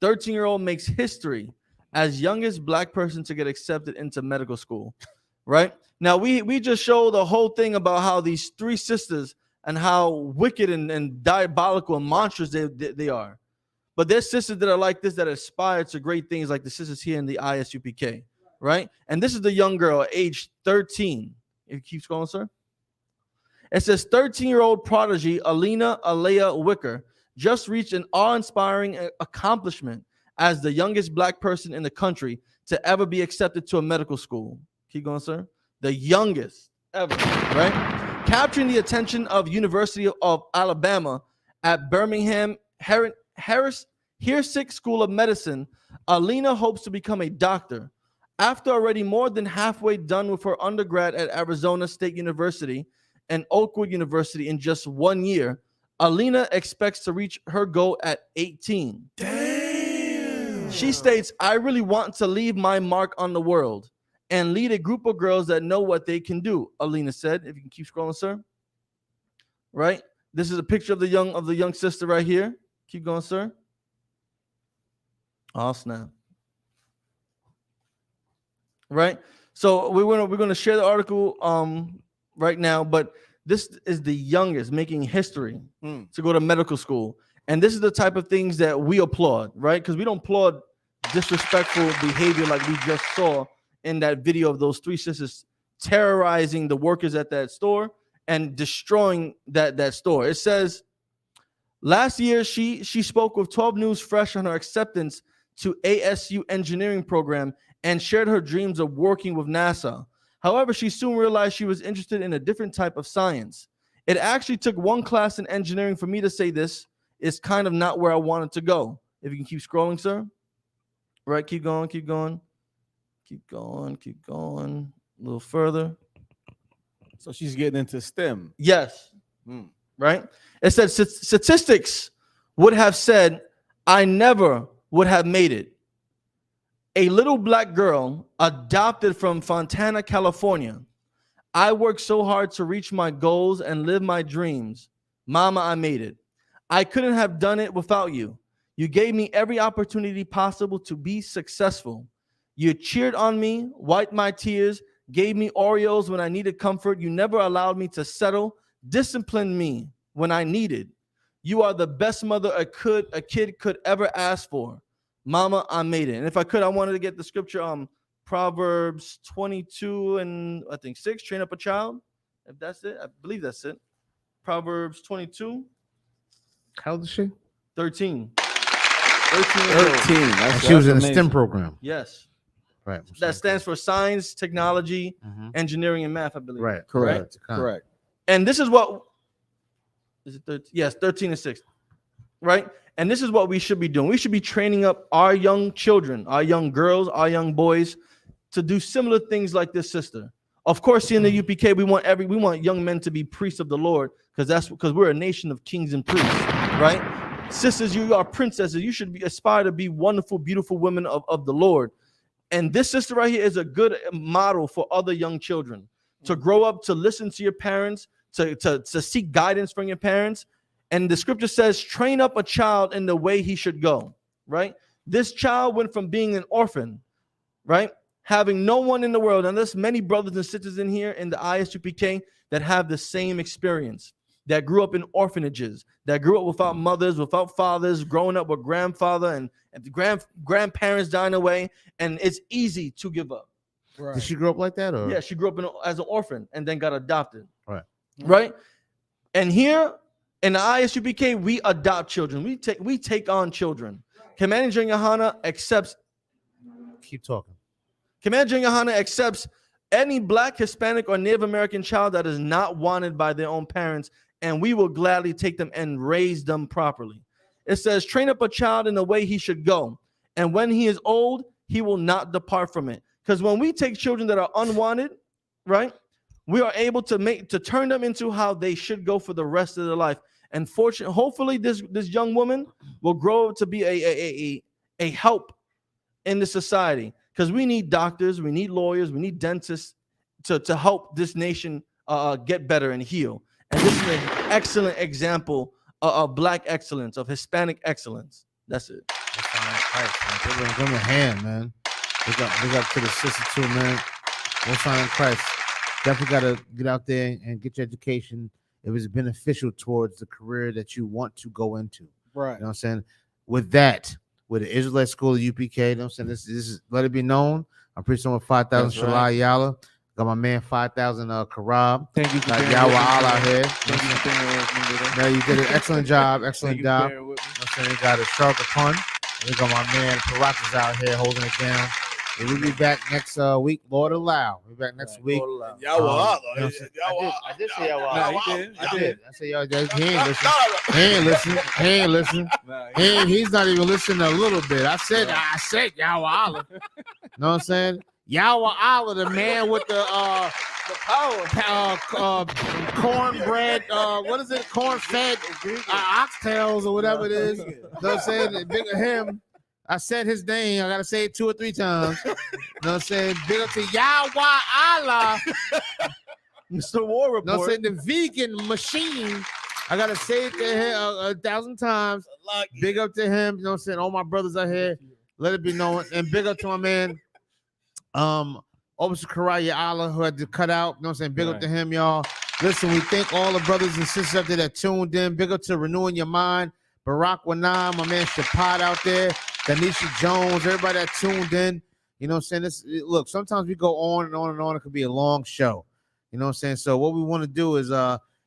13-year-old makes history as youngest black person to get accepted into medical school. Right? Now, we just showed the whole thing about how these 3 sisters and how wicked and diabolical and monstrous they are. But there's sisters that are like this, that aspire to great things, like the sisters here in the ISUPK, right? And this is the young girl, age 13. If you keep scrolling, sir. It says 13-year-old prodigy Alina Alea Wicker just reached an awe-inspiring accomplishment as the youngest black person in the country to ever be accepted to a medical school. Keep going, sir. The youngest ever, right? Capturing the attention of University of Alabama at Birmingham Harris Heersick School of Medicine, Alina hopes to become a doctor. After already more than halfway done with her undergrad at Arizona State University and Oakwood University in just 1 year, Alina expects to reach her goal at 18. Damn. She states, I really want to leave my mark on the world and lead a group of girls that know what they can do, Alina said. If you can keep scrolling, sir. Right? This is a picture of the young sister right here. Keep going, sir. Oh, snap. Right? So we're gonna share the article right now, but this is the youngest making history to go to medical school. And this is the type of things that we applaud, right? Because we don't applaud disrespectful behavior like we just saw in that video of those three sisters terrorizing the workers at that store and destroying that store. It says, last year, she spoke with 12 News Fresh on her acceptance to ASU engineering program and shared her dreams of working with NASA. However, she soon realized she was interested in a different type of science. It actually took one class in engineering for me to say this is kind of not where I wanted to go. If you can keep scrolling, sir. Right, keep going. A little further. So she's getting into STEM. Yes. Right? It said statistics would have said I never would have made it. A little black girl adopted from Fontana, California. I worked so hard to reach my goals and live my dreams. Mama, I made it. I couldn't have done it without you. You gave me every opportunity possible to be successful. You cheered on me, wiped my tears, gave me Oreos when I needed comfort. You never allowed me to settle, disciplined me when I needed. You are the best mother a kid could ever ask for. Mama, I made it. And if I could, I wanted to get the scripture Proverbs 22 and I think 6, train up a child. If that's it, I believe that's it. Proverbs 22. How old is she? 13. 13. She was in a STEM program. Yes. Right. That stands for science, technology, engineering, and math, I believe. Right. Correct. Correct. And this is what is it 13? Yes, 13 and 6. Right? And this is what we should be doing. We should be training up our young children, our young girls, our young boys to do similar things like this sister. Of course, in the UPK, we want young men to be priests of the Lord because we're a nation of kings and priests, right? Sisters, you are princesses. You should aspire to be wonderful, beautiful women of the Lord. And this sister right here is a good model for other young children to grow up, to listen to your parents, to seek guidance from your parents. And the scripture says, train up a child in the way he should go, right? This child went from being an orphan, right? Having no one in the world, and there's many brothers and sisters in here in the ISUPK that have the same experience, that grew up in orphanages, that grew up without mothers, without fathers, growing up with grandfather and grandparents dying away, and it's easy to give up. Right. Did she grow up like that? Or? Yeah, she grew up as an orphan and then got adopted. Right. Right? And here in the ISUPK, we adopt children. We take on children. Commander General Yohana accepts. Keep talking. Commander General Yohana accepts any Black, Hispanic, or Native American child that is not wanted by their own parents, and we will gladly take them and raise them properly. It says, train up a child in the way he should go, and when he is old, he will not depart from it. Because when we take children that are unwanted, right, we are able to turn them into how they should go for the rest of their life. And hopefully, this young woman will grow up to be a help in the society. Because we need doctors, we need lawyers, we need dentists to help this nation get better and heal. And this is an excellent example of Black excellence, of Hispanic excellence. That's it. Give them a hand, man. Big up to the sister too, man. Most High in Christ. Definitely got to get out there and get your education if it's beneficial towards the career that you want to go into. Right. You know what I'm saying? With that, with the Israelite School of UPK, you know what I'm saying? This is let it be known. I'm preaching with 5,000 Shalai Yala. Got my man 5,000 Karab. Thank you for Got being Yawa with me Al today. out here. Thank you for being with me today. No, you did an excellent job. Excellent Thank you for job. bearing with me. I'm saying we got a sharper pun. And we got my man Parakas out here holding it down. And we'll be back next week, Lord allow. We'll be back next week. Yawa you know what I'm Allah. saying? I did say Yawa. Nah, he did. I did. I said y'all. He ain't listen. He ain't listen. He ain't listen. He's not even listening a little bit. I said Yawa Allah. You know what I'm saying? Yawa Allah, the man with the power, cornbread, what is it? Corn-fed oxtails or whatever it is. You know what I'm saying? Big of him. I said his name. I gotta say it 2 or 3 times. You know what I'm saying? Big up to Yawa Allah. Mr. War Report. You know what I'm saying? The vegan machine. I gotta say it to him 1,000 times. Big up to him. You know what I'm saying? All my brothers out here. Let it be known. And big up to my man. Officer Karaya Allah, who had to cut out. You know what I'm saying? Big up to him, y'all. Listen, we thank all the brothers and sisters out there that tuned in. Big up to Renewing Your Mind, Barack Wanam, my man Shapad out there, Danisha Jones, everybody that tuned in. You know what I'm saying? Look, sometimes we go on and on and on. It could be a long show. You know what I'm saying? So what we want to do is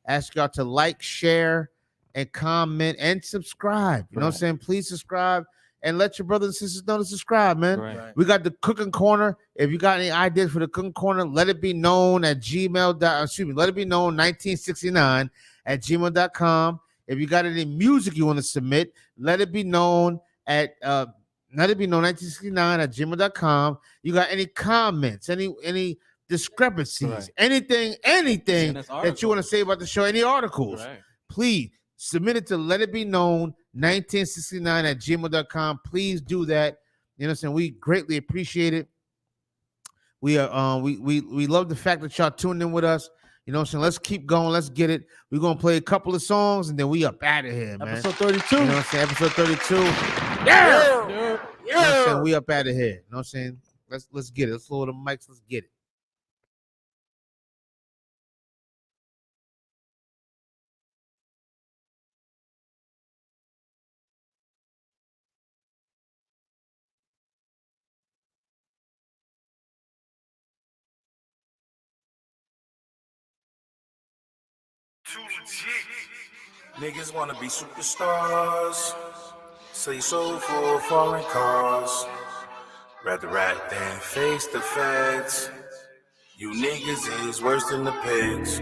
ask y'all to like, share, and comment and subscribe. You know what I'm saying? Please subscribe. And let your brothers and sisters know to subscribe, man. Right. We got the cooking corner. If you got any ideas for the cooking corner, let it be known at let it be known 1969 at gmail.com. If you got any music you want to submit, let it be known at 1969 at gmail.com. You got any comments, any discrepancies, anything that you want to say about the show, any articles, please submit it to let it be known 1969 at gmail.com. Please do that. You know what I'm saying? We greatly appreciate it. We are we love the fact that y'all tuned in with us. You know what I'm saying? Let's keep going. Let's get it. We're gonna play a couple of songs and then we up out of here, man. Episode 32. You know what I'm saying? Episode 32. Yeah. You know what I'm saying? We up out of here. You know what I'm saying? Let's get it. Let's lower the mics. Let's get it. Niggas wanna be superstars, say so for foreign cars. Rather rat than face the feds. You niggas is worse than the pigs.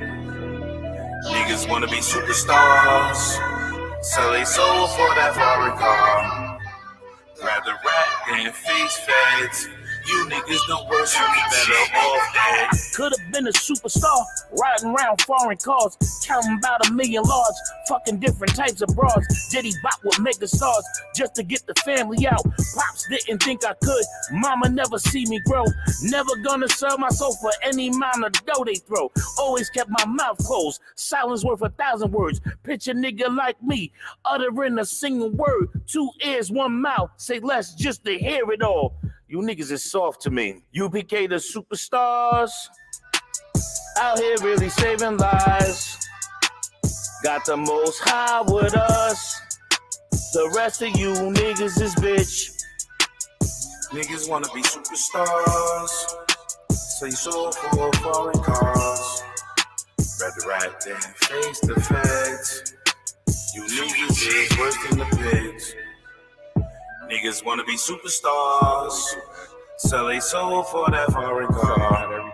Niggas wanna be superstars, sell they soul for that foreign car. Rather rat than face feds. You niggas the worst, you be better off dead. Could've been a superstar, riding around foreign cars, counting about 1 million large, fucking different types of broads. Diddy bop with mega stars, just to get the family out. Pops didn't think I could, mama never see me grow. Never gonna sell my soul for any amount of dough they throw. Always kept my mouth closed, silence worth 1,000 words. Picture nigga like me, uttering a single word. 2 ears, 1 mouth, say less just to hear it all. You niggas is soft to me. UPK the superstars, out here really saving lives. Got the most high with us. The rest of you niggas is bitch. Niggas wanna be superstars, say so for foreign cars. Rather rat than face the feds. You niggas is worse than the pigs. Niggas wanna be superstars, sell they soul for that foreign car.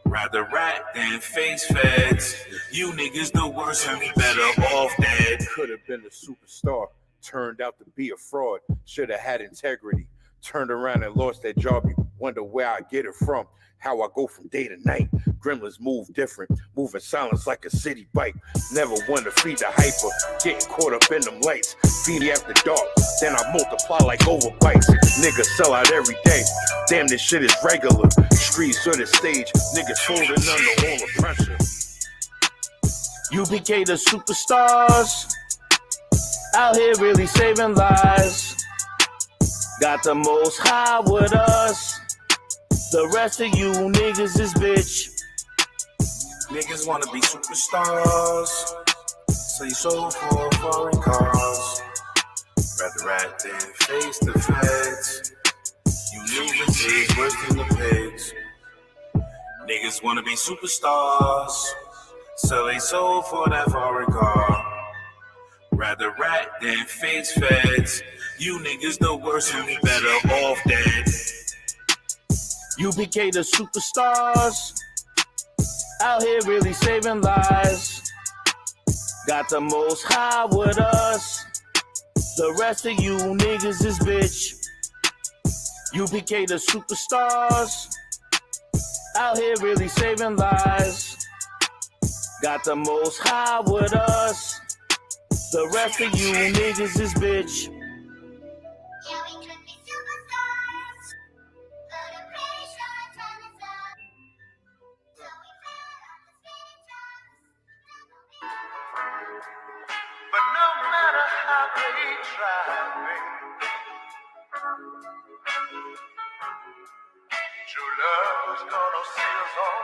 Rather rat than face feds. You niggas the worst, and we better off dead. Could have been a superstar, turned out to be a fraud. Should have had integrity, turned around and lost that job. You wonder where I get it from. How I go from day to night. Gremlins move different, moving silence like a city bike. Never want to feed the hyper, getting caught up in them lights. Feed me after dark, then I multiply like overbites. Niggas sell out every day, damn this shit is regular. Streets or the stage, niggas folding under all the pressure. UPK the superstars, out here really saving lives. Got the most high with us. The rest of you niggas is bitch. Niggas wanna be superstars, say so for foreign cars. Rather rat than face the feds. You niggas is worse than the pigs. Niggas wanna be superstars, sell they soul for that foreign car. Rather rat than face feds. You niggas the worst, you be better off dead. UBK the superstars, out here really saving lives. Got the most high with us. The rest of you niggas is bitch. UBK the superstars, out here really saving lives. Got the most high with us. The rest of you niggas is bitch. But no matter how they try, true love is gonna see us all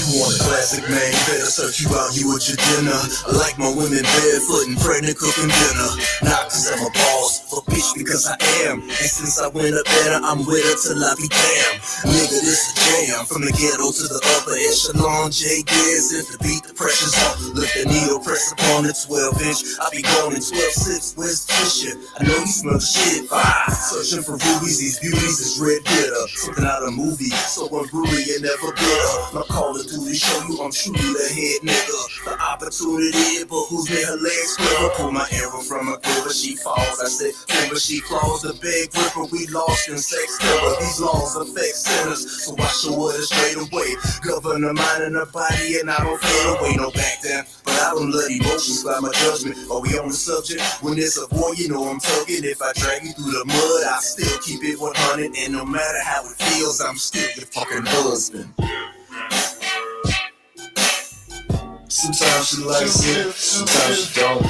You want a classic, man, you better search you out, you at your dinner. I like my women barefoot and pregnant cooking dinner. Not cause I'm a boss, but bitch because I am. And since I went up better, I'm with her till I be damn. Nigga, this a jam, from the ghetto to the upper echelon. J Giz, if the beat, the pressure's on. Lift the needle, press upon the 12-inch. I be going in 12 sips, where's the tissue? I know you smell the shit, searching for rubies, these beauties is red glitter. Something out of a movie, so unruly and never bitter. My Call of Duty show you I'm truly the head nigga. The opportunity, but who's made her legs quiver? Pull my arrow from a quiver, she falls. I said, timber, she claws. The big ripper, we lost in sex killer. These laws affect sinners, so I show her straight away. Govern her mind and her body, and I don't fade away, no back down. But I don't let emotions cloud my judgment. Are we on the subject? When it's a war, you know I'm tugging. If I drag you through the mud, I still keep it 100. And no matter how it feels, I'm still your fucking husband. Sometimes she likes it, sometimes she don't.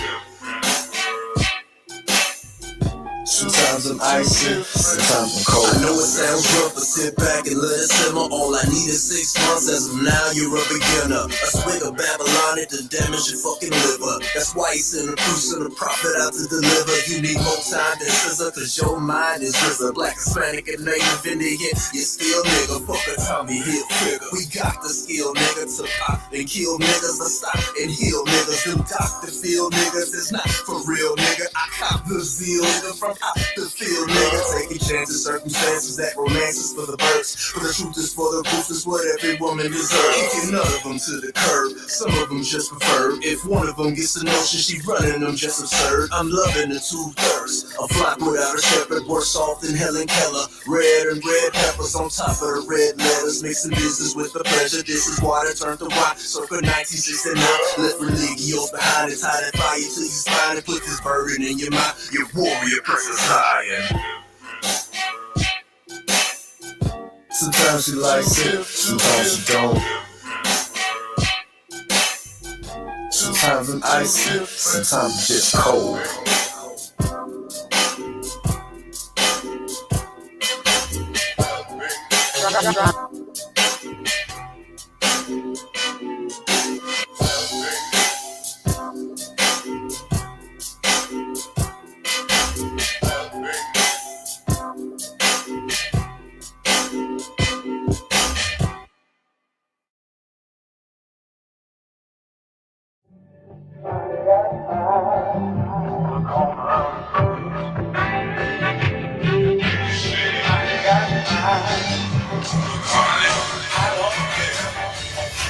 Sometimes I'm icy, sometimes I'm cold. I know it sounds rough, but sit back and let it simmer. All I need is 6 months, as of now you're a beginner. A swig of Babylon, it to damage your fucking liver. That's why he sent a priest and a prophet out to deliver. You need more time than scissor, cause your mind is RZA. Black, Hispanic, and Native Indian, you still nigga. Fuck a Tommy Hill figure. We got the skill, nigga, to pop and kill niggas, to stop and heal niggas. Them Dr. Phil niggas is not for real, nigga. I cop the zeal, nigga, from out the field, nigga. Taking chances, circumstances, that romance is for the birds. But the truth is for the roof is what every woman deserves. Kicking none of them to the curb, some of them just prefer. If one of them gets the notion, she running them just absurd. I'm loving the 2/3. A flock without a shepherd, worse off than Helen Keller. Red and red peppers on top of the red letters. Mixing business with the pleasure. This is water turned to wine. Circa 1969. Left religios behind it. Tie that fire to your spine and put this burden in your mind. Your warrior princess lion. Sometimes she likes it, sometimes she don't. Sometimes I'm icy, sometimes I'm just cold.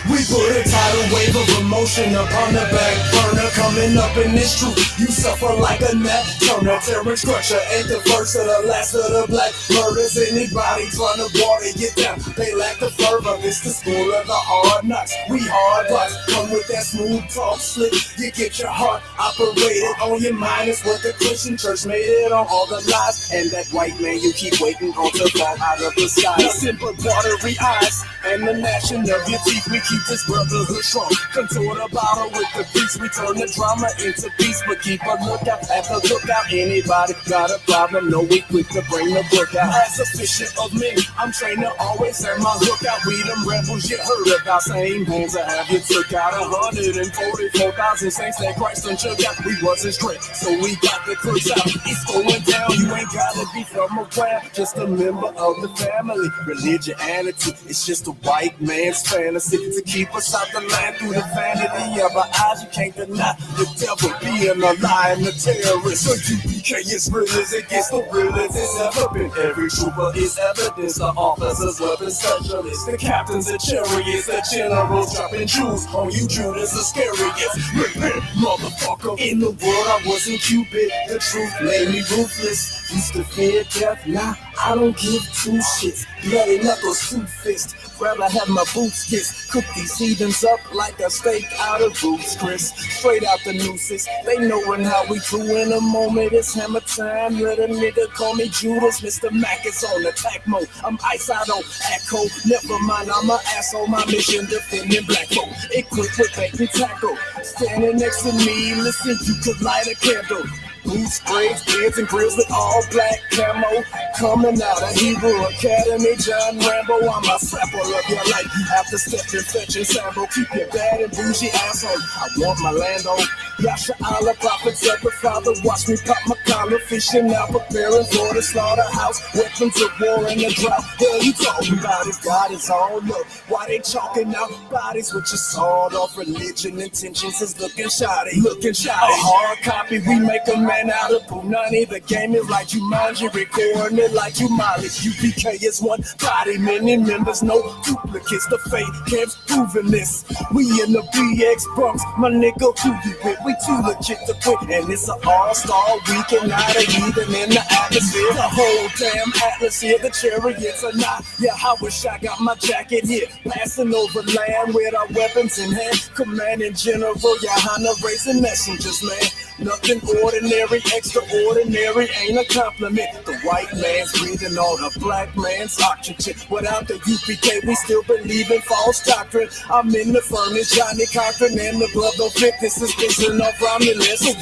We put a tidal wave of emotion upon the back burner. Coming up in this truth, you suffer like a Nat Turner. Terrence Crusher ain't the first or the last of the black murders. Anybody trying to water get down, they lack the fervor. It's the school of the hard knocks. We hard blocks, come with that smooth talk slick. You get your heart operated on your mind. It's what the Christian church made it on all the lies. And that white man you keep waiting on to fall out of the sky. The simple watery eyes and the gnashing of your teeth. We keep this brotherhood strong. Contort water bottle with the beats. We turn the drama into peace, but keep a lookout at the lookout. Anybody got a problem? No, we quick to bring the book out. As a fisher of men, I'm trained to always have my lookout. We them rebels you heard about. Same hands I have you took out 144,000 saints that Christ done took out. We wasn't straight, so we got the crooks out. It's going down. You ain't gotta be from around, just a member of the family. Religianity, it's just a white man's fantasy to keep us out the land through the vanity of our eyes. You can't deny the devil being a lie and the terrorist. So UPK is real as it gets, the real as it's ever been. Every trooper is evidence, the officers, weapons specialists, the captains and chariots, the generals dropping jewels on you Judas Iscariot. Repent, motherfucker. In the world I wasn't Cupid, the truth made me ruthless. Used to fear death, now I don't give two shits. Bloody knuckles, two fists. Rather have my boots kissed. Cook these heathens up like a steak out of Ruth's Chris. Straight out the nooses. They knowin' how we do in a moment. It's hammer time. Let a nigga call me Judas. Mr. Mac is on attack mode. I'm ice out on Echo. Never mind, I'm an asshole. My mission defending black folk. Equipped with bait and tackle. Standing next to me, listen, you could light a candle. Boots, braids, beards, and grills with all black camo. Coming out of Hebrew Academy, John Rambo. I'm a sample of your life. After stepping, fetching sample. Keep your bad and bougie ass on. I want my land on. Yasha Allah, prophets of the Father. Watch me pop my collar. Fishing out, preparing for the slaughterhouse. Weapons of war in the drought. Hell, you talking about it? God is all look. Why they chalking out bodies with your sawed off religion? Intentions is looking shoddy. Looking shoddy. A hard copy, we make a man out of Punani. The game is like you mind, you recording it like you Molly. UPK is one body, many members, no duplicates. The fake camps proving this. We in the BX Bronx, my nigga, who you with? We too legit to quit, and it's an all-star weekend, not a heathen in the atmosphere. The whole damn atmosphere, the chariots are not. Yeah, I wish I got my jacket here, passing over land with our weapons in hand. Commanding General Johanna raising messengers, man. Nothing ordinary, extraordinary ain't a compliment. The white man's breathing on a black man's oxygen. Without the UPK, we still believe in false doctrine. I'm in the furnace, Johnny Cochran, and the blood don't fit. This is vision of Romulus. The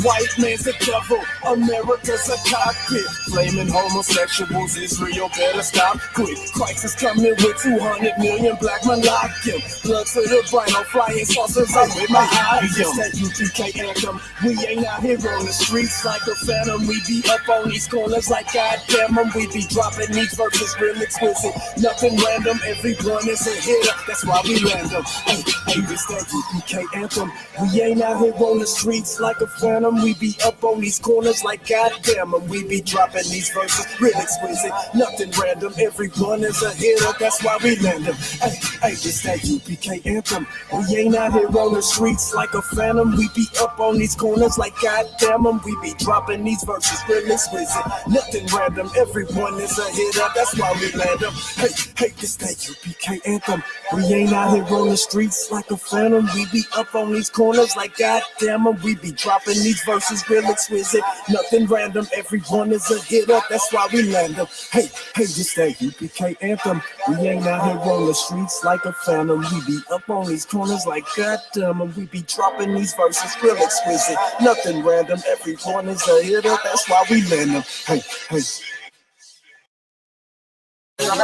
white man's the devil, America's a cockpit. Flaming homosexuals, Israel better stop quick. Christ is coming with 200 million black men lock him. Blood to the brain on flying saucers, I'm with my eyes. It's that UPK anthem. We ain't out here on the streets like a phantom. We be up on these corners like goddamn them. We be dropping these verses real exquisite. Nothing random, everyone is a hitter. That's why we land them. Hey, this that UPK anthem. We ain't out here on the streets like a phantom. We be up on these corners like goddamn them. We be dropping these verses real exquisite. Nothing random, everyone is a hitter. That's why we land them. Hey, this that UPK anthem. We ain't out here on the streets like a phantom. We be up on these corners like goddamn them. We be dropping these verses real exquisite. Nothing random, everyone is a hitter. That's why we land them. Hey, this that UPK anthem. We ain't out here on the streets like a phantom. We be up on these corners like goddamn them. We be dropping these verses real exquisite. Nothing random, everyone is a hitter. That's why we land them. Hey, this that UPK anthem. We ain't out here on the streets like a phantom. We be up on these corners like goddamn them. We be dropping these verses real exquisite. Nothing random, everyone is a hitter. That's why we land them. Hey. Baby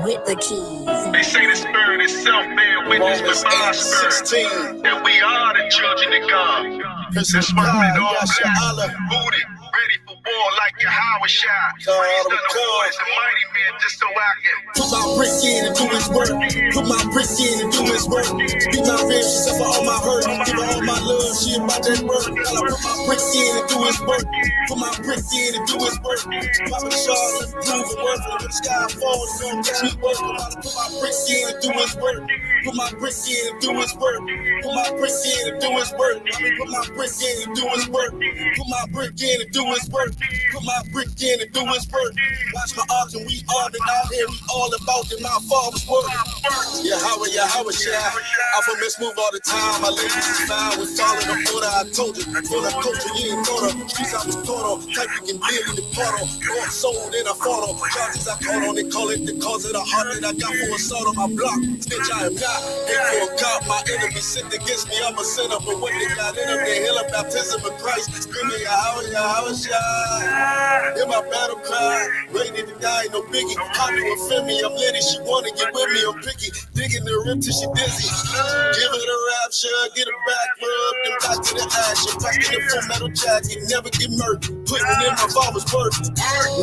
with the keys. They say the spirit itself bear witness with my spirit that we are the children of God. That's why we all black, booted, ready for war like your Howard shot. Raised under boys and mighty men just so I can put my brick in and do his work. Put my brick in and do his work. Be my rib, she suffer all my hurt. Give her all my love, she about that work. I put my brick in and do his work. Put my brick in and do his work. Papa Charles, prove the work. When the sky falls, it's gonna catch me work. I put my brick in and do his work. Put my brick in and do his work. Put my brick in and do his work. Put my brick in and do his work. Put my brick in and do his work. Put my brick in and do his work. Watch my arms and we all been out here. We all about it. My father's work. Yahweh, Shah. I'm from Miss Move all the time. My ladies is fine with follow the order. I told you, for the culture you ain't thought of. Streets I was taught on, type you can deal with the part on. Bought, sold, and I fought on. Charges I caught on, they call it the cause of the heart that I got for assault on my block. Snitch I am not, ain't for a cop. My enemy sinned against me, I'm a sinner. But when they got in them, they heal a baptism of Christ. Screaming, Yahweh, in my battle cry. Ready to die, no biggie. How to offend me, I'm litty. She wanna get with me, I'm picky. Digging the rim till she dizzy. Give it a rapture, get her back rub, then back to the action. Packing the full metal jacket, never get murked. Putting in my father's work.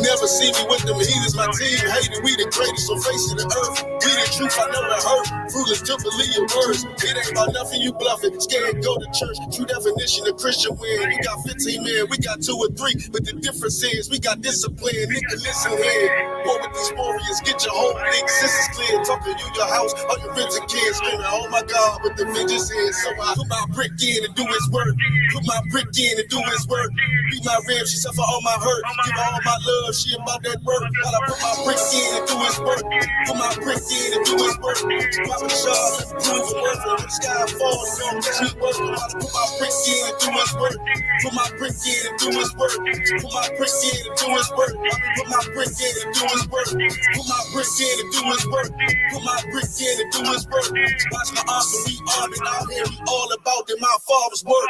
Never see me with them heathens, my team hated. We the greatest on face of the earth. We the truth, I never heard. Fruitless to believe your words. It ain't about nothing, you bluffing. Scared, go to church. True definition of Christian win. We got 15 men, we got 2 or 3. But the difference is, we got discipline. Nigga, listen here. War with these warriors, get your whole big sisters clear. Talking you, your house, all your ribs and kids. Screaming, oh my God, what the vengeance is. So I put my brick in and do his work. Put my brick in and do his work. Beat my ribs, she suffer all my hurt. Give her all my love, she about that work. While I put my brick in and do his work. Put my brick in and do his work. Pop a shot, prove the work. When the sky falls, don't catch me working. While I put my brick in and do his work. Put my brick in and do his work. Put my brick in and do his work. Put my brick in and do his work. Put my brick in and do his work. Put my brick in and do his work. Watch my arms and we armed out here. We all about them, my father's work.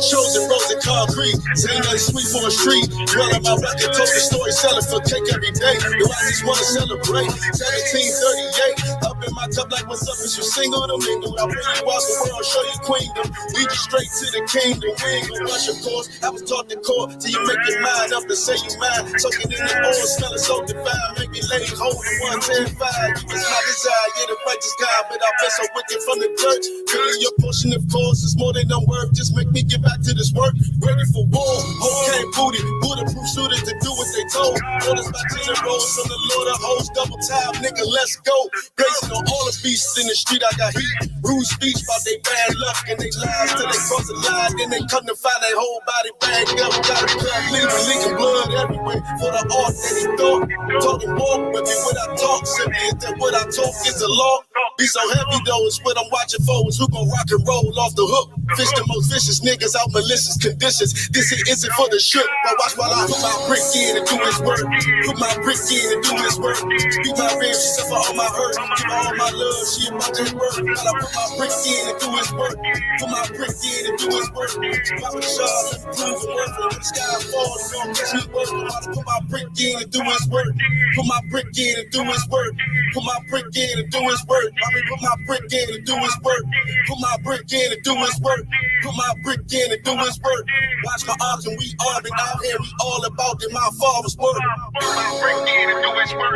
Chosen rose and concrete. Say nothing sweet for a street. Dwell on my record, told the story, selling for cake every day. Yo, I just wanna celebrate. 1738. Up in my cup like what's up? Is you single to mingle? I bring you out the world, show you queendom. Lead you straight to the kingdom. We ain't gon' rush, of course. I was taught the core till you make your mind up to say you mine. Soaking in the oil, smelling so divine. Make me lay hold of 110.5. You was my desire, you're the righteous God, but I've been so wicked from the dirt. Feeling your portion, of course, is more than I'm worth. Just make me get back to this work. Ready for war, okay, booty. Bulletproof shooters to do what they told. Orders by generals from the Lord of hosts. Double time, nigga, let's go. Blazing on all the beasts in the street, I got heat. Rude speech about they bad luck and they lies till they cross the line. Then they come to find their whole body bagged up. Got a blood leaking blood everywhere for the art that he thought. Talking walk with me when I talk. Simply is that what I talk is the law. Be so heavy though, it's what I'm watching for. Is who gon' rock and roll off the hook. Fish the most vicious niggas out malicious conditions. This here isn't for the shook. But watch while I put my brick in and do his work. Put my brick in and do his work. Beat my ribs, she suffer all my hurt. Give her all my love, she about that work. While I put my brick in and do his work. Put my brick in and do his work. Pop a shot, prove the work. When the sky falls, don't catch me working. While I put my brick in and do his work. Put my brick in and do his work. Put my brick in and do his work. Put my brick in and do his work. Put my brick in and do his work. Put my brick in and do his work. Watch my arms and we armed out here. We all about them, my father's work. Put my brick in and do his work.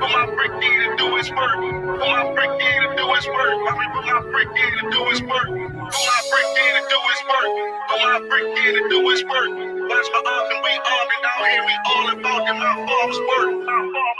Put my brick in and do his work. Put my brick in and do his work. Put my brick in and do his work. Put my brick in and do his work. Put my brick in and do his work. Watch my arms and we armed out here. We all about them, my father's work.